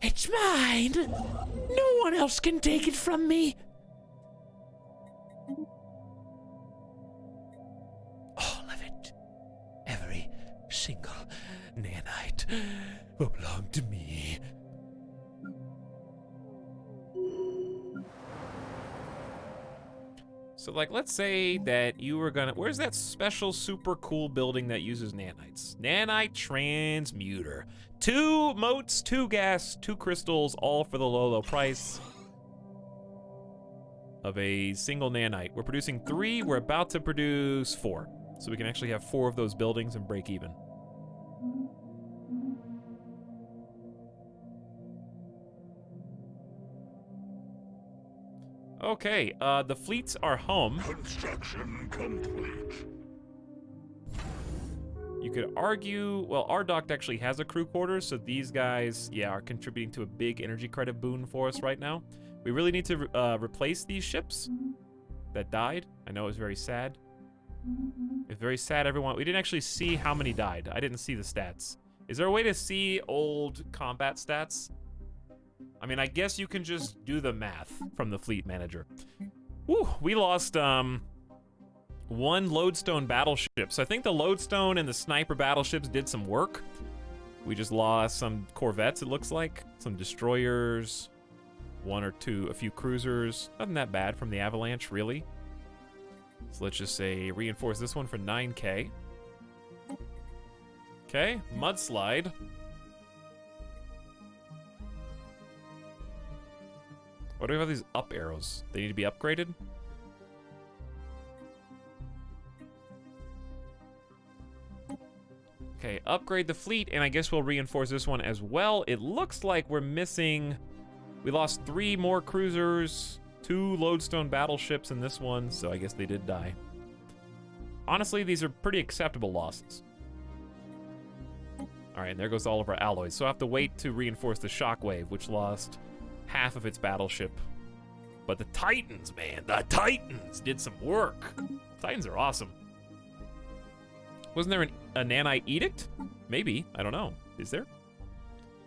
It's mine. No one else can take it from me. All of it. Every single nanite will belong to me. So, like, let's say that you were gonna... Where's that special super cool building that uses nanites? Nanite transmuter. 2 motes, 2 gas, 2 crystals, all for the low, low price of a single nanite. We're producing 3. We're about to produce 4. So we can actually have 4 of those buildings and break even. Okay, the fleets are home. Construction complete. You could argue, well, our dock actually has a crew quarters, so these guys, yeah, are contributing to a big energy credit boon for us right now. We really need to replace these ships that died. I know it was very sad. It's very sad, everyone. We didn't actually see how many died. I didn't see the stats. Is there a way to see old combat stats? I mean, I guess you can just do the math from the fleet manager. Woo, we lost 1 lodestone battleship. So I think the lodestone and the sniper battleships did some work. We just lost some corvettes, it looks like. Some destroyers, 1 or 2, a few cruisers. Nothing that bad from the Avalanche, really. So let's just say reinforce this one for 9K. Okay, mudslide. What do we have these up arrows? They need to be upgraded? Okay, upgrade the fleet, and I guess we'll reinforce this one as well. It looks like we're missing... We lost 3 more cruisers, 2 lodestone battleships in this one, so I guess they did die. Honestly, these are pretty acceptable losses. Alright, and there goes all of our alloys. So I have to wait to reinforce the Shockwave, which lost half of its battleship. But the Titans, man, the Titans did some work. Titans are awesome. Wasn't there a nanite edict? Maybe, I don't know. Is there?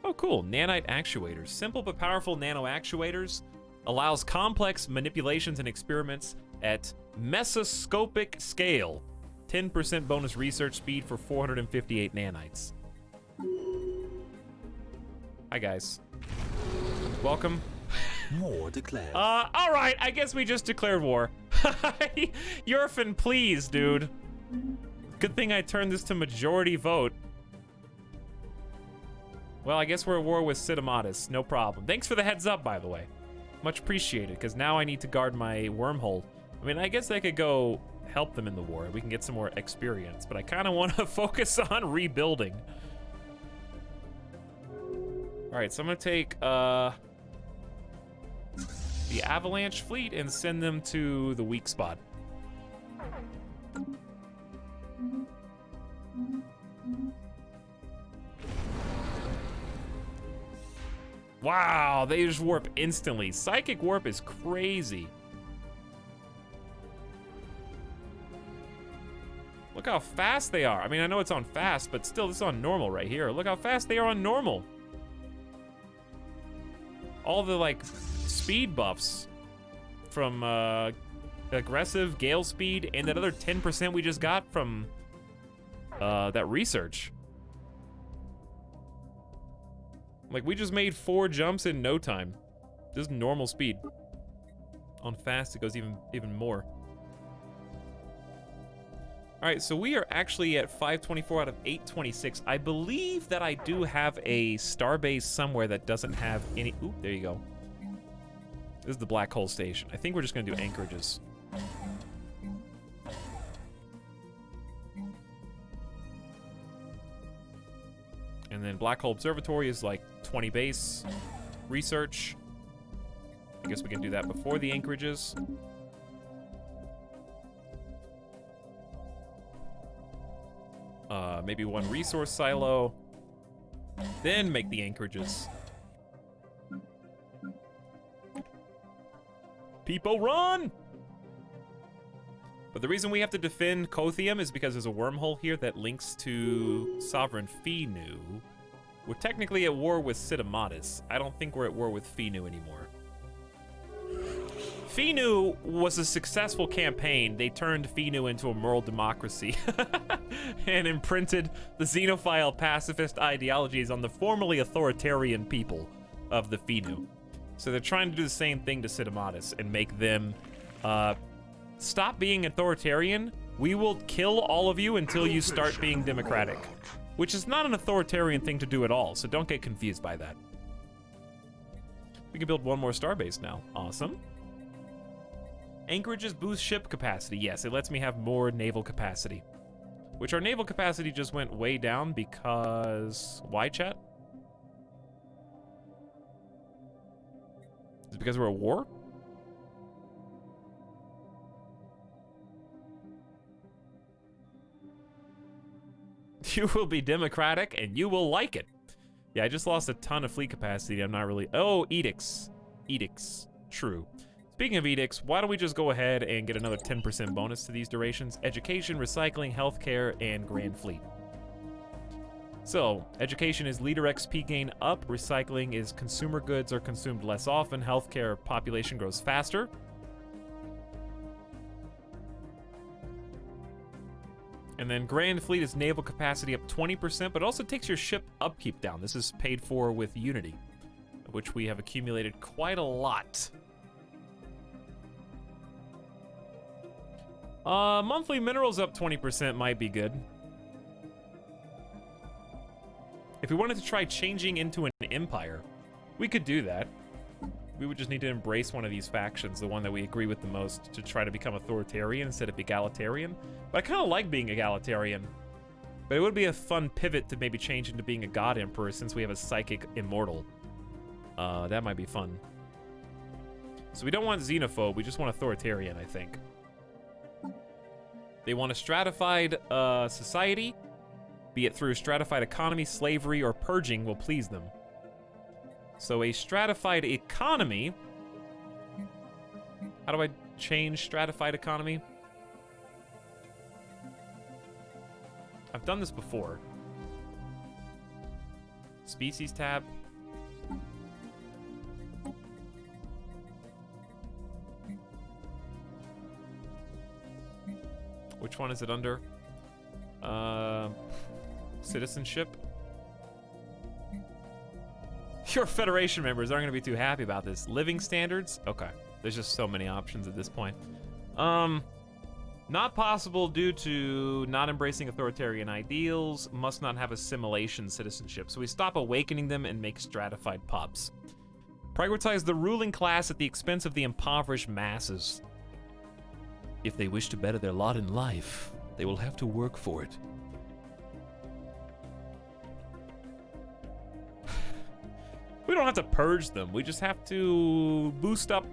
Oh, cool, nanite actuators. Simple but powerful nano actuators. Allows complex manipulations and experiments at mesoscopic scale. 10% bonus research speed for 458 nanites. Hi, guys. Welcome. War declared. All right, I guess we just declared war. Yurfin, please, dude. Good thing I turned this to majority vote. Well, I guess we're at war with Sidamatis. No problem. Thanks for the heads up, by the way. Much appreciated, because now I need to guard my wormhole. I mean, I guess I could go help them in the war. We can get some more experience, but I kind of want to focus on rebuilding. All right, so I'm going to take the Avalanche fleet and send them to the weak spot. Wow, they just warp instantly. Psychic warp is crazy. Look how fast they are. I mean, I know it's on fast, but still, this is on normal right here. Look how fast they are on normal. All the, like, speed buffs from aggressive, gale speed, and that other 10% we just got from that research. Like, we just made 4 jumps in no time. This is normal speed. On fast, it goes even more. All right, so we are actually at 524 out of 826. I believe that I do have a starbase somewhere that doesn't have any... Ooh, there you go. This is the black hole station. I think we're just gonna do anchorages. And then Black Hole Observatory is like 20 base research. I guess we can do that before the anchorages. Maybe 1 resource silo. Then make the anchorages. People run! But the reason we have to defend Kothium is because there's a wormhole here that links to Sovereign Finu. We're technically at war with Sidamatis. I don't think we're at war with Finu anymore. Finu was a successful campaign. They turned Finu into a moral democracy and imprinted the xenophile pacifist ideologies on the formerly authoritarian people of the Finu. So they're trying to do the same thing to Sidamatis and make them stop being authoritarian. We will kill all of you until you start being democratic, which is not an authoritarian thing to do at all, so don't get confused by that. We can build one more starbase now. Awesome. Anchorages boost ship capacity. Yes, it lets me have more naval capacity. Which our naval capacity just went way down because... Why, chat? Is it because we're at war? You will be democratic and you will like it. Yeah, I just lost a ton of fleet capacity. I'm not really... Oh, edicts. Edicts. True. Speaking of edicts, why don't we just go ahead and get another 10% bonus to these durations? Education, recycling, healthcare, and Grand Fleet. So, education is leader XP gain up, recycling is consumer goods are consumed less often, healthcare population grows faster. And then Grand Fleet is naval capacity up 20%, but also takes your ship upkeep down. This is paid for with Unity, which we have accumulated quite a lot. Monthly minerals up 20% might be good. If we wanted to try changing into an empire, we could do that. We would just need to embrace one of these factions, the one that we agree with the most, to try to become authoritarian instead of egalitarian. But I kind of like being egalitarian. But it would be a fun pivot to maybe change into being a god emperor since we have a psychic immortal. That might be fun. So we don't want xenophobe, we just want authoritarian, I think. They want a stratified society, be it through stratified economy, slavery, or purging will please them. So a stratified economy. How do I change stratified economy? I've done this before. Species tab. Which one is it under? Citizenship. Your Federation members aren't going to be too happy about this. Living standards? Okay. There's just so many options at this point. Not possible due to not embracing authoritarian ideals. Must not have assimilation citizenship. So we stop awakening them and make stratified pups. Prioritize the ruling class at the expense of the impoverished masses. If they wish to better their lot in life, they will have to work for it. We don't have to purge them. We just have to boost up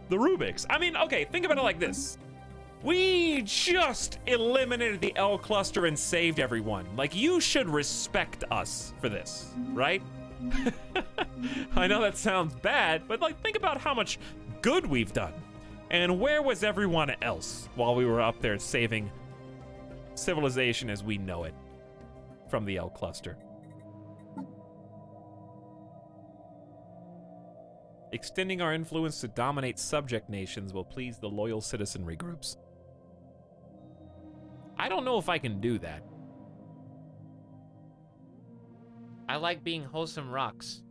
the Rubiks. I mean, okay, think about it like this. We just eliminated the L cluster and saved everyone. Like, you should respect us for this, right? I know that sounds bad, but like, think about how much good we've done. And where was everyone else while we were up there saving civilization as we know it from the L cluster? Extending our influence to dominate subject nations will please the loyal citizenry groups. I don't know if I can do that. I like being wholesome rocks.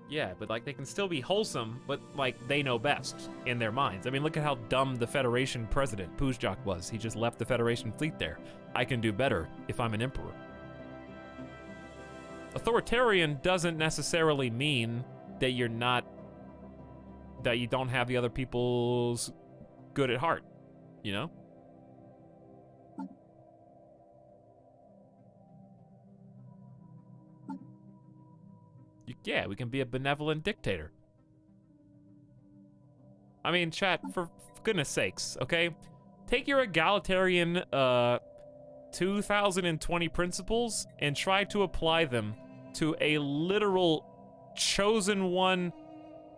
Yeah, but like they can still be wholesome, but like they know best in their minds. I mean, look at how dumb the Federation president, Puzjak, was. He just left the Federation fleet there. I can do better if I'm an emperor. Authoritarian doesn't necessarily mean that you're not, that you don't have the other people's good at heart, you know? Yeah, we can be a benevolent dictator. I mean, chat, for goodness sakes, okay? Take your egalitarian 2020 principles and try to apply them to a literal chosen one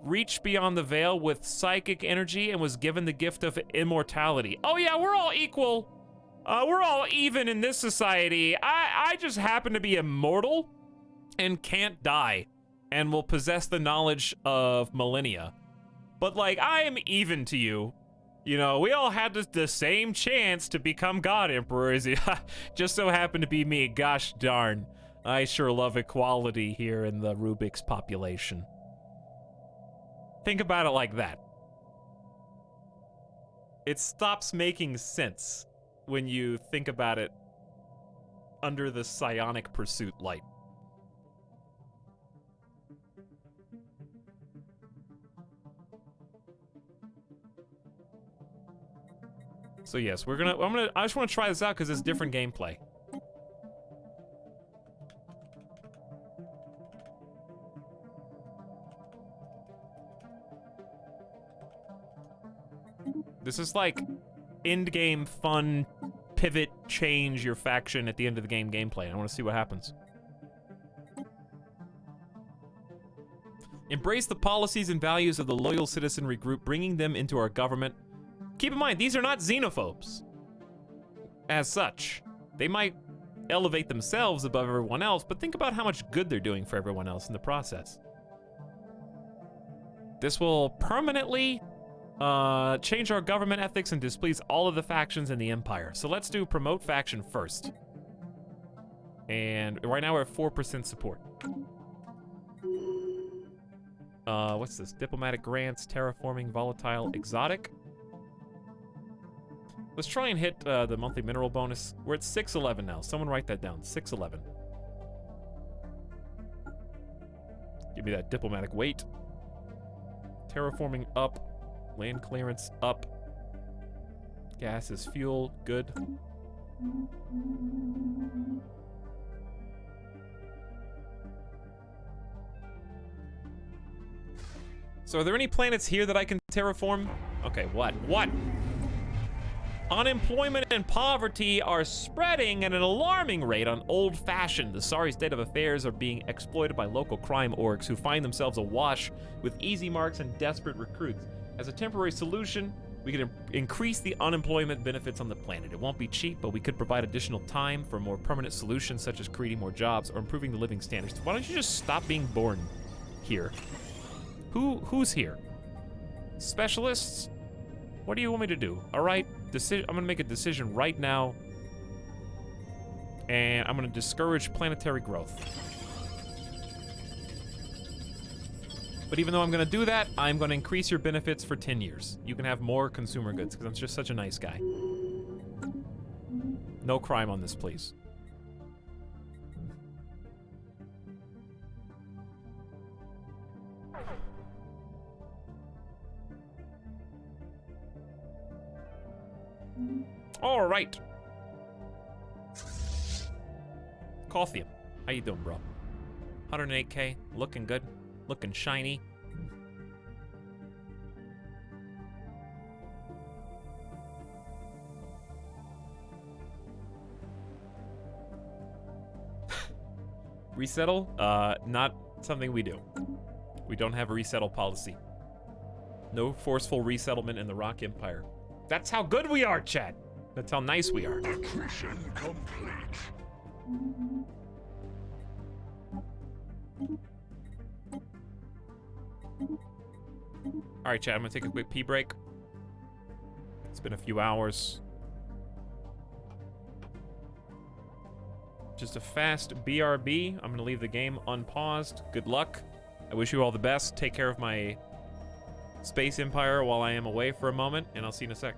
reached beyond the veil with psychic energy and was given the gift of immortality. Oh yeah, we're all equal. We're all even in this society. I just happen to be immortal and can't die and will possess the knowledge of millennia. But like, I am even to you. You know, we all had the same chance to become God Emperors. Just so happened to be me. Gosh darn. I sure love equality here in the Rubik's population. Think about it like that. It stops making sense when you think about it under the psionic pursuit light. So yes, I just want to try this out because it's different gameplay. This is like Endgame fun, pivot, change your faction at the end of the game gameplay. I want to see what happens. Embrace the policies and values of the loyal citizenry group, bringing them into our government. Keep in mind, these are not xenophobes. As such, they might elevate themselves above everyone else, but think about how much good they're doing for everyone else in the process. This will permanently change our government ethics and displease all of the factions in the Empire. So let's do promote faction first. And right now we're at 4% support. What's this? Diplomatic grants, terraforming, volatile, exotic. Let's try and hit the monthly mineral bonus. We're at 611 now. Someone write that down. 611. Give me that diplomatic weight. Terraforming up. Land clearance up. Gas is fuel. Good. So are there any planets here that I can terraform? Okay, what? What? Unemployment and poverty are spreading at an alarming rate on Old Fashioned. The sorry state of affairs are being exploited by local crime orgs who find themselves awash with easy marks and desperate recruits. As a temporary solution, we could increase the unemployment benefits on the planet. It won't be cheap, but we could provide additional time for more permanent solutions, such as creating more jobs or improving the living standards. Why don't you just stop being born here? Who's here? Specialists? What do you want me to do? All right, I'm gonna make a decision right now, and I'm gonna discourage planetary growth. But even though I'm gonna do that, I'm gonna increase your benefits for 10 years. You can have more consumer goods, because I'm just such a nice guy. No crime on this, please. All right. Cothium, how you doing, bro? 108K, looking good. Looking shiny. Resettle? Not something we do. We don't have a resettle policy. No forceful resettlement in the Rock Empire. That's how good we are, chat. That's how nice we are. Accretion complete. All right, chat, I'm gonna take a quick pee break. It's been a few hours. Just a fast BRB. I'm gonna leave the game unpaused. Good luck. I wish you all the best. Take care of my space empire while I am away for a moment, and I'll see you in a sec.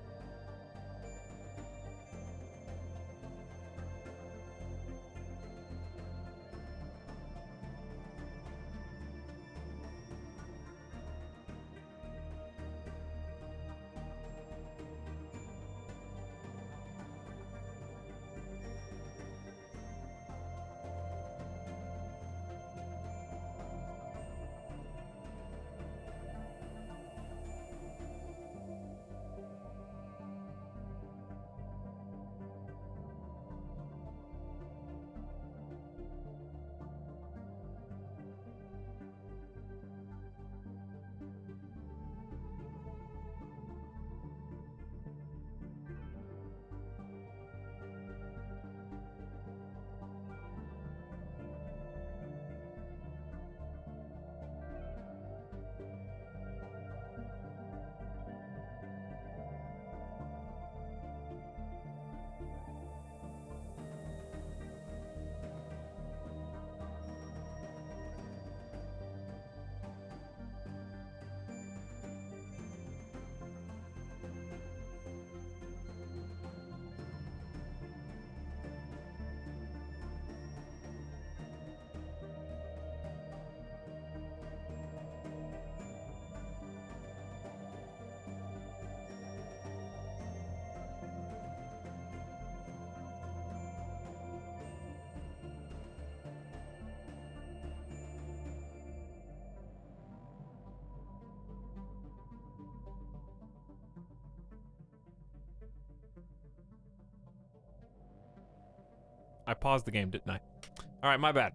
I paused the game, didn't I? All right, my bad.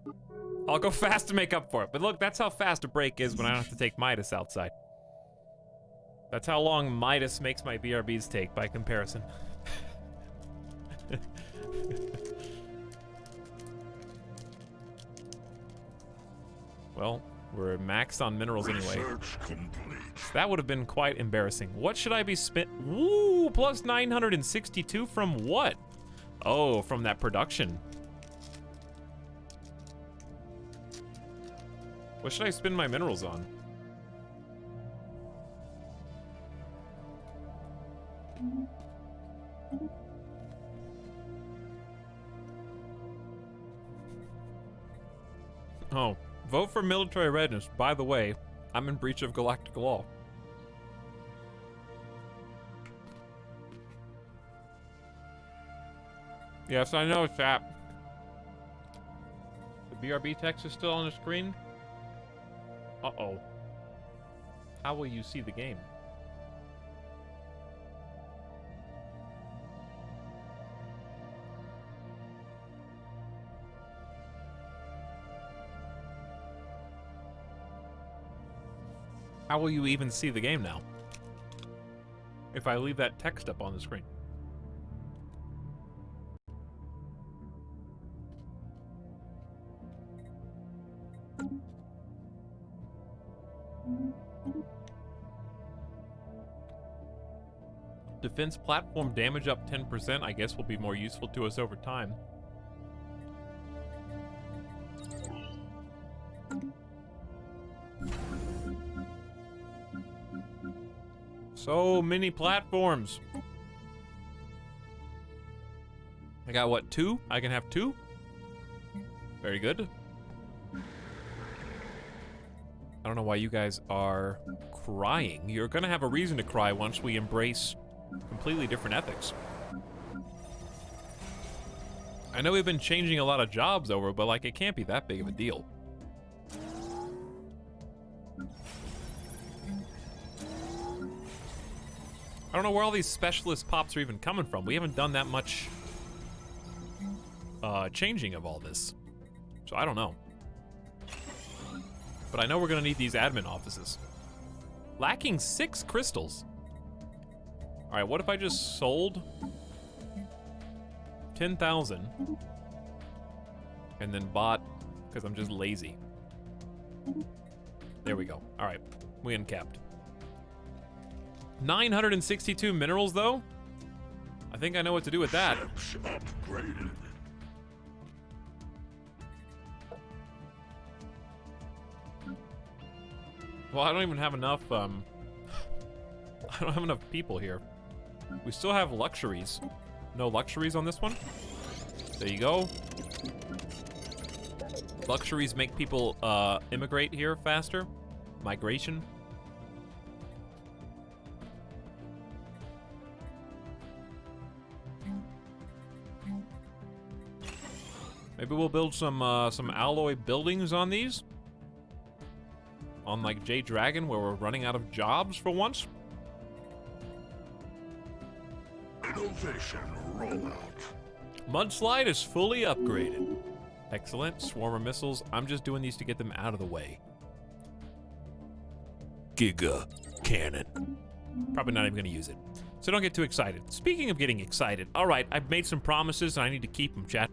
I'll go fast to make up for it. But look, that's how fast a break is when I don't have to take Midas outside. That's how long Midas makes my BRBs take by comparison. Well, we're maxed on minerals anyway. So that would have been quite embarrassing. What should I be spent? Woo, plus 962 from what? Oh, from that production. What should I spend my minerals on? Oh, vote for military readiness. By the way, I'm in breach of galactic law. Yes, I know, chat. The BRB text is still on the screen? Uh-oh. How will you see the game? How will you even see the game now? If I leave that text up on the screen. Defense platform damage up 10%, I guess will be more useful to us over time. So many platforms. I got what, 2? I can have 2? Very good. I don't know why you guys are crying. You're gonna have a reason to cry once we embrace completely different ethics. I know we've been changing a lot of jobs over, but like it can't be that big of a deal. I don't know where all these specialist pops are even coming from. We haven't done that much changing of all this. So I don't know. But I know we're gonna need these admin offices. Lacking 6 crystals. All right, what if I just sold 10,000 and then bought, because I'm just lazy. There we go. All right, we uncapped. 962 minerals though? I think I know what to do with that. Upgraded. Well, I don't even have enough, I don't have enough people here. We still have luxuries. No luxuries on this one? There you go. Luxuries make people, immigrate here faster. Migration. Maybe we'll build some alloy buildings on these. On like J-Dragon, where we're running out of jobs for once. Innovation rollout. Mudslide is fully upgraded. Excellent. Swarmer missiles. I'm just doing these to get them out of the way. Giga cannon. Probably not even gonna use it. So don't get too excited. Speaking of getting excited, all right, I've made some promises and I need to keep them, chat.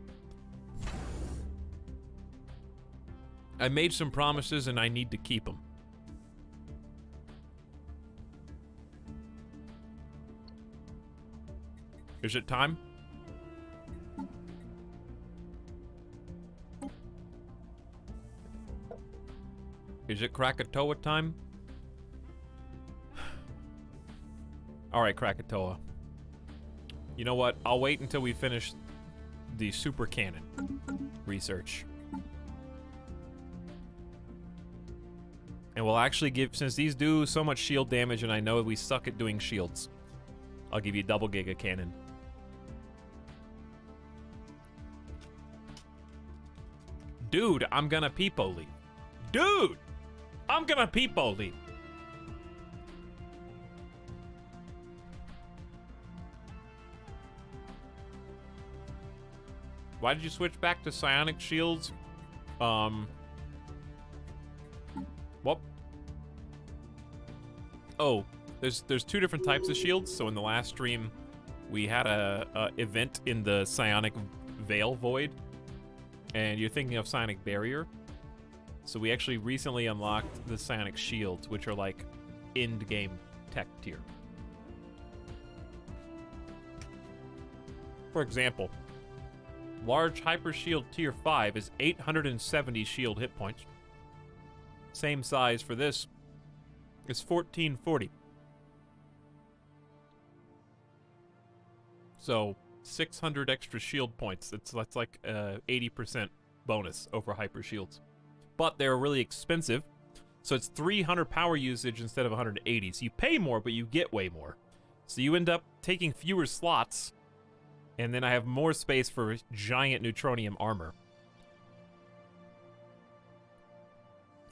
I made some promises and I need to keep them. Is it time? Is it Krakatoa time? All right, Krakatoa. You know what? I'll wait until we finish the super cannon research. And we'll actually give, since these do so much shield damage and I know we suck at doing shields, I'll give you double giga cannon. Dude, I'm gonna peepo leave. Dude, I'm gonna peepo leave. Why did you switch back to psionic shields? What? Oh, there's two different types of shields. So in the last stream, we had a event in the psionic veil void, and you're thinking of psionic barrier. So we actually recently unlocked the psionic shields, which are like Endgame tech tier. For example, large hyper shield tier 5 is 870 shield hit points. Same size for this is 1440. So 600 extra shield points. That's like 80% bonus over hyper shields. But they're really expensive. So it's 300 power usage instead of 180. So you pay more, but you get way more. So you end up taking fewer slots. And then I have more space for giant neutronium armor.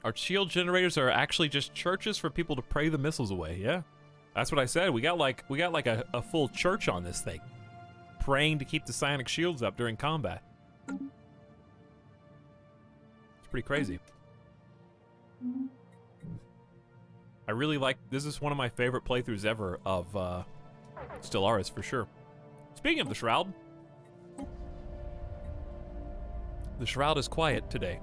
Our shield generators are actually just churches for people to pray the missiles away. Yeah, that's what I said. We got like a full church on this thing, praying to keep the psionic shields up during combat. It's pretty crazy. I really like. This is one of my favorite playthroughs ever of Stellaris for sure. Speaking of the Shroud, the Shroud is quiet today.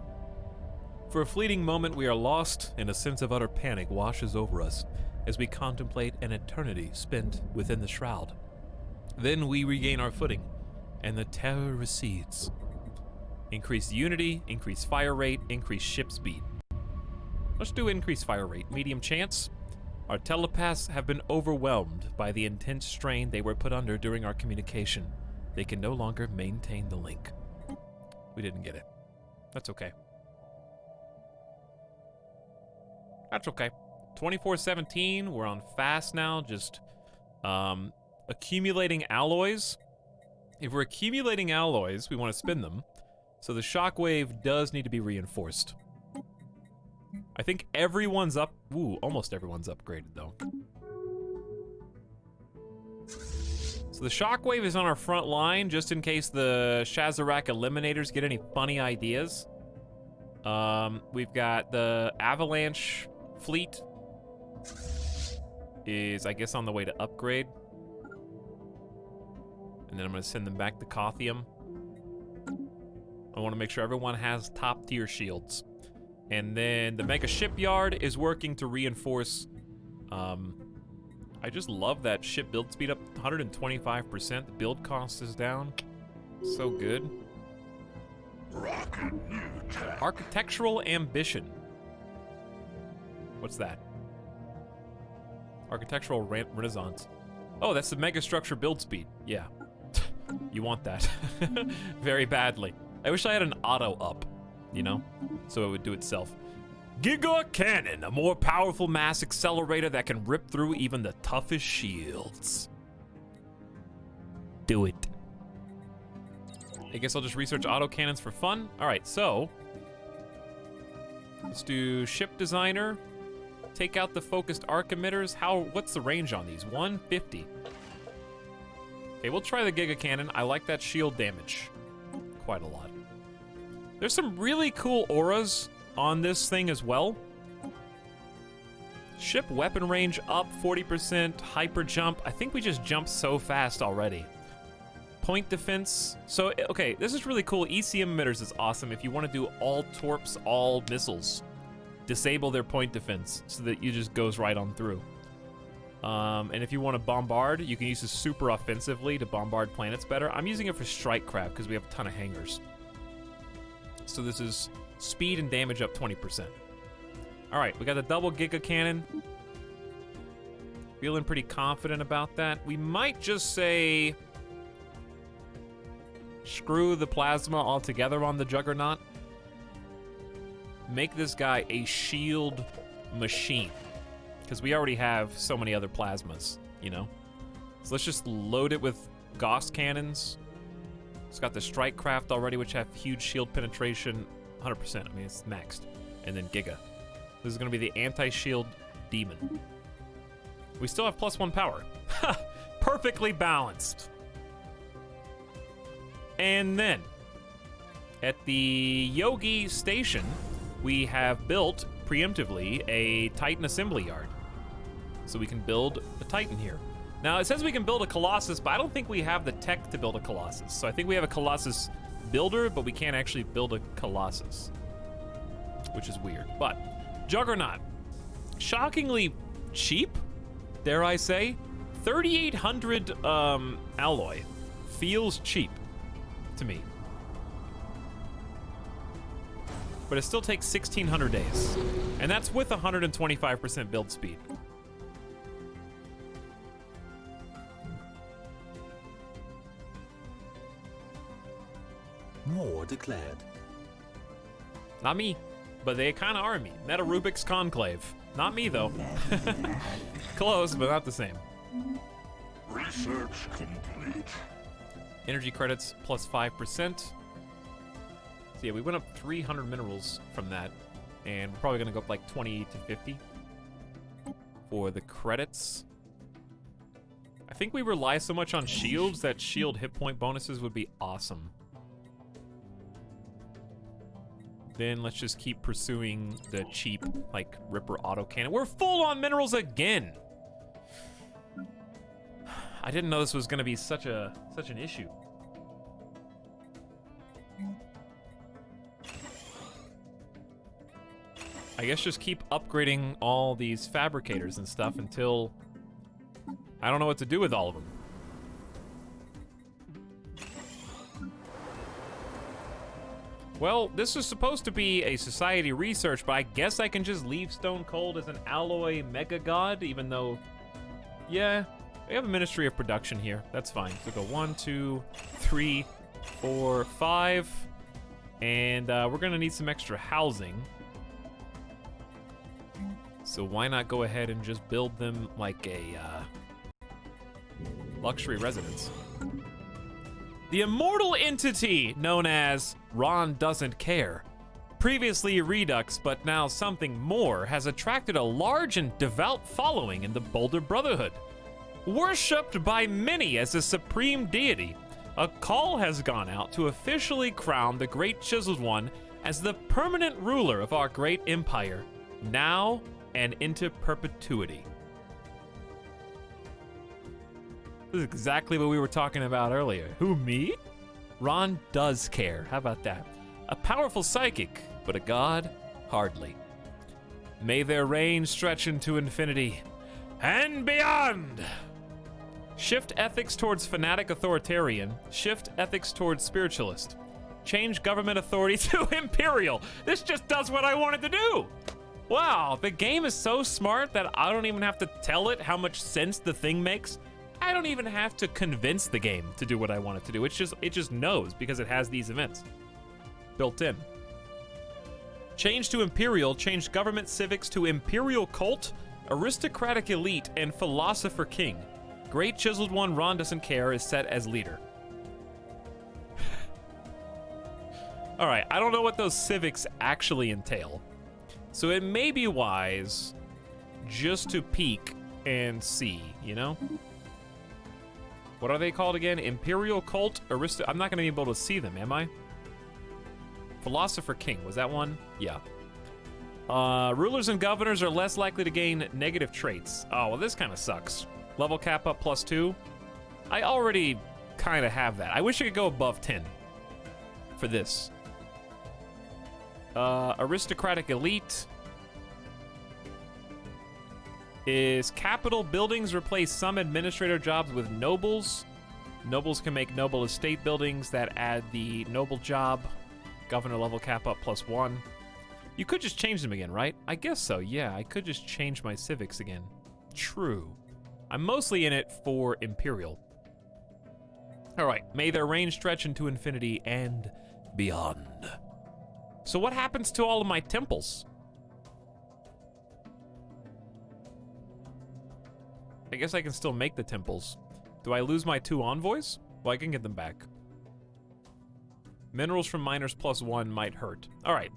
For a fleeting moment, we are lost, and a sense of utter panic washes over us as we contemplate an eternity spent within the Shroud. Then we regain our footing, and the terror recedes. Increased unity, increased fire rate, increased ship speed. Let's do increased fire rate. Medium chance. Our telepaths have been overwhelmed by the intense strain they were put under during our communication. They can no longer maintain the link. We didn't get it. That's okay. That's okay. 2417, we're on fast now, just accumulating alloys. If we're accumulating alloys, we want to spin them. So the shockwave does need to be reinforced. I think everyone's up. Ooh, almost everyone's upgraded though. So the shockwave is on our front line just in case the Shazarak eliminators get any funny ideas. We've got the avalanche fleet is, I guess, on the way to upgrade. And then I'm gonna send them back to Kothium. I want to make sure everyone has top tier shields. And then the Mega Shipyard is working to reinforce. I just love that ship build speed up 125%. The build cost is down. So good. Architectural ambition. What's that? Architectural renaissance. Oh, that's the mega structure build speed. Yeah. You want that. Very badly. I wish I had an auto up, you know? So it would do itself. Giga Cannon, a more powerful mass accelerator that can rip through even the toughest shields. Do it. I guess I'll just research autocannons for fun. All right, so let's do ship designer. Take out the focused arc emitters. What's the range on these? 150. Okay, we'll try the Giga Cannon. I like that shield damage quite a lot. There's some really cool auras on this thing as well. Ship weapon range up 40%, hyper jump. I think we just jumped so fast already. Point defense. So, okay, this is really cool. ECM emitters is awesome if you want to do all torps, all missiles. Disable their point defense so that you just goes right on through. And if you want to bombard, you can use this super offensively to bombard planets better. I'm using it for strike craft because we have a ton of hangars. So this is speed and damage up 20%. All right, we got the double Giga Cannon. Feeling pretty confident about that. We might just say screw the plasma altogether on the Juggernaut. Make this guy a shield machine. Because we already have so many other plasmas, you know? So let's just load it with Gauss cannons. It's got the strike craft already, which have huge shield penetration. 100%, I mean, it's maxed. And then Giga. This is gonna be the anti-shield demon. We still have +1 power. Perfectly balanced. And then, At the Yogi Station, we have built, preemptively, a Titan assembly yard. So we can build a Titan here. Now, it says we can build a Colossus, but I don't think we have the tech to build a Colossus. So I think we have a Colossus builder, but we can't actually build a Colossus, which is weird. But Juggernaut, shockingly cheap, dare I say. 3,800 alloy feels cheap to me. But it still takes 1,600 days. And that's with 125% build speed. War declared. Not me, but they kind of are me. Meta Rubik's Conclave. Not me, though. Close, but not the same. Research complete. Energy credits plus 5%. So yeah, we went up 300 minerals from that, and we're probably gonna go up like 20 to 50 for the credits. I think we rely so much on shields that shield hit point bonuses would be awesome. Then let's just keep pursuing the cheap, like, Ripper autocannon. We're full on minerals again! I didn't know this was gonna be such an issue. I guess just keep upgrading all these fabricators and stuff until I don't know what to do with all of them. Well, this was supposed to be a society research, but I guess I can just leave Stone Cold as an alloy mega god, even though, yeah, we have a Ministry of Production here. That's fine. So go 1, 2, 3, 4, 5, and we're gonna need some extra housing. So why not go ahead and just build them like a luxury residence? The immortal entity known as Ron Doesn't Care, previously Redux but now something more, has attracted a large and devout following in the Boulder Brotherhood. Worshipped by many as a supreme deity, a call has gone out to officially crown the Great Chiseled One as the permanent ruler of our great empire, now and into perpetuity. This is exactly what we were talking about earlier. Who, me? Ron does care. How about that? A powerful psychic, but a god? Hardly. May their reign stretch into infinity and beyond. Shift ethics towards fanatic authoritarian. Shift ethics towards spiritualist. Change government authority to imperial. This just does what I wanted to do. Wow, the game is so smart that I don't even have to tell it how much sense the thing makes. I don't even have to convince the game to do what I want it to do. It just knows because it has these events built in. Change to Imperial, change government civics to Imperial Cult, Aristocratic Elite, and Philosopher King. Great Chiseled One Ron Doesn't Care is set as leader. Alright, I don't know what those civics actually entail. So it may be wise just to peek and see, you know? What are they called again? Imperial Cult? I'm not going to be able to see them, am I? Philosopher King, was that one? Yeah. Rulers and governors are less likely to gain negative traits. Oh, well, this kind of sucks. Level cap up +2. I already kind of have that. I wish I could go above 10 for this. Aristocratic Elite. Is capital buildings replace some administrator jobs with nobles? Nobles can make noble estate buildings that add the noble job. Governor level cap up +1. You could just change them again, right? I guess so, yeah. I could just change my civics again. True. I'm mostly in it for Imperial. Alright, may their reign stretch into infinity and beyond. So what happens to all of my temples? I guess I can still make the temples. Do I lose my 2 envoys? Well, I can get them back. Minerals from miners +1 might hurt. All right.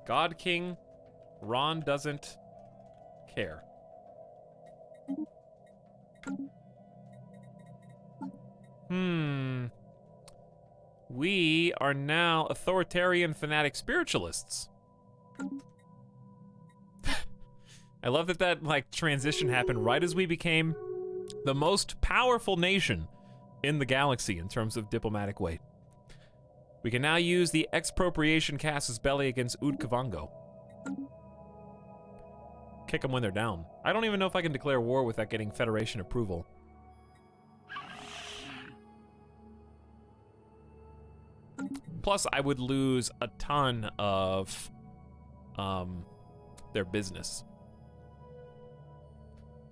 God King, Ron doesn't care. We are now authoritarian fanatic spiritualists. I love that like transition happened right as we became the most powerful nation in the galaxy in terms of diplomatic weight. We can now use the expropriation casus belli against Udkavango. Kick them when they're down. I don't even know if I can declare war without getting Federation approval. Plus, I would lose a ton of their business.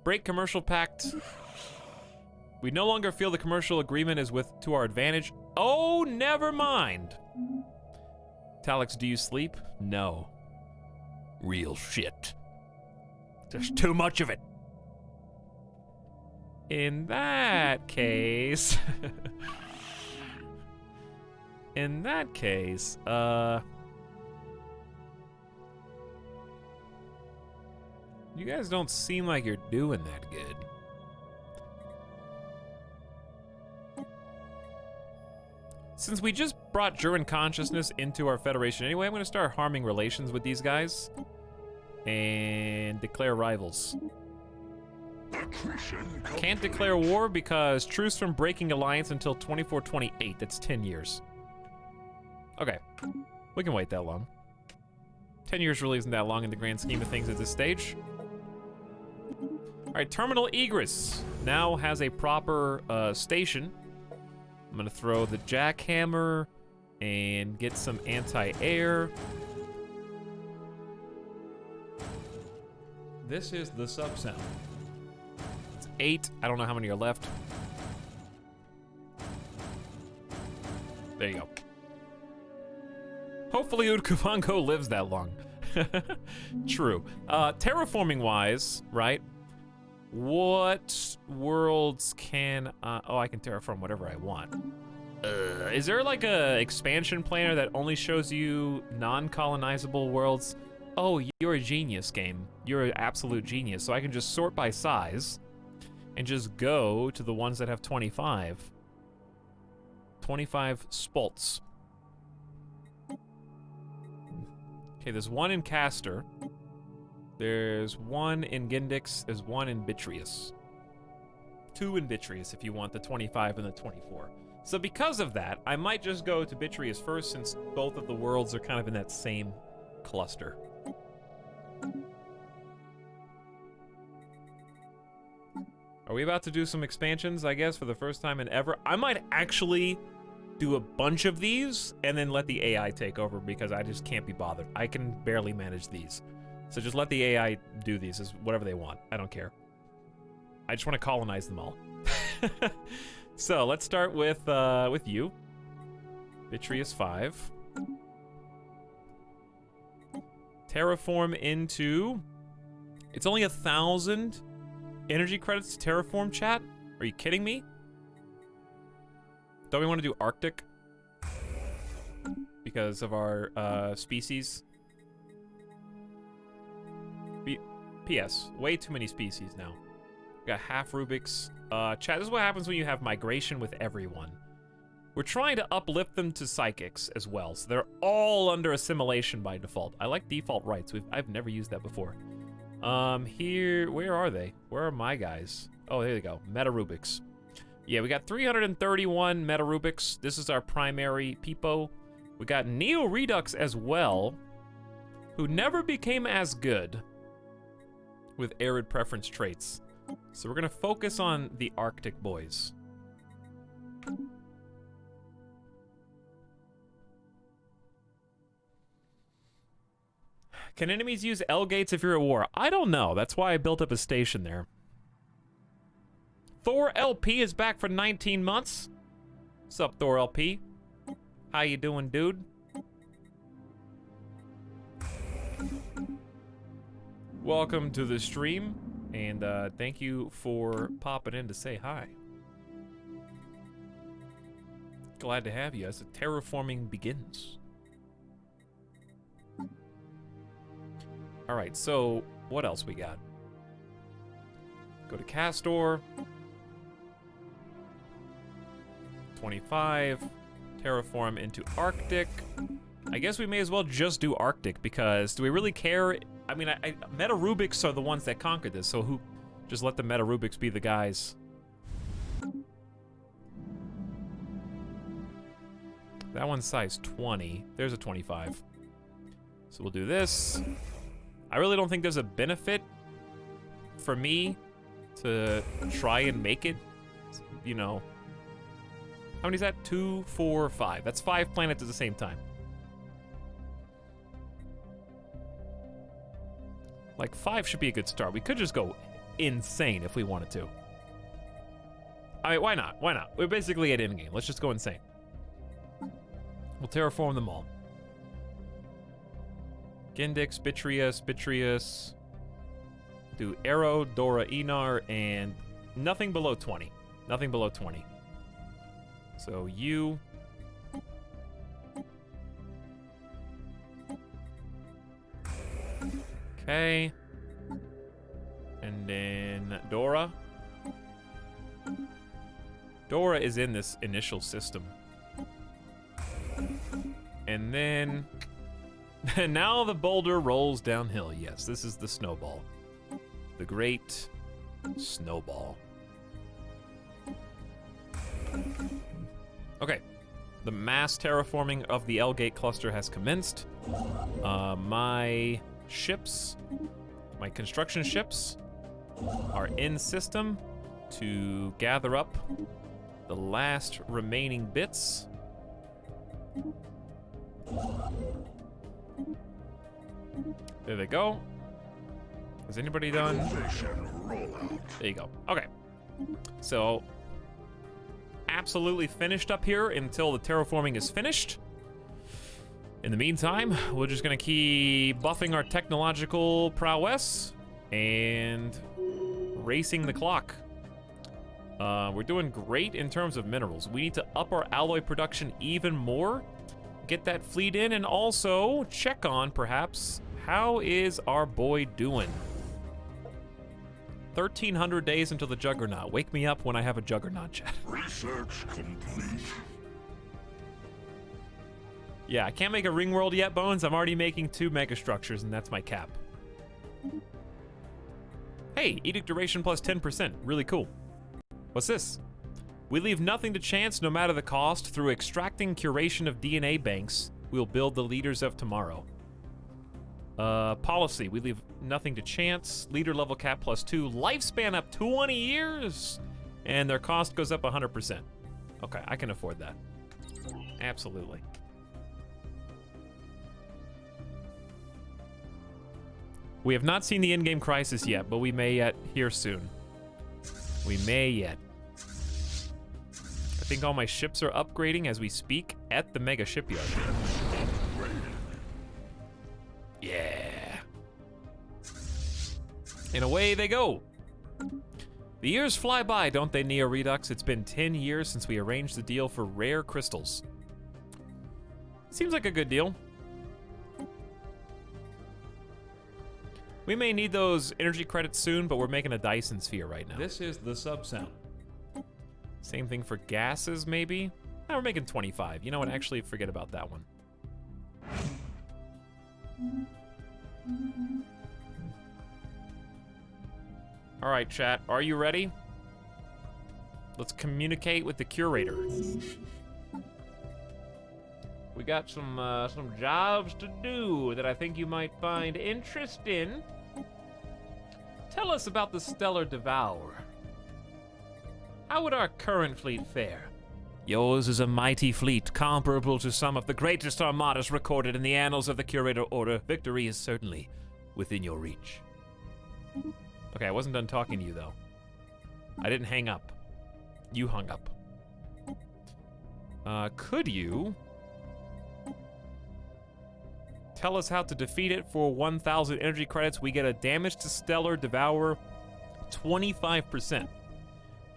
Break commercial pact. We no longer feel the commercial agreement is to our advantage. Oh, never mind. Etalyx, do you sleep? No. Real shit. There's too much of it. In that case... In that case, you guys don't seem like you're doing that good. Since we just brought Juran consciousness into our Federation anyway, I'm gonna start harming relations with these guys and declare rivals. Can't declare war because truce from breaking alliance until 2428. That's 10 years. Okay, we can wait that long. 10 years really isn't that long in the grand scheme of things at this stage. All right, Terminal Egress now has a proper station. I'm gonna throw the jackhammer and get some anti-air. This is the sub-sound. It's 8, I don't know how many are left. There you go. Hopefully Udkavango lives that long. True. Terraforming-wise, right? What worlds can... oh, I can terraform whatever I want. Is there like a expansion planner that only shows you non-colonizable worlds? Oh, you're a genius, game. You're an absolute genius. So I can just sort by size and just go to the ones that have 25. 25 spalts. Okay, there's one in Castor. There's one in Gindix. There's one in Bitrius. 2 in Bitrius if you want the 25 and the 24. So because of that, I might just go to Bitrius first since both of the worlds are kind of in that same cluster. Are we about to do some expansions, I guess, for the first time in ever? I might actually do a bunch of these and then let the AI take over because I just can't be bothered. I can barely manage these. So just let the AI do these as whatever they want. I don't care. I just want to colonize them all. So let's start with you. Bitrius 5. Terraform into... It's only 1,000 energy credits to terraform, chat? Are you kidding me? Don't we want to do Arctic? Because of our species? P.S. Way too many species now. We got half Rubik's. Chat, this is what happens when you have migration with everyone. We're trying to uplift them to psychics as well, so they're all under assimilation by default. I like default rights. I've never used that before. Here, where are they? Where are my guys? Oh, there they go. Meta Rubik's. Yeah, we got 331 Meta Rubik's. This is our primary Peepo. We got Neo Redux as well, who never became as good with arid preference traits. So we're gonna focus on the Arctic boys. Can enemies use L gates if you're at war? I don't know. That's why I built up a station there. Thor LP is back for 19 months. What's up, Thor LP? How you doing, dude? Welcome to the stream, and thank you for popping in to say hi. Glad to have you as the terraforming begins. All right, so what else we got? Go to Castor. 25. Terraform into Arctic. I guess we may as well just do Arctic because do we really care? I mean, Meta Rubiks are the ones that conquered this, so who? Just let the Meta Rubiks be the guys. That one's size 20. There's a 25. So we'll do this. I really don't think there's a benefit for me to try and make it, you know. How many is that? 2, 4, 5. That's 5 planets at the same time. Like, 5 should be a good start. We could just go insane if we wanted to. I mean, why not? Why not? We're basically at endgame. Let's just go insane. We'll terraform them all. Gendix, Bitreus. Do Arrow, Dora, Enar, and nothing below 20. Nothing below 20. So you. Okay. And then Dora. Dora is in this initial system. And then now the boulder rolls downhill. Yes, this is the snowball. The great snowball. Okay. The mass terraforming of the L-Gate cluster has commenced. My ships, my construction ships are in system to gather up the last remaining bits. There they go. Has anybody done? There you go. Okay. So, absolutely finished up here until the terraforming is finished. In the meantime, we're just gonna keep buffing our technological prowess and racing the clock. We're doing great in terms of minerals. We need to up our alloy production even more, get that fleet in, and also check on, perhaps, how is our boy doing? 1,300 days until the Juggernaut. Wake me up when I have a Juggernaut, chat. Research complete. Yeah, I can't make a ring world yet, Bones. I'm already making 2 megastructures, and that's my cap. Hey, edict duration plus 10%. Really cool. What's this? We leave nothing to chance no matter the cost. Through extracting curation of DNA banks, we'll build the leaders of tomorrow. Policy, we leave nothing to chance. Leader level cap plus 2. Lifespan up 20 years. And their cost goes up 100%. Okay, I can afford that. Absolutely. We have not seen the in-game crisis yet, but we may yet here soon. We may yet. I think all my ships are upgrading as we speak at the mega shipyard. Yeah. And away they go. The years fly by, don't they, Neo Redux? It's been 10 years since we arranged the deal for rare crystals. Seems like a good deal. We may need those energy credits soon, but we're making a Dyson sphere right now. This is the sub-sound. Same thing for gases, maybe? No, we're making 25. You know what? Actually, forget about that one. All right, chat. Are you ready? Let's communicate with the curator. We got some jobs to do that I think you might find interesting. Tell us about the Stellar Devourer. How would our current fleet fare? Yours is a mighty fleet, comparable to some of the greatest armadas recorded in the annals of the Curator Order. Victory is certainly within your reach. Okay, I wasn't done talking to you, though. I didn't hang up. You hung up. Could you tell us how to defeat it? For 1,000 energy credits, we get a damage to Stellar Devourer 25%.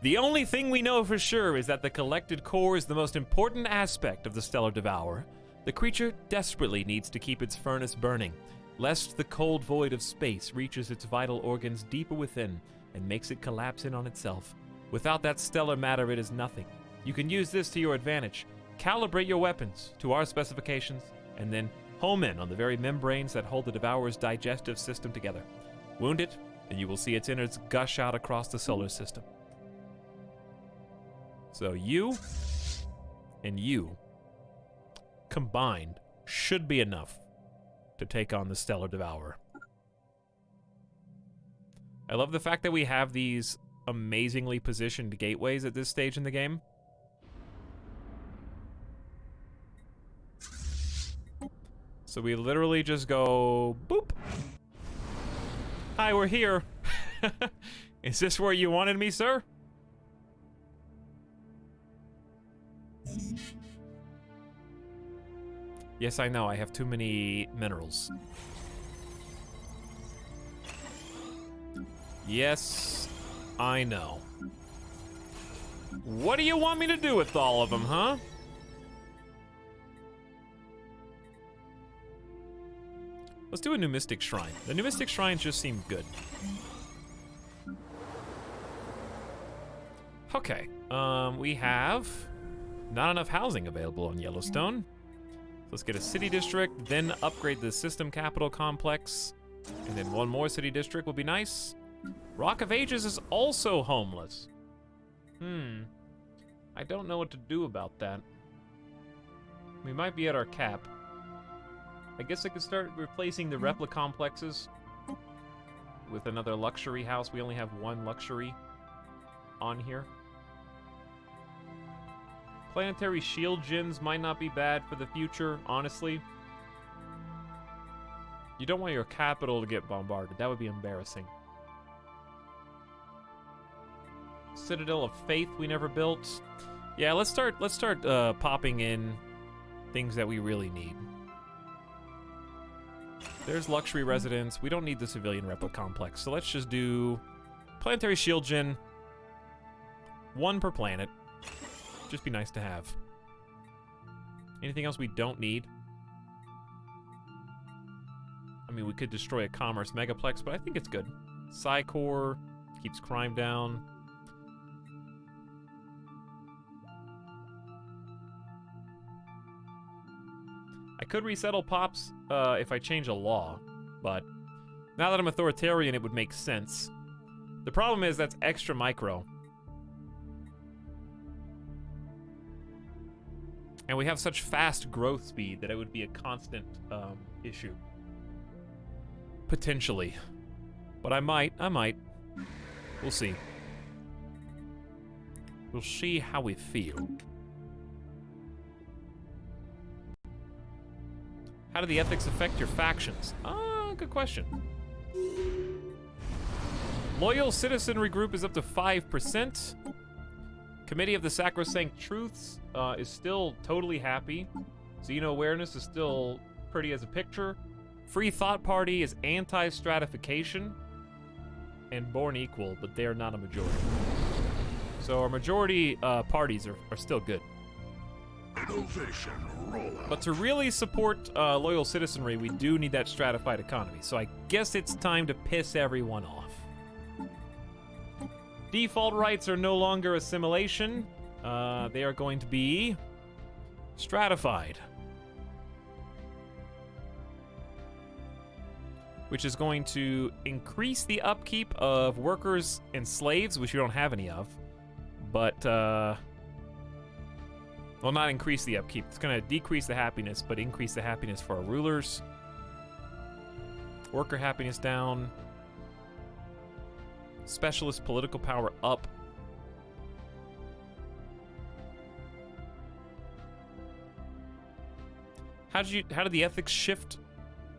The only thing we know for sure is that the collected core is the most important aspect of the Stellar Devourer. The creature desperately needs to keep its furnace burning. lest the cold void of space reaches its vital organs deeper within and makes it collapse in on itself. Without that stellar matter, it is nothing. You can use this to your advantage. Calibrate your weapons to our specifications, and then home in on the very membranes that hold the Devourer's digestive system together. Wound it, and you will see its innards gush out across the solar system. So you and you combined should be enough to take on the Stellar Devourer. I love the fact that we have these amazingly positioned gateways at this stage in the game. So we literally just go boop. Hi, we're here. Is this where you wanted me, sir? Yes, I know, I have too many minerals. Yes, I know. What do you want me to do with all of them, huh? Let's do a new Mystic Shrine. The new Mystic Shrines just seem good. Okay, we have not enough housing available on Yellowstone. Let's get a city district, then upgrade the system capital complex, and then one more city district will be nice. Rock of Ages is also homeless. I don't know what to do about that. We might be at our cap. I guess I could start replacing the replica complexes with another luxury house. We only have one luxury on here. Planetary shield gens might not be bad for the future, honestly. You don't want your capital to get bombarded. That would be embarrassing. Citadel of Faith we never built. Yeah, let's start popping in things that we really need. There's luxury residence. We don't need the civilian replica complex, so let's just do planetary shield gen. One per planet. Just be nice to have. Anything else we don't need? I mean, we could destroy a commerce megaplex, but I think it's good. Psy-Core keeps crime down. I could resettle pops if I change a law, but now that I'm authoritarian, it would make sense. The problem is that's extra micro. And we have such fast growth speed that it would be a constant issue. Potentially. But I might. We'll see. We'll see how we feel. How do the ethics affect your factions? Good question. Loyal citizenry group is up to 5%. Committee of the Sacrosanct Truths is still totally happy. Xeno awareness is still pretty as a picture. Free Thought Party is anti-stratification and born equal, but they are not a majority. So our majority parties are still good. Innovation rollout. But to really support loyal citizenry, we do need that stratified economy. So I guess it's time to piss everyone off. Default rights are no longer assimilation. They are going to be stratified. Which is going to increase the upkeep of workers and slaves, which you don't have any of. But, well, not increase the upkeep. It's going to decrease the happiness, but increase the happiness for our rulers. Worker happiness down. Specialist political power up. How did the ethics shift?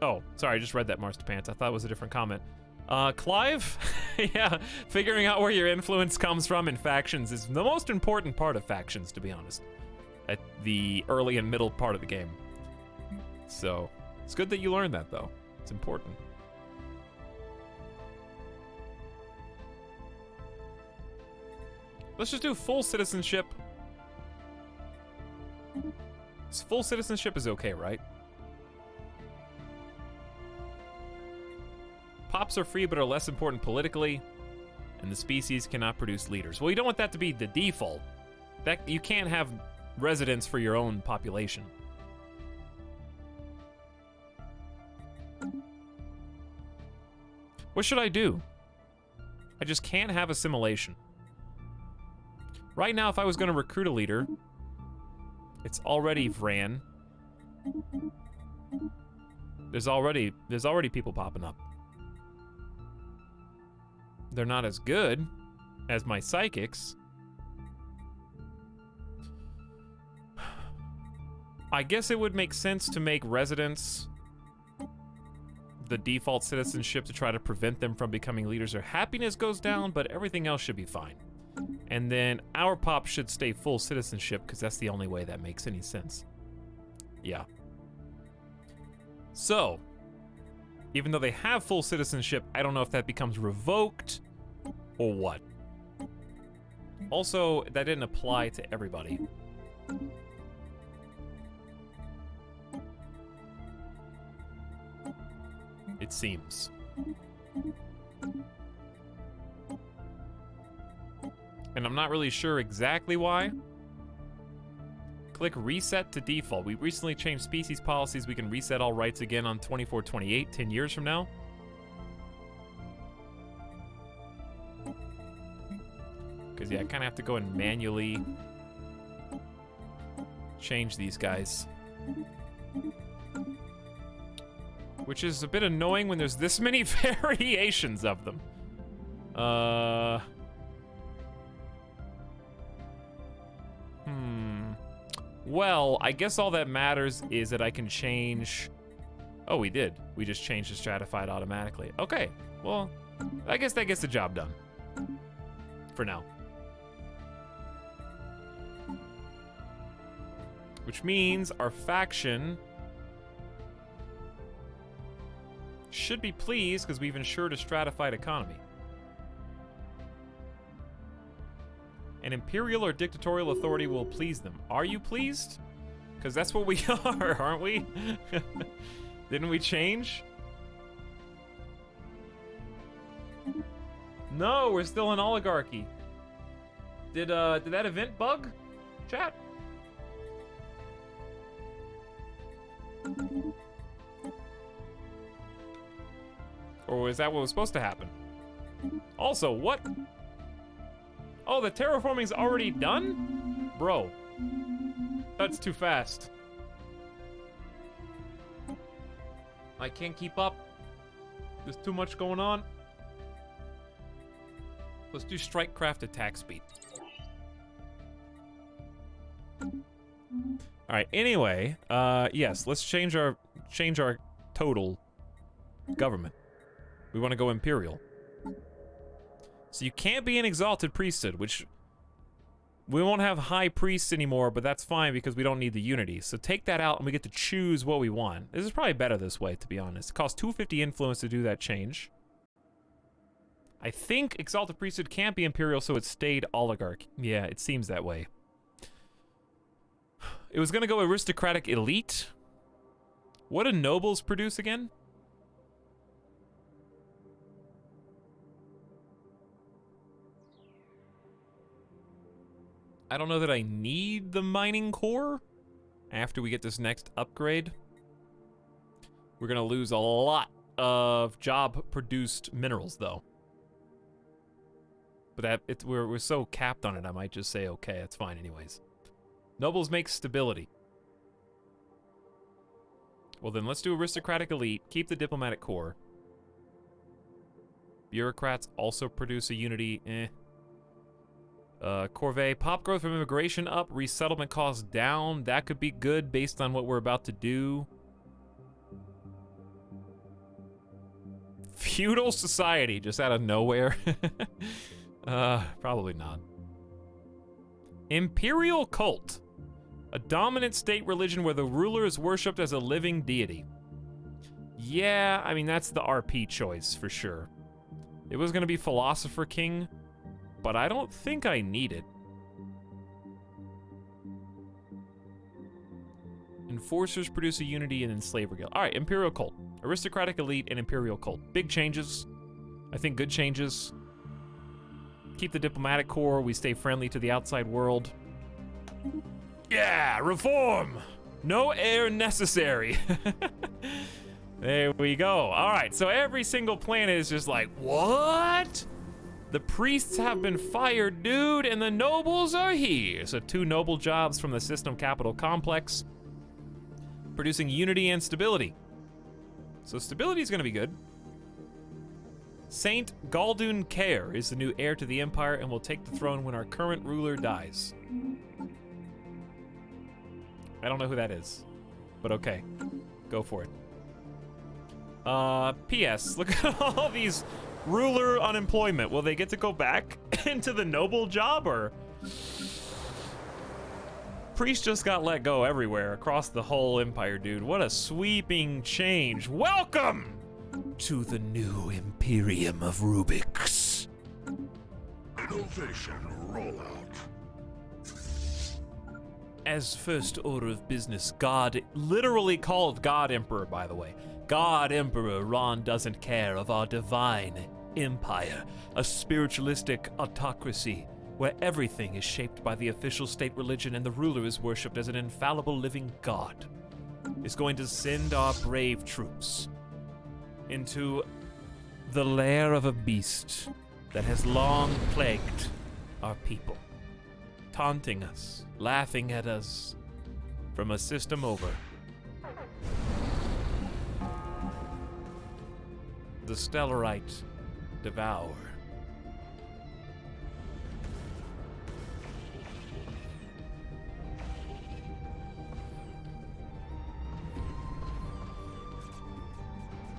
Oh, sorry, I just read that, Marstapants. I thought it was a different comment. Clive? Yeah, figuring out where your influence comes from in factions is the most important part of factions, to be honest. At the early and middle part of the game. So, it's good that you learned that, though. It's important. Let's just do full citizenship. Full citizenship is okay, right? Pops are free but are less important politically, and the species cannot produce leaders. Well, you don't want that to be the default. That you can't have residents for your own population. What should I do? I just can't have assimilation. Right now, if I was going to recruit a leader, it's already Vran. There's already people popping up. They're not as good as my psychics. I guess it would make sense to make residents the default citizenship to try to prevent them from becoming leaders. Their happiness goes down, but everything else should be fine. And then our pop should stay full citizenship, because that's the only way that makes any sense. Yeah. So, even though they have full citizenship, I don't know if that becomes revoked or what. Also, that didn't apply to everybody. It seems. And I'm not really sure exactly why. Click reset to default. We recently changed species policies. We can reset all rights again on 24/28, 10 years from now. Because, yeah, I kind of have to go and manually change these guys. Which is a bit annoying when there's this many variations of them. Well, I guess all that matters is that I can change... Oh, we did. We just changed the stratified automatically. Okay, well, I guess that gets the job done. For now. Which means our faction should be pleased because we've ensured a stratified economy. An imperial or dictatorial authority will please them. Are you pleased? Because that's what we are, aren't we? Didn't we change? No, we're still an oligarchy. Did that event bug? Chat? Or was that what was supposed to happen? Also, what? Oh, the terraforming's already done? Bro. That's too fast. I can't keep up. There's too much going on. Let's do strike-craft attack speed. Alright, anyway, yes, let's change our total government. We want to go imperial. So you can't be an exalted priesthood, which we won't have high priests anymore, but that's fine because we don't need the unity. So take that out and we get to choose what we want. This is probably better this way, to be honest. It costs 250 influence to do that change. I think exalted priesthood can't be imperial, so it stayed oligarch. Yeah, it seems that way. It was gonna go aristocratic elite. What do nobles produce again? I don't know that I need the mining core after we get this next upgrade. We're gonna lose a lot of job-produced minerals, though. But we're so capped on it, I might just say, okay, that's fine anyways. Nobles make stability. Well then, let's do aristocratic elite, keep the diplomatic core. Bureaucrats also produce a unity, Corvée, pop growth from immigration up, resettlement costs down. That could be good based on what we're about to do. Feudal society, just out of nowhere. Probably not. Imperial cult. A dominant state religion where the ruler is worshipped as a living deity. Yeah, I mean, that's the RP choice for sure. It was gonna be Philosopher King, but I don't think I need it. Enforcers produce a unity and enslaver guild. All right, Imperial Cult. Aristocratic elite and Imperial Cult. Big changes. I think good changes. Keep the diplomatic corps. We stay friendly to the outside world. Yeah, reform! No heir necessary. There we go. All right, so every single planet is just like, what? The priests have been fired, dude, and the nobles are here. So 2 noble jobs from the system capital complex, producing unity and stability. So stability is gonna be good. Saint Galdun Care is the new heir to the Empire and will take the throne when our current ruler dies. I don't know who that is, but okay, go for it. P.S. Look at all these ruler unemployment. Will they get to go back into the noble job, or? Priest just got let go everywhere across the whole empire, dude. What a sweeping change. Welcome to the new Imperium of Rubik's. Innovation rollout. As first order of business, God, literally called God Emperor, by the way. God Emperor Ron doesn't care of our divine empire, a spiritualistic autocracy where everything is shaped by the official state religion and the ruler is worshipped as an infallible living god, is going to send our brave troops into the lair of a beast that has long plagued our people, taunting us, laughing at us from a system over. The Stellarite Devour.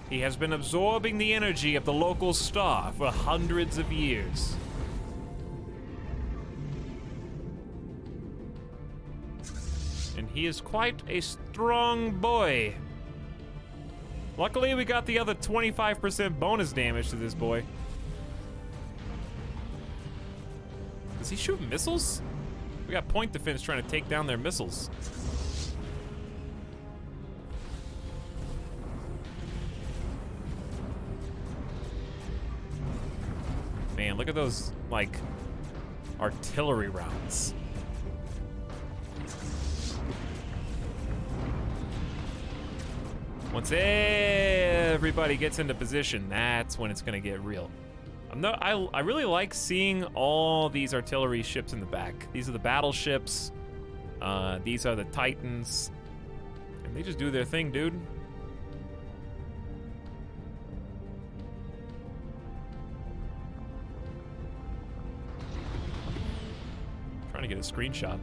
He has been absorbing the energy of the local star for hundreds of years. And he is quite a strong boy. Luckily, we got the other 25% bonus damage to this boy. Does he shoot missiles? We got point defense trying to take down their missiles. Man, look at those, like, artillery rounds. Once everybody gets into position, that's when it's gonna get real. I really like seeing all these artillery ships in the back. These are the battleships. These are the Titans. And they just do their thing, dude. Trying to get a screenshot.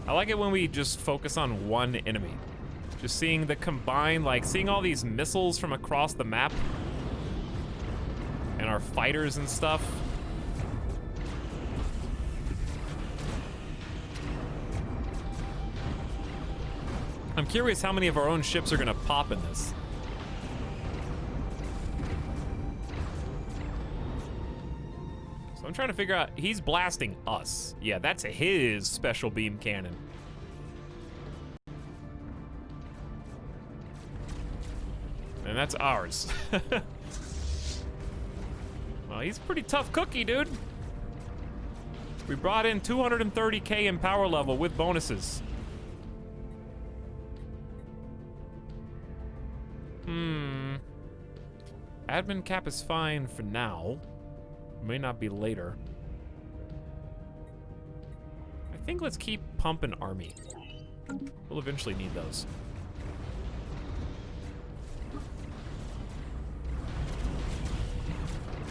I like it when we just focus on one enemy. Just seeing the combined, like seeing all these missiles from across the map and our fighters and stuff. I'm curious how many of our own ships are gonna pop in this. So I'm trying to figure out, he's blasting us. Yeah, that's his special beam cannon. And that's ours. Well, he's a pretty tough cookie, dude. We brought in 230k in power level with bonuses. Admin cap is fine for now. May not be later. I think let's keep pumping army. We'll eventually need those.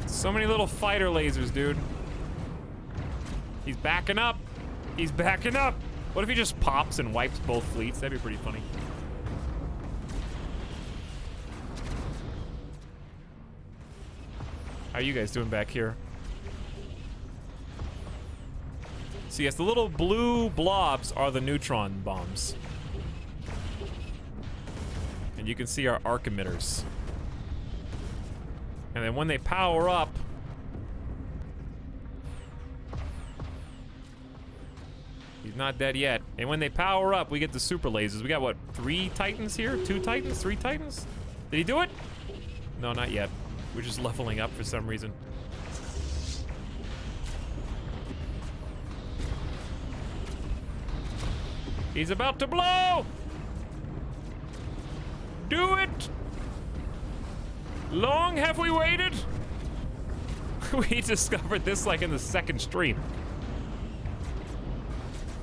So many little fighter lasers, dude. He's backing up. He's backing up. What if he just pops and wipes both fleets? That'd be pretty funny. How are you guys doing back here? So yes, the little blue blobs are the neutron bombs. And you can see our arc emitters. And then when they power up, he's not dead yet. And when they power up, we get the super lasers. We got what, 3 Titans here? 2 Titans? 3 Titans? Did he do it? No, not yet. We're just leveling up for some reason. He's about to blow! Do it! Long have we waited? We discovered this like in the 2nd stream.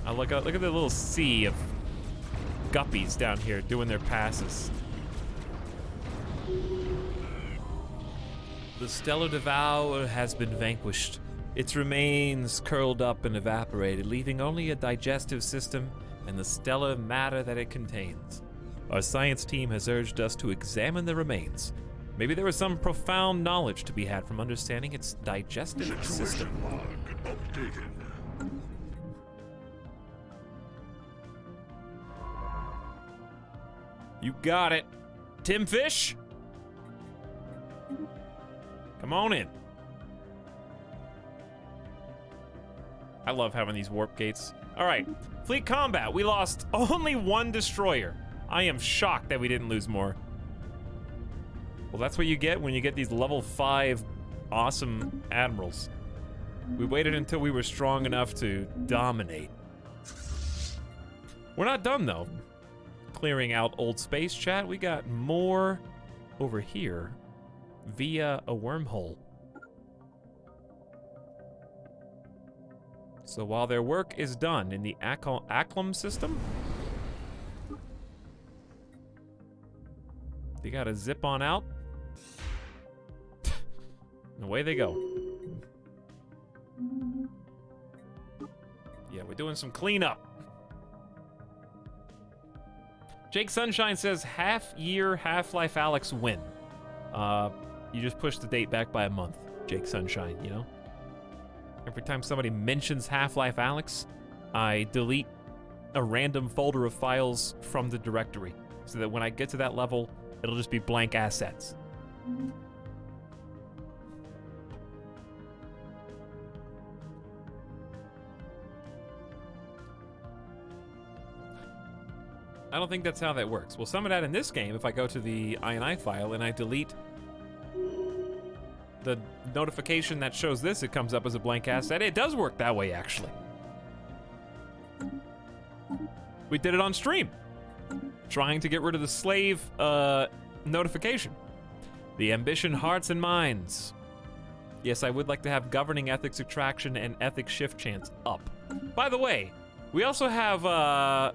Look at the little sea of guppies down here doing their passes. The stellar devourer has been vanquished. Its remains curled up and evaporated, leaving only a digestive system and the stellar matter that it contains. Our science team has urged us to examine the remains. Maybe there is some profound knowledge to be had from understanding its digestive system. Log updated. You got it. Tim Fish? Come on in. I love having these warp gates. All right, fleet combat. We lost only 1 destroyer. I am shocked that we didn't lose more. Well, that's what you get when you get these level 5 awesome admirals. We waited until we were strong enough to dominate. We're not done, though. Clearing out old space chat, we got more over here via a wormhole. So while their work is done in the Acklum system, they gotta zip on out. And away they go. Yeah, we're doing some cleanup. Jake Sunshine says, half-year Half-Life Alyx win. You just push the date back by a month, Jake Sunshine, you know? Every time somebody mentions Half-Life Alyx, I delete a random folder of files from the directory, so that when I get to that level, it'll just be blank assets. I don't think that's how that works. Well, some of that in this game, if I go to the INI file and I delete the notification that shows this, it comes up as a blank asset. It does work that way, actually. We did it on stream, trying to get rid of the slave notification. The ambition, hearts, and minds. Yes, I would like to have governing ethics attraction and ethics shift chance up. By the way, we also have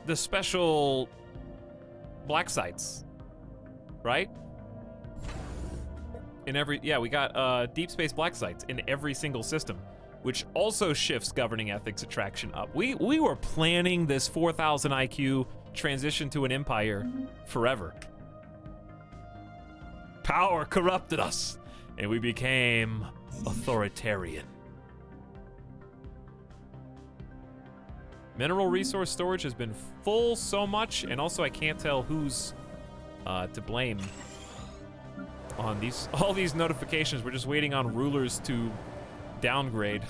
the special black sites, right? In every, yeah, we got deep space black sites in every single system, which also shifts governing ethics attraction up. We were planning this 4,000 IQ transition to an empire forever. Power corrupted us, and we became authoritarian. Mineral resource storage has been full so much, and also I can't tell who's to blame on all these notifications. We're just waiting on rulers to downgrade,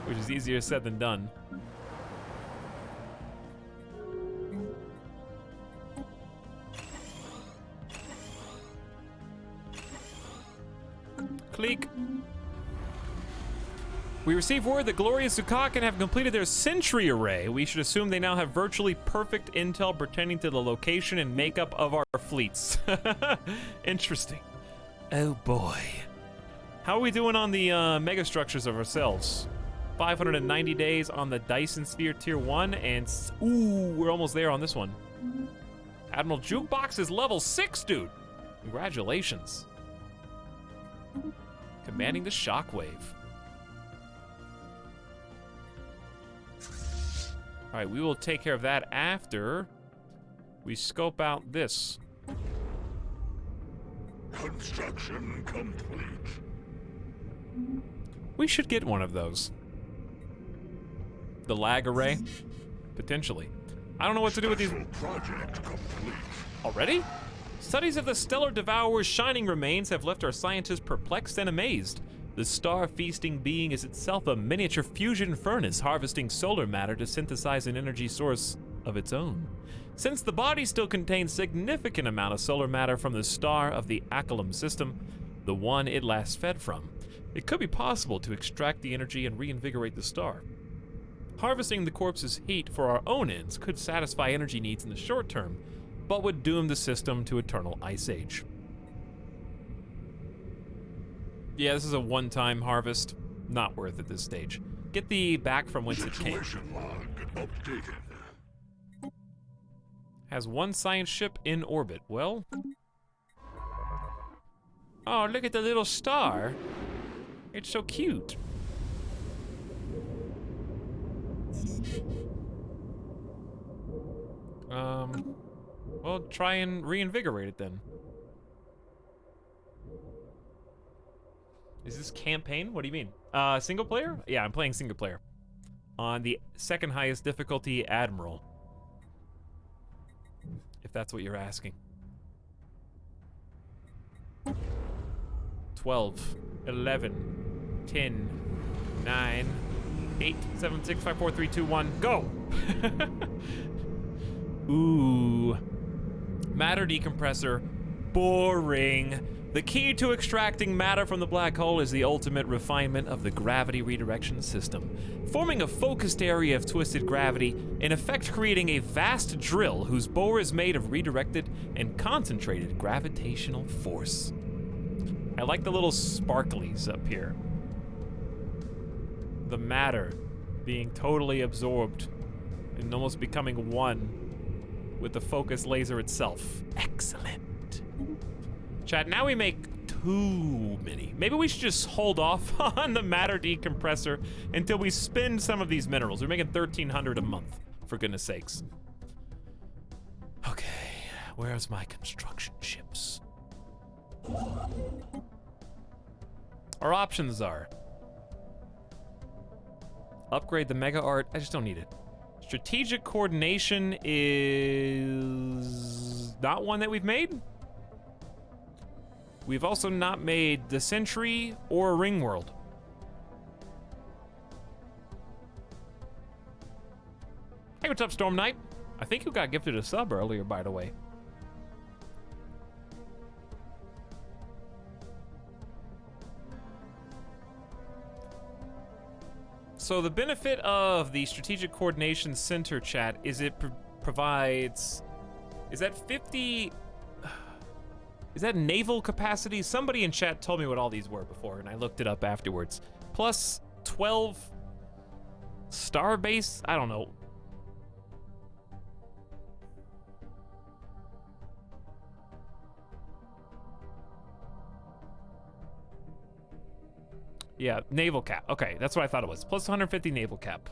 which is easier said than done. Click. We received word that Glorious Zukakan have completed their Sentry Array. We should assume they now have virtually perfect intel pertaining to the location and makeup of our fleets. Interesting. Oh boy. How are we doing on the megastructures of ourselves? 590 days on the Dyson Sphere Tier 1, and ooh, we're almost there on this one. Admiral Jukebox is level 6, dude. Congratulations. Commanding the Shockwave. All right, we will take care of that after we scope out this. Construction complete. We should get one of those. The lag array, potentially. I don't know what to do with these. Special project complete. Already? Studies of the stellar devourer's shining remains have left our scientists perplexed and amazed. The star-feasting being is itself a miniature fusion furnace harvesting solar matter to synthesize an energy source of its own. Since the body still contains significant amount of solar matter from the star of the Etalyx system, the one it last fed from, it could be possible to extract the energy and reinvigorate the star. Harvesting the corpse's heat for our own ends could satisfy energy needs in the short term, but would doom the system to eternal ice age. Yeah, this is a one-time harvest. Not worth at this stage. Get the back from whence it came. Situation log updated. Has one science ship in orbit. Well... Oh, look at the little star. It's so cute. Well, try and reinvigorate it then. Is this campaign? What do you mean? Single player? Yeah, I'm playing single player. On the second highest difficulty, Admiral. If that's what you're asking. 12, 11, 10, 9, 8, 7, 6, 5, 4, 3, 2, 1, go! Ooh. Matter decompressor. Boring. The key to extracting matter from the black hole is the ultimate refinement of the gravity redirection system, forming a focused area of twisted gravity, in effect creating a vast drill whose bore is made of redirected and concentrated gravitational force. I like the little sparklies up here. The matter being totally absorbed and almost becoming one with the focus laser itself. Excellent. Chat, now we make too many. Maybe we should just hold off on the matter decompressor until we spend some of these minerals. We're making 1,300 a month, for goodness sakes. Okay, where's my construction ships? Our options are upgrade the Mega Art. I just don't need it. Strategic coordination is not one that we've made. We've also not made the Sentry or Ring World. Hey, what's up, Storm Knight? I think you got gifted a sub earlier, by the way. So the benefit of the Strategic Coordination Center, chat, is it provides... Is that 50... Is that naval capacity? Somebody in chat told me what all these were before, and I looked it up afterwards. Plus 12 star base? I don't know. Yeah, naval cap. Okay, that's what I thought it was. Plus 150 naval cap.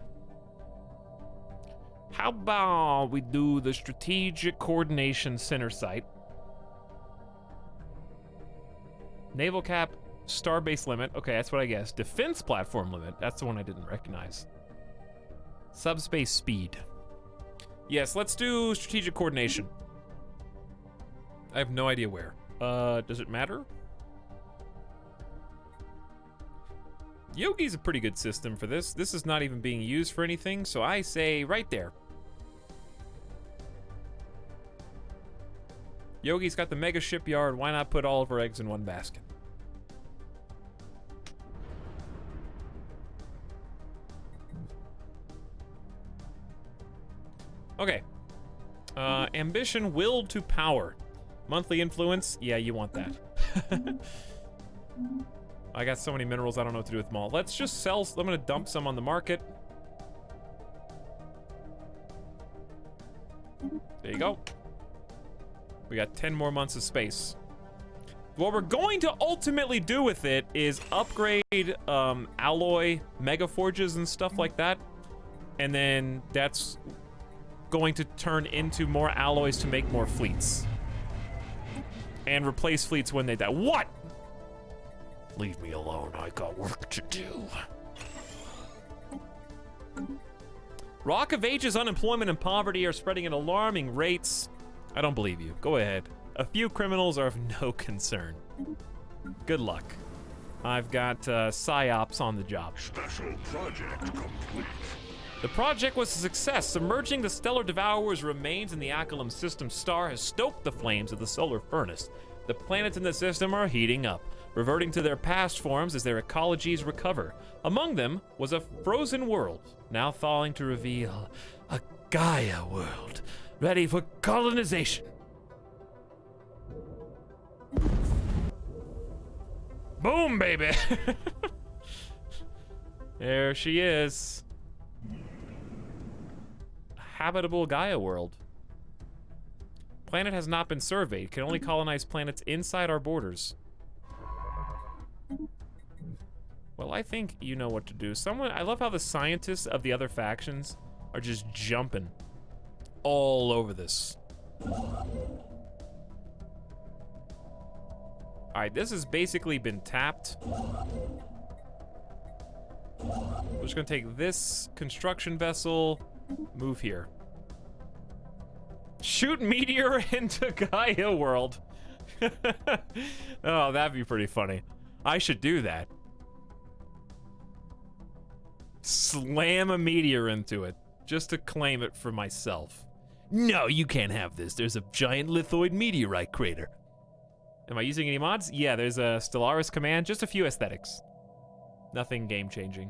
How about we do the Strategic Coordination Center site? Naval cap, starbase limit. Okay, that's what I guess. Defense platform limit. That's the one I didn't recognize. Subspace speed. Yes, let's do strategic coordination. I have no idea where. Does it matter? Yogi's a pretty good system for this. This is not even being used for anything, so I say right there. Yogi's got the mega shipyard. Why not put all of our eggs in one basket? Okay. Ambition, will to power. Monthly influence. Yeah, you want that. I got so many minerals, I don't know what to do with them all. Let's just sell. I'm gonna dump some on the market. There you go. We got 10 more months of space. What we're going to ultimately do with it is upgrade alloy mega forges and stuff like that. And then that's going to turn into more alloys to make more fleets. And replace fleets when they die. What? Leave me alone, I got work to do. Rock of Ages unemployment and poverty are spreading at alarming rates. I don't believe you. Go ahead. A few criminals are of no concern. Good luck. I've got psyops on the job. Special project complete. The project was a success. Submerging the stellar devourer's remains in the Aculum system star has stoked the flames of the solar furnace. The planets in the system are heating up, reverting to their past forms as their ecologies recover. Among them was a frozen world, now thawing to reveal a Gaia world, ready for colonization. Boom, baby! There she is. Habitable Gaia world. Planet has not been surveyed. Can only colonize planets inside our borders. Well, I think you know what to do. I love how the scientists of the other factions are just jumping all over this. Alright, this has basically been tapped. We're just gonna take this construction vessel, move here. Shoot meteor into Gaia world. Oh, that'd be pretty funny. I should do that. Slam a meteor into it, just to claim it for myself. No, you can't have this. There's a giant lithoid meteorite crater. Am I using any mods? Yeah, there's a Stellaris command, just a few aesthetics. Nothing game-changing.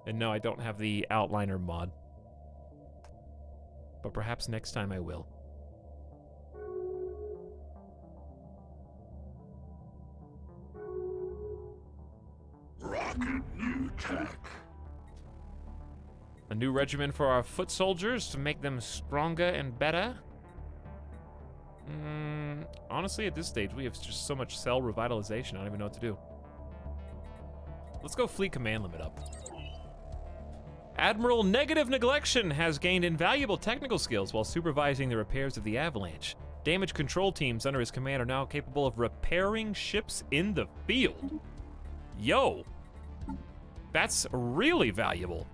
And no, I don't have the outliner mod. But perhaps next time I will. Rocket new tech. A new regimen for our foot soldiers to make them stronger and better. Honestly, at this stage, we have just so much cell revitalization, I don't even know what to do. Let's go fleet command limit up. Admiral Negative Neglection has gained invaluable technical skills while supervising the repairs of the Avalanche. Damage control teams under his command are now capable of repairing ships in the field. Yo, that's really valuable.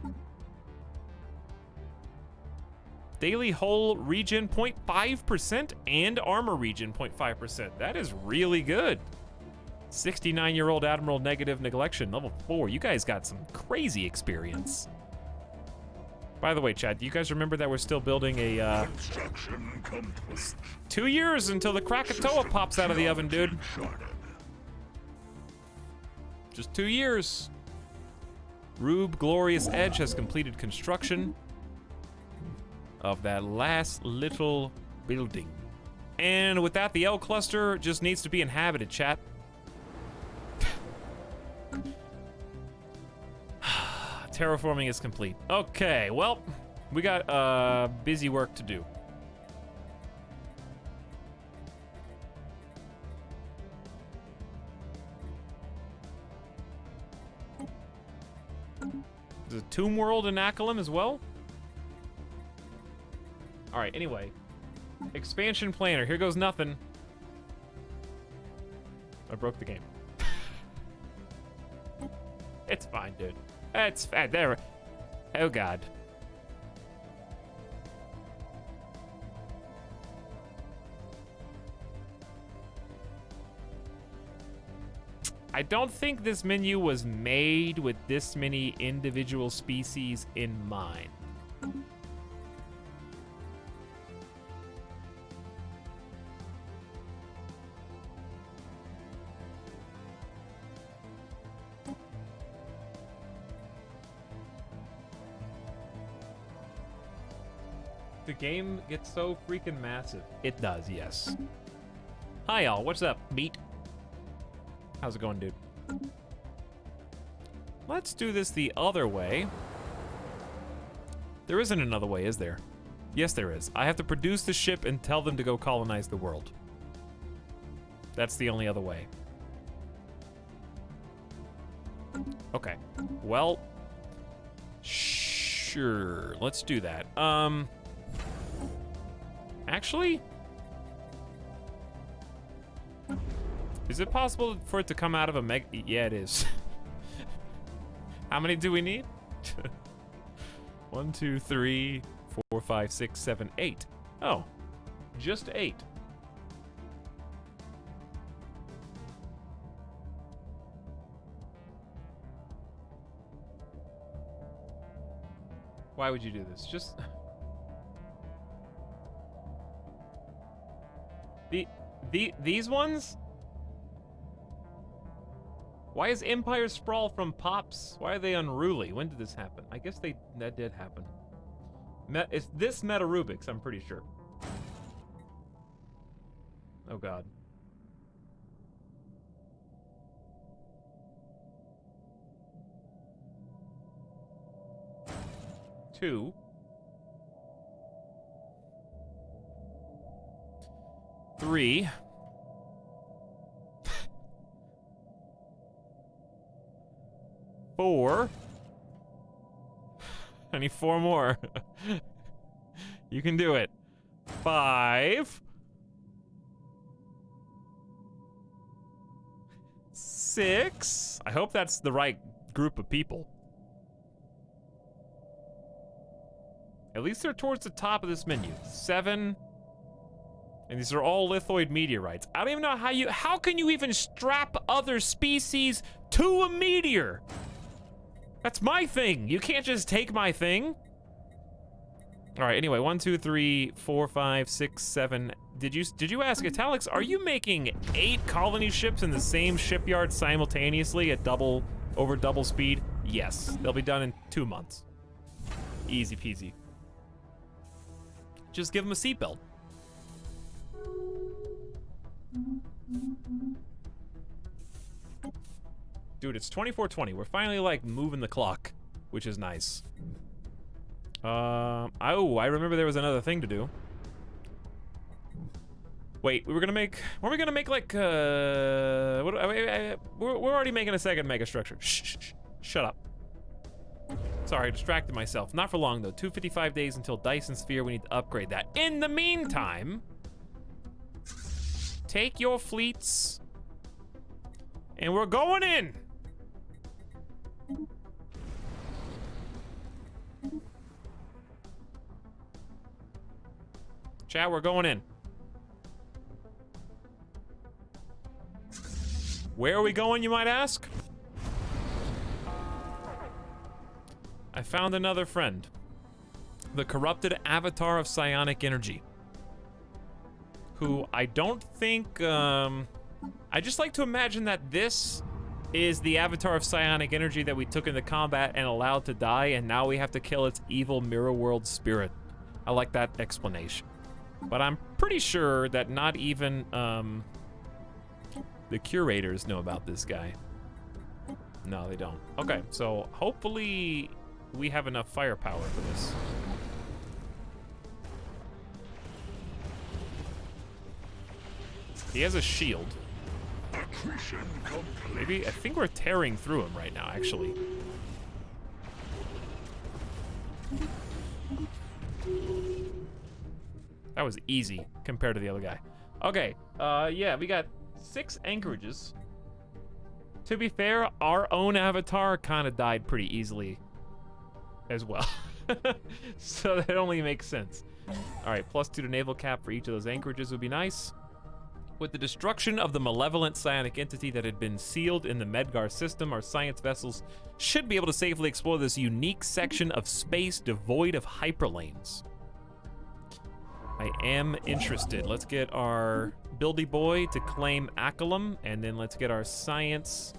Daily hull regen 0.5% and armor regen 0.5%. That is really good. 69-year-old Admiral Negative Neglection, level 4. You guys got some crazy experience. By the way, Chad, do you guys remember that we're still building a, Construction complete. 2 years until the Krakatoa pops out of the oven, dude. Just 2 years. Rube Glorious Edge has completed construction of that last little building. And with that, the L cluster just needs to be inhabited, chat. Terraforming is complete. Okay, well, we got busy work to do. There's a tomb world in Aculum as well. All right, anyway. Expansion planner, here goes nothing. I broke the game. It's fine, dude. It's there. Oh God. I don't think this menu was made with this many individual species in mind. The game gets so freaking massive. It does, yes. Hi, y'all. What's up, meat? How's it going, dude? Let's do this the other way. There isn't another way, is there? Yes, there is. I have to produce the ship and tell them to go colonize the world. That's the only other way. Okay. Well, sure. Let's do that. Actually, is it possible for it to come out of a meg? Yeah, it is. How many do we need? 1, 2, 3, 4, 5, 6, 7, 8. Oh, just 8. Why would you do this? Just... These ones? Why is Empire Sprawl from Pops? Why are they unruly? When did this happen? I guess that did happen. It's this Meta Rubik's, I'm pretty sure. Oh god. Two. 3. 4. I need 4 more. You can do it. 5. 6. I hope that's the right group of people. At least they're towards the top of this menu. 7. And these are all lithoid meteorites. I don't even know how can you even strap other species to a meteor? That's my thing. You can't just take my thing. All right, anyway, 1, 2, 3, 4, 5, 6, 7. Did you ask Etalyx, are you making 8 colony ships in the same shipyard simultaneously at over double speed? Yes, they'll be done in 2 months. Easy peasy. Just give them a seatbelt. Dude, it's 24:20. We're finally like moving the clock, which is nice. Oh, I remember there was another thing to do. Wait, weren't we gonna make like we're already making a second mega structure. Shh, shut up. Sorry, I distracted myself. Not for long though. 255 days until Dyson Sphere. We need to upgrade that. In the meantime, take your fleets, and we're going in. Chat, we're going in. Where are we going, you might ask? I found another friend. The corrupted avatar of psionic energy. Who I don't think, I just like to imagine that this is the avatar of psionic energy that we took into combat and allowed to die, and now we have to kill its evil mirror world spirit. I like that explanation. But I'm pretty sure that not even, the curators know about this guy. No, they don't. Okay, so hopefully we have enough firepower for this. He has a shield. Maybe, I think we're tearing through him right now, actually. That was easy compared to the other guy. Okay, yeah, we got 6 anchorages. To be fair, our own avatar kind of died pretty easily as well. So that only makes sense. All right, +2 to naval cap for each of those anchorages would be nice. With the destruction of the malevolent psionic entity that had been sealed in the Medgar system, our science vessels should be able to safely explore this unique section of space devoid of hyperlanes. I am interested. Let's get our buildy boy to claim Akalum, and then let's get our science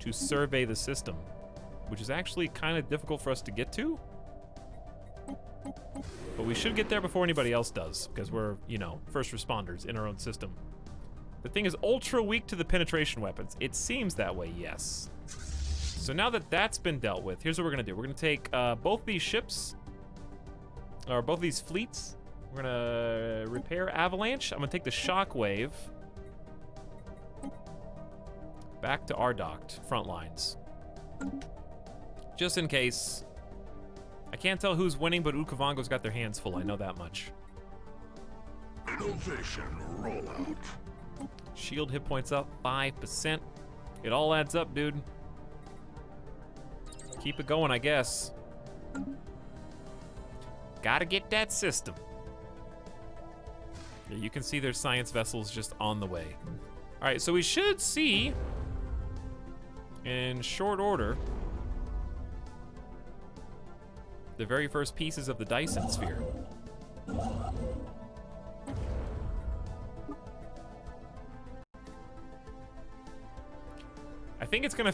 to survey the system, which is actually kind of difficult for us to get to. But we should get there before anybody else does, because we're, you know, first responders in our own system. The thing is ultra weak to the penetration weapons. It seems that way, yes. So now that that's been dealt with, here's what we're gonna do. We're gonna take both these ships, or both these fleets. We're gonna repair Avalanche. I'm gonna take the Shockwave back to Ardoct front lines. Just in case. I can't tell who's winning, but Ukovango's got their hands full. I know that much. Innovation rollout. Shield hit points up 5%. It all adds up, dude. Keep it going, I guess. Gotta get that system. Yeah, you can see their science vessels just on the way. All right, so we should see in short order the very first pieces of the Dyson sphere. I think it's gonna.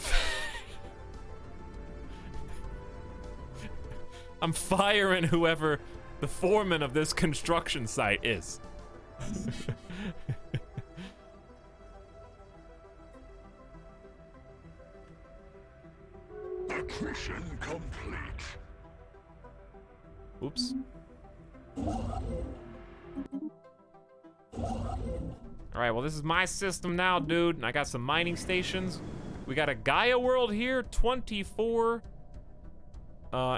I'm firing whoever the foreman of this construction site is. Accretion complete. Oops. Alright, well this is my system now, dude. And I got some mining stations. We got a Gaia world here, 24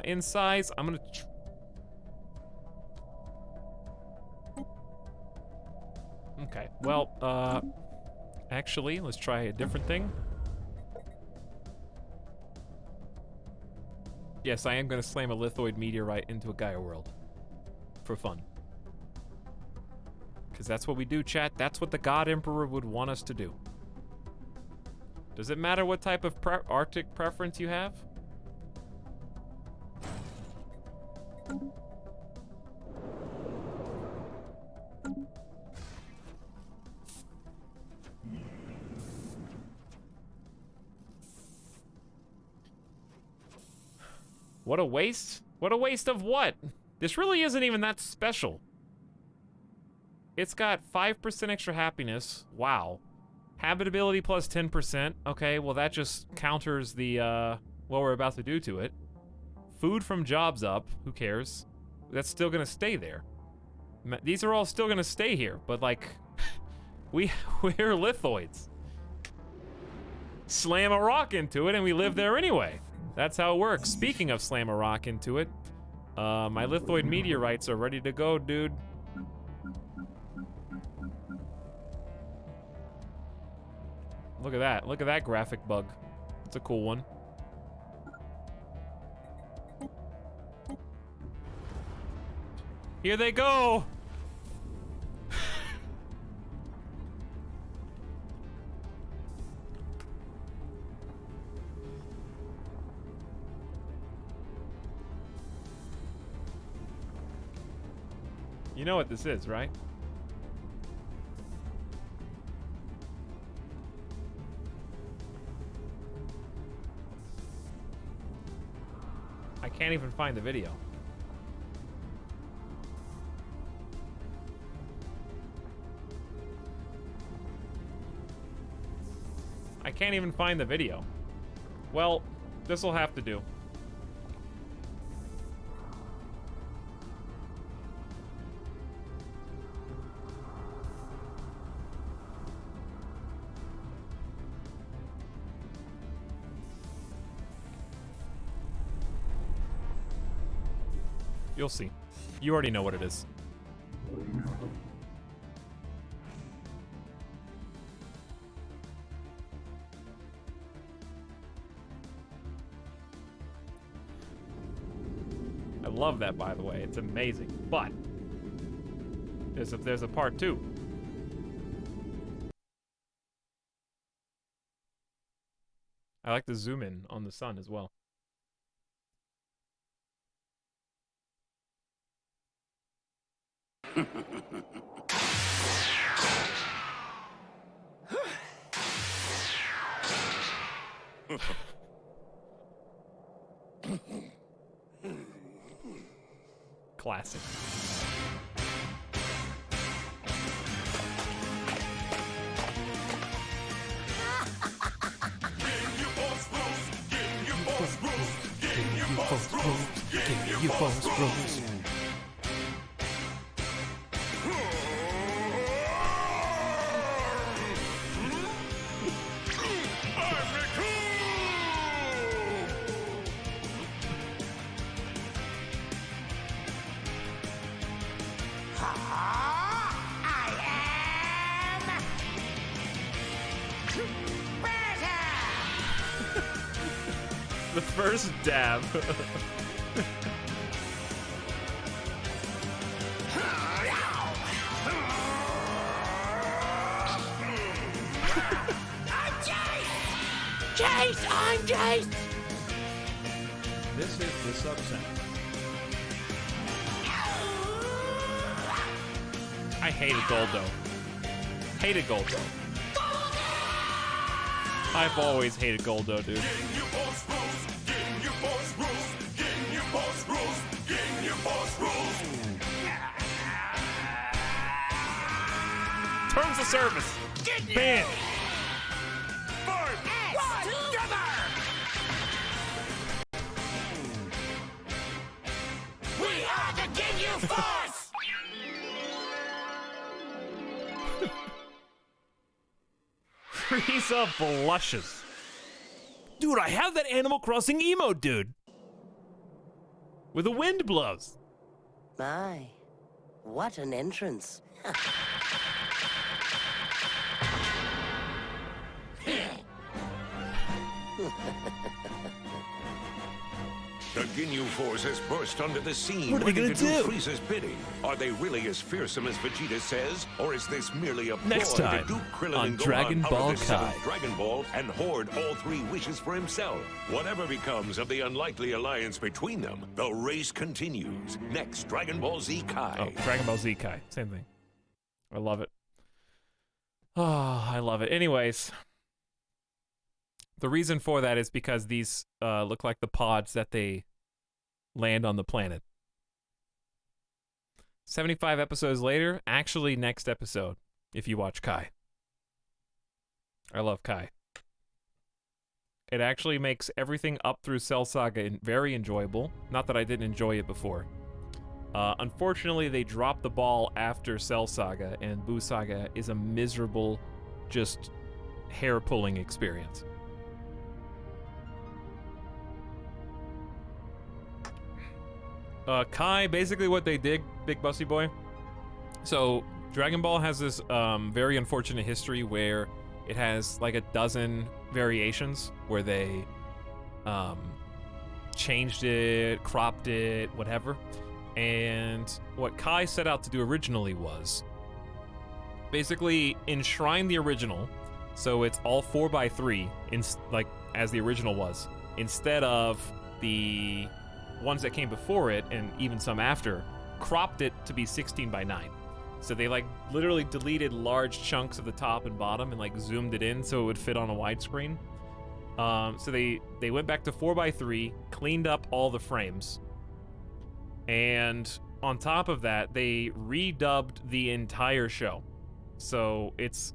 in size. I'm gonna okay, well, actually, let's try a different thing. Yes, I am gonna slam a lithoid meteorite into a Gaia world. For fun. Because that's what we do, chat. That's what the God Emperor would want us to do. Does it matter what type of Arctic preference you have? What a waste. What a waste of what? This really isn't even that special. It's got 5% extra happiness. Wow. Habitability plus 10%. Okay, well that just counters the, what we're about to do to it. Food from jobs up. Who cares? That's still gonna stay there. These are all still gonna stay here, but like, we're lithoids. Slam a rock into it and we live there anyway. That's how it works. Speaking of slam a rock into it, my lithoid meteorites are ready to go, dude. Look at that. Look at that graphic bug. It's a cool one. Here they go! You know what this is, right? I can't even find the video. I can't even find the video. Well, this will have to do. You'll see. You already know what it is. I love that, by the way. It's amazing. But there's a part 2. I like to zoom in on the sun as well. Classic. The first dab. Jace! I'm Jace! This is the sub-sound. I hated Goldo. Hated Goldo. I've always hated Goldo, dude. Terms of service. Ban. We are the Ginyu Force! Frieza blushes. Dude, I have that Animal Crossing emote, dude. Where the wind blows. My, what an entrance. The Ginyu Force has burst onto the scene. What are they ready gonna to do? Frieza's bidding. Are they really as fearsome as Vegeta says, or is this merely a ploy Next time to dupe Krillin on and Gohan Dragon out Ball of the Kai. 7th Dragon Ball and hoard all 3 wishes for himself? Whatever becomes of the unlikely alliance between them, the race continues. Next, Dragon Ball Z Kai. Oh, Dragon Ball Z Kai. Same thing. I love it. Oh, I love it. Anyways, the reason for that is because these look like the pods that they land on the planet. 75 episodes later, actually next episode, if you watch Kai. I love Kai. It actually makes everything up through Cell Saga very enjoyable. Not that I didn't enjoy it before. Unfortunately, they dropped the ball after Cell Saga, and Buu Saga is a miserable, just hair-pulling experience. Kai, basically what they did, Big Bussy Boy. So, Dragon Ball has this very unfortunate history where it has like a dozen variations where they changed it, cropped it, whatever. And what Kai set out to do originally was basically enshrine the original, so it's all 4x3 like as the original was, instead of the ones that came before it and even some after, cropped it to be 16:9. So they like literally deleted large chunks of the top and bottom and like zoomed it in so it would fit on a widescreen. So they went back to 4x3, cleaned up all the frames, and on top of that, they redubbed the entire show. So it's,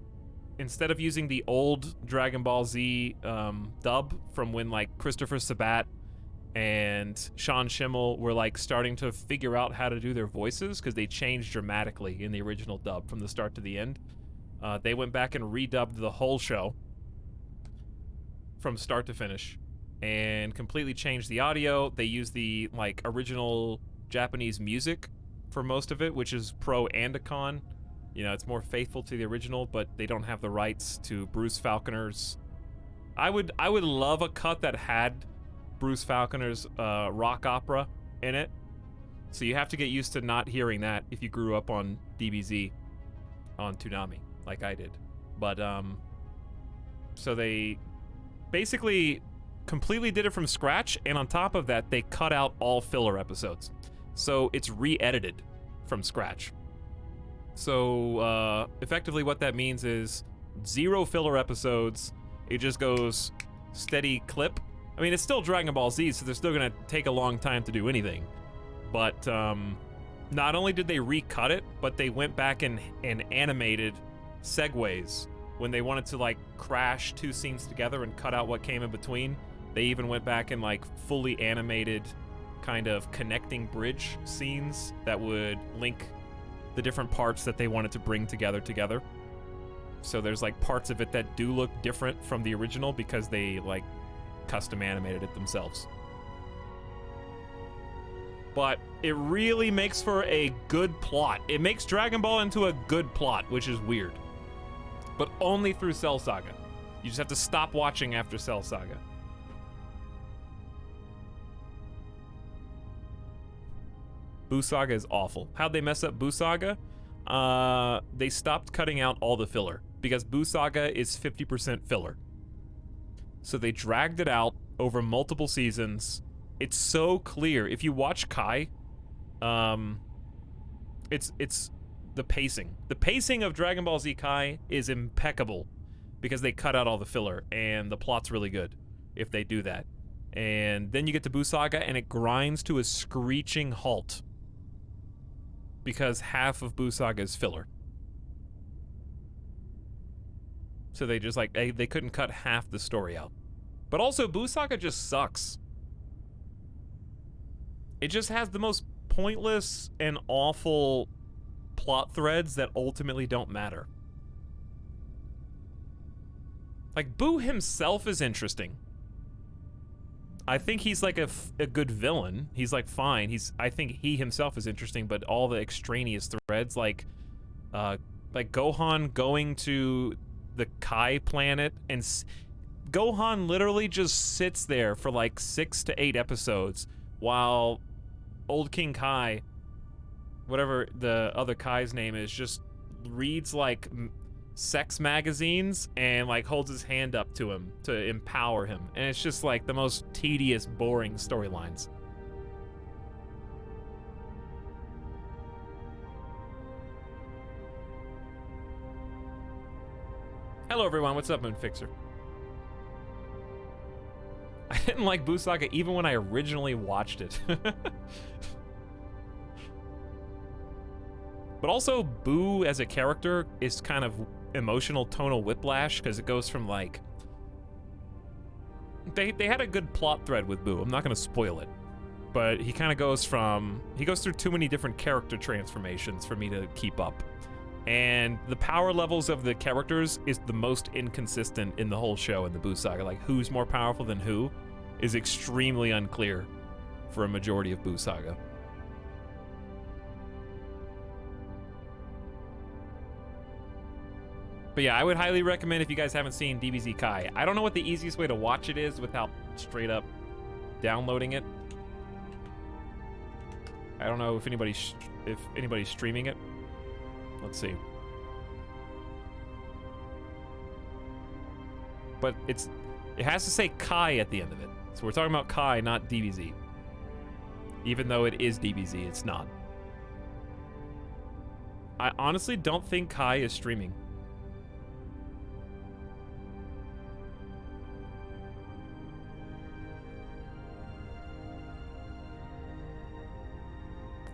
instead of using the old Dragon Ball Z dub from when like Christopher Sabat and Sean Schimmel were like starting to figure out how to do their voices, because they changed dramatically in the original dub from the start to the end. They went back and redubbed the whole show from start to finish and completely changed the audio. They used the like original Japanese music for most of it, which is pro and a con. You know, it's more faithful to the original, but they don't have the rights to Bruce Falconer's. I would love a cut that had Bruce Falconer's rock opera in it. So you have to get used to not hearing that if you grew up on DBZ on Toonami, like I did. But so they basically completely did it from scratch, and on top of that, they cut out all filler episodes. So it's re-edited from scratch. So effectively what that means is 0 filler episodes. It just goes steady clip. I mean, it's still Dragon Ball Z, so they're still gonna take a long time to do anything. But not only did they recut it, but they went back and animated segues when they wanted to like crash 2 scenes together and cut out what came in between. They even went back and like fully animated kind of connecting bridge scenes that would link the different parts that they wanted to bring together. So there's like parts of it that do look different from the original because they like custom animated it themselves. But it really makes for a good plot. It makes Dragon Ball into a good plot, which is weird. But only through Cell Saga. You just have to stop watching after Cell Saga. Buu Saga is awful. How'd they mess up Buu Saga? They stopped cutting out all the filler, because Buu Saga is 50% filler. So they dragged it out over multiple seasons. It's so clear. If you watch Kai, it's the pacing. The pacing of Dragon Ball Z Kai is impeccable because they cut out all the filler, and the plot's really good if they do that. And then you get to Buu Saga, and it grinds to a screeching halt because half of Buu Saga is filler. So they just like, they couldn't cut half the story out. But also, Buu Saga just sucks. It just has the most pointless and awful plot threads that ultimately don't matter. Like, Buu himself is interesting. I think he's like a good villain. He's like fine. I think he himself is interesting, but all the extraneous threads, like Gohan going to the Kai planet, and Gohan literally just sits there for like 6 to 8 episodes while old King Kai, whatever the other Kai's name is, just reads like sex magazines and like holds his hand up to him to empower him. And it's just like the most tedious, boring storylines. Hello everyone, what's up, Moonfixer? I didn't like Buu Saga even when I originally watched it. But also, Buu as a character is kind of emotional tonal whiplash, because it goes from like... They had a good plot thread with Buu, I'm not going to spoil it. But he kind of goes from... He goes through too many different character transformations for me to keep up. And the power levels of the characters is the most inconsistent in the whole show in the Buu Saga. Like, who's more powerful than who is extremely unclear for a majority of Buu Saga. But yeah, I would highly recommend if you guys haven't seen DBZ Kai. I don't know what the easiest way to watch it is without straight up downloading it. I don't know if anybody's streaming it. Let's see. But it has to say Kai at the end of it. So we're talking about Kai, not DBZ. Even though it is DBZ, it's not. I honestly don't think Kai is streaming.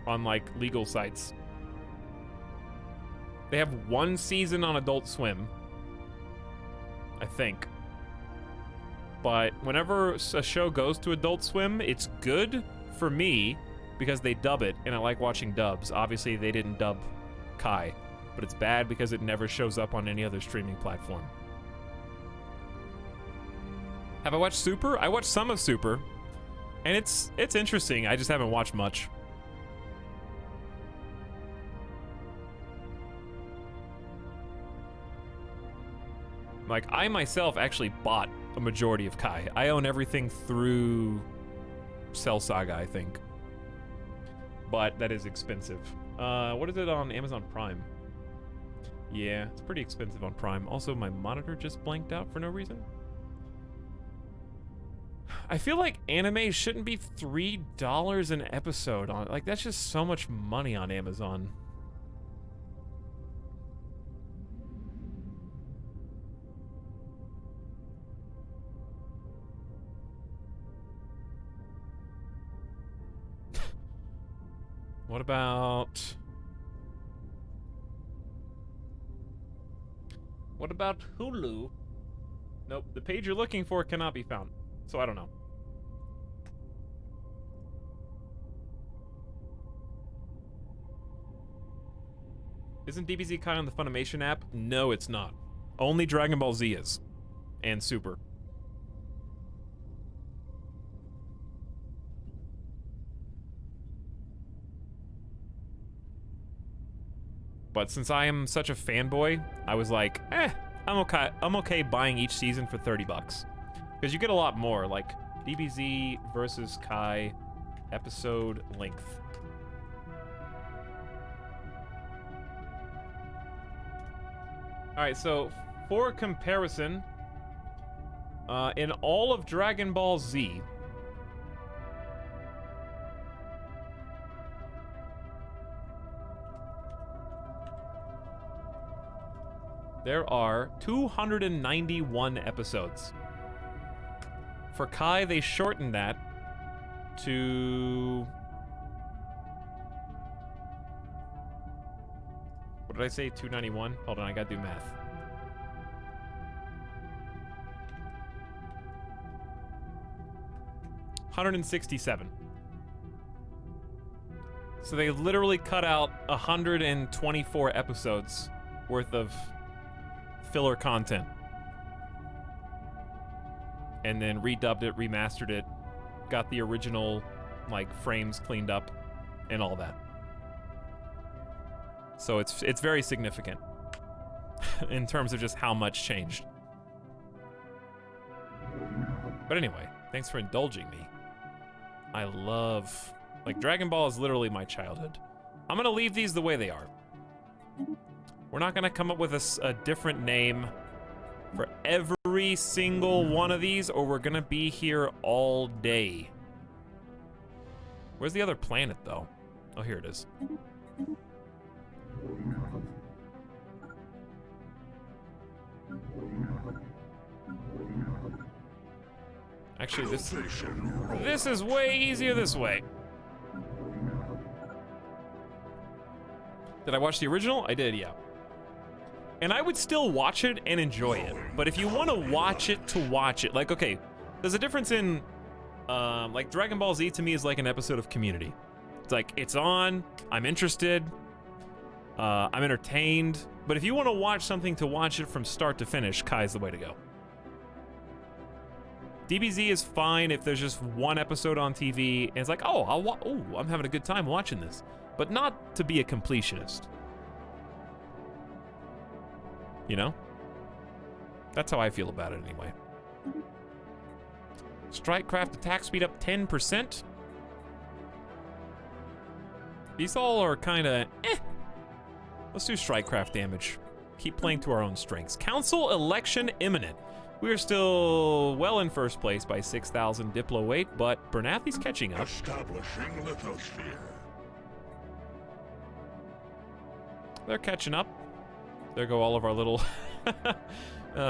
On like legal sites. They have 1 season on Adult Swim, I think. But whenever a show goes to Adult Swim, it's good for me because they dub it, and I like watching dubs. Obviously, they didn't dub Kai, but it's bad because it never shows up on any other streaming platform. Have I watched Super? I watched some of Super, and it's interesting. I just haven't watched much. Like, I myself actually bought a majority of Kai. I own everything through Cell Saga, I think. But that is expensive. What is it on Amazon Prime? Yeah, it's pretty expensive on Prime. Also, my monitor just blanked out for no reason. I feel like anime shouldn't be $3 an episode on... Like, that's just so much money on Amazon. What about Hulu? Nope, the page you're looking for cannot be found. So I don't know. Isn't DBZ Kai on the Funimation app? No, it's not. Only Dragon Ball Z is. And Super. But since I am such a fanboy, I was like, I'm okay buying each season for $30. Because you get a lot more, like DBZ versus Kai episode length. Alright, so for comparison, In all of Dragon Ball Z, there are 291 episodes. For Kai, they shortened that to... What did I say? 291? Hold on, I gotta do math. $167. So they literally cut out 124 episodes worth of filler content. And then redubbed it, remastered it, got the original, like, frames cleaned up, and all that. So it's very significant in terms of just how much changed. But anyway, thanks for indulging me. I love... Like, Dragon Ball is literally my childhood. I'm gonna leave these the way they are. We're not gonna come up with a different name for every single one of these, or we're gonna be here all day. Where's the other planet, though? Oh, here it is. Actually, this is way easier this way. Did I watch the original? I did, yeah. And I would still watch it and enjoy it. But if you want to watch it, like, okay, there's a difference in, like, Dragon Ball Z to me is like an episode of Community. It's like, it's on, I'm interested, I'm entertained. But if you want to watch something to watch it from start to finish, Kai's the way to go. DBZ is fine if there's just one episode on TV and it's like, oh, I'm having a good time watching this. But not to be a completionist. You know? That's how I feel about it anyway. Strikecraft attack speed up 10%. These all are kind of eh. Let's do Strikecraft damage. Keep playing to our own strengths. Council election imminent. We are still well in first place by 6,000 Diplo weight, but Bernathy's catching up. Establishing lithosphere. They're catching up. There go all of our little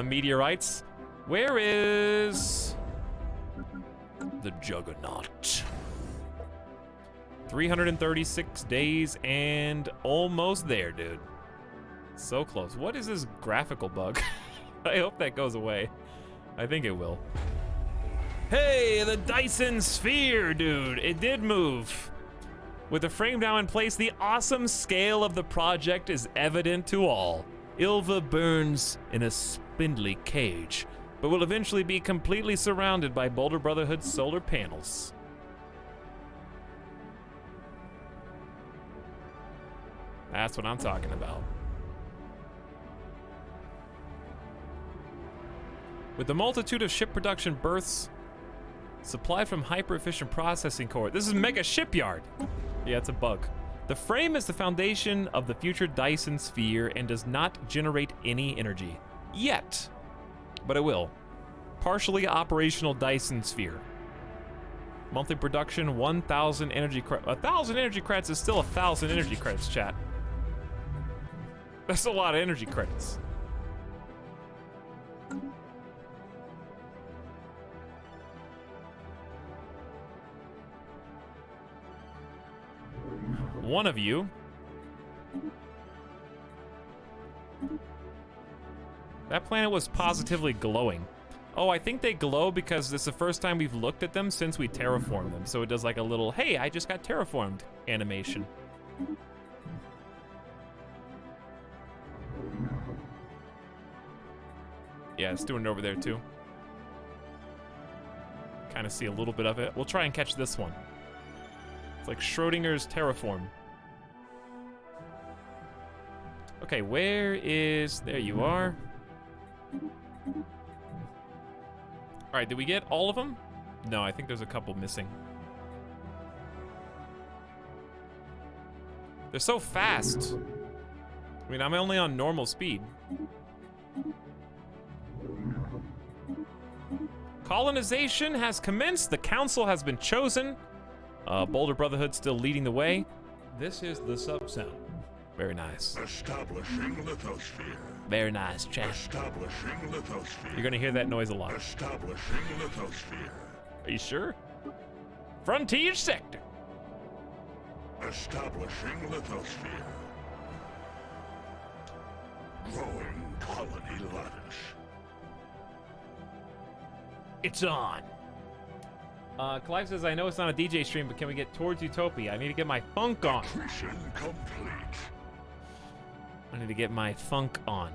meteorites. Where is the Juggernaut? 336 days and almost there, dude. So close. What is this graphical bug? I hope that goes away. I think it will. Hey, the Dyson Sphere, dude. It did move. With the frame now in place, the awesome scale of the project is evident to all. Ilva burns in a spindly cage, but will eventually be completely surrounded by Boulder Brotherhood's solar panels. That's what I'm talking about. With the multitude of ship production berths supplied from hyper-efficient processing core. This is Mega Shipyard. Yeah, it's a bug. The frame is the foundation of the future Dyson Sphere and does not generate any energy. Yet. But it will. Partially operational Dyson Sphere. Monthly production, 1,000 energy credits. 1,000 energy credits is still 1,000 energy credits, chat. That's a lot of energy credits. One of you. That planet was positively glowing. Oh, I think they glow because this is the first time we've looked at them since we terraformed them. So it does like a little, hey, I just got terraformed animation. Yeah, it's doing it over there too. Kind of see a little bit of it. We'll try and catch this one. It's like Schrodinger's terraform. Okay, where is... There you are. Alright, did we get all of them? No, I think there's a couple missing. They're so fast. I mean, I'm only on normal speed. Colonization has commenced. The council has been chosen. Boulder Brotherhood still leading the way. This is the subsound. Very nice. Establishing lithosphere. Very nice, chat. Establishing lithosphere. You're gonna hear that noise a lot. Establishing lithosphere. Are you sure? Frontier sector. Establishing lithosphere. Growing colony lattice. It's on. Clive says, I know it's not a DJ stream, but can we get towards Utopia? I need to get my funk on. Mission complete. I need to get my funk on.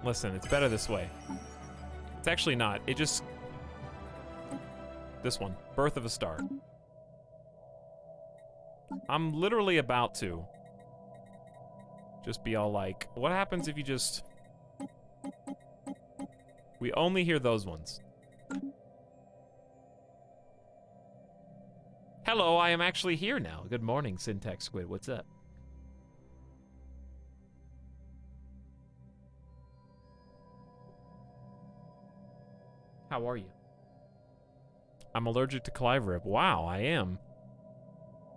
Listen, it's better this way. It's actually not. It just... This one. Birth of a Star. I'm literally about to just be all like, what happens if you just... We only hear those ones. Hello, I am actually here now. Good morning, Syntax Squid. What's up? How are you? I'm allergic to Clive-Rip. Wow, I am.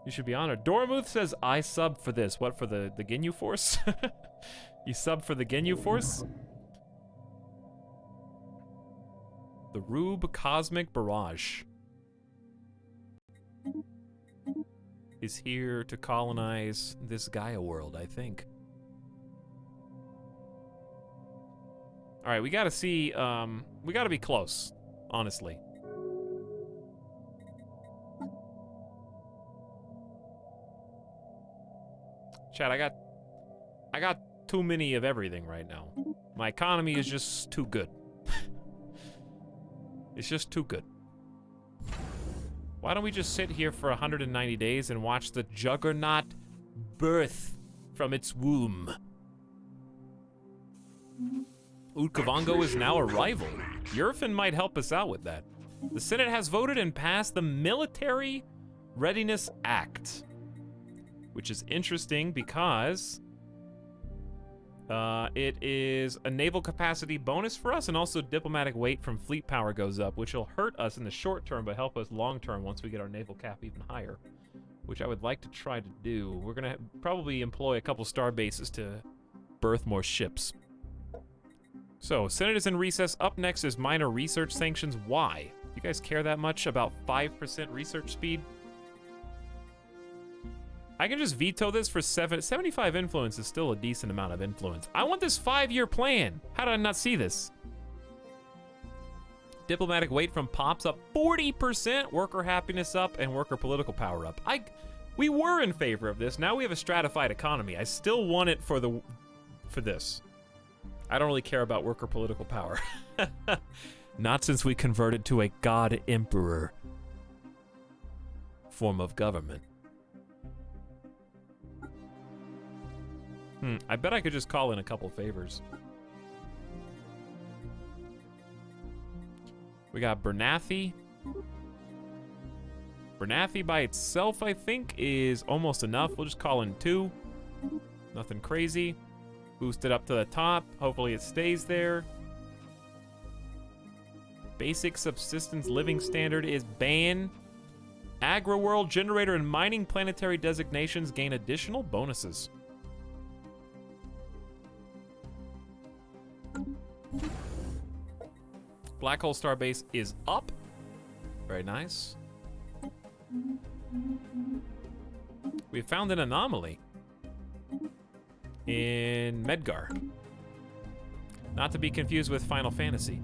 You should be honored. Doramuth says, I sub for this. What, for the Ginyu Force? You sub for the Ginyu Force? The Rube Cosmic Barrage is here to colonize this Gaia world, I think. All right, we gotta see, we gotta be close, honestly. Chat, I got too many of everything right now. My economy is just too good. It's just too good. Why don't we just sit here for 190 days and watch the Juggernaut birth from its womb? Utkavango is now a rival. Yurfin might help us out with that. The Senate has voted and passed the Military Readiness Act, which is interesting because it is a naval capacity bonus for us, and also diplomatic weight from fleet power goes up, which will hurt us in the short term, but help us long term once we get our naval cap even higher, which I would like to try to do. We're gonna probably employ a couple star bases to birth more ships. So, Senate is in recess. Up next is minor research sanctions. Why? Do you guys care that much about 5% research speed? I can just veto this for 75 influence is still a decent amount of influence. I want this 5-year plan. How did I not see this? Diplomatic weight from Pops up 40%, worker happiness up, and worker political power up. We were in favor of this. Now we have a stratified economy. I still want it for this. I don't really care about worker political power. Not since we converted to a god emperor form of government. I bet I could just call in a couple favors. We got Bernathi. Bernathi by itself, I think, is almost enough. We'll just call in 2. Nothing crazy. Boost it up to the top. Hopefully it stays there. Basic subsistence living standard is banned. Agri-world generator and mining planetary designations gain additional bonuses. Black hole star base is up. Very nice. We found an anomaly in Medgar. Not to be confused with Final Fantasy.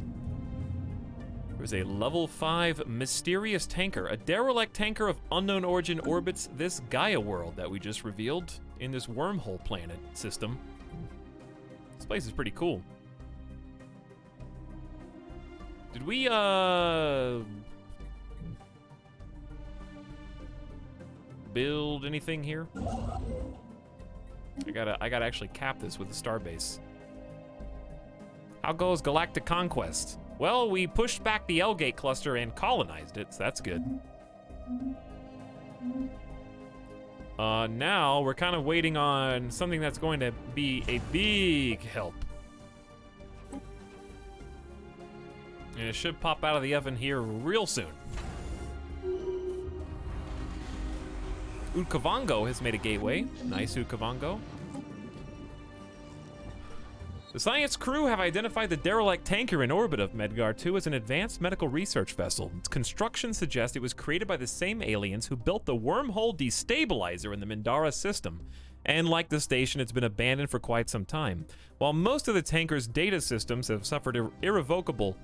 There's a level 5 mysterious tanker. A derelict tanker of unknown origin orbits this Gaia world that we just revealed in this wormhole planet system. This place is pretty cool. Did we, build anything here? I gotta actually cap this with a starbase. How goes Galactic Conquest? Well, we pushed back the L-Gate cluster and colonized it, so that's good. Now we're kind of waiting on something that's going to be a big help. And it should pop out of the oven here real soon. Utkavango has made a gateway. Nice, Utkavango. The science crew have identified the derelict tanker in orbit of Medgar 2 as an advanced medical research vessel. Its construction suggests it was created by the same aliens who built the wormhole destabilizer in the Mindara system. And like the station, it's been abandoned for quite some time. While most of the tanker's data systems have suffered irrevocable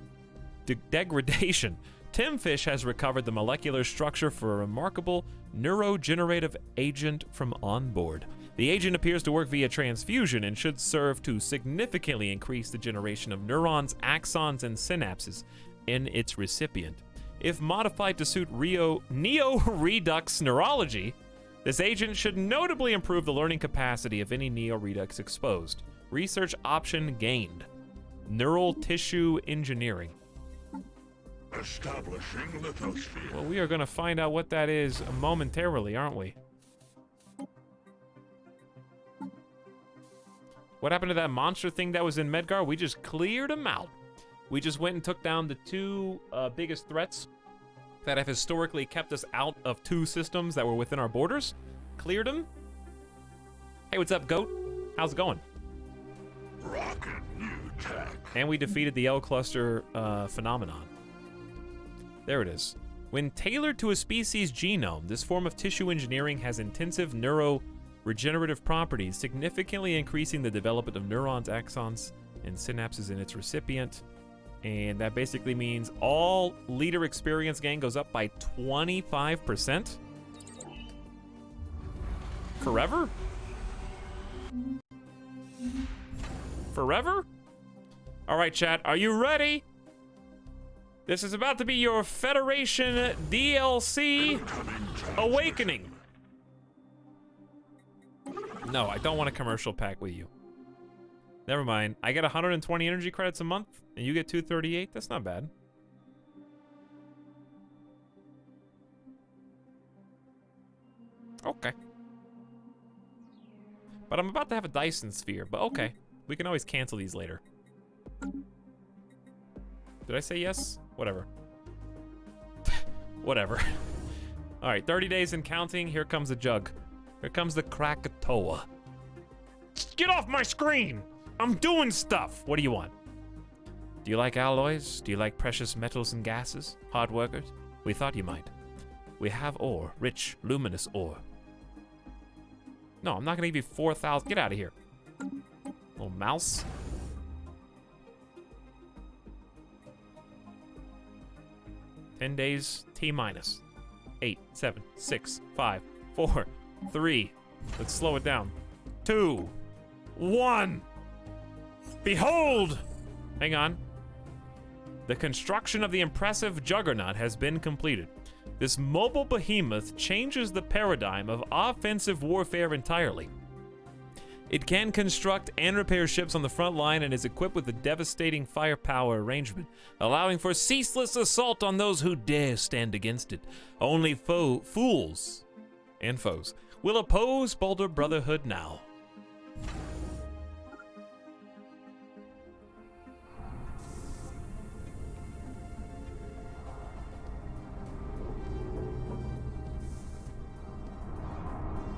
degradation, Tim Fish has recovered the molecular structure for a remarkable neurogenerative agent from onboard. The agent appears to work via transfusion and should serve to significantly increase the generation of neurons, axons, and synapses in its recipient. If modified to suit neo-redux neurology, this agent should notably improve the learning capacity of any neo-redux exposed. Research option gained. Neural tissue engineering. Establishing lithosphere. Well, we are going to find out what that is momentarily, aren't we? What happened to that monster thing that was in Medgar? We just cleared them out. We just went and took down the two biggest threats that have historically kept us out of two systems that were within our borders. Cleared them. Hey, what's up, Goat? How's it going? Rocket new tech. And we defeated the L cluster phenomenon. There it is. When tailored to a species' genome, this form of tissue engineering has intensive neuroregenerative properties, significantly increasing the development of neurons, axons, and synapses in its recipient. And that basically means all leader experience gain goes up by 25%. Forever? Forever? All right, chat, are you ready? This is about to be your Federation DLC Awakening. No, I don't want a commercial pack with you. Never mind. I get 120 energy credits a month, and you get 238. That's not bad. Okay. But I'm about to have a Dyson sphere, but okay. We can always cancel these later. Did I say yes? Whatever. Whatever. All right, 30 days and counting. Here comes the jug. Here comes the Krakatoa. Get off my screen! I'm doing stuff! What do you want? Do you like alloys? Do you like precious metals and gases? Hard workers? We thought you might. We have ore, rich, luminous ore. No, I'm not gonna give you 4,000. Get out of here. Little mouse. $10 days, T minus. 8, 7, 6, 5, 4, 3. Let's slow it down. 2, 1. Behold! Hang on. The construction of the impressive juggernaut has been completed. This mobile behemoth changes the paradigm of offensive warfare entirely. It can construct and repair ships on the front line and is equipped with a devastating firepower arrangement, allowing for ceaseless assault on those who dare stand against it. Only fools and foes will oppose Boulder Brotherhood now.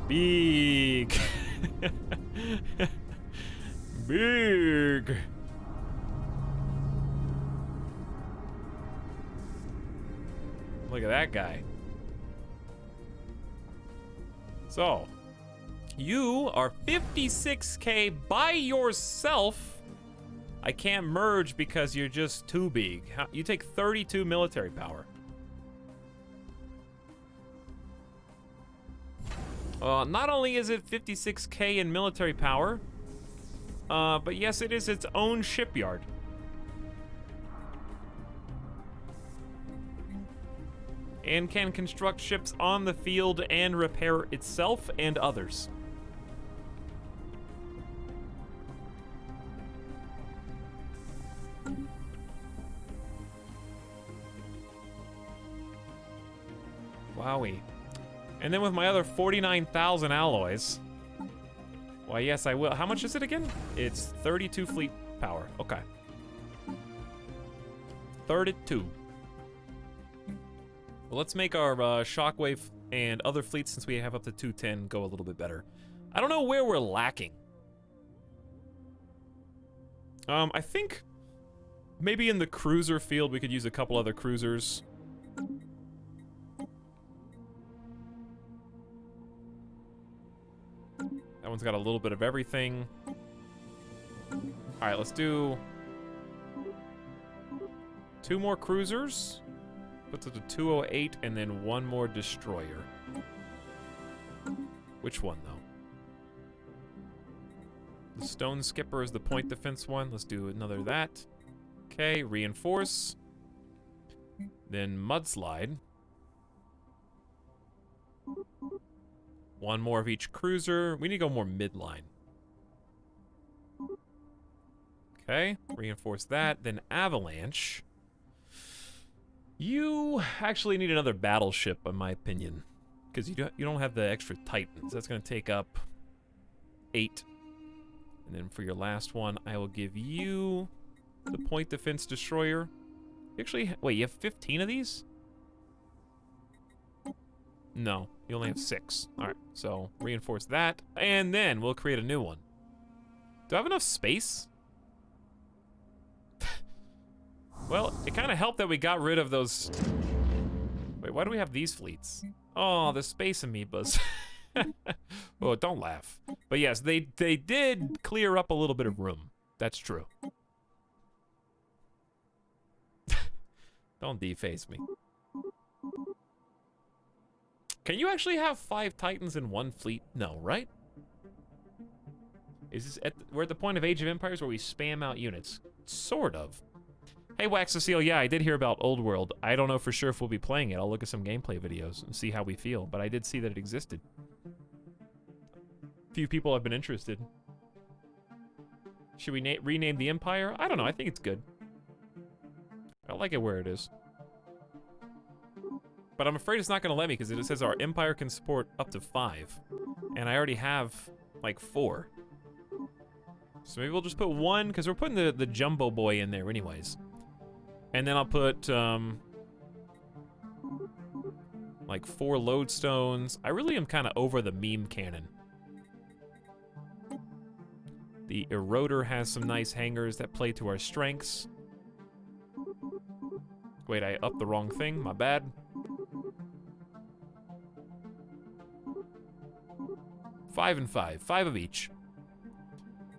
Big. Big. Look at that guy. So, you are 56K by yourself. I can't merge because you're just too big. You take 32 military power. Not only is it 56K in military power, but yes, it is its own shipyard. And can construct ships on the field and repair itself and others. Wowie. And then with my other 49,000 alloys, why yes, I will. How much is it again? It's 32 fleet power. Okay. 32. Well, let's make our Shockwave and other fleets, since we have up to 210, go a little bit better. I don't know where we're lacking. I think maybe in the cruiser field we could use a couple other cruisers. That one's got a little bit of everything. All right, let's do 2 more cruisers. Puts it to 208, and then 1 more destroyer. Which one, though? The Stone Skipper is the point defense one. Let's do another that. Okay, reinforce. Then Mudslide. 1 more of each cruiser. We need to go more midline. Okay, reinforce that. Then Avalanche. You actually need another battleship, in my opinion, because you don't have the extra Titans. That's going to take up 8. And then for your last one, I will give you the point defense destroyer. Actually, wait, you have 15 of these? No, you only have 6. All right, so reinforce that, and then we'll create a new one. Do I have enough space? Well, it kind of helped that we got rid of those... Wait, why do we have these fleets? Oh, the space amoebas. Oh, don't laugh. But yes, they did clear up a little bit of room. That's true. Don't deface me. Can you actually have 5 Titans in one fleet? No, right? Is this we're at the point of Age of Empires where we spam out units? Sort of. Hey, Wax Cecile, yeah, I did hear about Old World. I don't know for sure if we'll be playing it. I'll look at some gameplay videos and see how we feel, but I did see that it existed. Few people have been interested. Should we rename the Empire? I don't know, I think it's good. I like it where it is. But I'm afraid it's not gonna let me because it says our Empire can support up to 5. And I already have, like, 4. So maybe we'll just put 1, because we're putting the Jumbo Boy in there anyways. And then I'll put, like 4 lodestones. I really am kind of over the meme cannon. The Eroder has some nice hangars that play to our strengths. Wait, I upped the wrong thing, my bad. Five and 5 of each.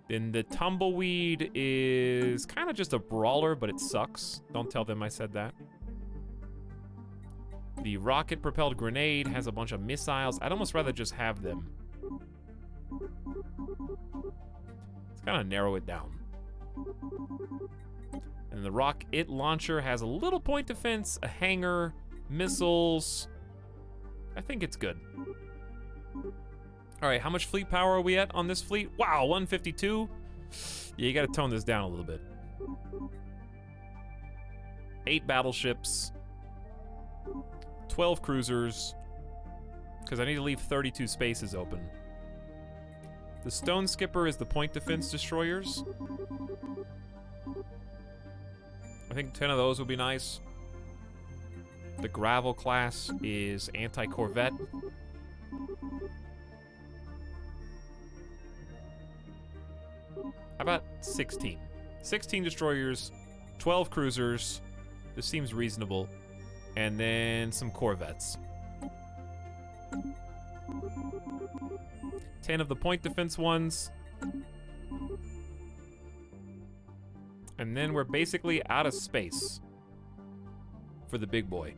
Then the Tumbleweed is kind of just a brawler, but it sucks. Don't tell them I said that. The rocket-propelled grenade has a bunch of missiles. I'd almost rather just have them. Let's kind of narrow it down. And the rocket launcher has a little point defense, a hangar, missiles. I think it's good. All right, how much fleet power are we at on this fleet? Wow, 152. Yeah, you gotta tone this down a little bit. 8 battleships, 12 cruisers, because I need to leave 32 spaces open. The Stone Skipper is the point defense destroyers. I think 10 of those would be nice. The Gravel class is anti-corvette. How about 16? 16 destroyers, 12 cruisers. This seems reasonable. And then some corvettes. 10 of the point defense ones. And then we're basically out of space for the big boy.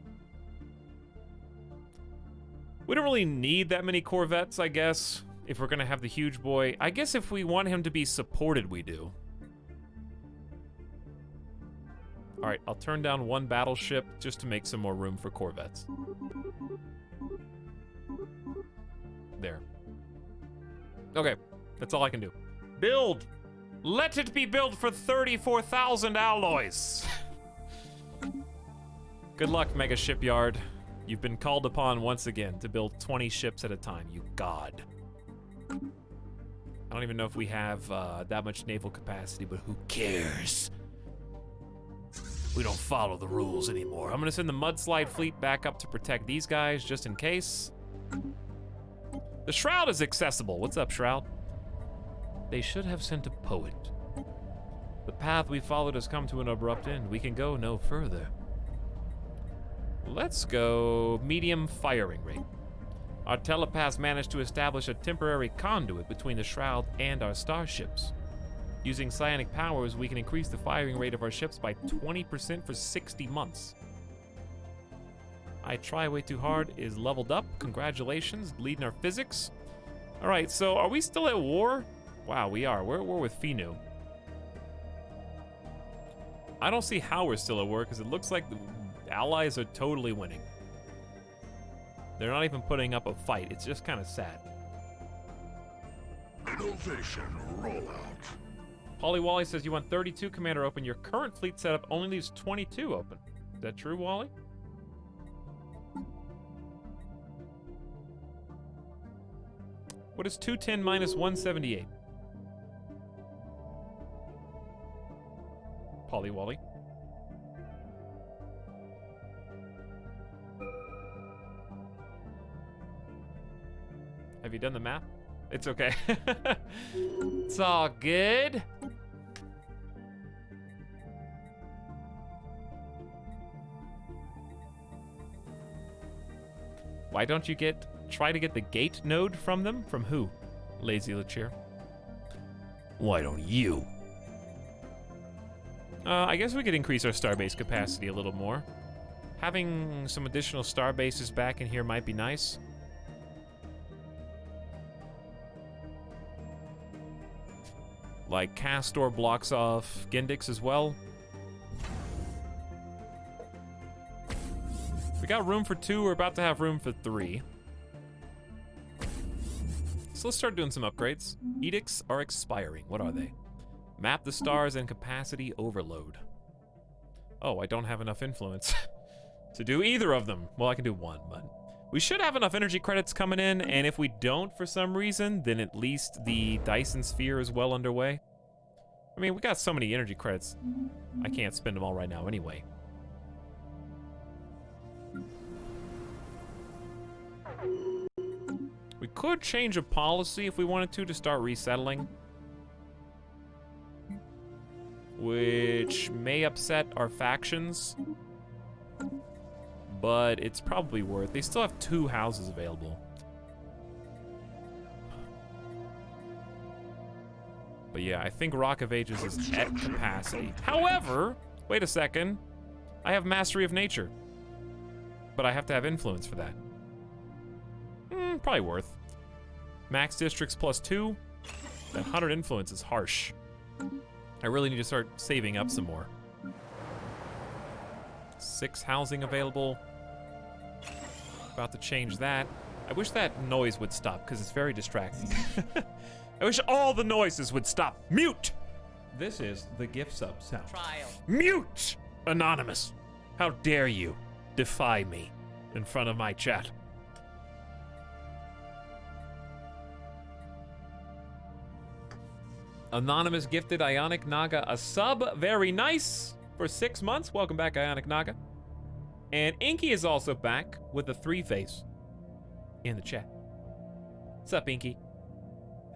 We don't really need that many corvettes, I guess, if we're gonna have the huge boy. I guess if we want him to be supported, we do. All right, I'll turn down 1 battleship just to make some more room for corvettes. There. Okay, that's all I can do. Build! Let it be built for 34,000 alloys! Good luck, Mega Shipyard. You've been called upon once again to build 20 ships at a time, you god. I don't even know if we have that much naval capacity, but who cares? We don't follow the rules anymore. I'm gonna send the mudslide fleet back up to protect these guys just in case. The Shroud is accessible. What's up, Shroud? They should have sent a poet. The path we followed has come to an abrupt end. We can go no further. Let's go medium firing rate. Our telepaths managed to establish a temporary conduit between the Shroud and our starships. Using psionic powers, we can increase the firing rate of our ships by 20% for 60 months. I Try Way Too Hard is leveled up. Congratulations, leading our physics. All right, so are we still at war? Wow, we are. We're at war with Finu. I don't see how we're still at war because it looks like the allies are totally winning. They're not even putting up a fight. It's just kind of sad. Innovation rollout. Polly Wally says you want 32 commander open. Your current fleet setup only leaves 22 open. Is that true, Wally? What is 210 minus 178? Polly Wally. Have you done the math? It's okay. It's all good. Why don't you try to get the gate node from them? From who? Lazy Lachir. Why don't you? I guess we could increase our starbase capacity a little more. Having some additional starbases back in here might be nice. Like Castor blocks off Gendix as well. We got room for 2, we're about to have room for 3. So let's start doing some upgrades. Edicts are expiring. What are they? Map the stars and capacity overload. Oh, I don't have enough influence to do either of them. Well, I can do one, but we should have enough energy credits coming in, and if we don't for some reason, then at least the Dyson Sphere is well underway. I mean, we got so many energy credits, I can't spend them all right now anyway. We could change a policy if we wanted to start resettling, which may upset our factions, but it's probably worth. They still have 2 houses available. But yeah, I think Rock of Ages is at capacity. However, wait a second. I have Mastery of Nature, but I have to have influence for that. Probably worth. Max districts +2. That 100 influence is harsh. I really need to start saving up some more. 6 housing available. About to change that. I wish that noise would stop because it's very distracting. I wish all the noises would stop. Mute! This is the gift sub sound. Trial. Mute! Anonymous. How dare you defy me in front of my chat? Anonymous gifted Ionic Naga a sub. Very nice. For 6 months. Welcome back, Ionic Naga. And Inky is also back with a 3-face in the chat. What's up, Inky?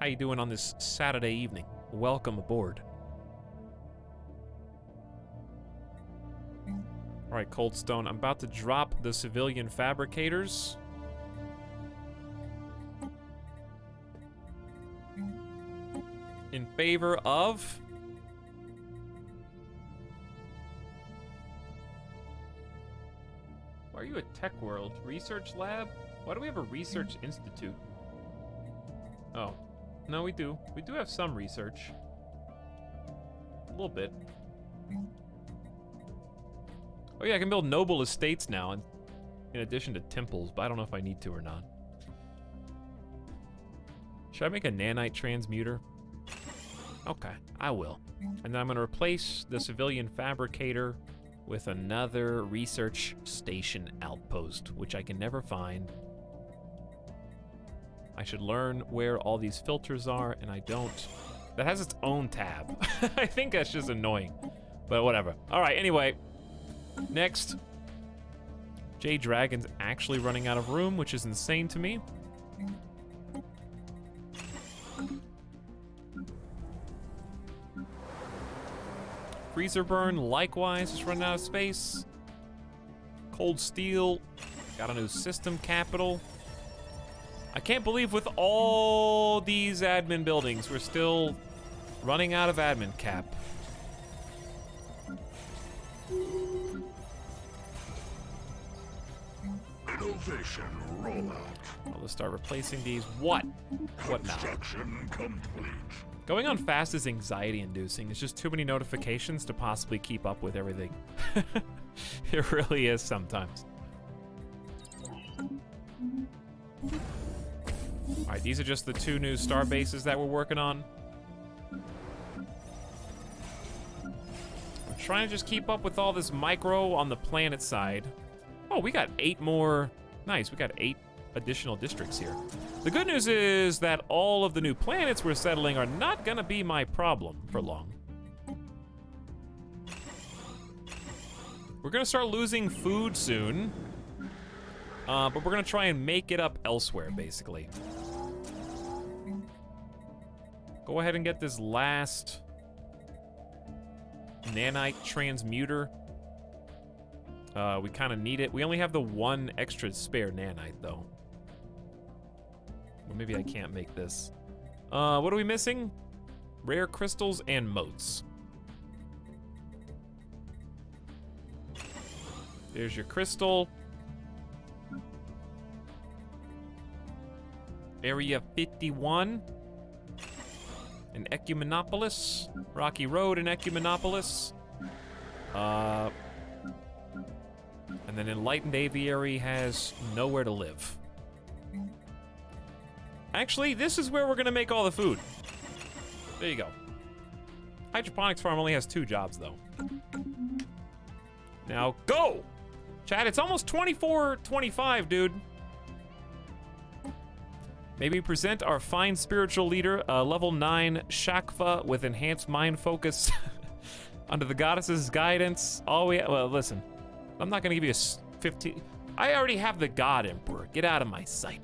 How you doing on this Saturday evening? Welcome aboard. All right, Coldstone, I'm about to drop the civilian fabricators. In favor of... Why are you at Tech World? Research Lab? Why do we have a research institute? Oh, no, we do. We do have some research. A little bit. Oh yeah, I can build noble estates now, in addition to temples, but I don't know if I need to or not. Should I make a nanite transmuter? Okay, I will. And then I'm gonna replace the civilian fabricator with another research station outpost, which I can never find. I should learn where all these filters are, and I don't. That has its own tab. I think that's just annoying, but whatever. All right, anyway, Next. Jade Dragon's actually running out of room, which is insane to me. Freezer Burn, likewise, is running out of space. Cold Steel, got a new system capital. I can't believe with all these admin buildings, we're still running out of admin cap. Innovation rollout. Well, let's start replacing these. What? What now? Construction complete. Going on fast is anxiety-inducing. It's just too many notifications to possibly keep up with everything. It really is sometimes. Alright, these are just the 2 new star bases that we're working on. I'm trying to just keep up with all this micro on the planet side. Oh, we got 8 more. Nice, we got 8 additional districts here. The good news is that all of the new planets we're settling are not gonna be my problem for long. We're gonna start losing food soon, but we're gonna try and make it up elsewhere, basically. Go ahead and get this last nanite transmuter. We kind of need it. We only have the 1 extra spare nanite, though. Or maybe I can't make this. What are we missing? Rare crystals and motes. There's your crystal. Area 51. In Ecumenopolis. Rocky Road in Ecumenopolis. And then Enlightened Aviary has nowhere to live. Actually, this is where we're gonna make all the food. There you go. Hydroponics farm only has 2 jobs, though. Now, go! Chat, it's almost 24:25, dude. Maybe present our fine spiritual leader, level 9 Shakva with enhanced mind focus under the goddess's guidance. Well, listen. I'm not gonna give you a 15. I already have the God Emperor. Get out of my sight.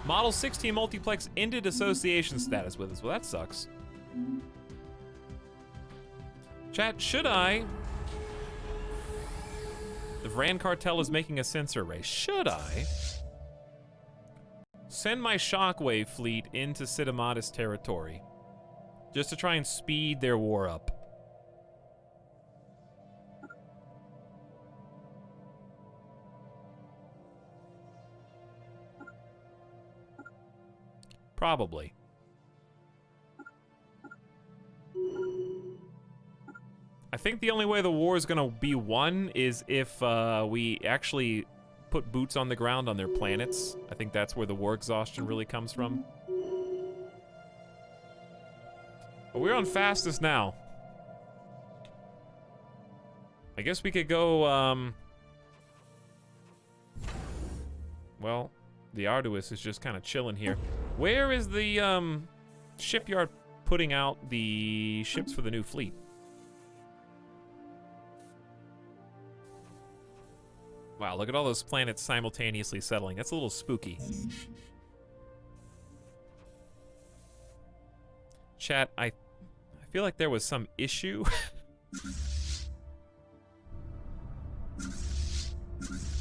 Model 16 Multiplex ended association status with us. Well, that sucks. Chat, should I? The Vran cartel is making a sensor race. Should I send my shockwave fleet into Sidamata's territory just to try and speed their war up? Probably. I think the only way the war is gonna be won is if we actually put boots on the ground on their planets. I think that's where the war exhaustion really comes from. But we're on fastest now. I guess we could go, well, the Arduous is just kind of chilling here. Where is the shipyard putting out the ships for the new fleet? Wow, look at all those planets simultaneously settling. That's a little spooky. Chat, I feel like there was some issue.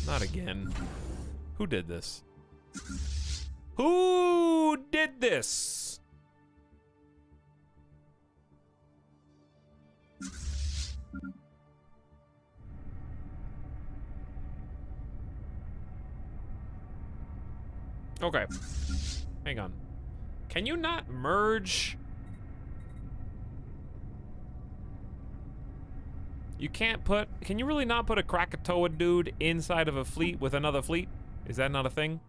Not again. Who did this? Who did this? Okay. Hang on. Can you not merge? You can't put... Can you really not put a Krakatoa dude inside of a fleet with another fleet? Is that not a thing?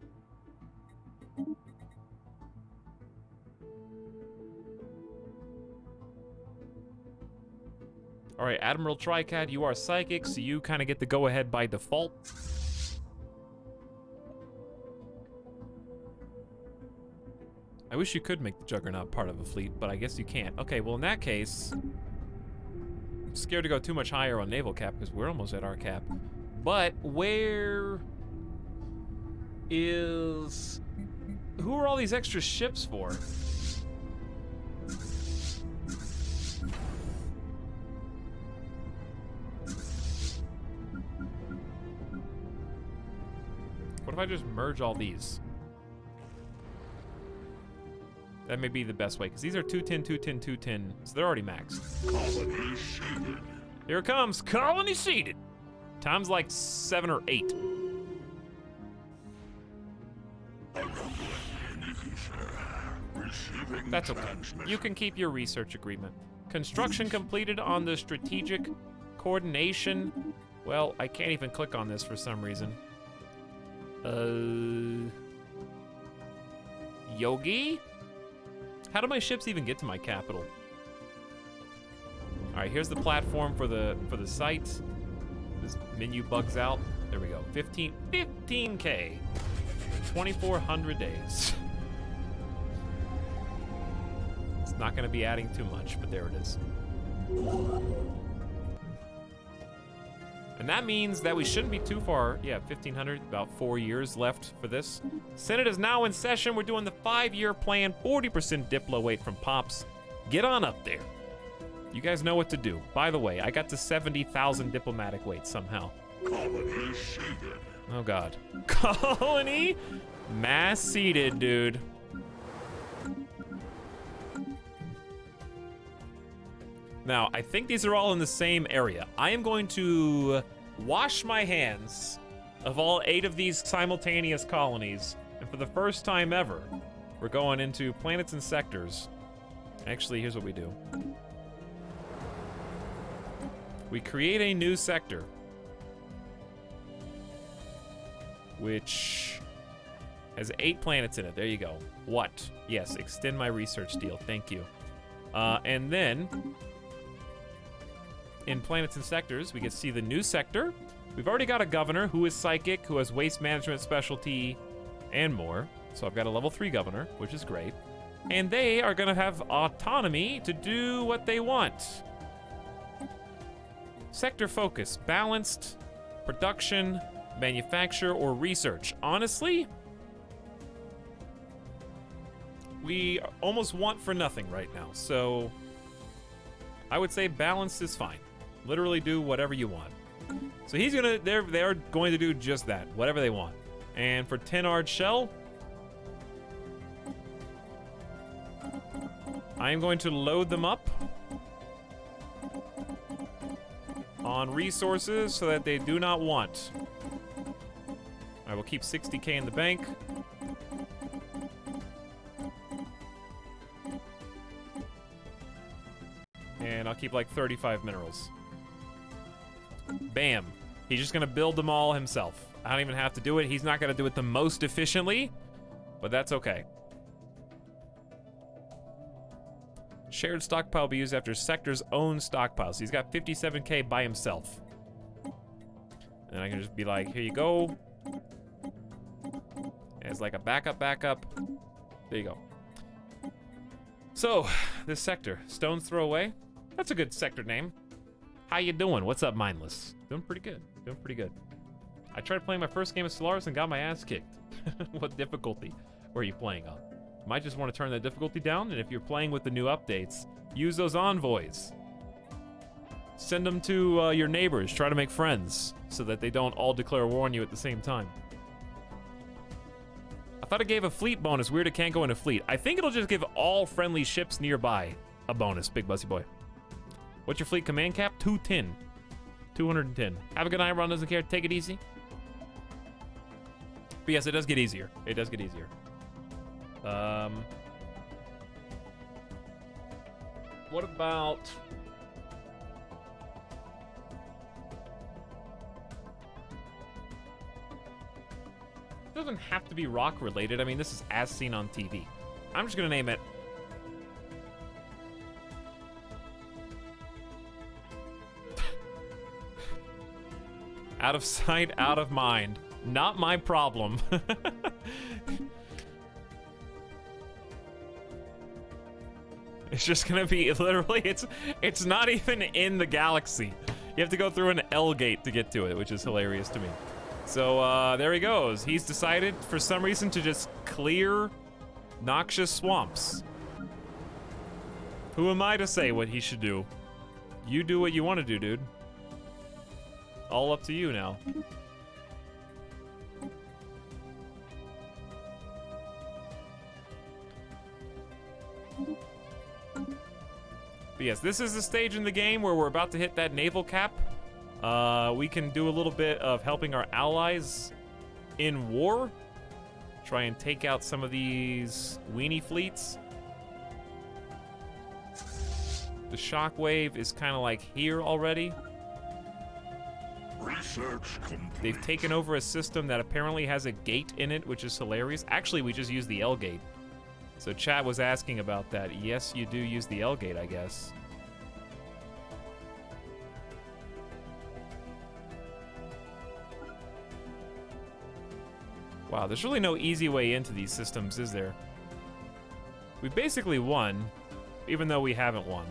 Alright, Admiral Tricat, you are psychic, so you kind of get the go-ahead by default. I wish you could make the Juggernaut part of a fleet, but I guess you can't. Okay, well in that case, I'm scared to go too much higher on naval cap because we're almost at our cap. But where is... Who are all these extra ships for? What if I just merge all these? That may be the best way, because these are 210, 210, 210, so they're already maxed. Colony seeded. Here it comes, colony seeded. Time's like 7 or 8. That's okay. You can keep your research agreement. Construction completed on the strategic coordination. Well, I can't even click on this for some reason. Yogi? How do my ships even get to my capital? All right, here's the platform for the site. This menu bugs out. There we go. 15K. 2,400 days. It's not going to be adding too much, but there it is. And that means that we shouldn't be too far. Yeah, 1,500, about 4 years left for this. Senate is now in session. We're doing the 5-year plan, 40% Diplo weight from Pops. Get on up there. You guys know what to do. By the way, I got to 70,000 diplomatic weight somehow. Colony seeded. Oh, God. Colony? Mass seeded, dude. Now, I think these are all in the same area. I am going to wash my hands of all 8 of these simultaneous colonies. And for the first time ever, we're going into planets and sectors. Actually, here's what we do. We create a new sector, which has 8 planets in it. There you go. What? Yes, extend my research deal. Thank you. And then... in planets and sectors, we can see the new sector. We've already got a governor who is psychic, who has waste management specialty, and more. So I've got a level 3 governor, which is great. And they are gonna have autonomy to do what they want. Sector focus, balanced, production, manufacture, or research. Honestly, we almost want for nothing right now. So I would say balanced is fine. Literally do whatever you want. So he's gonna, they're going to do just that, whatever they want. And for 10 Ard Shell, I am going to load them up on resources so that they do not want. I will keep 60K in the bank. And I'll keep like 35 minerals. Bam. He's just gonna build them all himself. I don't even have to do it. He's not gonna do it the most efficiently, but that's okay. Shared stockpile will be used after sector's own stockpile. So he's got 57K by himself. And I can just be like, here you go. As like a backup. There you go. So, this sector, Stone's Throw Away. That's a good sector name. How you doing? What's up, Mindless? Doing pretty good. Doing pretty good. I tried playing my first game of Stellaris and got my ass kicked. What difficulty were you playing on? You might just want to turn that difficulty down, and if you're playing with the new updates, use those envoys. Send them to your neighbors. Try to make friends so that they don't all declare war on you at the same time. I thought it gave a fleet bonus. Weird it can't go into fleet. I think it'll just give all friendly ships nearby a bonus, Big Bussy Boy. What's your fleet command cap? 210. 210. Have a good night, Ron doesn't care. Take it easy. But yes, it does get easier. It does get easier. What about... It doesn't have to be rock related. I mean, this is as seen on TV. I'm just gonna name it out of sight, out of mind. Not my problem. It's just gonna be literally, it's not even in the galaxy. You have to go through an L gate to get to it, which is hilarious to me. So there he goes. He's decided for some reason to just clear noxious swamps. Who am I to say what he should do? You do what you want to do, dude. All up to you now. But yes, this is the stage in the game where we're about to hit that naval cap. We can do a little bit of helping our allies in war. Try and take out some of these weenie fleets. The shockwave is kind of like here already. Research complete. They've taken over a system that apparently has a gate in it, which is hilarious. Actually, we just use the L gate. So chat was asking about that. Yes, you do use the L gate, I guess. Wow, there's really no easy way into these systems, is there? We basically won, even though we haven't won.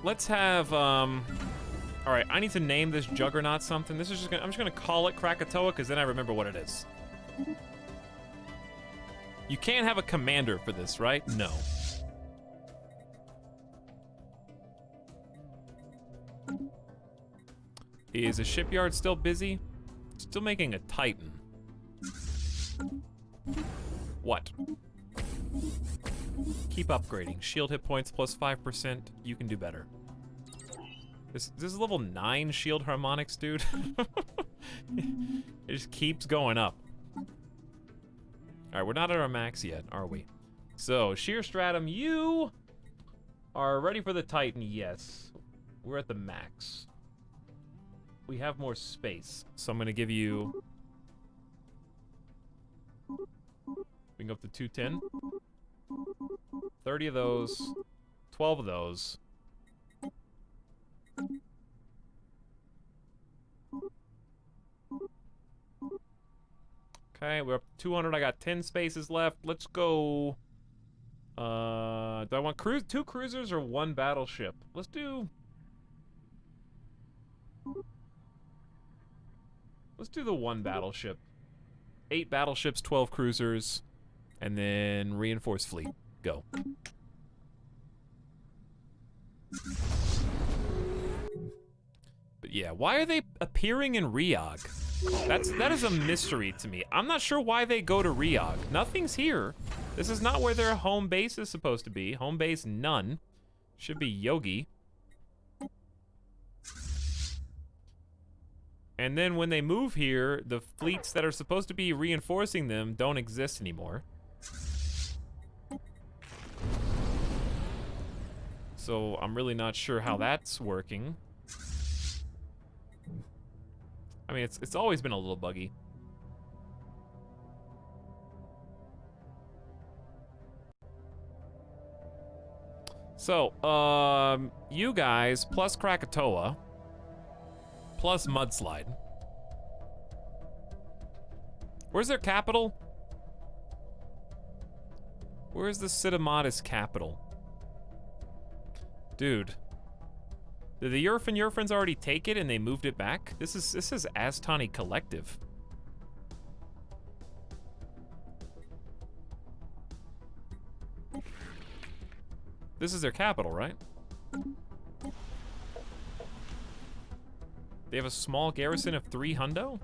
Let's have, all right, I need to name this juggernaut something. This is just gonna, I'm just gonna call it Krakatoa, because then I remember what it is. You can't have a commander for this, right? No. Is a shipyard still busy? Still making a Titan. What? Keep upgrading. Shield hit points plus 5%. You can do better. This is level 9 shield harmonics, dude. It just keeps going up. Alright, we're not at our max yet, are we? So, Sheer Stratum, you are ready for the Titan, yes. We're at the max. We have more space, so I'm gonna give you... We can go up to 210. 30 of those, 12 of those. Okay, we're up to 200. I got 10 spaces left. Let's go. Do I want two cruisers or one battleship? Let's do the one battleship. 8 battleships, 12 cruisers, and then reinforced fleet. Go. But yeah, why are they appearing in Riog? That is a mystery to me. I'm not sure why they go to Riog. Nothing's here. This is not where their home base is supposed to be. Home base none. Should be Yogi. And then when they move here, the fleets that are supposed to be reinforcing them don't exist anymore. So I'm really not sure how that's working. I mean, it's always been a little buggy. So, you guys plus Krakatoa plus Mudslide. Where's their capital? Where's the Citamatis capital? Dude. Did the Yurfins already take it and they moved it back? This is Aztani Collective. This is their capital, right? They have a small garrison of 3 hundo?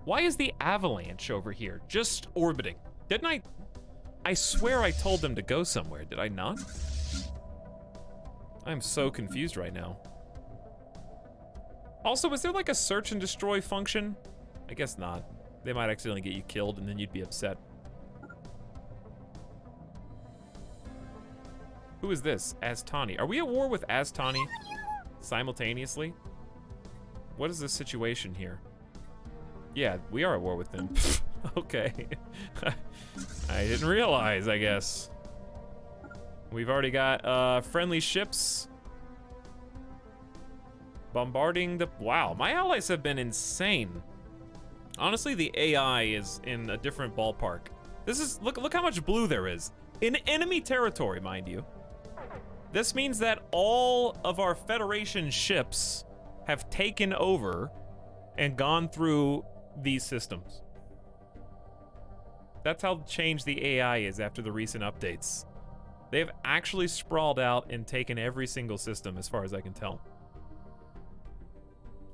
Why is the Avalanche over here just orbiting? Didn't I swear I told them to go somewhere, did I not? I'm so confused right now. Also, is there like a search and destroy function? I guess not. They might accidentally get you killed and then you'd be upset. Who is this? Aztani. Are we at war with Aztani simultaneously? What is the situation here? Yeah, we are at war with them. Okay. I didn't realize, I guess. We've already got friendly ships Bombarding the... Wow, my allies have been insane. Honestly, the AI is in a different ballpark. This is... Look how much blue there is. In enemy territory, mind you. This means that all of our Federation ships have taken over and gone through these systems. That's how changed the AI is after the recent updates. They've actually sprawled out and taken every single system, as far as I can tell.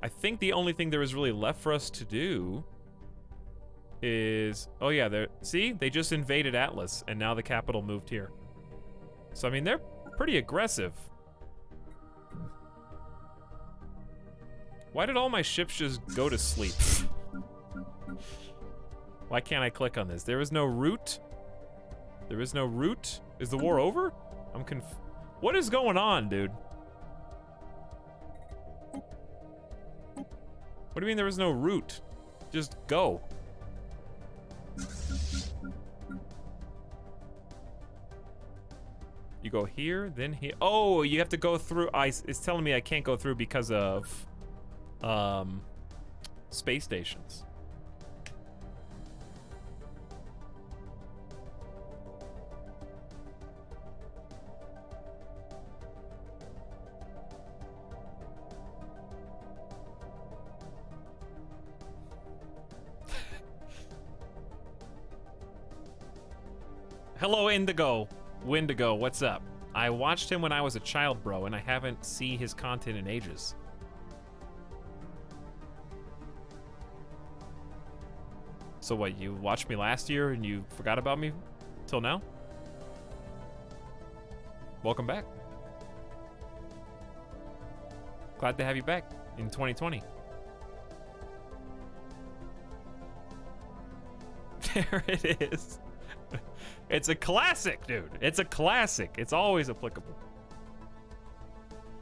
I think the only thing there is really left for us to do is... Oh yeah, see? They just invaded Atlas, and now the capital moved here. So, I mean, they're pretty aggressive. Why did all my ships just go to sleep? Why can't I click on this? There is no route. There is no route. Is the war over? I'm What is going on, dude? What do you mean there is no route? Just go. You go here, then here. Oh, you have to go through. It's telling me I can't go through because of space stations. Hello, Indigo. Windigo, what's up? I watched him when I was a child, bro, and I haven't seen his content in ages. So what, you watched me last year and you forgot about me till now? Welcome back. Glad to have you back in 2020. There it is. It's a classic, dude. It's a classic. It's always applicable.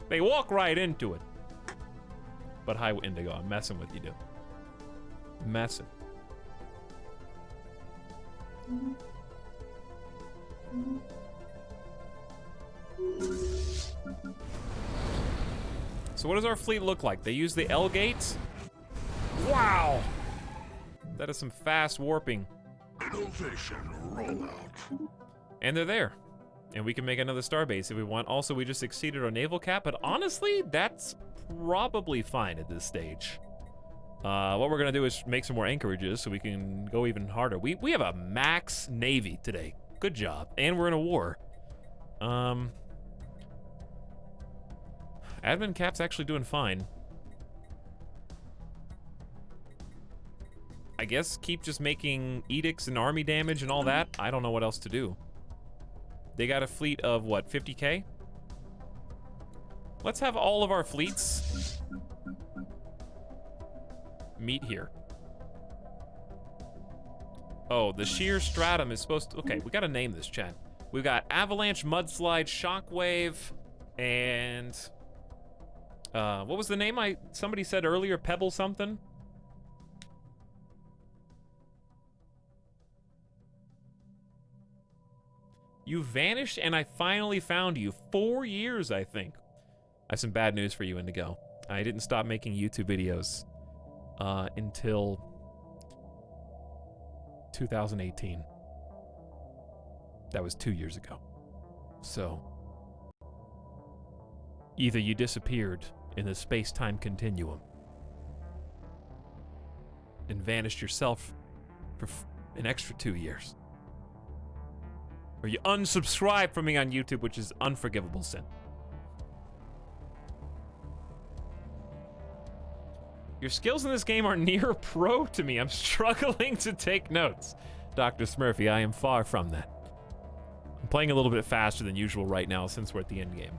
They walk right into it. But hi, Indigo. I'm messing with you, dude. Messing. So what does our fleet look like? They use the L gate? Wow! That is some fast warping. Innovation rollout. And they're there. And we can make another starbase if we want. Also, we just exceeded our naval cap, but honestly, that's probably fine at this stage. What we're gonna do is make some more anchorages so we can go even harder. We have a max navy today. Good job. And we're in a war. Admin cap's actually doing fine. I guess keep just making edicts and army damage and all that. I don't know what else to do. They got a fleet of, what, 50K? Let's have all of our fleets meet here. Oh, the sheer stratum is supposed to... Okay, we gotta name this, chat. We've got avalanche, mudslide, shockwave, and... what was the name somebody said earlier? Pebble something? You vanished and I finally found you. 4 years, I think. I have some bad news for you, Indigo. I didn't stop making YouTube videos until 2018. That was 2 years ago. So, either you disappeared in the space-time continuum and vanished yourself for an extra 2 years, or you unsubscribe from me on YouTube, which is unforgivable sin. Your skills in this game are near pro to me. I'm struggling to take notes. Dr. Smurfy, I am far from that. I'm playing a little bit faster than usual right now since we're at the end game.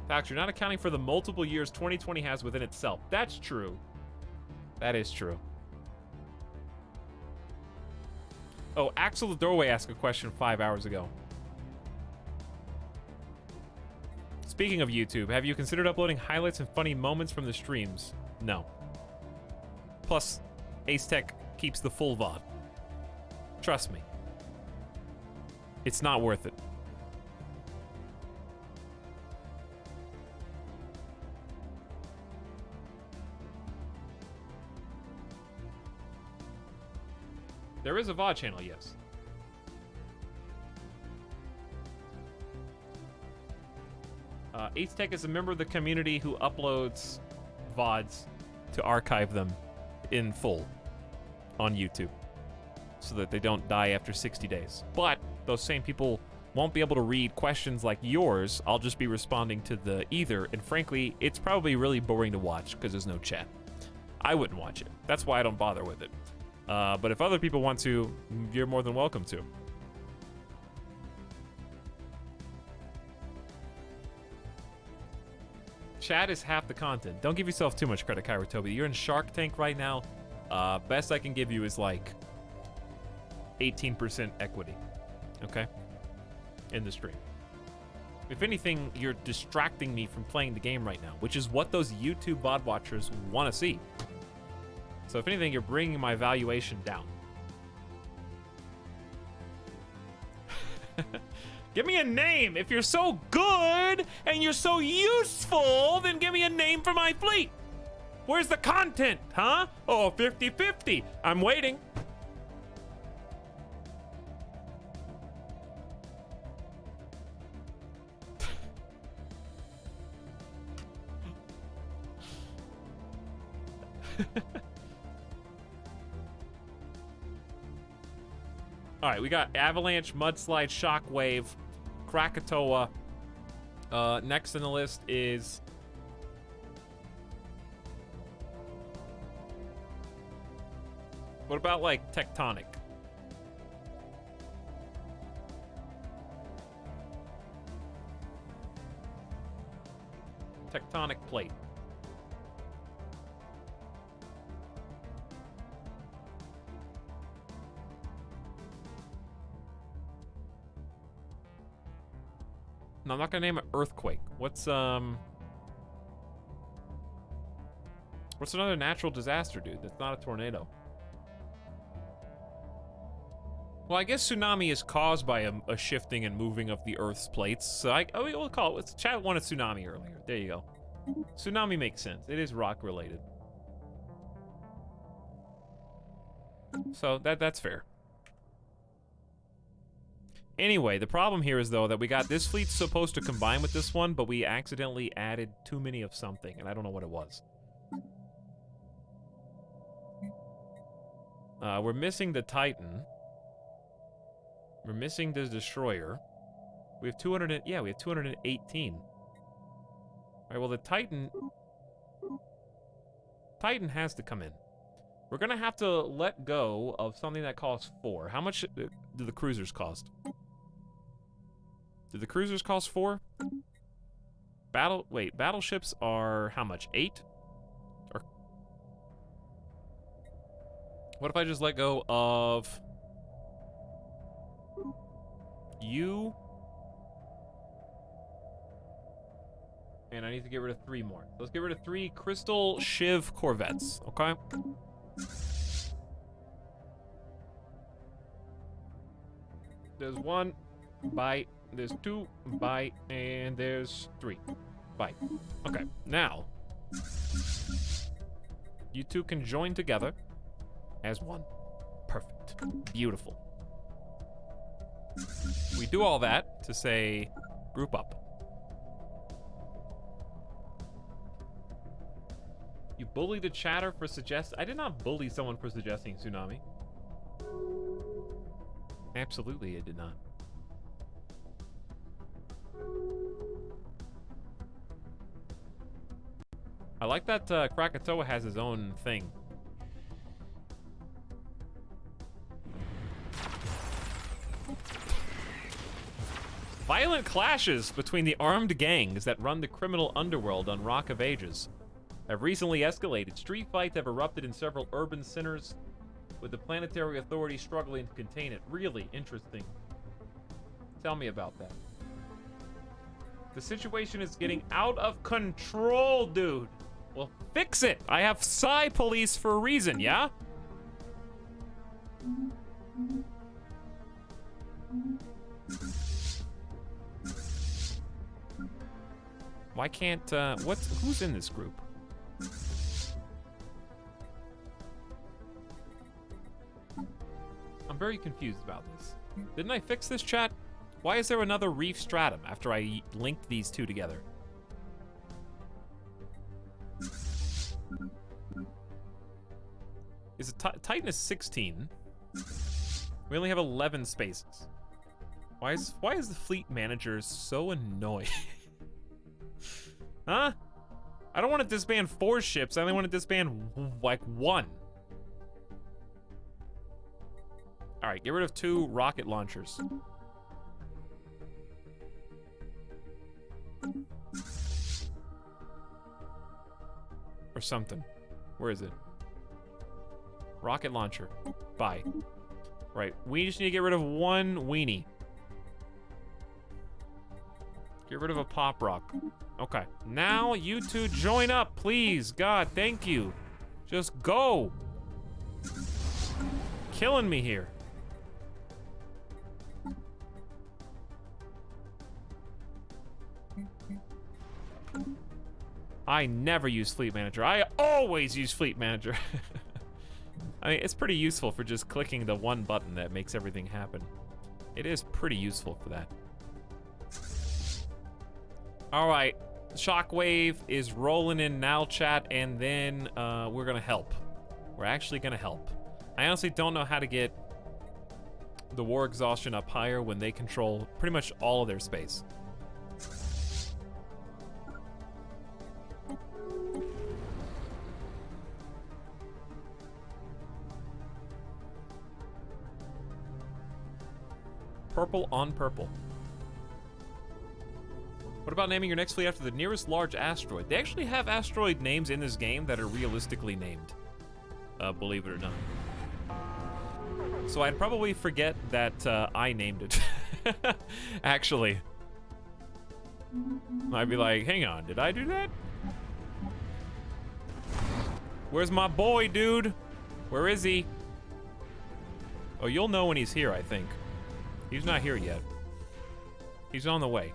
Pax, you're not accounting for the multiple years 2020 has within itself. That's true. That is true. Oh, Axel the Doorway asked a question 5 hours ago. Speaking of YouTube, have you considered uploading highlights and funny moments from the streams? No. Plus, Ace Tech keeps the full VOD. Trust me. It's not worth it. There is a VOD channel, yes. Ace Tech is a member of the community who uploads VODs to archive them in full on YouTube so that they don't die after 60 days. But those same people won't be able to read questions like yours. I'll just be responding to the either, and frankly, it's probably really boring to watch because there's no chat. I wouldn't watch it. That's why I don't bother with it. But if other people want to, you're more than welcome to. Chat is half the content. Don't give yourself too much credit, Kyra Toby. You're in Shark Tank right now. Best I can give you is like 18% equity. Okay? In the stream. If anything, you're distracting me from playing the game right now, which is what those YouTube VOD watchers want to see. So if anything, you're bringing my valuation down. Give me a name. If you're so good and you're so useful, then give me a name for my fleet. Where's the content, huh? Oh, 50-50. I'm waiting. All right, we got Avalanche, Mudslide, Shockwave, Krakatoa. Next on the list is... What about, like, Tectonic? Tectonic Plate. No, I'm not gonna name it Earthquake. What's another natural disaster, dude? That's not a tornado. Well, I guess tsunami is caused by a shifting and moving of the Earth's plates. So we'll call it. Chat wanted tsunami earlier. There you go. Tsunami makes sense. It is rock related. So that's fair. Anyway, the problem here is, though, that we got this fleet's supposed to combine with this one, but we accidentally added too many of something, and I don't know what it was. We're missing the Titan. We're missing the Destroyer. We have 200. Yeah, we have 218. All right. Well, the Titan has to come in. We're gonna have to let go of something that costs 4. How much do the cruisers cost? Do the cruisers cost 4? Battleships are how much? 8? Or what if I just let go of you? And I need to get rid of 3 more. Let's get rid of 3 Crystal Shiv Corvettes, okay? There's 1, bite. There's 2, bite, and there's 3, bite. Okay, now you two can join together as one. Perfect. Beautiful. We do all that to say, group up. You bullied a chatter for I did not bully someone for suggesting tsunami. Absolutely, I did not. I like that Krakatoa has his own thing. Violent clashes between the armed gangs that run the criminal underworld on Rock of Ages have recently escalated. Street fights have erupted in several urban centers, with the planetary authority struggling to contain it. Really interesting. Tell me about that. The situation is getting out of control, dude. Well, fix it. I have Psy Police for a reason, yeah? Why can't, who's in this group? very confused about this. Didn't I fix this, chat? Why is there another reef stratum after I linked these two together? Is it Titan is 16? We only have 11 spaces. Why is the fleet manager so annoying? Huh? I don't want to disband 4 ships. I only want to disband like 1. All right, get rid of 2 rocket launchers. Or something. Where is it? Rocket launcher. Bye. Right, we just need to get rid of 1 weenie. Get rid of a pop rock. Okay, now you two join up, please. God, thank you. Just go. Killing me here. I never use Fleet Manager. I always use Fleet Manager. I mean, it's pretty useful for just clicking the one button that makes everything happen. It is pretty useful for that. All right, Shockwave is rolling in now, chat, and then we're gonna help. We're actually gonna help. I honestly don't know how to get the war exhaustion up higher when they control pretty much all of their space. Purple on purple. What about naming your next fleet after the nearest large asteroid? They actually have asteroid names in this game that are realistically named, believe it or not. So I'd probably forget that I named it. Actually. I'd be like, hang on, did I do that? Where's my boy, dude? Where is he? Oh, you'll know when he's here, I think. He's not here yet. He's on the way.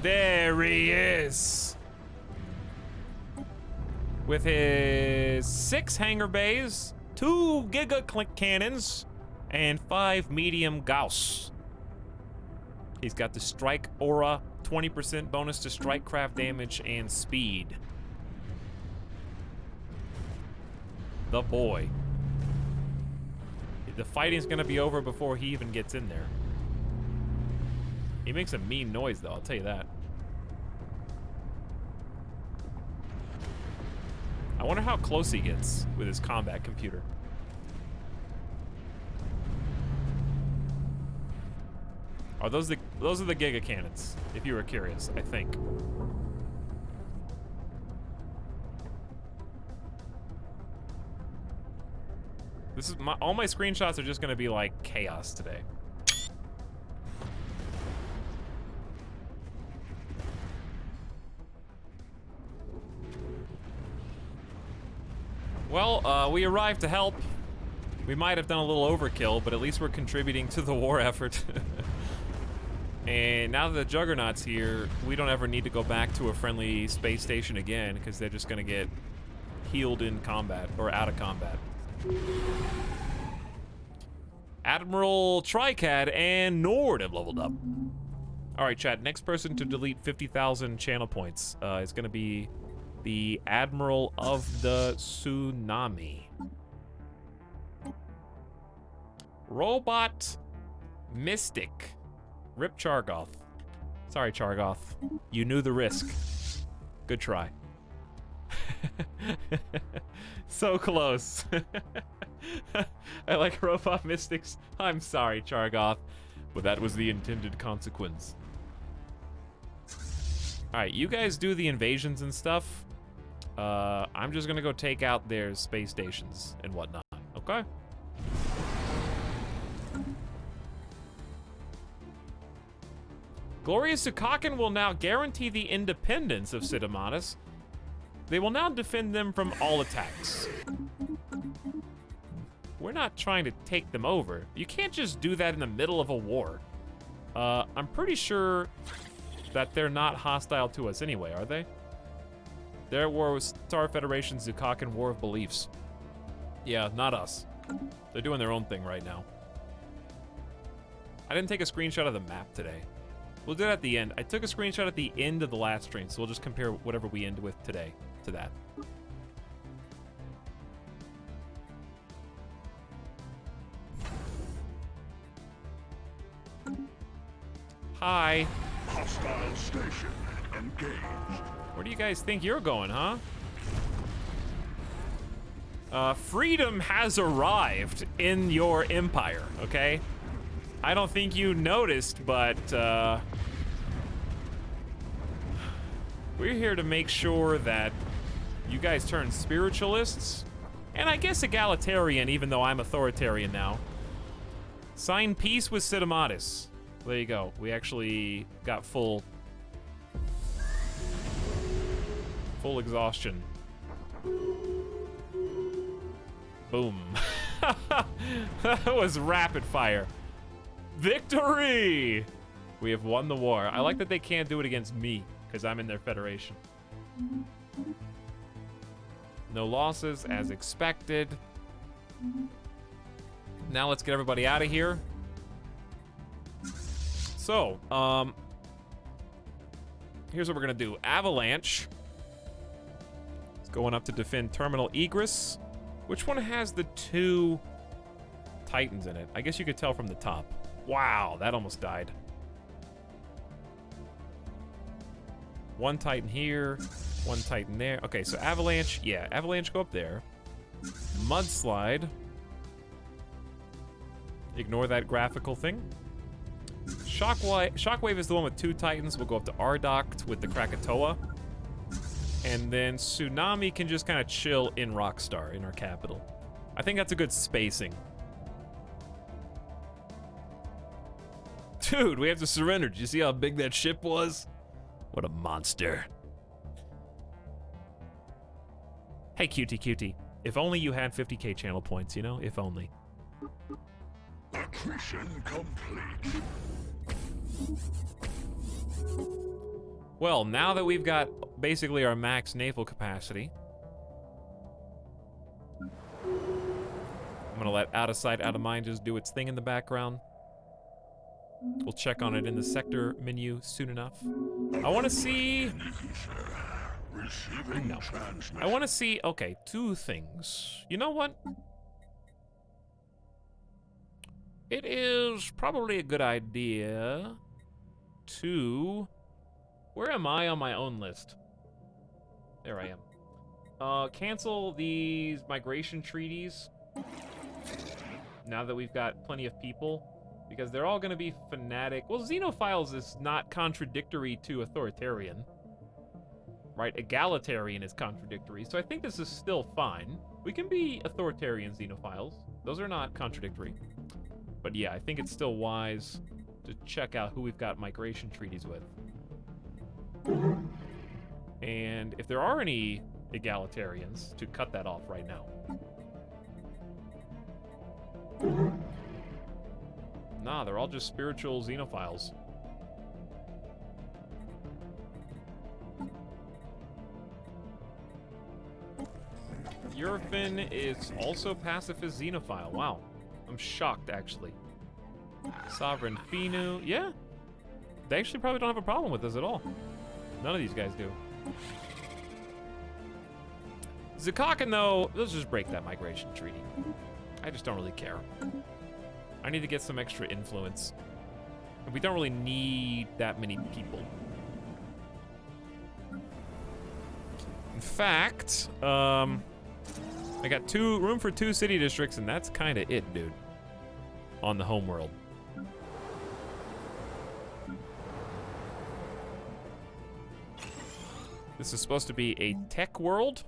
There he is! With his 6 hangar bays, 2 giga cannons, and 5 medium Gauss. He's got the strike aura, 20% bonus to strike craft damage and speed. The boy. The fighting's gonna be over before he even gets in there. He makes a mean noise though, I'll tell you that. I wonder how close he gets with his combat computer. Are those are the Giga Cannons, if you were curious, I think. This is all my screenshots are just gonna be like chaos today. Well, we arrived to help. We might have done a little overkill, but at least we're contributing to the war effort. And now that the Juggernaut's here, we don't ever need to go back to a friendly space station again, because they're just gonna get healed in combat, or out of combat. Admiral Tricad and Nord have leveled up. All right, chat, next person to delete 50,000 channel points is gonna be the Admiral of the Tsunami. Robot Mystic. Rip Chargoth. Sorry, Chargoth. You knew the risk. Good try. So close. I like Robot Mystics. I'm sorry, Chargoth, but that was the intended consequence. Alright, you guys do the invasions and stuff. I'm just gonna go take out their space stations and whatnot, okay? Glorious Zukakan will now guarantee the independence of Sidamanis. They will now defend them from all attacks. We're not trying to take them over. You can't just do that in the middle of a war. I'm pretty sure that they're not hostile to us anyway, are they? Their war was Star Federation Zukakan War of Beliefs. Yeah, not us. They're doing their own thing right now. I didn't take a screenshot of the map today. We'll do it at the end. I took a screenshot at the end of the last stream, so we'll just compare whatever we end with today to that. Hi. Hostile station engaged. Where do you guys think you're going, huh? Freedom has arrived in your empire, okay? I don't think you noticed, but we're here to make sure that you guys turn spiritualists, and I guess egalitarian, even though I'm authoritarian now. Sign peace with Sidamatis. There you go. We actually got full exhaustion. Boom. That was rapid fire. Victory! We have won the war. I like that they can't do it against me, because I'm in their federation. No losses, as expected. Now let's get everybody out of here. So, here's what we're gonna do. Avalanche is going up to defend Terminal Egress. Which one has the 2 Titans in it? I guess you could tell from the top. Wow, that almost died. 1 Titan here, 1 Titan there. Okay, so Avalanche, yeah, Avalanche go up there. Mudslide. Ignore that graphical thing. Shockwave is the one with 2 Titans. We'll go up to Ardoct with the Krakatoa. And then Tsunami can just kind of chill in Rockstar, in our capital. I think that's a good spacing. Dude, we have to surrender. Did you see how big that ship was? What a monster. Hey, cutie. If only you had 50k channel points, you know? If only. Accretion complete. Well, now that we've got basically our max naval capacity, I'm gonna let Out of Sight, Out of Mind just do its thing in the background. We'll check on it in the sector menu soon enough. I want to see... No. I want to see... Okay, 2 things. You know what? It is probably a good idea to... Where am I on my own list? There I am. Cancel these migration treaties now that we've got plenty of people, because they're all going to be fanatic. Well, Xenophiles is not contradictory to authoritarian, right? Egalitarian is contradictory, so I think this is still fine. We can be authoritarian Xenophiles. Those are not contradictory. But yeah, I think it's still wise to check out who we've got migration treaties with. And if there are any egalitarians, to cut that off right now. Nah, they're all just spiritual Xenophiles. Eurofin is also pacifist Xenophile. Wow. I'm shocked, actually. Sovereign Finu. Yeah. They actually probably don't have a problem with this at all. None of these guys do. Zukakan, though, let's just break that migration treaty. I just don't really care. I need to get some extra influence. And we don't really need that many people. In fact, I got room for 2 city districts, and that's kind of it, dude. On the homeworld. This is supposed to be a tech world.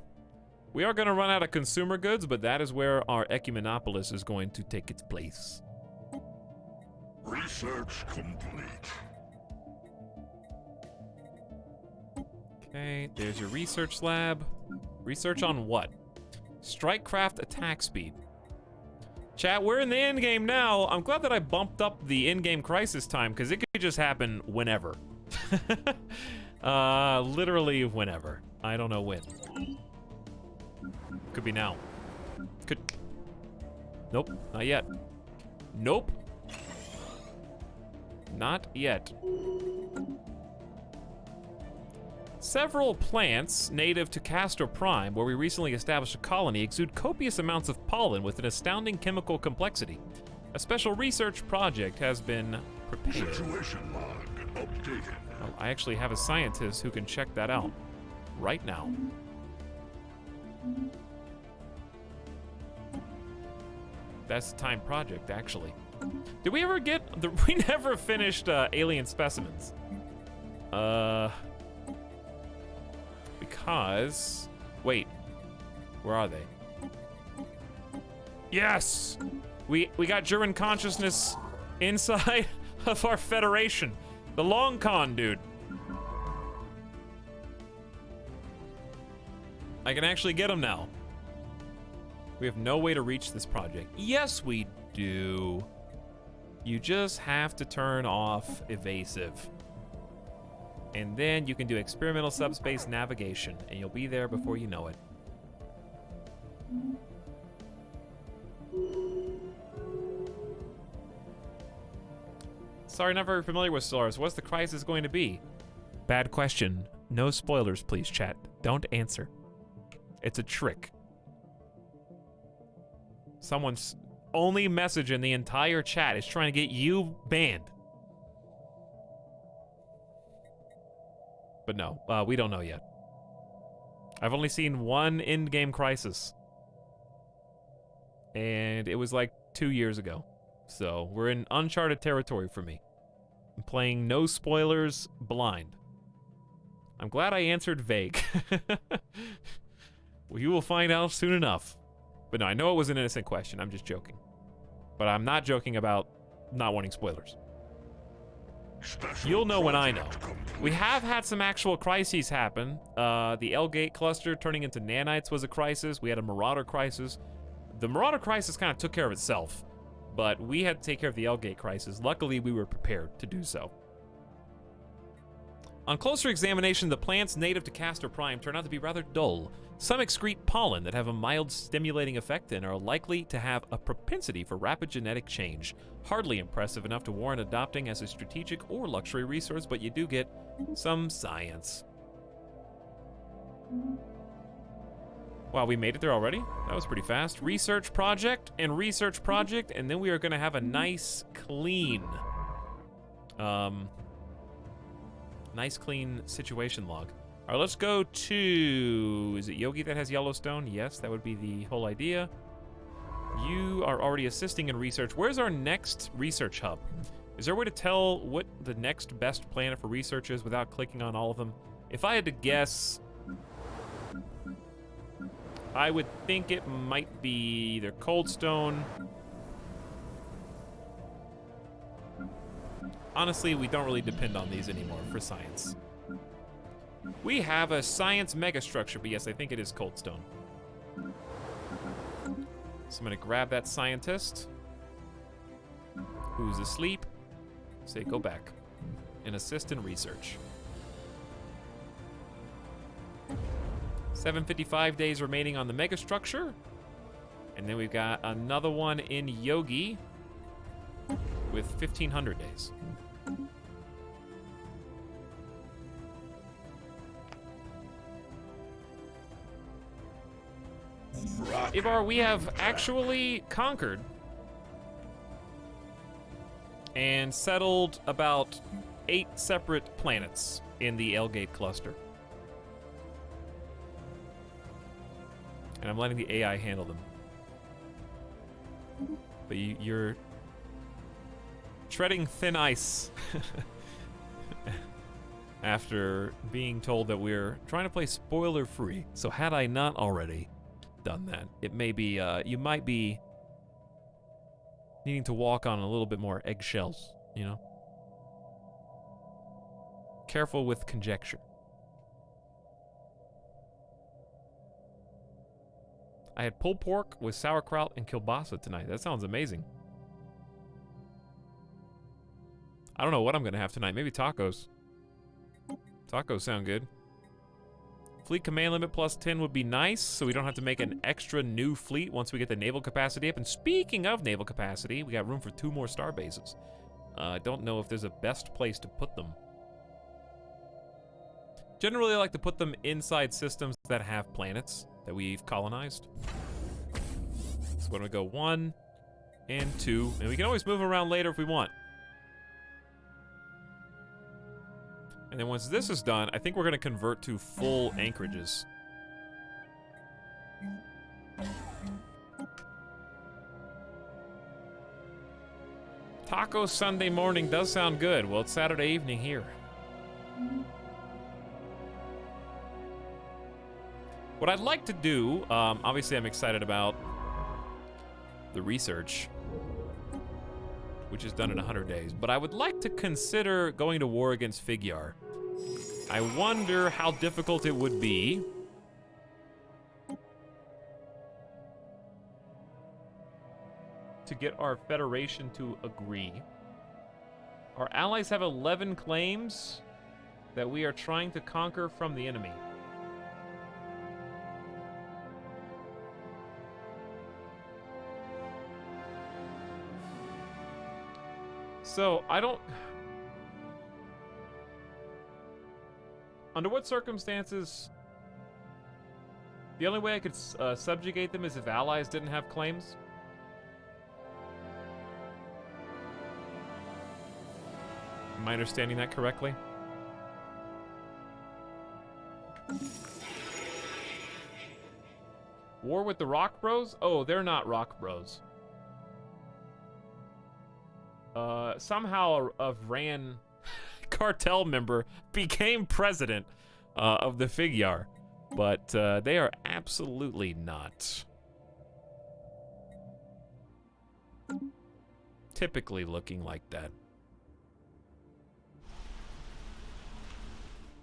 We are going to run out of consumer goods, but that is where our Ecumenopolis is going to take its place. Research complete. Okay, there's your research lab. Research on what? Strikecraft attack speed. Chat, we're in the endgame now. I'm glad that I bumped up the endgame crisis time, because it could just happen whenever. Literally whenever. I don't know when. Could be now. Nope, not yet. Nope. Not yet. Several plants native to Castor Prime, where we recently established a colony, exude copious amounts of pollen with an astounding chemical complexity. A special research project has been prepared. Situation log updated. Oh, I actually have a scientist who can check that out right now. That's the timed project, actually. Did we ever get we never finished alien specimens. Because wait, where are they? Yes! We got German consciousness inside of our Federation. The long con, dude. I can actually get them now. We have no way to reach this project. Yes, we do. You just have to turn off evasive. And then you can do experimental subspace navigation, and you'll be there before you know it. Sorry, not very familiar with Stellaris. What's the crisis going to be? Bad question. No spoilers, please, chat. Don't answer. It's a trick. Someone's only message in the entire chat is trying to get you banned. But no, we don't know yet. I've only seen one Endgame crisis. And it was like 2 years ago. So we're in uncharted territory for me. I'm playing no spoilers blind. I'm glad I answered vague. Well, you will find out soon enough. But no, I know it was an innocent question. I'm just joking. But I'm not joking about not wanting spoilers. You'll know when I know. We have had some actual crises happen. The L-Gate cluster turning into nanites was a crisis. We had a Marauder crisis. The Marauder crisis kind of took care of itself, but we had to take care of the L-Gate crisis. Luckily, we were prepared to do so. On closer examination, the plants native to Castor Prime turn out to be rather dull. Some excrete pollen that have a mild stimulating effect and are likely to have a propensity for rapid genetic change. Hardly impressive enough to warrant adopting as a strategic or luxury resource, but you do get some science. Wow, we made it there already? That was pretty fast. Research project, and then we are gonna have a nice clean, situation log. All right, let's go to, is it Yogi that has Yellowstone? Yes, that would be the whole idea. You are already assisting in research. Where's our next research hub? Is there a way to tell what the next best planet for research is without clicking on all of them? If I had to guess, I would think it might be either Coldstone. Honestly, we don't really depend on these anymore for science. We have a science megastructure, but yes, I think it is Coldstone. So I'm gonna grab that scientist who's asleep, say go back, and assist in research. 755 days remaining on the megastructure. And then we've got another one in Yogi with 1,500 days. Ibar, we have actually conquered and settled about 8 separate planets in the L-Gate cluster. And I'm letting the AI handle them. But you're treading thin ice after being told that we're trying to play spoiler-free. So had I not already done that, it may be, you might be needing to walk on a little bit more eggshells, you know? Careful with conjecture. I had pulled pork with sauerkraut and kielbasa tonight. That sounds amazing. I don't know what I'm gonna have tonight. Maybe tacos. Tacos sound good. Fleet command limit plus 10 would be nice, so we don't have to make an extra new fleet once we get the naval capacity up. And speaking of naval capacity, we got room for 2 more star bases. I don't know if there's a best place to put them. Generally, I like to put them inside systems that have planets that we've colonized. So when we go 1 and 2, and we can always move around later if we want. And then once this is done, I think we're going to convert to full anchorages. Taco Sunday morning does sound good. Well, it's Saturday evening here. What I'd like to do, obviously I'm excited about the research, which is done in 100 days, but I would like to consider going to war against Fighyar. I wonder how difficult it would be to get our Federation to agree. Our allies have 11 claims that we are trying to conquer from the enemy. So, I don't... Under what circumstances... The only way I could subjugate them is if allies didn't have claims? Am I understanding that correctly? War with the Rock Bros? Oh, they're not Rock Bros. Somehow a Vran cartel member became president of the Fighyar, but they are absolutely not typically looking like that.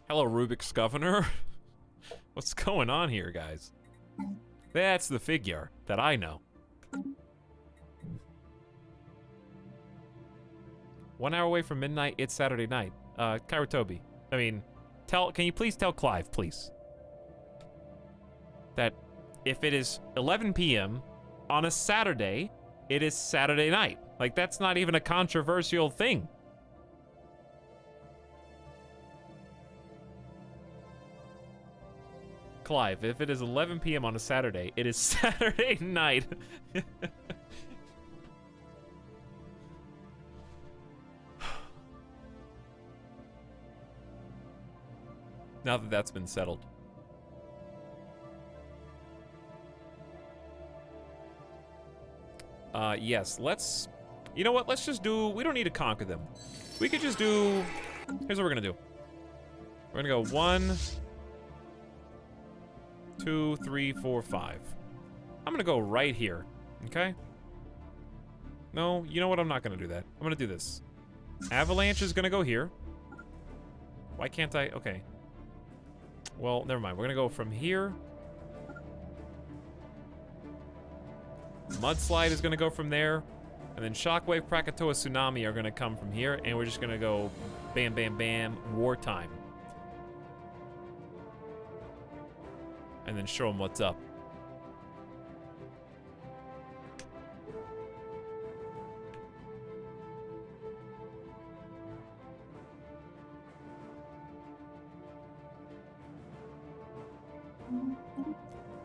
Hello, Rubik's Governor. What's going on here, guys? That's the Fighyar that I know. 1 hour away from midnight, it's Saturday night. Kairatobi, I mean, can you please tell Clive, please, that if it is 11 p.m. on a Saturday, it is Saturday night. Like, that's not even a controversial thing. Clive, if it is 11 p.m. on a Saturday, it is Saturday night. Now that that's been settled. Yes, let's... You know what? Let's just do... We don't need to conquer them. We could just do... Here's what we're gonna do. We're gonna go 1, 2, 3, 4, 5. I'm gonna go right here, okay? No, you know what? I'm not gonna do that. I'm gonna do this. Avalanche is gonna go here. Why can't I? Okay. Well, never mind. We're gonna go from here. Mudslide is gonna go from there. And then Shockwave, Krakatoa, Tsunami are gonna come from here. And we're just gonna go bam, bam, bam, wartime. And then show them what's up.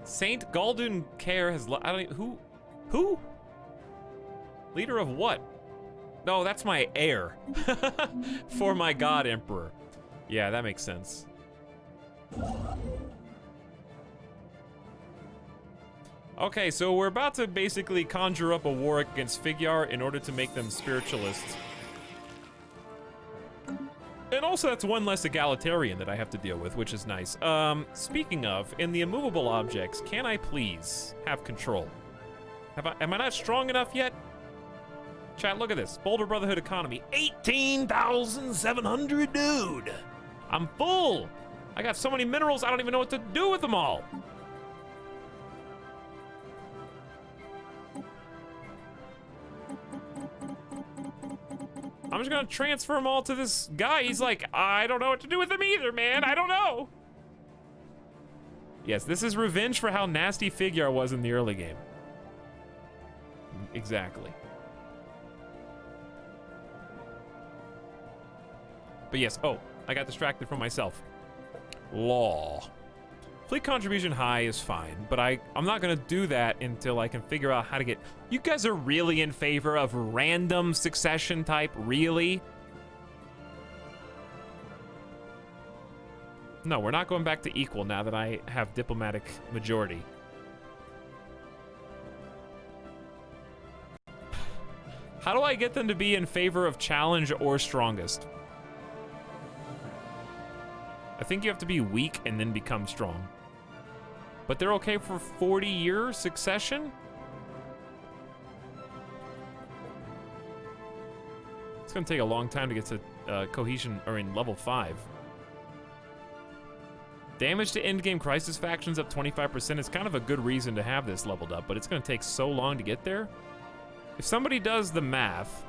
Saint Galdun Care has... I don't even... Who? Leader of what? No, that's my heir. For my god emperor. Yeah, that makes sense. Okay, so we're about to basically conjure up a war against Fighyar in order to make them spiritualists. And also, that's one less egalitarian that I have to deal with, which is nice. Speaking of, in the immovable objects, can I please have control? Am I not strong enough yet? Chat, look at this. Boulder Brotherhood economy. 18,700, dude. I'm full. I got so many minerals, I don't even know what to do with them all. I'm just gonna transfer them all to this guy. He's like, I don't know what to do with them either, man. I don't know. Yes, this is revenge for how nasty Figure was in the early game. Exactly. But yes, oh, I got distracted from myself. Law. Fleet contribution high is fine, but I'm not gonna do that until I can figure out how to get... You guys are really in favor of random succession type, really? No, we're not going back to equal now that I have diplomatic majority. How do I get them to be in favor of challenge or strongest? I think you have to be weak and then become strong. But they're okay for 40-year succession? It's gonna take a long time to get to cohesion, or in level 5. Damage to endgame crisis factions up 25% is kind of a good reason to have this leveled up, but it's gonna take so long to get there. If somebody does the math,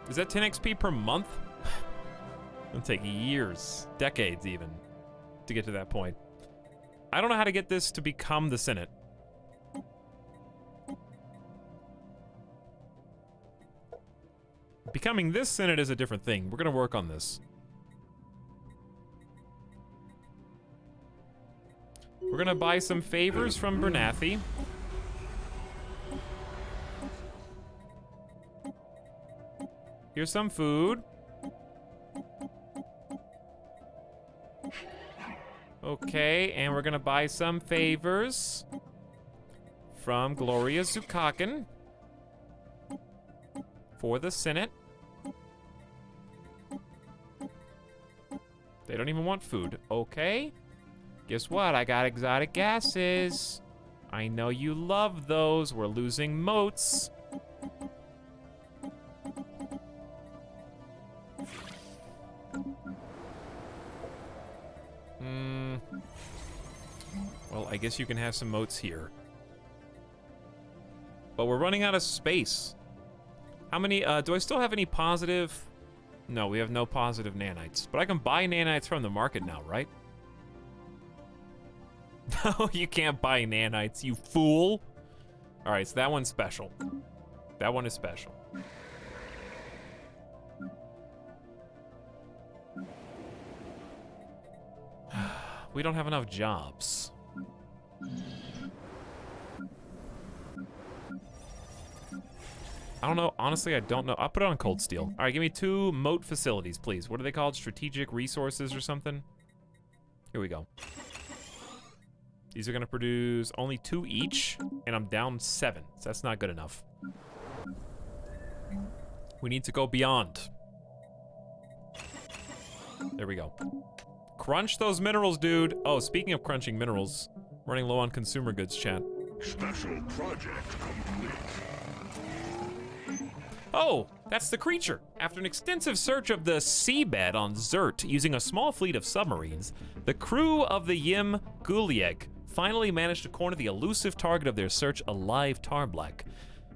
is that 10 XP per month? It'll take years, decades even, to get to that point. I don't know how to get this to become the Senate. Becoming this Senate is a different thing. We're gonna work on this. We're gonna buy some favors from Bernathi. Here's some food. Okay, and we're gonna buy some favors from Gloria Zukakin for the Senate. They don't even want food. Okay. Guess what? I got exotic gases. I know you love those. We're losing moats. Well, I guess you can have some moats here. But we're running out of space. How many, do I still have any positive? No, we have no positive nanites. But I can buy nanites from the market now, right? No, you can't buy nanites, you fool. All right, so that one's special. That one is special. We don't have enough jobs. I don't know. Honestly, I don't know. I'll put it on cold steel. All right, give me 2 moat facilities, please. What are they called? Strategic resources or something? Here we go. These are gonna produce only 2 each, and I'm down 7, so that's not good enough. We need to go beyond. There we go. Crunch those minerals, dude. Oh, speaking of crunching minerals, running low on consumer goods, chat. Special project complete. Oh, that's the creature. After an extensive search of the seabed on Zert using a small fleet of submarines, the crew of the Yim Gulieg finally managed to corner the elusive target of their search, a live Tarblack.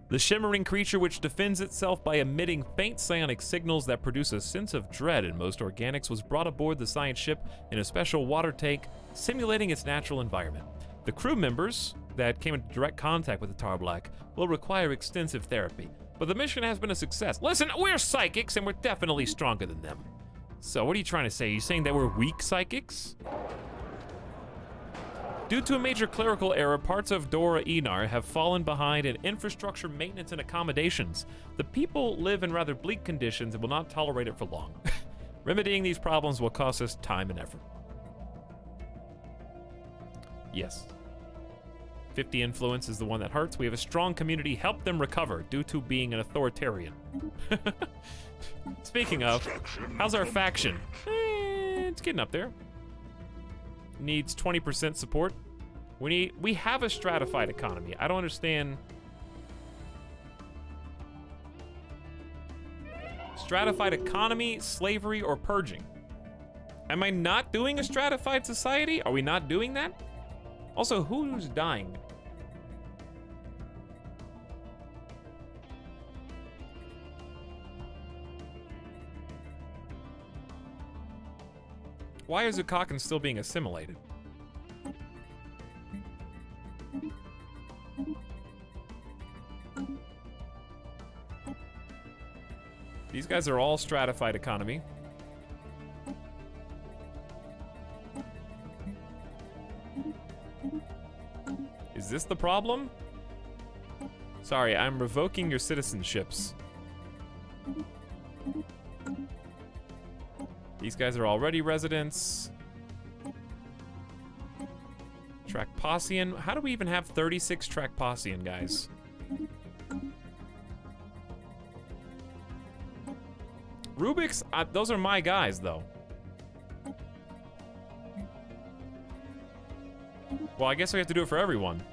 The shimmering creature, which defends itself by emitting faint psionic signals that produce a sense of dread in most organics, was brought aboard the science ship in a special water tank, simulating its natural environment. The crew members that came into direct contact with the Tarblack will require extensive therapy, but the mission has been a success. Listen, we're psychics, and we're definitely stronger than them. So what are you trying to say? Are you saying that we're weak psychics? Due to a major clerical error, parts of Dora Enar have fallen behind in infrastructure, maintenance, and accommodations. The people live in rather bleak conditions and will not tolerate it for long. Remedying these problems will cost us time and effort. Yes. 50 influence is the one that hurts. We have a strong community. Help them recover due to being an authoritarian. Speaking of, how's our faction? It's getting up there. Needs 20% support. We have a stratified economy. I don't understand. Stratified economy, slavery, or purging? Am I not doing a stratified society? Are we not doing that? Also, who's dying? Why is Zukakin still being assimilated? These guys are all stratified economy. Is this the problem? Sorry, I'm revoking your citizenships. These guys are already residents. Trackposian. How do we even have 36 Trackposian guys? Rubik's, those are my guys, though. Well, I guess we have to do it for everyone.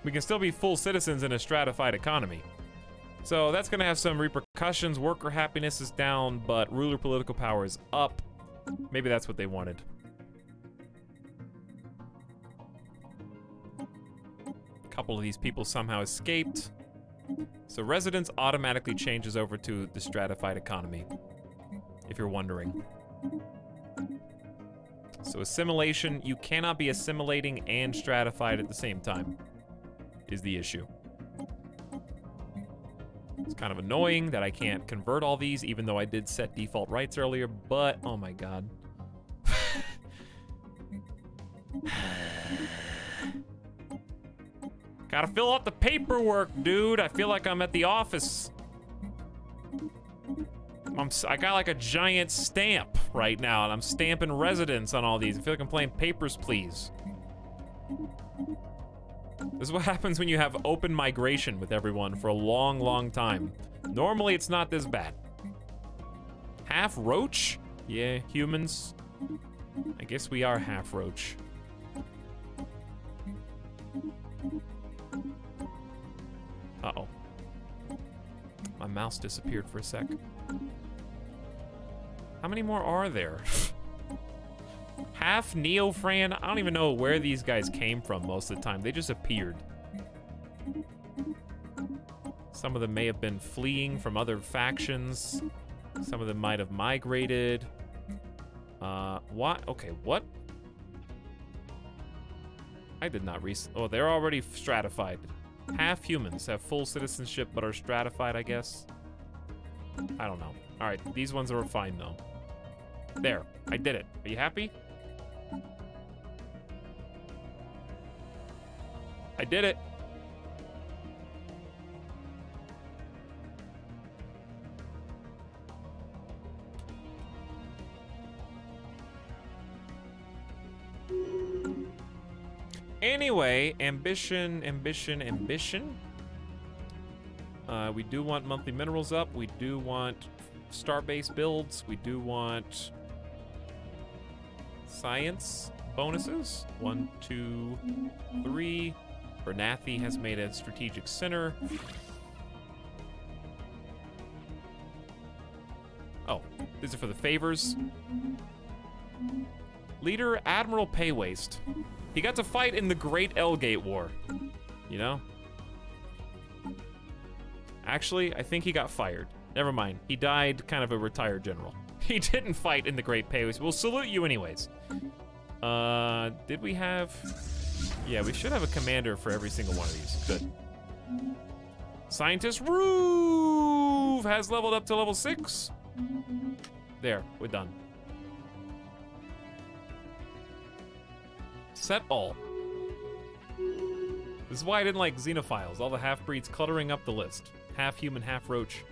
We can still be full citizens in a stratified economy. So that's gonna have some repercussions. Worker happiness is down, but ruler political power is up. Maybe that's what they wanted. A couple of these people somehow escaped. So residence automatically changes over to the stratified economy, if you're wondering. So assimilation, you cannot be assimilating and stratified at the same time, is the issue. It's kind of annoying that I can't convert all these, even though I did set default rights earlier, but oh my god. Gotta fill out the paperwork, dude. I feel like I'm at the office. I got like a giant stamp right now, and I'm stamping residence on all these. I feel like I'm playing Papers, Please. This is what happens when you have open migration with everyone for a long, long time. Normally, it's not this bad. Half roach? Yeah, humans. I guess we are half roach. Uh-oh. My mouse disappeared for a sec. How many more are there? Half Neo-Fran? I don't even know where these guys came from most of the time. They just appeared. Some of them may have been fleeing from other factions. Some of them might have migrated. What? Okay, what? I did not oh, they're already stratified. Half humans have full citizenship but are stratified, I guess. I don't know. All right, these ones are fine, though. There, I did it. Are you happy? I did it. Anyway, ambition. We do want monthly minerals up. We do want star-based builds. We do want science bonuses. 1, 2, 3. Bernathi has made a strategic center. Oh, these are for the favors. Leader Admiral Paywaste. He got to fight in the Great Elgate War. You know? Actually, I think he got fired. Never mind. He died kind of a retired general. He didn't fight in the Great Paywaste. We'll salute you anyways. Did we have... Yeah, we should have a commander for every single one of these. Good. Scientist Roof has leveled up to level 6. There, we're done. Set all. This is why I didn't like xenophiles. All the half-breeds cluttering up the list. Half human, half roach.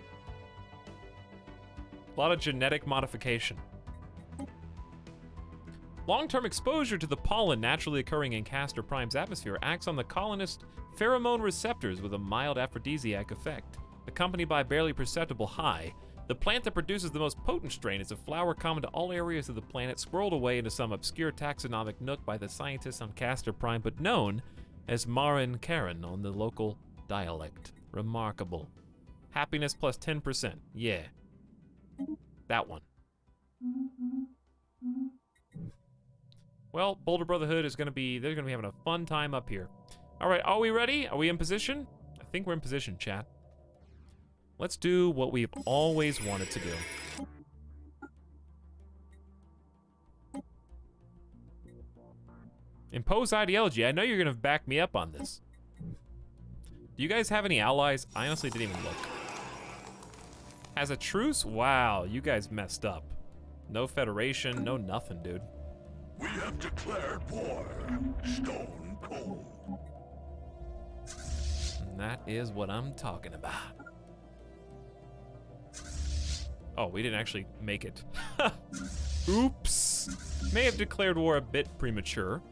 A lot of genetic modification. Long-term exposure to the pollen naturally occurring in Castor Prime's atmosphere acts on the colonist pheromone receptors with a mild aphrodisiac effect. Accompanied by a barely perceptible high, the plant that produces the most potent strain is a flower common to all areas of the planet, squirreled away into some obscure taxonomic nook by the scientists on Castor Prime, but known as Marin Karen on the local dialect. Remarkable. Happiness plus 10%. Yeah. That one. Well, Boulder Brotherhood is they're gonna be having a fun time up here. All right, are we ready? Are we in position? I think we're in position, chat. Let's do what we've always wanted to do. Impose ideology. I know you're gonna back me up on this. Do you guys have any allies? I honestly didn't even look. Has a truce? Wow, you guys messed up. No Federation, no nothing, dude. We have declared war. Stone cold. And that is what I'm talking about. Oh, we didn't actually make it. Oops. May have declared war a bit premature.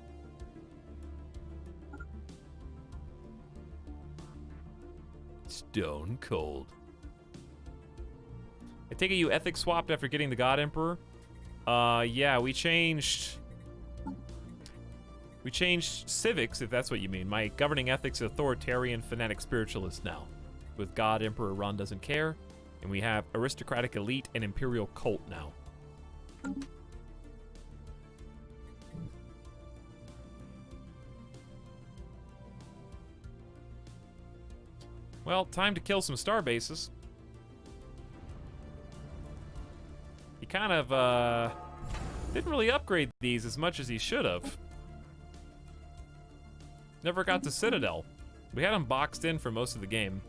Stone cold. I take it you ethics swapped after getting the God Emperor? Yeah, we changed civics, if that's what you mean. My governing ethics is authoritarian fanatic spiritualist now. With God Emperor Ron doesn't care. And we have aristocratic elite and imperial cult now. Well, time to kill some star bases. He kind of, didn't really upgrade these as much as he should have. Never got to Citadel. We had him boxed in for most of the game.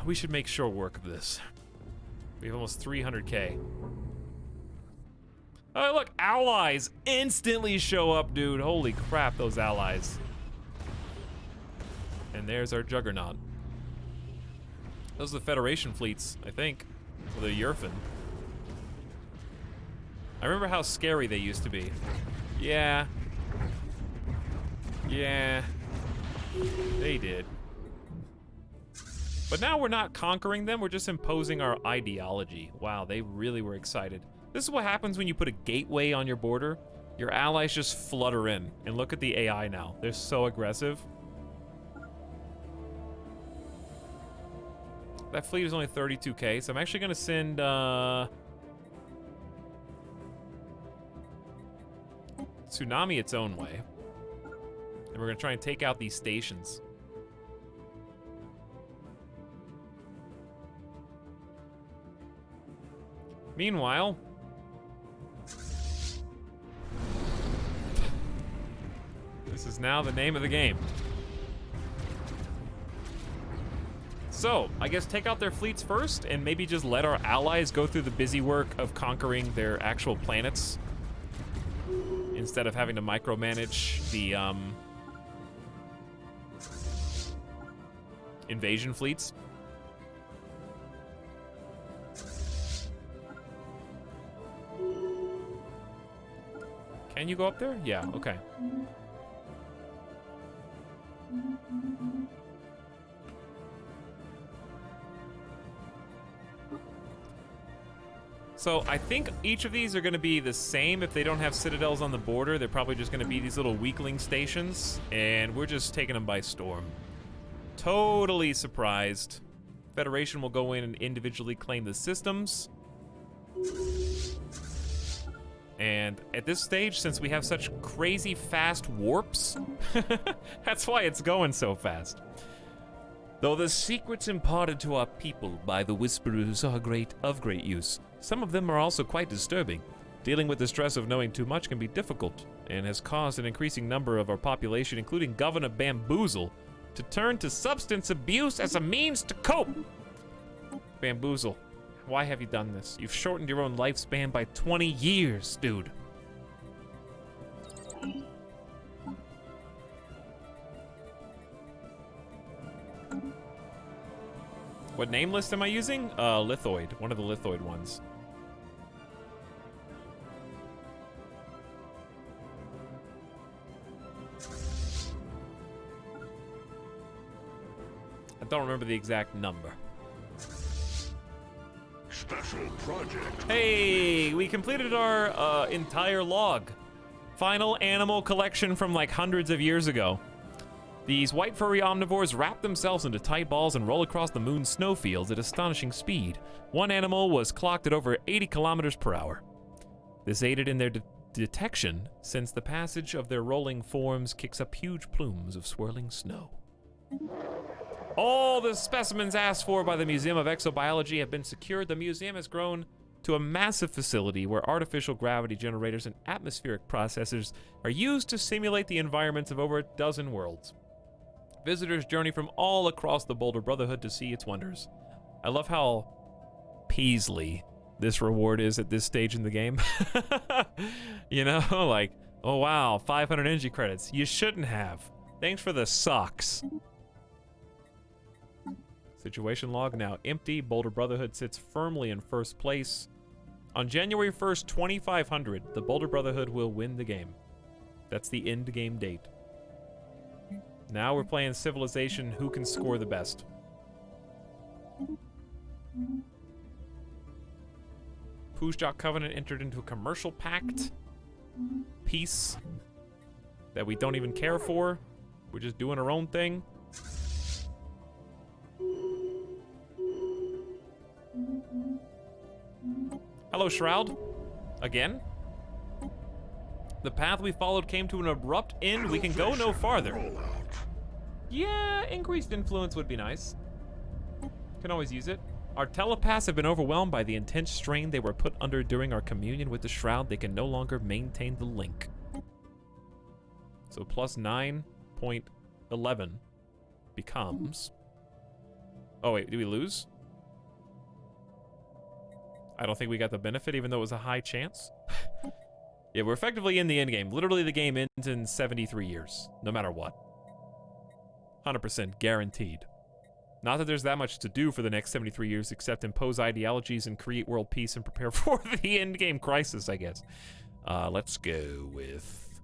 We should make short work of this. We have almost 300k. Oh, look, allies instantly show up, dude. Holy crap, those allies. And there's our juggernaut. Those are the Federation fleets, I think. With a Yurfin. I remember how scary they used to be. Yeah. Yeah. They did. But now we're not conquering them, we're just imposing our ideology. Wow, they really were excited. This is what happens when you put a gateway on your border. Your allies just flutter in. And look at the AI now. They're so aggressive. That fleet is only 32k, so I'm actually gonna send, Tsunami its own way. And we're gonna try and take out these stations. Meanwhile, this is now the name of the game. So, I guess take out their fleets first and maybe just let our allies go through the busy work of conquering their actual planets instead of having to micromanage the invasion fleets. Can you go up there? Yeah, okay. So I think each of these are going to be the same. If they don't have citadels on the border, they're probably just going to be these little weakling stations, and we're just taking them by storm. Totally surprised. Federation will go in and individually claim the systems. And at this stage, since we have such crazy fast warps, that's why it's going so fast. Though the secrets imparted to our people by the Whisperers are of great use, some of them are also quite disturbing. Dealing with the stress of knowing too much can be difficult, and has caused an increasing number of our population, including Governor Bamboozle, to turn to substance abuse as a means to cope. Bamboozle, why have you done this? You've shortened your own lifespan by 20 years, dude. What name list am I using? Lithoid, one of the Lithoid ones. I don't remember the exact number. Special project. Hey, we completed our entire log. Final animal collection from like hundreds of years ago. These white furry omnivores wrap themselves into tight balls and roll across the moon's snowfields at astonishing speed. One animal was clocked at over 80 kilometers per hour. This aided in their detection, since the passage of their rolling forms kicks up huge plumes of swirling snow. All the specimens asked for by the Museum of Exobiology have been secured. The museum has grown to a massive facility where artificial gravity generators and atmospheric processors are used to simulate the environments of over a dozen worlds. Visitors journey from all across the Boulder Brotherhood to see its wonders. I love how Paisley this reward is at this stage in the game. You know, like, oh wow, 500 energy credits. You shouldn't have. Thanks for the socks. Situation log now empty. Boulder Brotherhood sits firmly in first place. On January 1st, 2500, the Boulder Brotherhood will win the game. That's the end game date. Now we're playing Civilization, who can score the best. Puzjak Covenant entered into a commercial pact. Peace. That we don't even care for. We're just doing our own thing. Hello, Shroud. Again? The path we followed came to an abrupt end. We can go no farther. Yeah, increased influence would be nice. Can always use it. Our telepaths have been overwhelmed by the intense strain they were put under during our communion with the Shroud. They can no longer maintain the link. So plus 9.11 becomes... Oh wait, did we lose? I don't think we got the benefit, even though it was a high chance. Yeah, we're effectively in the end game. Literally, the game ends in 73 years, no matter what. 100% guaranteed. Not that there's that much to do for the next 73 years, except impose ideologies and create world peace and prepare for the end game crisis, I guess. Let's go with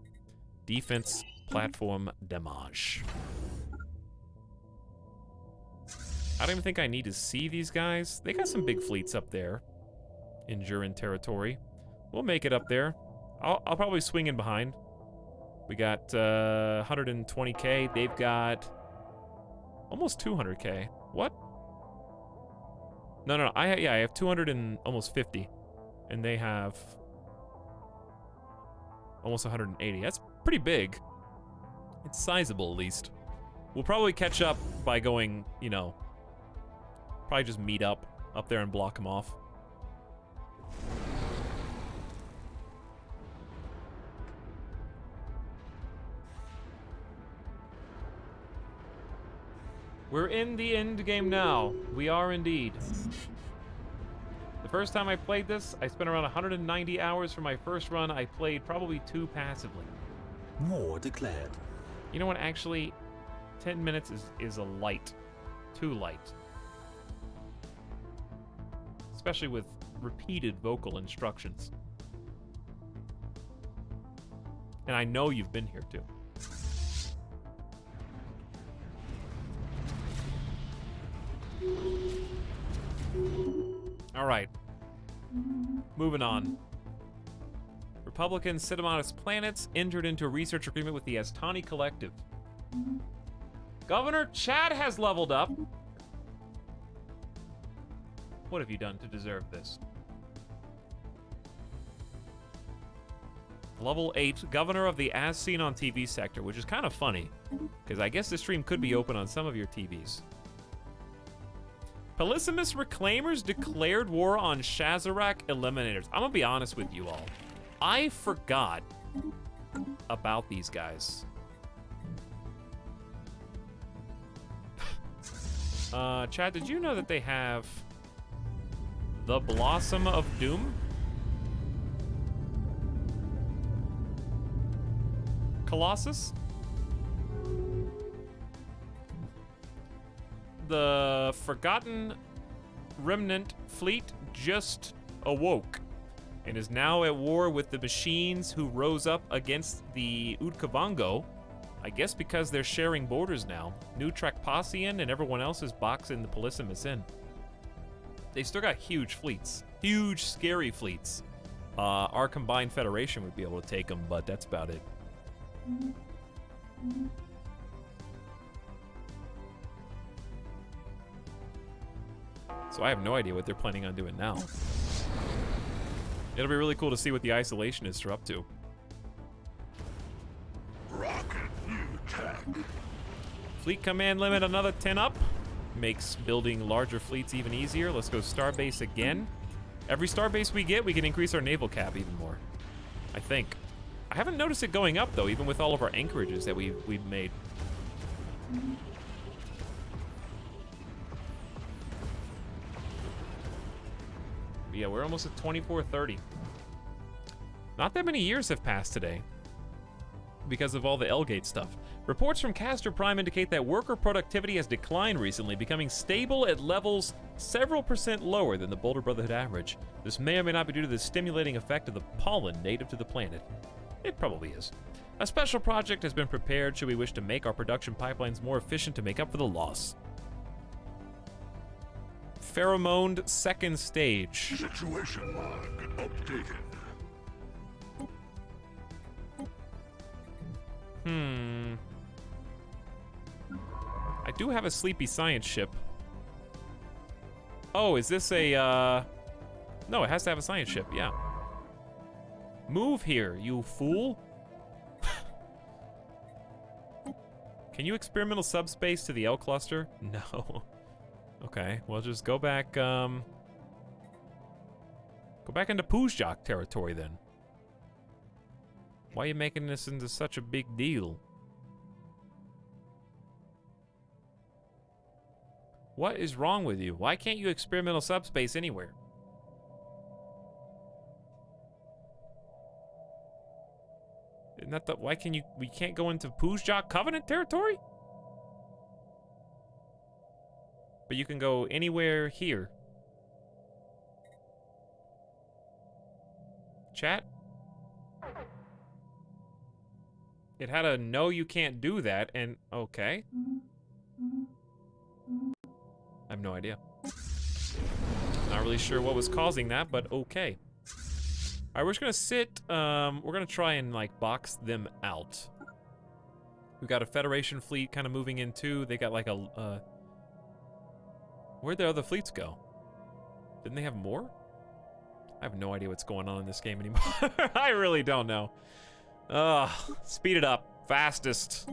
defense platform damage. I don't even think I need to see these guys. They got some big fleets up there in Jurin territory. We'll make it up there. I'll probably swing in behind. We got 120k. They've got almost 200k. What? No. I have 200 and almost 50, and they have almost 180. That's pretty big. It's sizable, at least. We'll probably catch up by going, you know, probably just meet up there and block them off. We're in the end game now. We are indeed. The first time I played this, I spent around 190 hours for my first run. I played probably 2 passively. More declared. You know what, actually, 10 minutes is a light. Too light. Especially with repeated vocal instructions. And I know you've been here too. All right. Moving on. Republican Sidamata's Planets entered into a research agreement with the Astani Collective. Governor Chad has leveled up. What have you done to deserve this? Level 8, Governor of the As Seen on TV sector, which is kind of funny, because I guess the stream could be open on some of your TVs. Polysimus Reclaimers declared war on Shazarak Eliminators. I'm gonna be honest with you all. I forgot about these guys. Chad, did you know that they have the Blossom of Doom? Colossus? The Forgotten Remnant fleet just awoke and is now at war with the machines who rose up against the Utkavango. I guess because they're sharing borders now. New Trakpasian and everyone else is boxing the Polysimus in. They still got huge fleets. Huge, scary fleets. Our combined federation would be able to take them, but that's about it. So I have no idea what they're planning on doing now. It'll be really cool to see what the isolationists are up to. Fleet command limit another 10 up. Makes building larger fleets even easier. Let's go Starbase again. Every starbase we get, we can increase our naval cap even more. I think. I haven't noticed it going up, though, even with all of our anchorages that we've made. But yeah, we're almost at 2430. Not that many years have passed today because of all the L-Gate stuff. Reports from Castor Prime indicate that worker productivity has declined recently, becoming stable at levels several % lower than the Boulder Brotherhood average. This may or may not be due to the stimulating effect of the pollen native to the planet. It probably is. A special project has been prepared should we wish to make our production pipelines more efficient to make up for the loss. Pheromoned second stage. Situation log updated. I do have a sleepy science ship. Oh, is this a, No, it has to have a science ship, yeah. Move here, you fool. Can you experimental subspace to the L cluster? No. Okay, well just go back, go back into Puzjak territory then. Why are you making this into such a big deal? What is wrong with you? Why can't you experimental subspace anywhere? Isn't that the, why can you, we can't go into Puzjak Covenant territory? But you can go anywhere here. Chat? It had a no, you can't do that, and okay. I have no idea. Not really sure what was causing that, but okay. Alright, we're just gonna sit, we're gonna try and like box them out. We've got a Federation fleet kind of moving in too. They got like a, where'd the other fleets go? Didn't they have more? I have no idea what's going on in this game anymore. I really don't know. Speed it up. Fastest.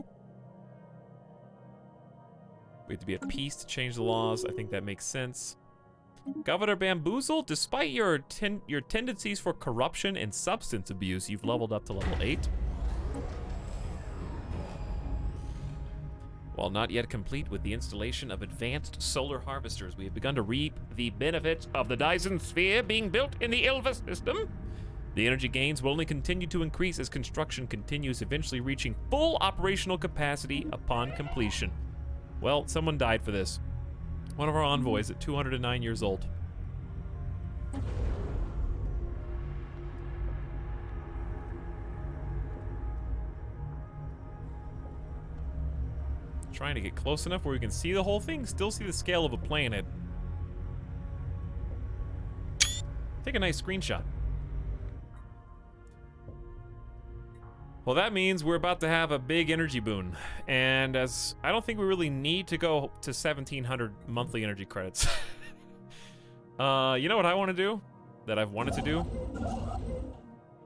We have to be at peace to change the laws. I think that makes sense. Governor Bamboozle, despite your tendencies for corruption and substance abuse, you've leveled up to level 8. While not yet complete with the installation of advanced solar harvesters, we have begun to reap the benefits of the Dyson Sphere being built in the Ilva system. The energy gains will only continue to increase as construction continues, eventually reaching full operational capacity upon completion. Well, someone died for this. One of our envoys at 209 years old. Trying to get close enough where we can see the whole thing, still see the scale of a planet. Take a nice screenshot. Well, that means we're about to have a big energy boon. And as I don't think we really need to go to 1,700 monthly energy credits. You know what I want to do? That I've wanted to do?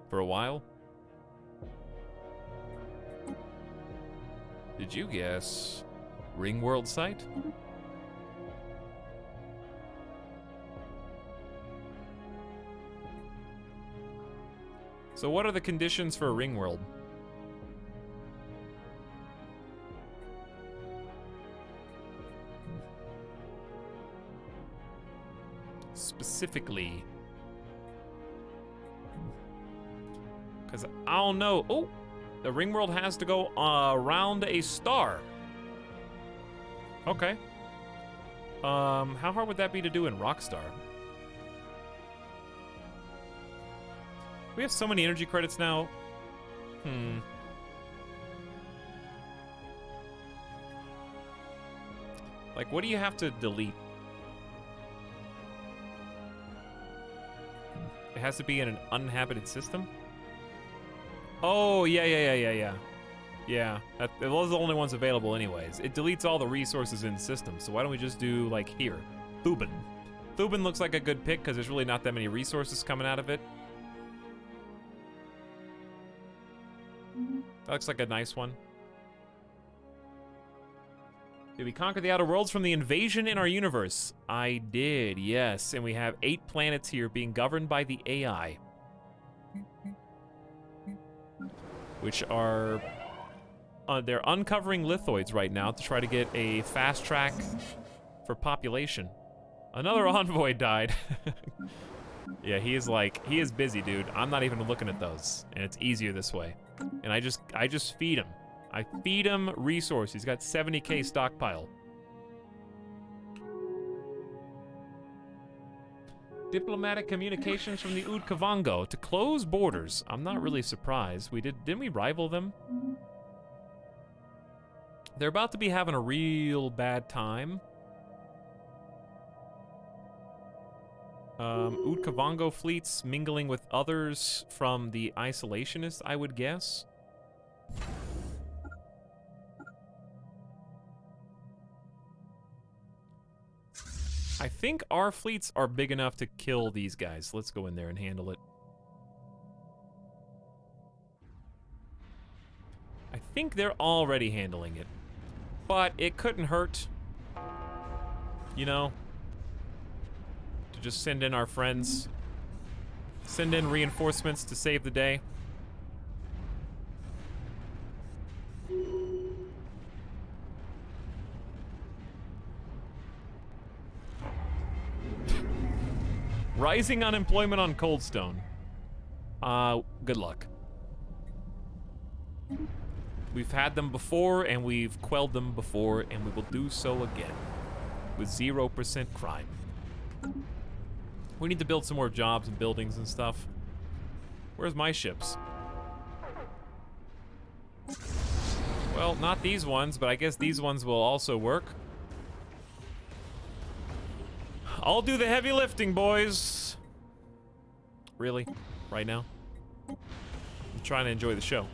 For a while? Did you guess? Ring World site? So what are the conditions for a Ring World? Specifically, because I don't know. Oh, the Ring World has to go around a star. Okay. How hard would that be to do in Rockstar? We have so many energy credits now. Like, what do you have to delete? It has to be in an uninhabited system? Oh, yeah. Yeah, those are the only ones available anyways. It deletes all the resources in the system, so why don't we just do, like, here? Thuban. Thuban looks like a good pick because there's really not that many resources coming out of it. That looks like a nice one. Did we conquer the outer worlds from the invasion in our universe? I did, yes. And we have 8 planets here being governed by the AI. Which are... they're uncovering lithoids right now to try to get a fast track for population. Another envoy died. Yeah, he is busy, dude. I'm not even looking at those. And it's easier this way. And I just feed him. I feed him resource. He's got 70k stockpile. Diplomatic communications from the Udkavango to close borders. I'm not really surprised. Didn't we rival them? They're about to be having a real bad time. Udkavango fleets mingling with others from the isolationists, I would guess. I think our fleets are big enough to kill these guys. Let's go in there and handle it. I think they're already handling it. But it couldn't hurt, you know, to just send in our friends. Send in reinforcements to save the day. Rising unemployment on Coldstone. Good luck. We've had them before, and we've quelled them before, and we will do so again. With 0% crime. We need to build some more jobs and buildings and stuff. Where's my ships? Well, not these ones, but I guess these ones will also work. I'll do the heavy lifting, boys. Really? Right now? I'm trying to enjoy the show.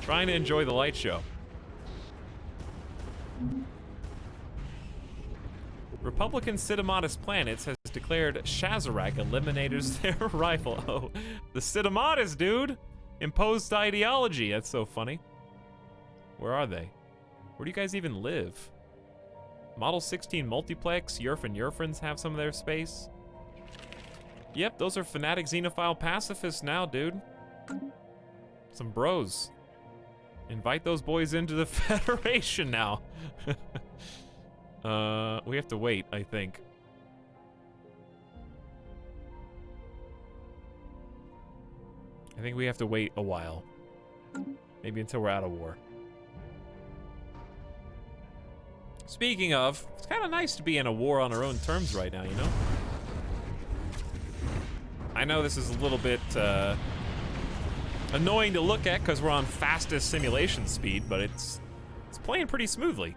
Trying to enjoy the light show. Republican Sidamatis Planets has declared Shazarak eliminators their rival. Oh, the Sidamatis, dude! Imposed ideology. That's so funny. Where are they? Where do you guys even live? Model 16 Multiplex, Yerf and Yerfrins have some of their space. Yep, those are fanatic xenophile pacifists now, dude. Some bros. Invite those boys into the Federation now. We have to wait, I think. I think we have to wait a while. Maybe until we're out of war. Speaking of, it's kind of nice to be in a war on our own terms right now, you know? I know this is a little bit annoying to look at because we're on fastest simulation speed, but it's playing pretty smoothly.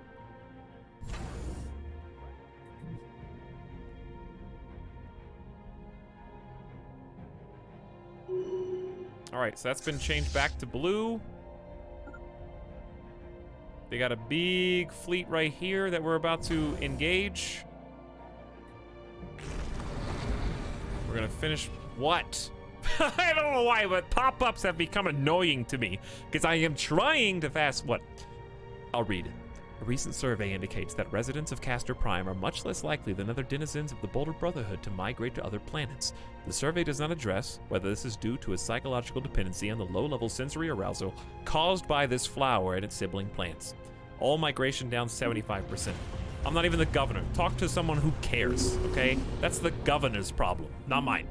All right, so that's been changed back to blue. They got a big fleet right here that we're about to engage. We're gonna finish what? I don't know why, but pop-ups have become annoying to me because I am trying to fast what? I'll read. A recent survey indicates that residents of Castor Prime are much less likely than other denizens of the Boulder Brotherhood to migrate to other planets. The survey does not address whether this is due to a psychological dependency on the low-level sensory arousal caused by this flower and its sibling plants. All migration down 75%. I'm not even the governor. Talk to someone who cares, okay? That's the governor's problem, not mine.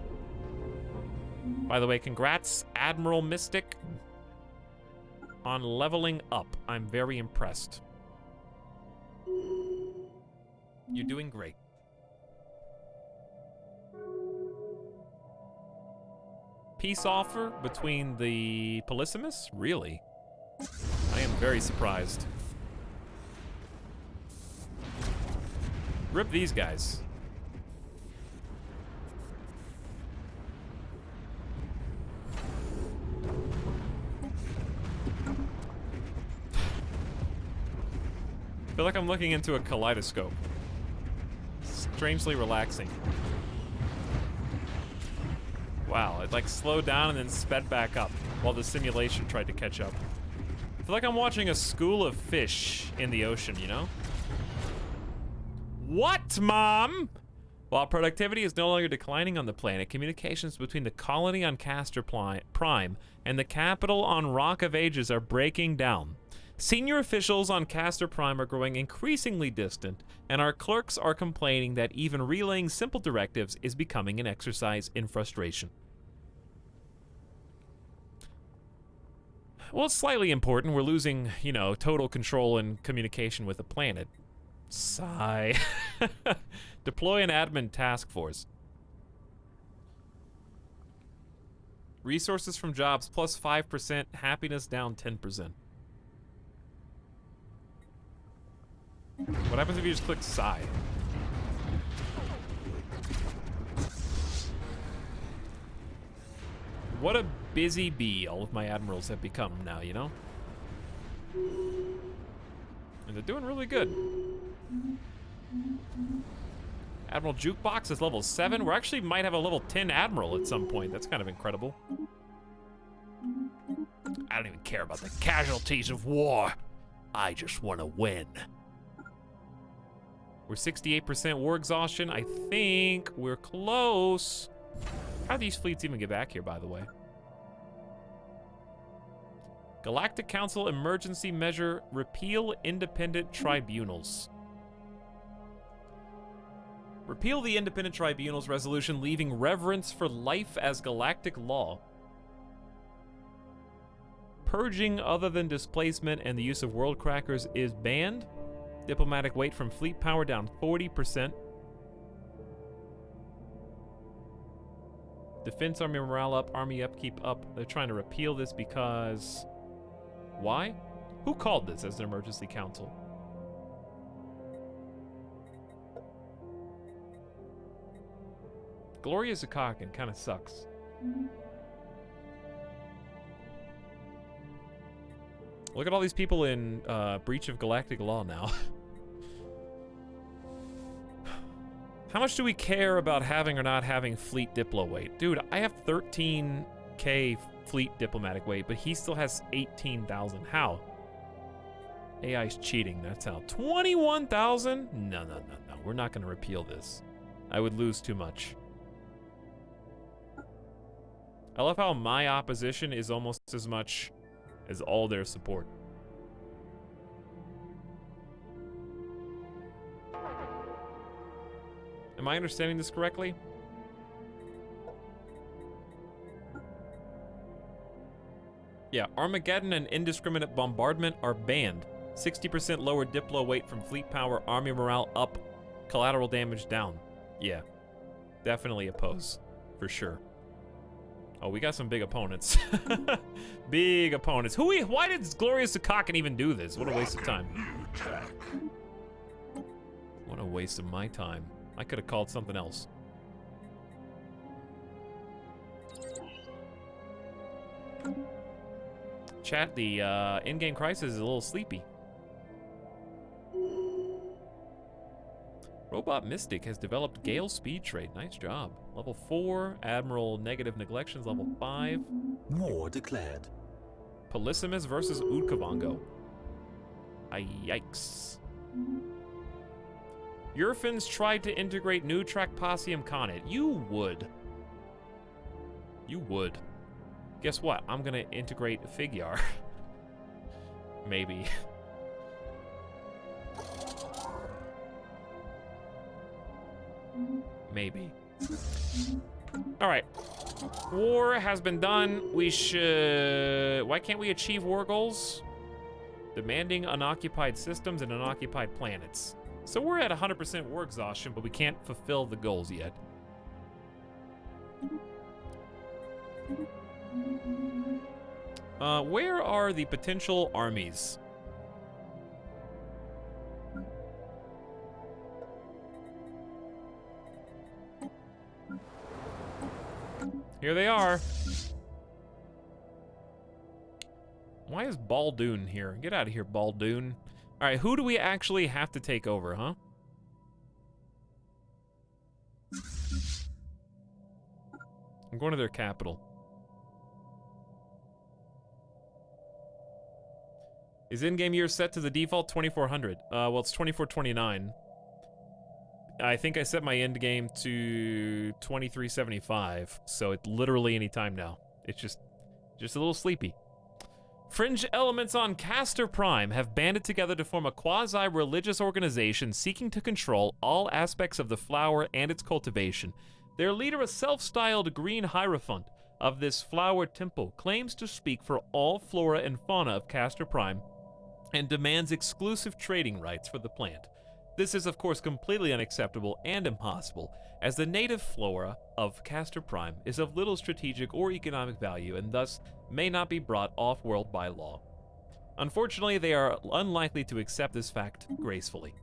By the way, congrats, Admiral Mystic, on leveling up. I'm very impressed. You're doing great. Peace offer between the Polysimus? Really? I am very surprised. Rip these guys. I feel like I'm looking into a kaleidoscope. Strangely relaxing. Wow, it like slowed down and then sped back up while the simulation tried to catch up. feel like I'm watching a school of fish in the ocean, you know? What, Mom? While productivity is no longer declining on the planet, communications between the colony on Castor Prime and the capital on Rock of Ages are breaking down. Senior officials on Castor Prime are growing increasingly distant, and our clerks are complaining that even relaying simple directives is becoming an exercise in frustration. Well, it's slightly important. We're losing, you know, total control and communication with the planet. Sigh. Deploy an admin task force. Resources from jobs plus 5%, happiness down 10%. What happens if you just click sigh? What a busy bee all of my admirals have become now, you know? And they're doing really good. Admiral Jukebox is level 7. We actually might have a level 10 Admiral at some point. That's kind of incredible. I don't even care about the casualties of war. I just want to win. We're 68% war exhaustion. I think we're close. How do these fleets even get back here, by the way? Galactic Council Emergency Measure, repeal independent tribunals. Repeal the independent tribunals resolution, leaving reverence for life as galactic law. Purging other than displacement and the use of world crackers is banned. Diplomatic weight from fleet power down 40%. Defense army morale up, army upkeep up. They're trying to repeal this because... Why? Who called this as an emergency council? Gloria Zakakin kind of sucks. Look at all these people in breach of galactic law now. How much do we care about having or not having fleet diplo weight? Dude, I have 13k fleet diplomatic weight, but he still has 18,000. How? AI's cheating, that's how. 21,000? No. We're not going to repeal this. I would lose too much. I love how my opposition is almost as much as all their support. Am I understanding this correctly? Yeah, Armageddon and indiscriminate bombardment are banned. 60% lower diplo weight from fleet power, army morale up, collateral damage down. Yeah, definitely oppose, for sure. Oh, we got some big opponents. Big opponents. Why did Glorious Zakakin even do this? What a waste of time. What a waste of my time. I could have called something else. Chat, the Endgame crisis is a little sleepy. Robot Mystic has developed Gale Speed trait. Nice job. Level 4. Admiral Negative Neglections, level 5. War declared. Polysimus versus Udkavango. Yikes. Eurofins tried to integrate new Tracpasium Conet. You would. You would. Guess what? I'm gonna integrate Figuar. Maybe. Maybe. Alright. War has been done. We should... Why can't we achieve war goals? Demanding unoccupied systems and unoccupied planets. So we're at 100% war exhaustion, but we can't fulfill the goals yet. Where are the potential armies? Here they are. Why is Baldoon here? Get out of here, Baldoon. All right, who do we actually have to take over, huh? I'm going to their capital. Is in-game year set to the default 2400? Well, it's 2429. I think I set my end game to 2375, so it's literally any time now. It's just a little sleepy. Fringe elements on Castor Prime have banded together to form a quasi-religious organization seeking to control all aspects of the flower and its cultivation. Their leader, a self-styled green hierophant of this flower temple, claims to speak for all flora and fauna of Castor Prime and demands exclusive trading rights for the plant. This is, of course, completely unacceptable and impossible, as the native flora of Castor Prime is of little strategic or economic value and thus may not be brought off-world by law. Unfortunately, they are unlikely to accept this fact gracefully.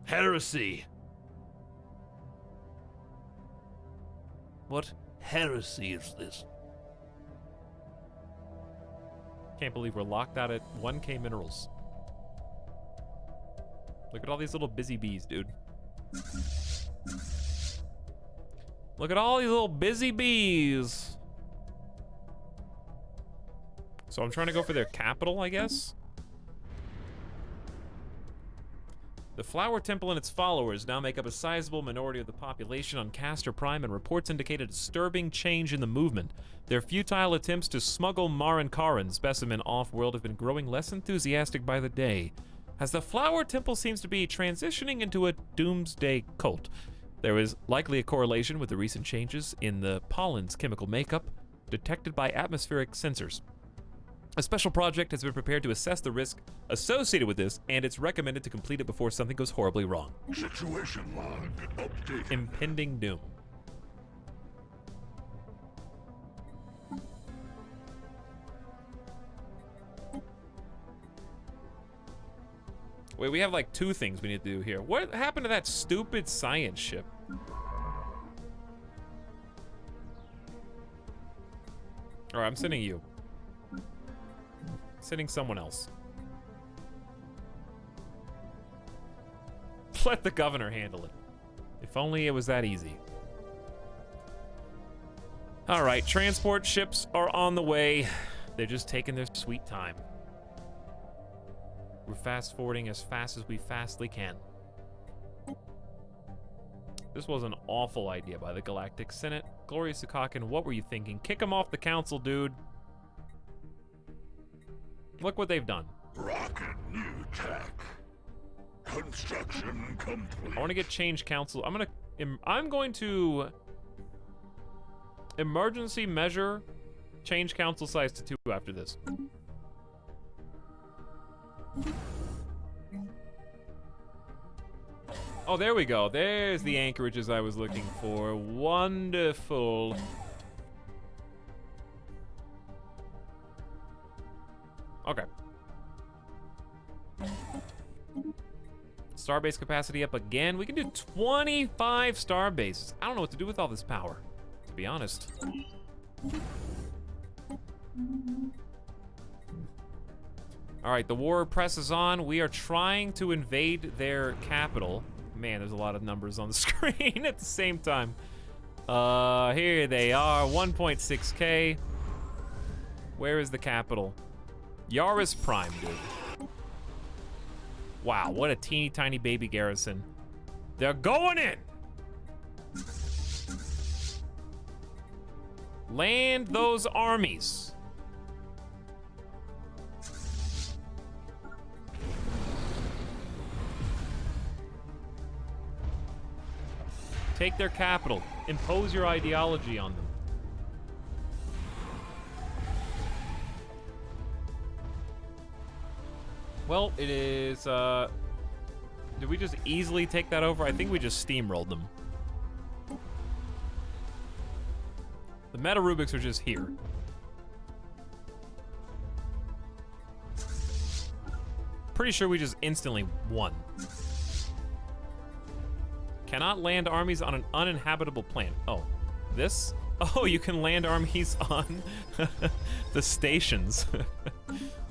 Heresy. What? Heresy is this? Can't believe we're locked out at 1K minerals. Look at all these little busy bees, dude. Look at all these little busy bees. So I'm trying to go for their capital, I guess. The Flower Temple and its followers now make up a sizable minority of the population on Castor Prime, and reports indicate a disturbing change in the movement. Their futile attempts to smuggle Marin specimen off-world have been growing less enthusiastic by the day, as the Flower Temple seems to be transitioning into a doomsday cult. There is likely a correlation with the recent changes in the pollen's chemical makeup detected by atmospheric sensors. A special project has been prepared to assess the risk associated with this, and it's recommended to complete it before something goes horribly wrong. Situation log updated. Impending doom. Wait, we have like 2 things we need to do here. What happened to that stupid science ship? Alright, I'm sending you. Sending someone else. Let the governor handle it. If only it was that easy. Alright, transport ships are on the way. They're just taking their sweet time. We're fast forwarding as fast as we fastly can. This was an awful idea by the Galactic Senate. Gloria Sukhakin, what were you thinking? Kick him off the council, dude. Look what they've done. Rocket new tech. Construction complete. I want to get change council. I'm going to emergency measure change council size to 2 after this. Oh, there we go. There's the anchorages I was looking for. Wonderful. Okay. Starbase capacity up again. We can do 25 starbases. I don't know what to do with all this power, to be honest. All right, the war presses on. We are trying to invade their capital. Man, there's a lot of numbers on the screen at the same time. Here they are, 1.6K. Where is the capital? Yaris Prime, dude. Wow, what a teeny tiny baby garrison. They're going in! Land those armies. Take their capital. Impose your ideology on them. Well, it is, did we just easily take that over? I think we just steamrolled them. The Meta Rubiks are just here. Pretty sure we just instantly won. Cannot land armies on an uninhabitable planet. Oh, this? Oh, you can land armies on the stations.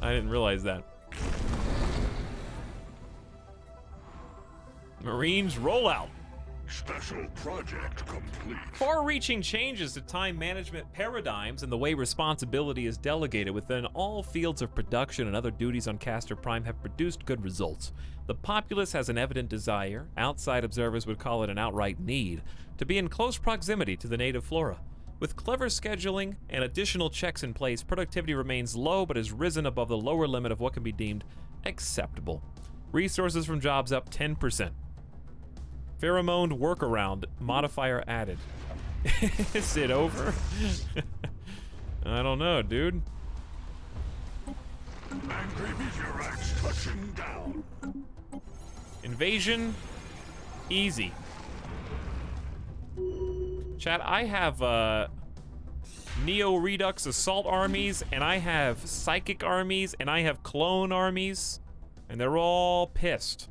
I didn't realize that. Marines, roll out. Special project complete. Far-reaching changes to time management paradigms and the way responsibility is delegated within all fields of production and other duties on Castor Prime have produced good results. The populace has an evident desire, outside observers would call it an outright need, to be in close proximity to the native flora. With clever scheduling and additional checks in place, productivity remains low but has risen above the lower limit of what can be deemed acceptable. Resources from jobs up 10%. Pheromone workaround modifier added. Is it over? I don't know, dude. Angry meteorites touching down. Invasion, easy. Chat, I have Neo Redux assault armies, and I have psychic armies, and I have clone armies, and they're all pissed.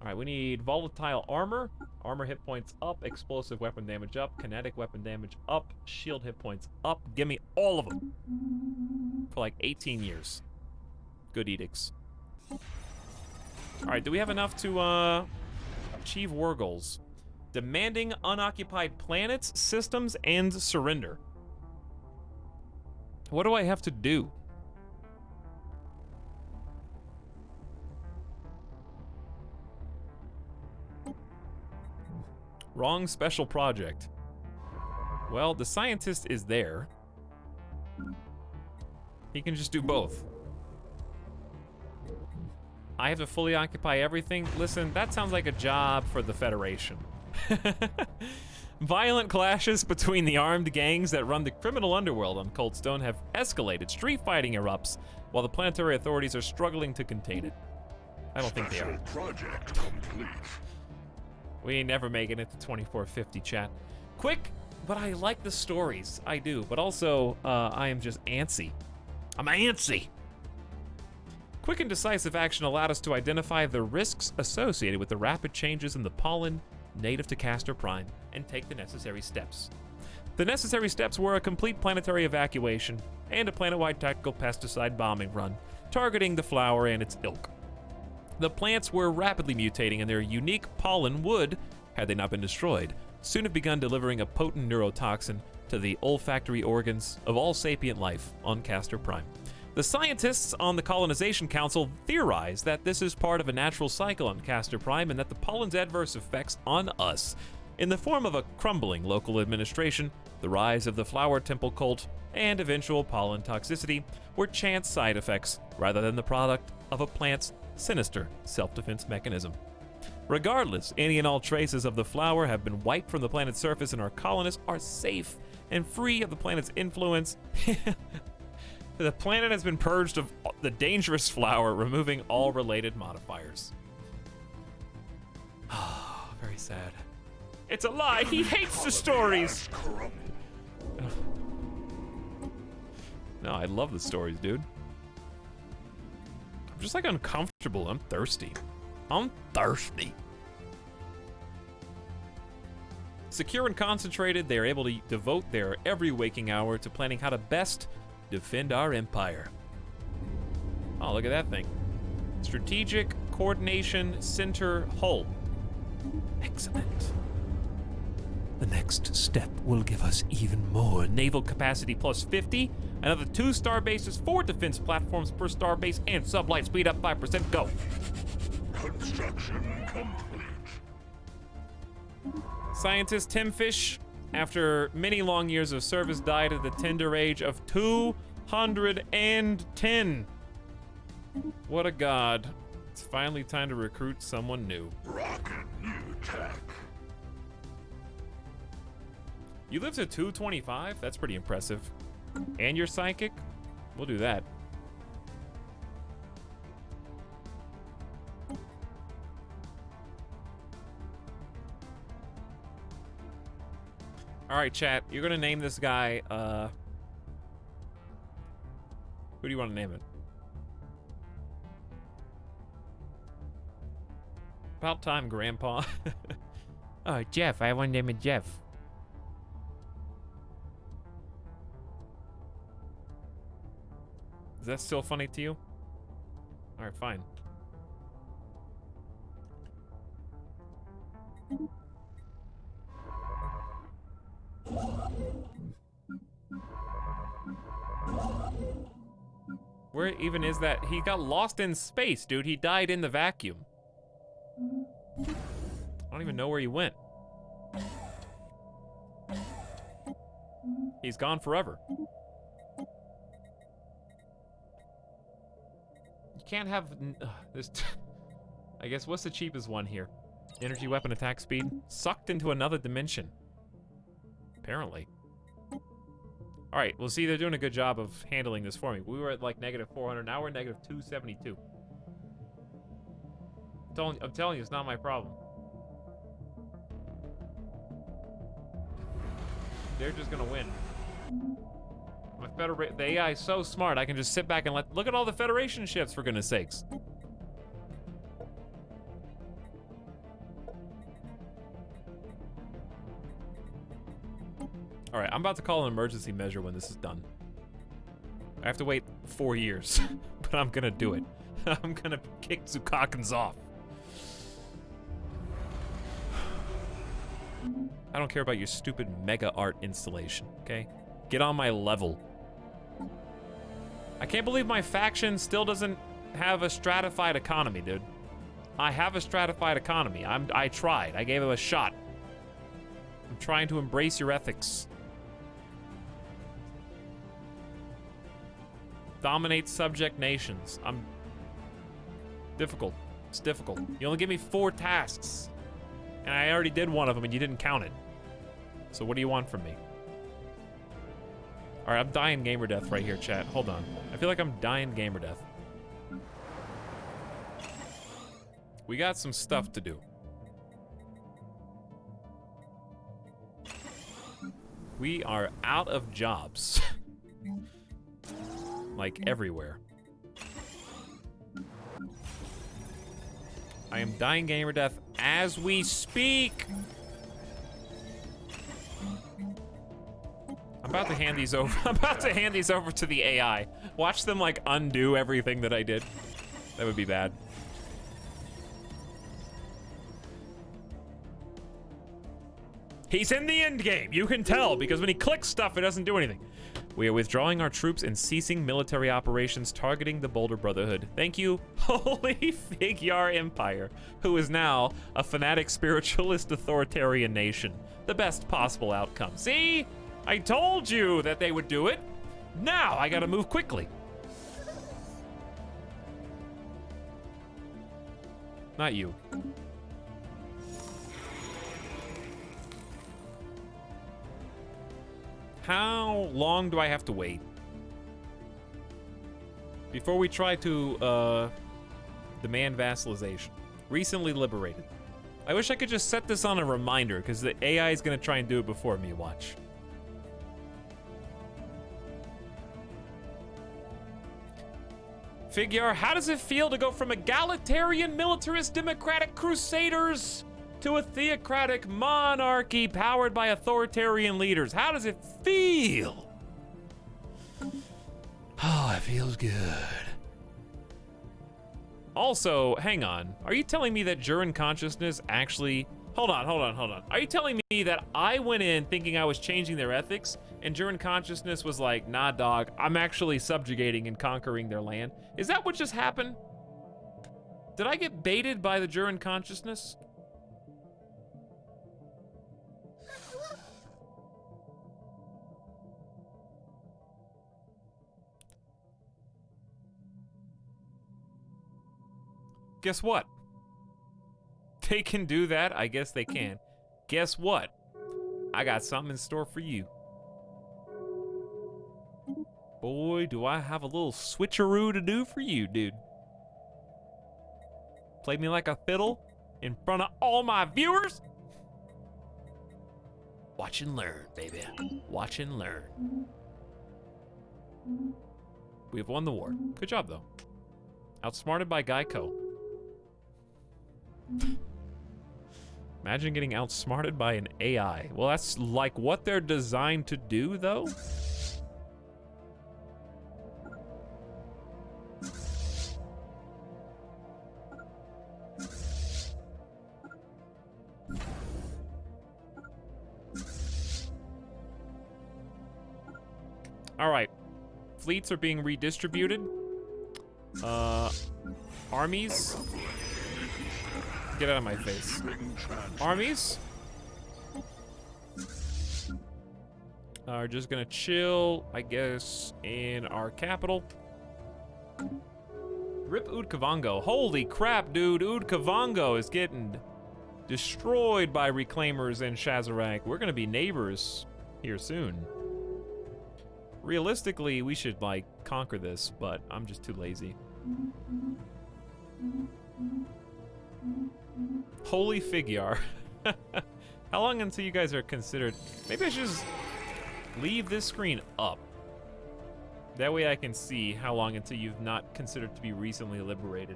Alright, we need volatile armor. Armor hit points up, explosive weapon damage up, kinetic weapon damage up, shield hit points up. Give me all of them. For like 18 years. Good edicts. Alright, do we have enough to achieve war goals? Demanding unoccupied planets, systems, and surrender. What do I have to do? Wrong special project. Well, the scientist is there. He can just do both. I have to fully occupy everything. Listen, that sounds like a job for the Federation. Violent clashes between the armed gangs that run the criminal underworld on Coldstone have escalated. Street fighting erupts while the planetary authorities are struggling to contain it. I don't think they are. Project complete. We ain't never making it to 2450, chat. Quick, but I like the stories. I do, but also, I am just antsy. I'm antsy. Quick and decisive action allowed us to identify the risks associated with the rapid changes in the pollen native to Castor Prime and take the necessary steps. The necessary steps were a complete planetary evacuation and a planet-wide tactical pesticide bombing run, targeting the flower and its ilk. The plants were rapidly mutating, and their unique pollen would, had they not been destroyed, soon have begun delivering a potent neurotoxin to the olfactory organs of all sapient life on Castor Prime. The scientists on the Colonization Council theorize that this is part of a natural cycle on Castor Prime and that the pollen's adverse effects on us, in the form of a crumbling local administration, the rise of the flower temple cult, and eventual pollen toxicity, were chance side effects rather than the product of a plant's sinister self-defense mechanism. Regardless, any and all traces of the flower have been wiped from the planet's surface, and our colonists are safe and free of the planet's influence. The planet has been purged of the dangerous flower, removing all related modifiers. Oh, very sad. It's a lie. He hates the stories. No, I love the stories, dude. I'm just like uncomfortable. I'm thirsty. I'm thirsty. Secure and concentrated, they are able to devote their every waking hour to planning how to best defend our empire. Oh, look at that thing. Strategic Coordination Center Hull. Excellent. The next step will give us even more naval capacity plus 50, another 2 star bases, 4 defense platforms per star base, and sublight speed up 5%. Go. Construction complete. Scientist Tim Fish, after many long years of service, died at the tender age of 210. What a god. It's finally time to recruit someone new. Rocket new tech. You live to 225? That's pretty impressive. And you're psychic? We'll do that. All right, chat. You're gonna name this guy. Who do you want to name it? About time, Grandpa. Oh, Jeff. I want to name it Jeff. Is that still funny to you? All right, fine. Where even is that? He got lost in space, dude. He died in the vacuum. I don't even know where he went. He's gone forever. You can't have this. I guess what's the cheapest one here? Energy weapon attack speed? Sucked into another dimension. Apparently. Alright, well see, they're doing a good job of handling this for me. We were at like -400, now we're at -272. I'm telling you, it's not my problem. They're just gonna win. The AI is so smart, I can just sit back and look at all the Federation ships, for goodness sakes. All right, I'm about to call an emergency measure when this is done. I have to wait 4 years, but I'm gonna do it. I'm gonna kick Zukakans off. I don't care about your stupid mega art installation, okay? Get on my level. I can't believe my faction still doesn't have a stratified economy, dude. I have a stratified economy. I tried. I gave it a shot. I'm trying to embrace your ethics. Dominate subject nations. Difficult. It's difficult. You only give me 4 tasks. And I already did one of them and you didn't count it. So what do you want from me? Alright, I'm dying gamer death right here, chat. Hold on. I feel like I'm dying gamer death. We got some stuff to do. We are out of jobs. Like everywhere. I am dying gamer death as we speak. I'm about to hand these over. I'm about to hand these over to the AI. Watch them like undo everything that I did. That would be bad. He's in the Endgame. You can tell because when he clicks stuff, it doesn't do anything. We are withdrawing our troops and ceasing military operations targeting the Boulder Brotherhood. Thank you, Holy Figuar Empire, who is now a fanatic spiritualist authoritarian nation. The best possible outcome. See? I told you that they would do it. Now I gotta move quickly. Not you. How long do I have to wait before we try to demand vassalization? Recently liberated. I wish I could just set this on a reminder because the AI is gonna try and do it before me. Watch. Figuar, how does it feel to go from egalitarian militarist democratic crusaders to a theocratic monarchy powered by authoritarian leaders? How does it feel? Oh, it feels good. Also, hang on. Are you telling me that Jurin consciousness actually... Hold on. Are you telling me that I went in thinking I was changing their ethics and Jurin consciousness was like, nah, dog, I'm actually subjugating and conquering their land? Is that what just happened? Did I get baited by the Jurin consciousness? Guess what? They can do that? I guess they can. Guess what? I got something in store for you. Boy, do I have a little switcheroo to do for you, dude. Play me like a fiddle in front of all my viewers? Watch and learn, baby. Watch and learn. We have won the war. Good job, though. Outsmarted by Geico. Imagine getting outsmarted by an AI. Well, that's like what they're designed to do, though. All right. Fleets are being redistributed. Armies. Get out of my face. Armies are just gonna chill, I guess, in our capital. Rip Udkavango. Holy crap, dude. Udkavango is getting destroyed by Reclaimers and Shazarak. We're gonna be neighbors here soon. Realistically, we should, like, conquer this, but I'm just too lazy. Holy Figure. How long until you guys are considered... Maybe I should just leave this screen up. That way I can see how long until you've not considered to be recently liberated.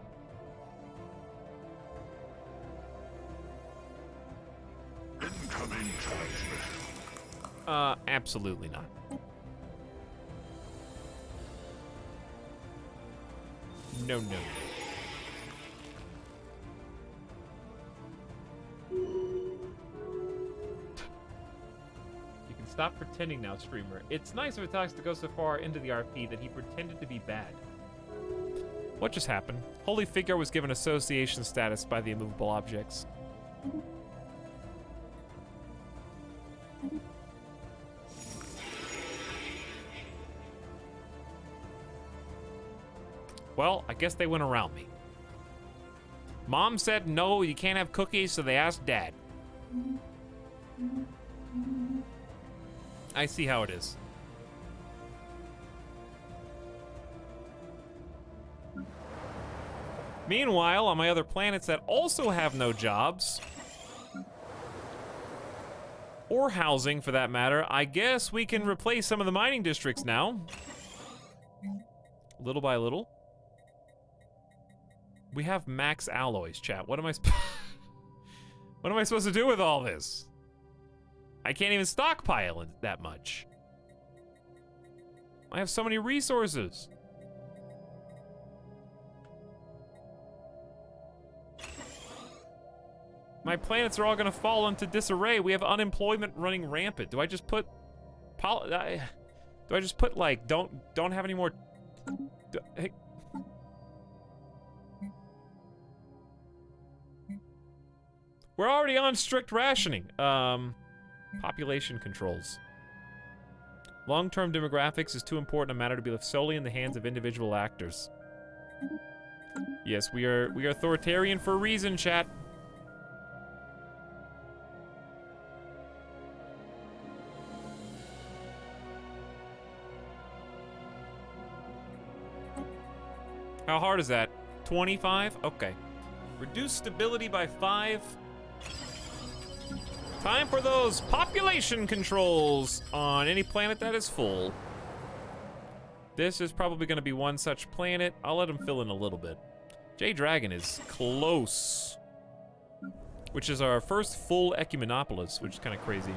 Incoming transmission. Absolutely not. No, no. You can stop pretending now, streamer. It's nice of Etalyx to go so far into the RP that he pretended to be bad. What just happened? Holy Figure was given association status by the immovable objects. Well, I guess they went around me. Mom said no, you can't have cookies, so they asked Dad. I see how it is. Meanwhile, on my other planets that also have no jobs, or housing for that matter, I guess we can replace some of the mining districts now. Little by little. We have max alloys, chat. What am I what am I supposed to do with all this? I can't even stockpile it that much. I have so many resources. My planets are all gonna fall into disarray. We have unemployment running rampant. Do I just put do I just put like don't have any more hey. We're already on strict rationing. Population controls. Long-term demographics is too important a matter to be left solely in the hands of individual actors. Yes, we are authoritarian for a reason, chat. How hard is that? 25? Okay. Reduce stability by 5. Time for those population controls on any planet that is full. This is probably going to be one such planet. I'll let him fill in a little bit. J-Dragon is close. Which is our first full Ecumenopolis, which is kind of crazy.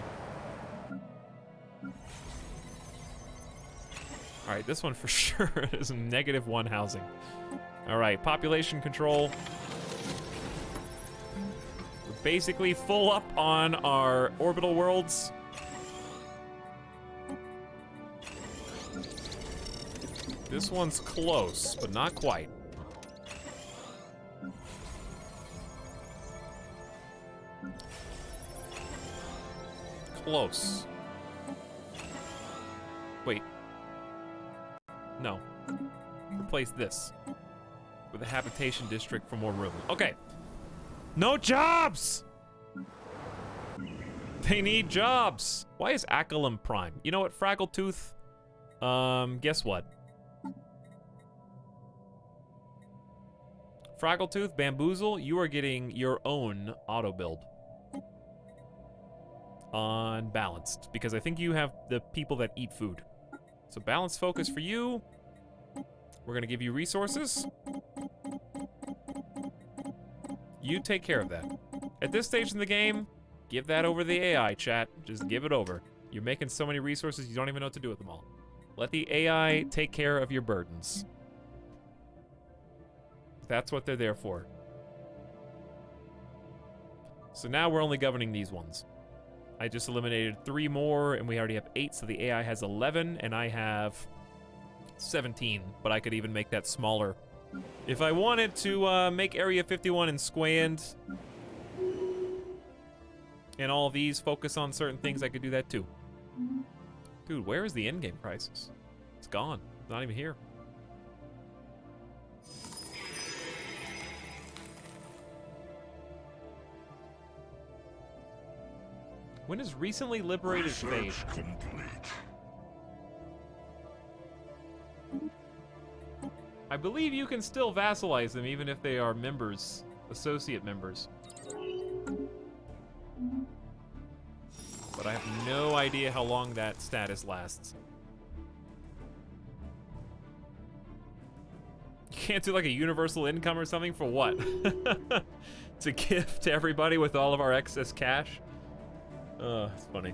Alright, this one for sure is -1 housing. Alright, population control. Basically full up on our orbital worlds. This one's close, but not quite. Close. Wait. No. Replace this with a habitation district for more room. Okay. No jobs! They need jobs. Why is Akalum Prime? You know what, Fraggletooth? Guess what? Fraggletooth, Bamboozle, you are getting your own auto build. On Balanced, because I think you have the people that eat food. So Balanced focus for you. We're gonna give you resources. You take care of that. At this stage in the game, give that over the AI, chat. Just give it over. You're making so many resources, you don't even know what to do with them all. Let the AI take care of your burdens. That's what they're there for. So now we're only governing these ones. I just eliminated 3 more, and we already have 8, so the AI has 11, and I have 17, but I could even make that smaller. If I wanted to make Area 51 and Squand, and all these focus on certain things, I could do that too. Dude, where is the Endgame crisis? It's gone. It's not even here. When is recently liberated fade? I believe you can still vassalize them even if they are members, associate members. But I have no idea how long that status lasts. You can't do like a universal income or something for what? To give to everybody with all of our excess cash? It's funny.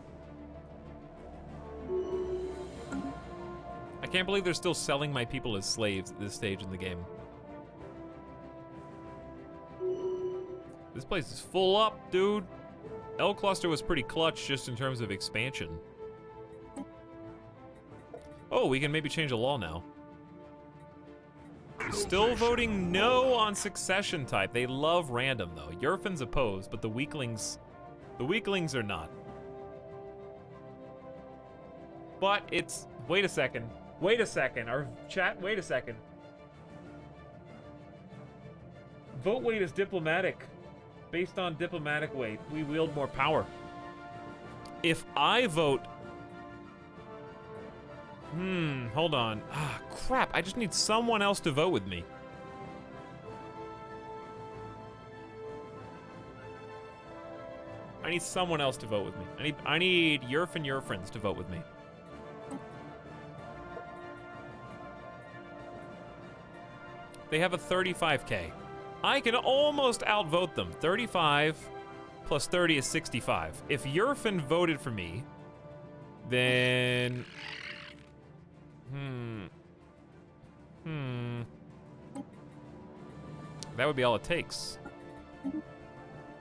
I can't believe they're still selling my people as slaves at this stage in the game. This place is full up, dude. L Cluster was pretty clutch just in terms of expansion. Oh, we can maybe change the law now. Still voting no on succession type. They love random though. Yerfin's opposed, but the weaklings are not. But it's, wait a second, our chat, wait a second. Vote weight is diplomatic. Based on diplomatic weight, we wield more power. If I vote, hold on. Ah, crap, I just need someone else to vote with me. I need someone else to vote with me. I need Yerf and your friends to vote with me. They have a 35k. I can almost outvote them. 35 plus 30 is 65. If Yerfin voted for me, then... That would be all it takes.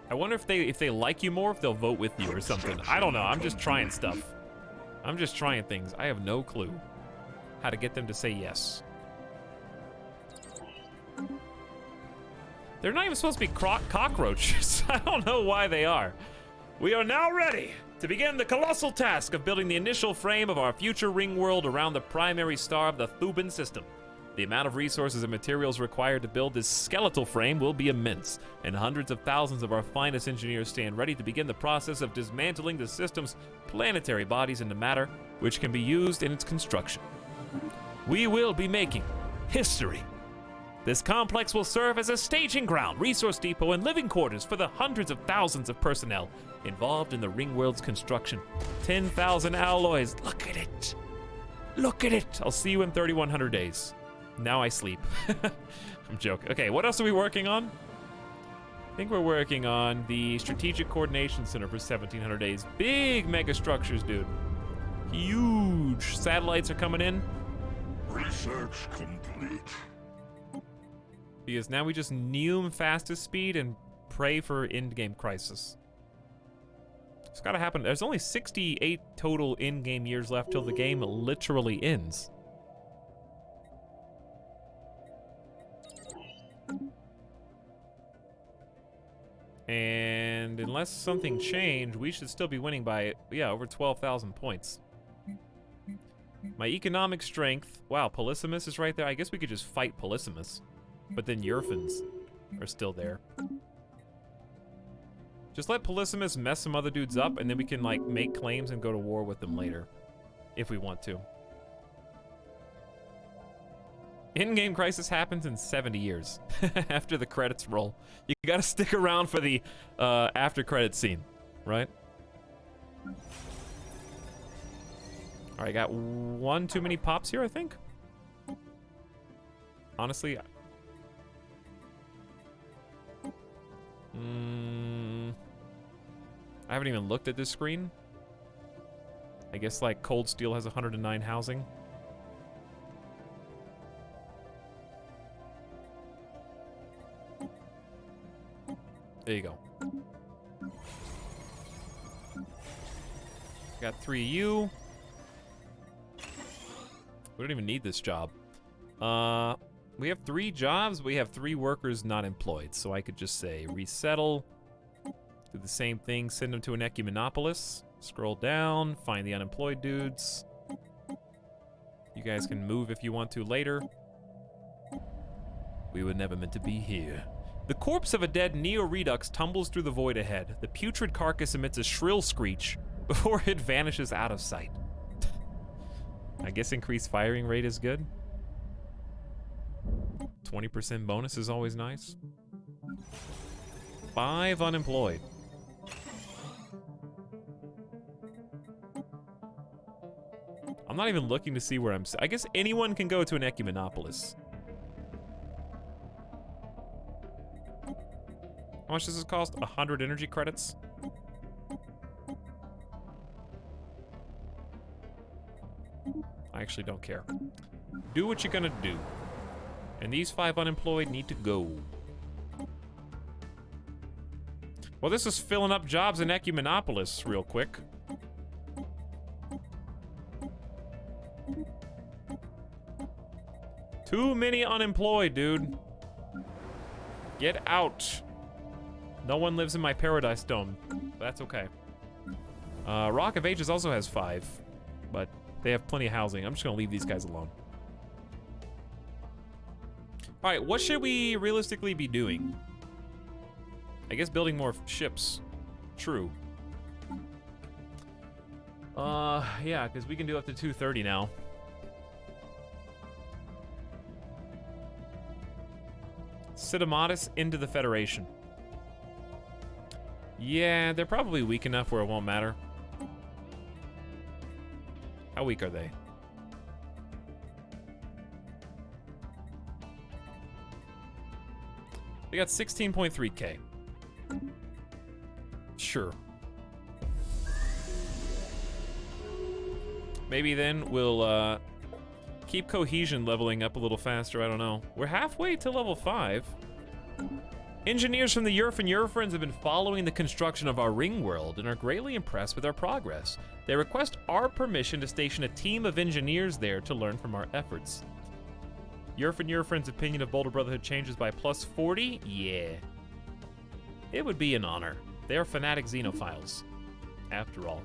I wonder if they like you more, if they'll vote with you or something. I don't know. I'm just trying stuff. I'm just trying things. I have no clue how to get them to say yes. They're not even supposed to be cockroaches. I don't know why they are. We are now ready to begin the colossal task of building the initial frame of our future ring world around the primary star of the Thuban system. The amount of resources and materials required to build this skeletal frame will be immense, and hundreds of thousands of our finest engineers stand ready to begin the process of dismantling the system's planetary bodies into matter, which can be used in its construction. We will be making history. This complex will serve as a staging ground, resource depot, and living quarters for the hundreds of thousands of personnel involved in the Ringworld's construction. 10,000 alloys. Look at it. Look at it. I'll see you in 3,100 days. Now I sleep. I'm joking. Okay, what else are we working on? I think we're working on the Strategic Coordination Center for 1,700 days. Big mega structures, dude. Huge. Satellites are coming in. Research complete. Because now we just neum fastest speed and pray for endgame crisis. It's gotta happen. There's only 68 total in-game years left till the game literally ends. And unless something changed, we should still be winning by, yeah, over 12,000 points. My economic strength, wow, Polysimus is right there. I guess we could just fight Polysimus. But then Yerfins are still there. Just let Polysimus mess some other dudes up, and then we can, like, make claims and go to war with them later. If we want to. In-game crisis happens in 70 years. After the credits roll. You gotta stick around for the after-credits scene, right? Alright, got one too many pops here, I think? Honestly... I haven't even looked at this screen. I guess like Cold Steel has 109 housing. There you go. Got 3 of you. We don't even need this job. We have 3 jobs. We have 3 workers not employed. So I could just say resettle. Do the same thing. Send them to an ecumenopolis. Scroll down. Find the unemployed dudes. You guys can move if you want to later. We were never meant to be here. The corpse of a dead Neo-Redux tumbles through the void ahead. The putrid carcass emits a shrill screech before it vanishes out of sight. I guess increased firing rate is good. 20% bonus is always nice. 5 unemployed. I'm not even looking to see where I guess anyone can go to an ecumenopolis. How much does this cost? 100 energy credits? I actually don't care. Do what you're gonna do. And these 5 unemployed need to go. Well, this is filling up jobs in Ecumenopolis real quick. Too many unemployed, dude. Get out. No one lives in my paradise dome. That's okay. Rock of Ages also has 5, but they have plenty of housing. I'm just gonna leave these guys alone. All right, what should we realistically be doing? I guess building more ships. True. Yeah, because we can do up to 230 now. Sidamatis into the Federation. Yeah, they're probably weak enough where it won't matter. How weak are they? They got 16.3k. Sure. Maybe then we'll keep cohesion leveling up a little faster, I don't know. We're halfway to level 5. Engineers from the Yerf and Yerfriends have been following the construction of our ring world and are greatly impressed with our progress. They request our permission to station a team of engineers there to learn from our efforts. Yerf and Yerfriends' opinion of Boulder Brotherhood changes by plus 40? Yeah. It would be an honor. They are fanatic xenophiles, after all.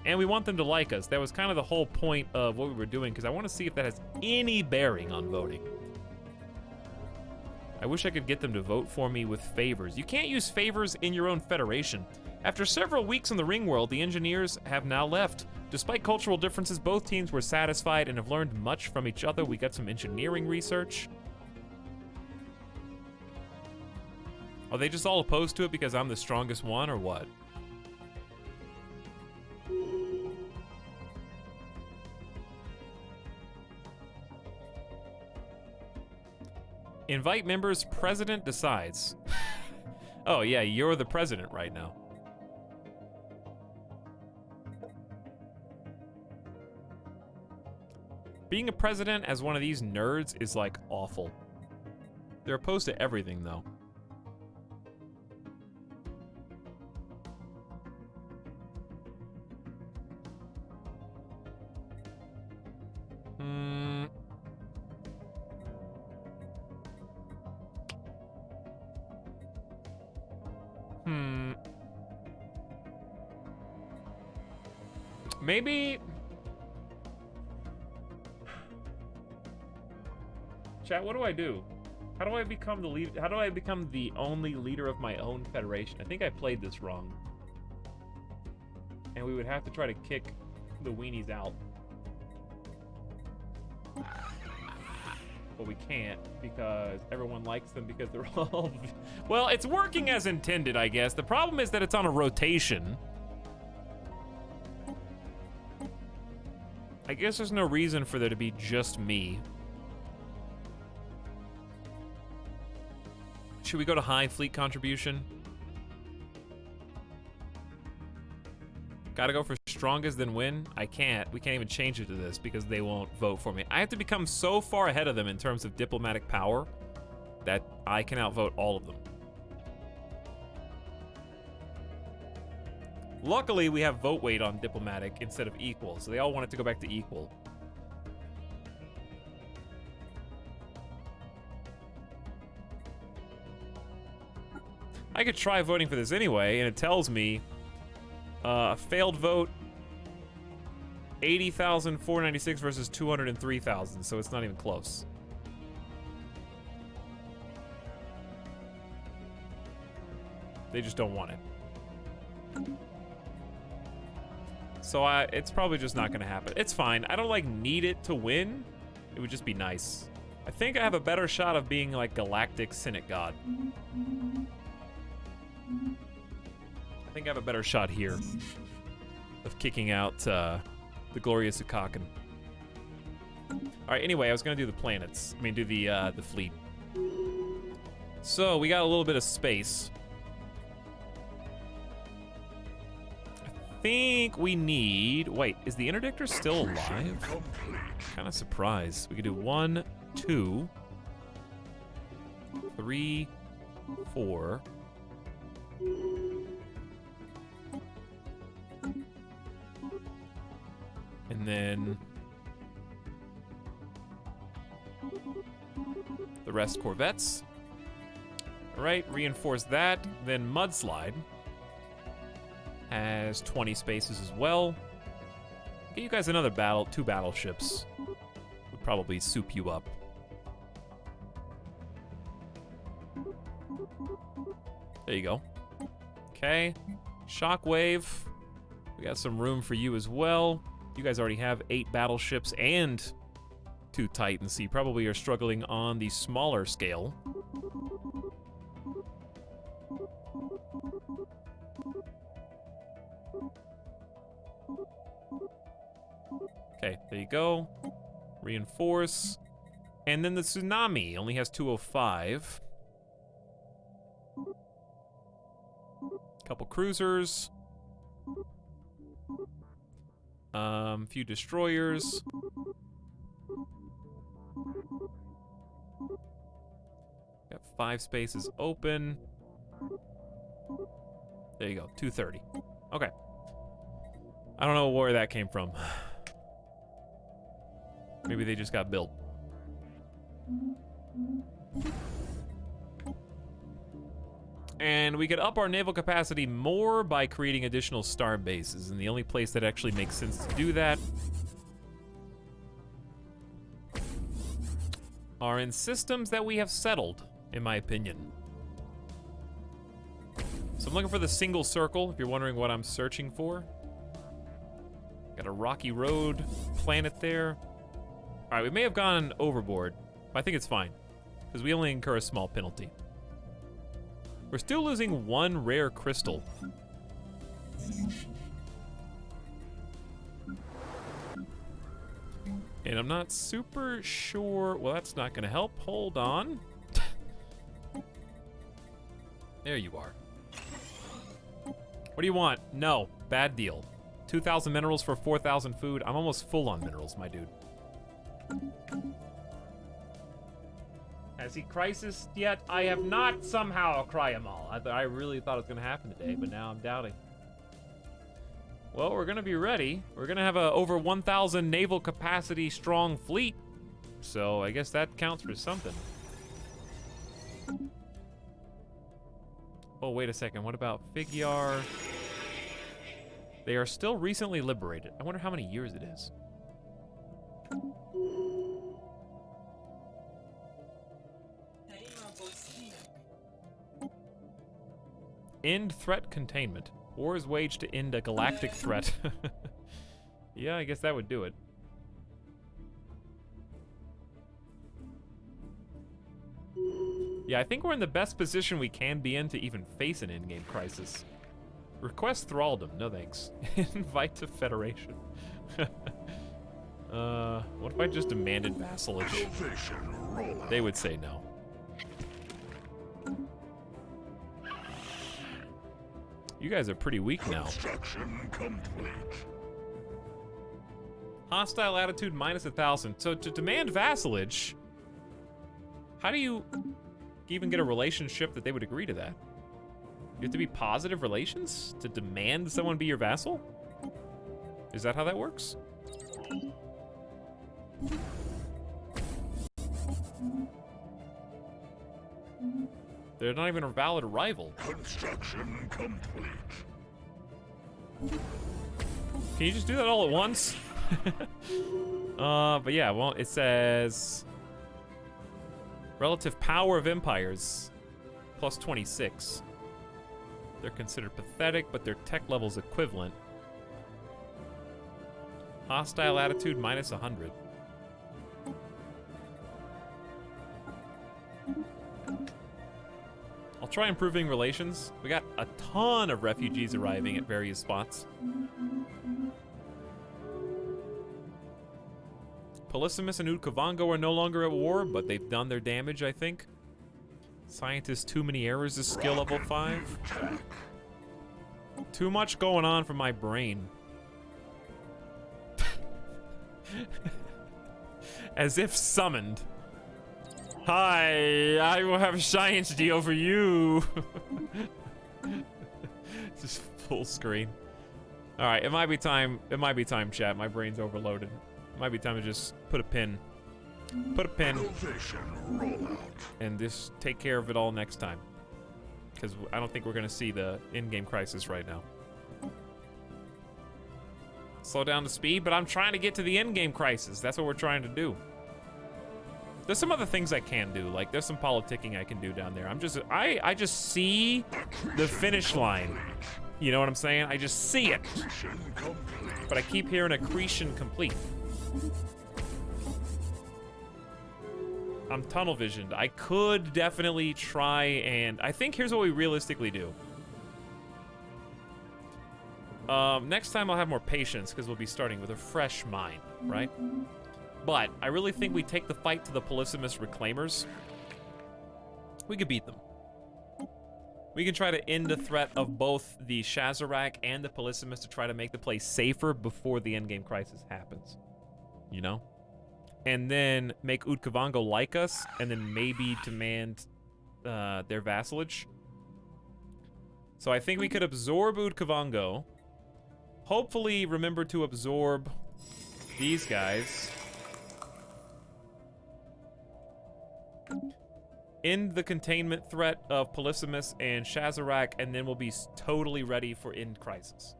And we want them to like us. That was kind of the whole point of what we were doing, because I want to see if that has any bearing on voting. I wish I could get them to vote for me with favors. You can't use favors in your own federation. After several weeks in the ring world, the engineers have now left. Despite cultural differences, both teams were satisfied and have learned much from each other. We got some engineering research. Are they just all opposed to it because I'm the strongest one, or what? Invite members, president decides. Oh yeah, you're the president right now. Being a president as one of these nerds is like awful. They're opposed to everything though. Maybe... Chat, what do I do? How do I become the lead? How do I become the only leader of my own federation? I think I played this wrong. And we would have to try to kick the weenies out. But we can't because everyone likes them because they're all... Well, it's working as intended, I guess. The problem is that it's on a rotation. I guess there's no reason for there to be just me. Should we go to high fleet contribution? Gotta go for strongest then win? I can't. We can't even change it to this because they won't vote for me. I have to become so far ahead of them in terms of diplomatic power that I can outvote all of them. Luckily, we have vote weight on diplomatic instead of equal, so they all want it to go back to equal. I could try voting for this anyway, and it tells me a failed vote, 80,496 versus 203,000, so it's not even close. They just don't want it. So it's probably just not gonna happen. It's fine. I don't like need it to win. It would just be nice. I think I have a better shot of being like Galactic Senate God. I think I have a better shot here of kicking out the glorious Akakan. All right. Anyway, I was gonna do the planets. I mean, do the fleet. So we got a little bit of space. I think we need. Wait, is the interdictor still alive? Kind of surprised. We could do 1, 2, 3, 4. And then the rest Corvettes. All right, reinforce that. Then Mudslide has 20 spaces as well. Get you guys another 2 battleships. Would probably soup you up. There you go. Okay, Shockwave. We got some room for you as well. You guys already have 8 battleships and 2 Titans, so you probably are struggling on the smaller scale. Okay, there you go. Reinforce. And then the Tsunami only has 205. Couple cruisers. Few destroyers. Got 5 spaces open. There you go, 230. Okay. I don't know where that came from. Maybe they just got built. And we could up our naval capacity more by creating additional star bases, and the only place that actually makes sense to do that are in systems that we have settled, in my opinion. So I'm looking for the single circle, if you're wondering what I'm searching for. Got a rocky road planet there. All right, we may have gone overboard, but I think it's fine, because we only incur a small penalty. We're still losing 1 rare crystal. And I'm not super sure. Well, that's not going to help. Hold on. There you are. What do you want? No. Bad deal. 2,000 minerals for 4,000 food. I'm almost full on minerals, my dude. Has he crisis yet? I have not somehow cry 'em all. I really thought it was going to happen today, but now I'm doubting. Well, we're going to be ready. We're going to have a over 1,000 naval capacity strong fleet. So I guess that counts for something. Oh, wait a second. What about Figuiar? They are still recently liberated. I wonder how many years it is. End threat containment. War is waged to end a galactic threat. Yeah, I guess that would do it. Yeah, I think we're in the best position we can be in to even face an endgame crisis. Request thraldom. No thanks. Invite to Federation. What if I just demanded vassalage? They would say no. You guys are pretty weak now. Construction complete. Hostile attitude minus 1,000. So to demand vassalage, how do you even get a relationship that they would agree to that? You have to be positive relations to demand someone be your vassal? Is that how that works? They're not even a valid rival. Construction complete. Can you just do that all at once? But yeah, well, it says relative power of empires plus 26. They're considered pathetic, but their tech level's equivalent. Hostile attitude minus 100. I'll try improving relations. We got a ton of refugees arriving at various spots. Polysimus and Udkovango are no longer at war, but they've done their damage, I think. Scientist Too Many Errors is skill level 5. Too much going on for my brain. As if summoned. Hi, I will have science D over you. Just full screen. All right, it might be time. It might be time, chat. My brain's overloaded. It might be time to just put a pin. Put a pin. And just take care of it all next time. Because I don't think we're gonna see the in-game crisis right now. Slow down the speed, but I'm trying to get to the in-game crisis. That's what we're trying to do. There's some other things I can do, like there's some politicking I can do down there. I just see the finish line. You know what I'm saying? I just see it. But I keep hearing accretion complete. I'm tunnel visioned. I could definitely try and I think here's what we realistically do. Next time I'll have more patience because we'll be starting with a fresh mind, right? But I really think we take the fight to the Polysimus Reclaimers. We could beat them. We can try to end the threat of both the Shazarak and the Polysimus to try to make the place safer before the endgame crisis happens. You know? And then make Udkovango like us, and then maybe demand their vassalage. So I think we could absorb Udkovango. Hopefully remember to absorb these guys. End the containment threat of Polysimus and Shazarak, and then we'll be totally ready for end crisis.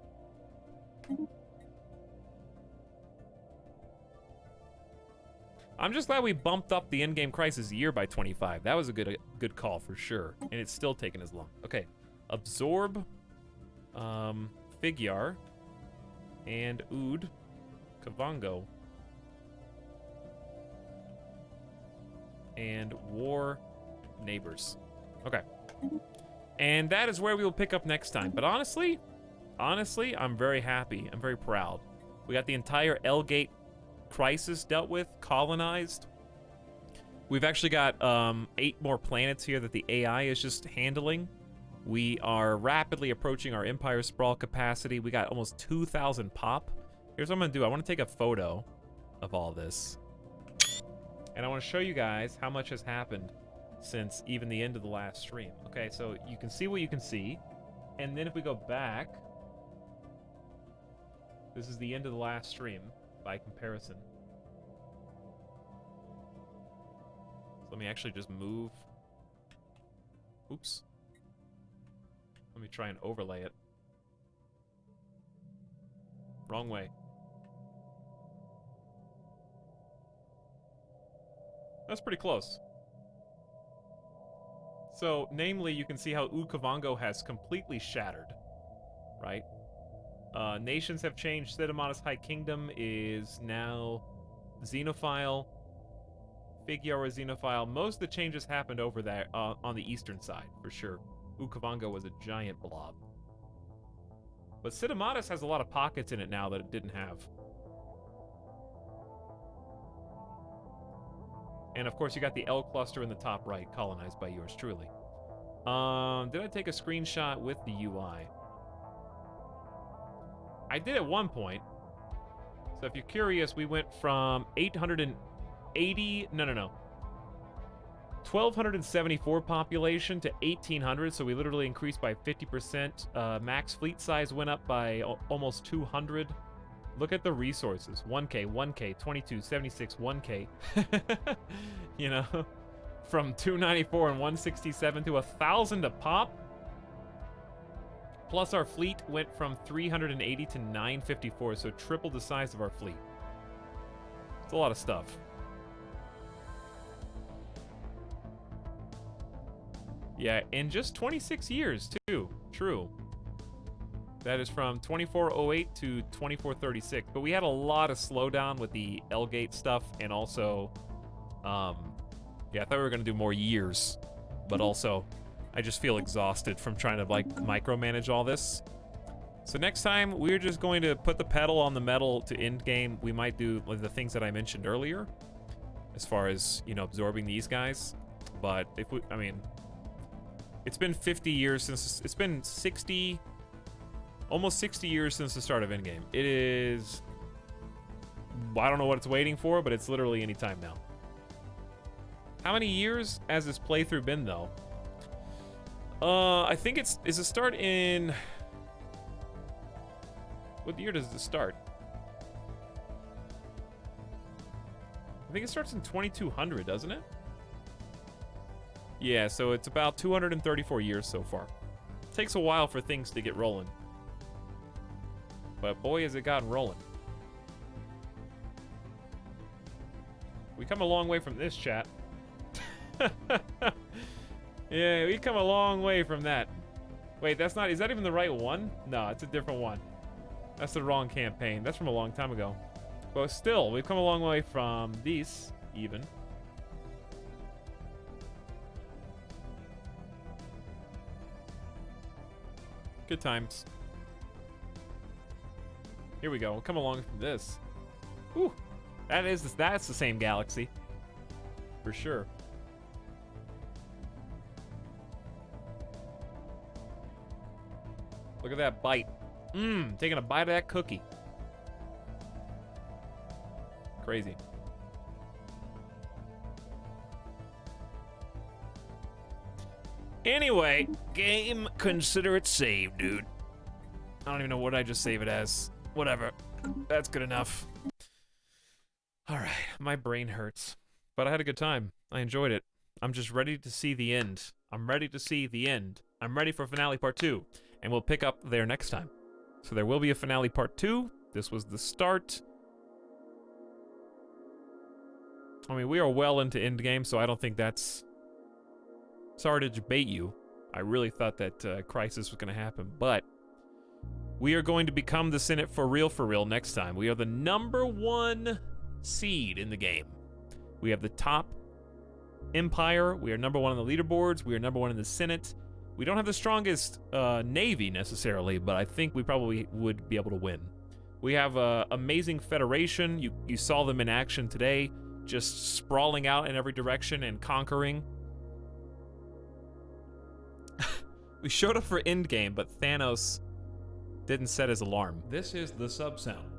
I'm just glad we bumped up the endgame crisis year by 25. That was a good call for sure, and it's still taking as long. Okay, absorb, Figuar, and Udkovango, and war neighbors. Okay, and that is where we will pick up next time. But honestly, I'm very happy. I'm very proud. We got the entire L-Gate crisis dealt with, colonized. We've actually got 8 more planets here that the AI is just handling. We are rapidly approaching our Empire Sprawl capacity. We got almost 2,000 pop. Here's what I'm gonna do. I want to take a photo of all this. And I want to show you guys how much has happened since even the end of the last stream. Okay, so you can see what you can see. And then if we go back, this is the end of the last stream by comparison. So let me actually just move. Oops. Let me try and overlay it. Wrong way. That's pretty close. So, namely, you can see how Udkovango has completely shattered, right? Nations have changed. Sidamana's High Kingdom is now Xenophile. Figuar is Xenophile. Most of the changes happened over there on the eastern side, for sure. Udkovango was a giant blob. But Sidamatis has a lot of pockets in it now that it didn't have. And of course, you got the L cluster in the top right, colonized by yours truly. Did I take a screenshot with the UI? I did at one point. So if you're curious, we went from 880... No. 1,274 population to 1,800, so we literally increased by 50%. Max fleet size went up by almost 200. Look at the resources. 1K, 1K, 22, 76, 1K. You know, from 294 and 167 to 1,000 a pop. Plus our fleet went from 380 to 954, so triple the size of our fleet. It's a lot of stuff. Yeah, in just 26 years, too. True. That is from 2408 to 2436. But we had a lot of slowdown with the L-Gate stuff, and also, yeah, I thought we were going to do more years. But also, I just feel exhausted from trying to, like, micromanage all this. So next time, we're just going to put the pedal on the metal to Endgame. We might do like, the things that I mentioned earlier, as far as, you know, absorbing these guys. But if we, I mean... It's been 50 years since, it's been 60, almost 60 years since the start of Endgame. It is, I don't know what it's waiting for, but it's literally any time now. How many years has this playthrough been, though? I think is it start in, what year does it start? I think it starts in 2200, doesn't it? Yeah, so it's about 234 years so far. It takes a while for things to get rolling. But boy, has it gotten rolling. We come a long way from this, chat. Yeah, we come a long way from that. Wait, that's not... Is that even the right one? No, it's a different one. That's the wrong campaign. That's from a long time ago. But still, we've come a long way from these, even. Good times. Here we go. We'll come along from this. Whew. That's the same galaxy. For sure. Look at that bite. Taking a bite of that cookie. Crazy. Anyway, game, consider it saved, dude. I don't even know what I just save it as. Whatever. That's good enough. Alright, my brain hurts. But I had a good time. I enjoyed it. I'm just ready to see the end. I'm ready to see the end. I'm ready for finale part 2. And we'll pick up there next time. So there will be a finale part 2. This was the start. I mean, we are well into Endgame, so I don't think that's... Sorry to debate you. I really thought that Crisis was going to happen, but we are going to become the Senate for real next time. We are the #1 seed in the game. We have the top empire. We are #1 on the leaderboards. We are #1 in the Senate. We don't have the strongest navy necessarily, but I think we probably would be able to win. We have an amazing federation. You saw them in action today, just sprawling out in every direction and conquering. We showed up for Endgame, but Thanos didn't set his alarm. This is the sub sound.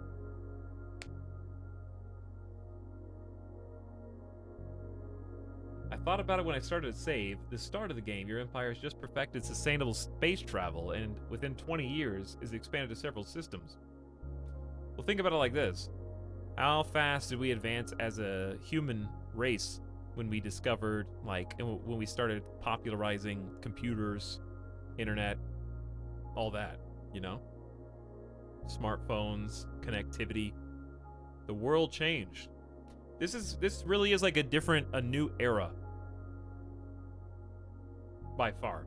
I thought about it when I started to save. The start of the game, your empire has just perfected sustainable space travel, and within 20 years is expanded to several systems. Well, think about it like this. How fast did we advance as a human race when we discovered, like, when we started popularizing computers, internet, all that, you know? Smartphones, connectivity. The world changed. This really is like a new era. By far.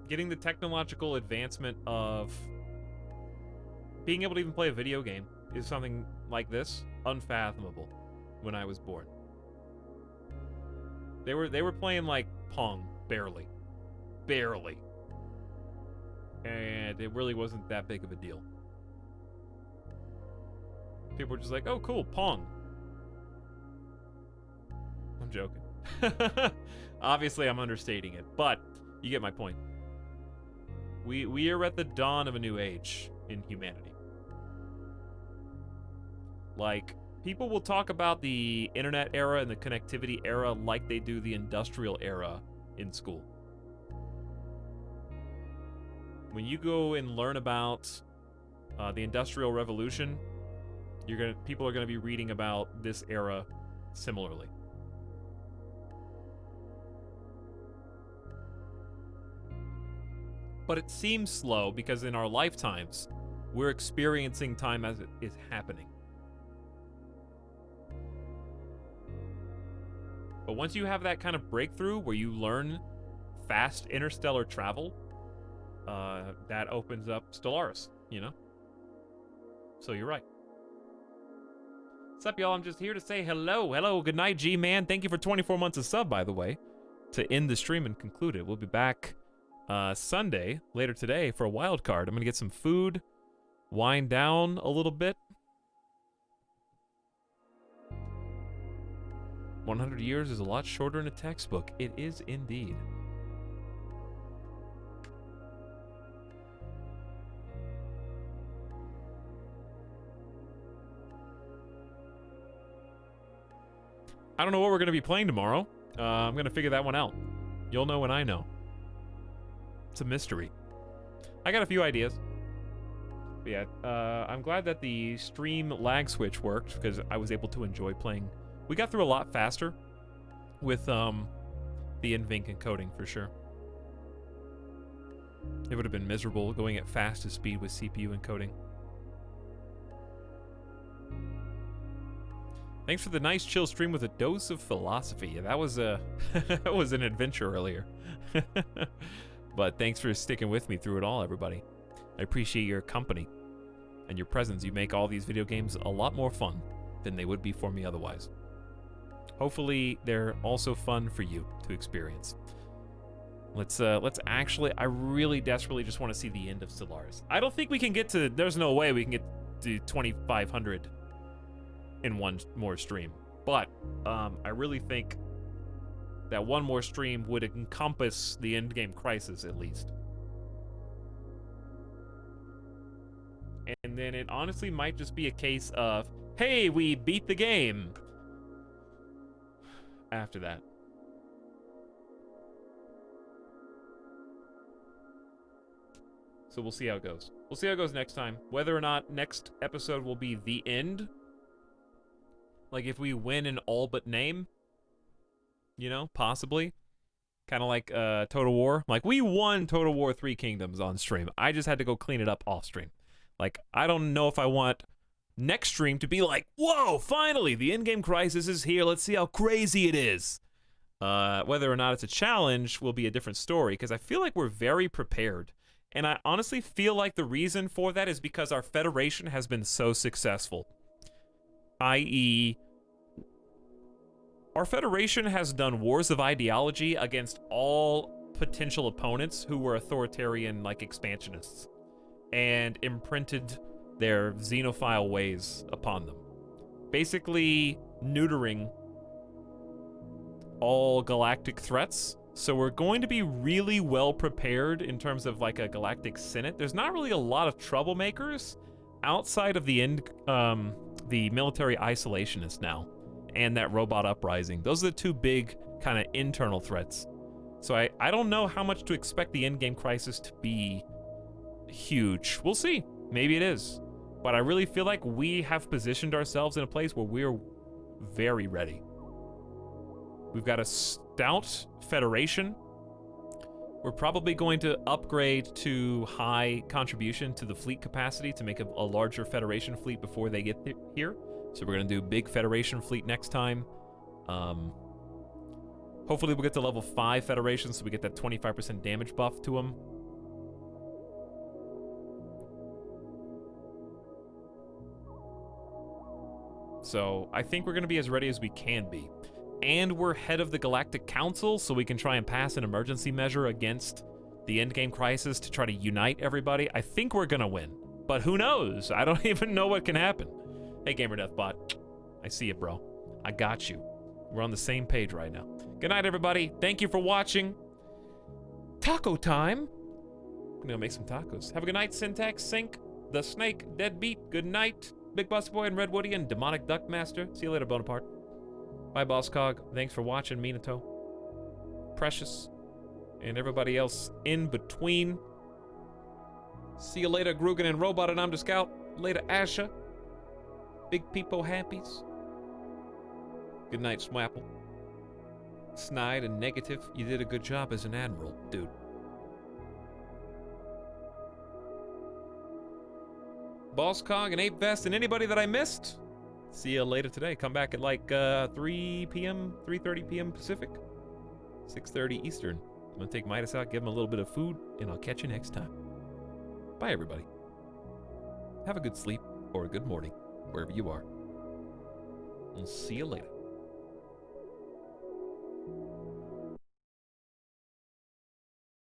Getting the technological advancement of being able to even play a video game is something like this unfathomable when I was born. They were playing like Pong, barely. And it really wasn't that big of a deal. People were just like, oh, cool, Pong. I'm joking. Obviously, I'm understating it, but you get my point. We are at the dawn of a new age in humanity. Like, People will talk about the internet era and the connectivity era like they do the industrial era in school. When you go and learn about the Industrial Revolution, people are gonna be reading about this era similarly. But it seems slow because in our lifetimes, we're experiencing time as it is happening. But once you have that kind of breakthrough where you learn fast interstellar travel, that opens up Stellaris, you know? So you're right. What's up, y'all? I'm just here to say hello. Hello, good night, G-Man. Thank you for 24 months of sub, by the way, to end the stream and conclude it. We'll be back Sunday, later today, for a wild card. I'm going to get some food, wind down a little bit. 100 years is a lot shorter in a textbook. It is indeed. I don't know what we're going to be playing tomorrow. I'm going to figure that one out. You'll know when I know. It's a mystery. I got a few ideas. But yeah, I'm glad that the stream lag switch worked because I was able to enjoy playing. We got through a lot faster with the NVINC encoding for sure. It would have been miserable going at fastest speed with CPU encoding. Thanks for the nice chill stream with a dose of philosophy. Yeah, that was a that was an adventure earlier. But thanks for sticking with me through it all, everybody. I appreciate your company and your presence. You make all these video games a lot more fun than they would be for me otherwise. Hopefully, they're also fun for you to experience. Let's actually, I really desperately just want to see the end of Stellaris. I don't think we can get to, there's no way we can get to 2,500 in one more stream. But I really think that one more stream would encompass the Endgame crisis at least. And then it honestly might just be a case of, hey, we beat the game. After that. So we'll see how it goes. We'll see how it goes next time. Whether or not next episode will be the end. Like if we win in all but name. You know, possibly. Kind of like Total War. Like we won Total War 3 Kingdoms on stream. I just had to go clean it up off stream. Like I don't know if I want next stream to be like, whoa, finally, the Endgame crisis is here. Let's see how crazy it is. Whether or not it's a challenge will be a different story, because I feel like we're very prepared. And I honestly feel like the reason for that is because our Federation has been so successful. I.e., our Federation has done wars of ideology against all potential opponents who were authoritarian, like, expansionists, and imprinted their xenophile ways upon them. Basically neutering all galactic threats. So we're going to be really well prepared in terms of like a galactic senate. There's not really a lot of troublemakers outside of the military isolationists now and that robot uprising. Those are the two big kind of internal threats. So I don't know how much to expect the endgame crisis to be huge. We'll see. Maybe it is. But I really feel like we have positioned ourselves in a place where we're very ready. We've got a stout Federation. We're probably going to upgrade to high contribution to the fleet capacity to make a larger Federation fleet before they get here. So we're going to do big Federation fleet next time. Hopefully we'll get to level 5 Federation so we get that 25% damage buff to them. So I think we're going to be as ready as we can be. And we're head of the Galactic Council, so we can try and pass an emergency measure against the endgame crisis to try to unite everybody. I think we're going to win. But who knows? I don't even know what can happen. Hey, GamerDeathBot. I see it, bro. I got you. We're on the same page right now. Good night, everybody. Thank you for watching. Taco time. I'm going to make some tacos. Have a good night, Syntax Sync. The Snake Deadbeat. Good night. Big Boss Boy and Red Woody and Demonic Duck Master. See you later, Bonaparte. Bye, Boss Cog. Thanks for watching, Minato. Precious. And everybody else in between. See you later, Grugan and Robot and I'm the Scout. Later, Asha. Big Peepo Happies. Good night, Swapple. Snide and Negative. You did a good job as an admiral, dude. Boss Cog and Ape Vest and anybody that I missed. See you later today. Come back at like 3 p.m., 3:30 p.m. Pacific, 6:30 Eastern. I'm gonna take Midas out, give him a little bit of food, and I'll catch you next time. Bye, everybody. Have a good sleep or a good morning, wherever you are. We'll see you later.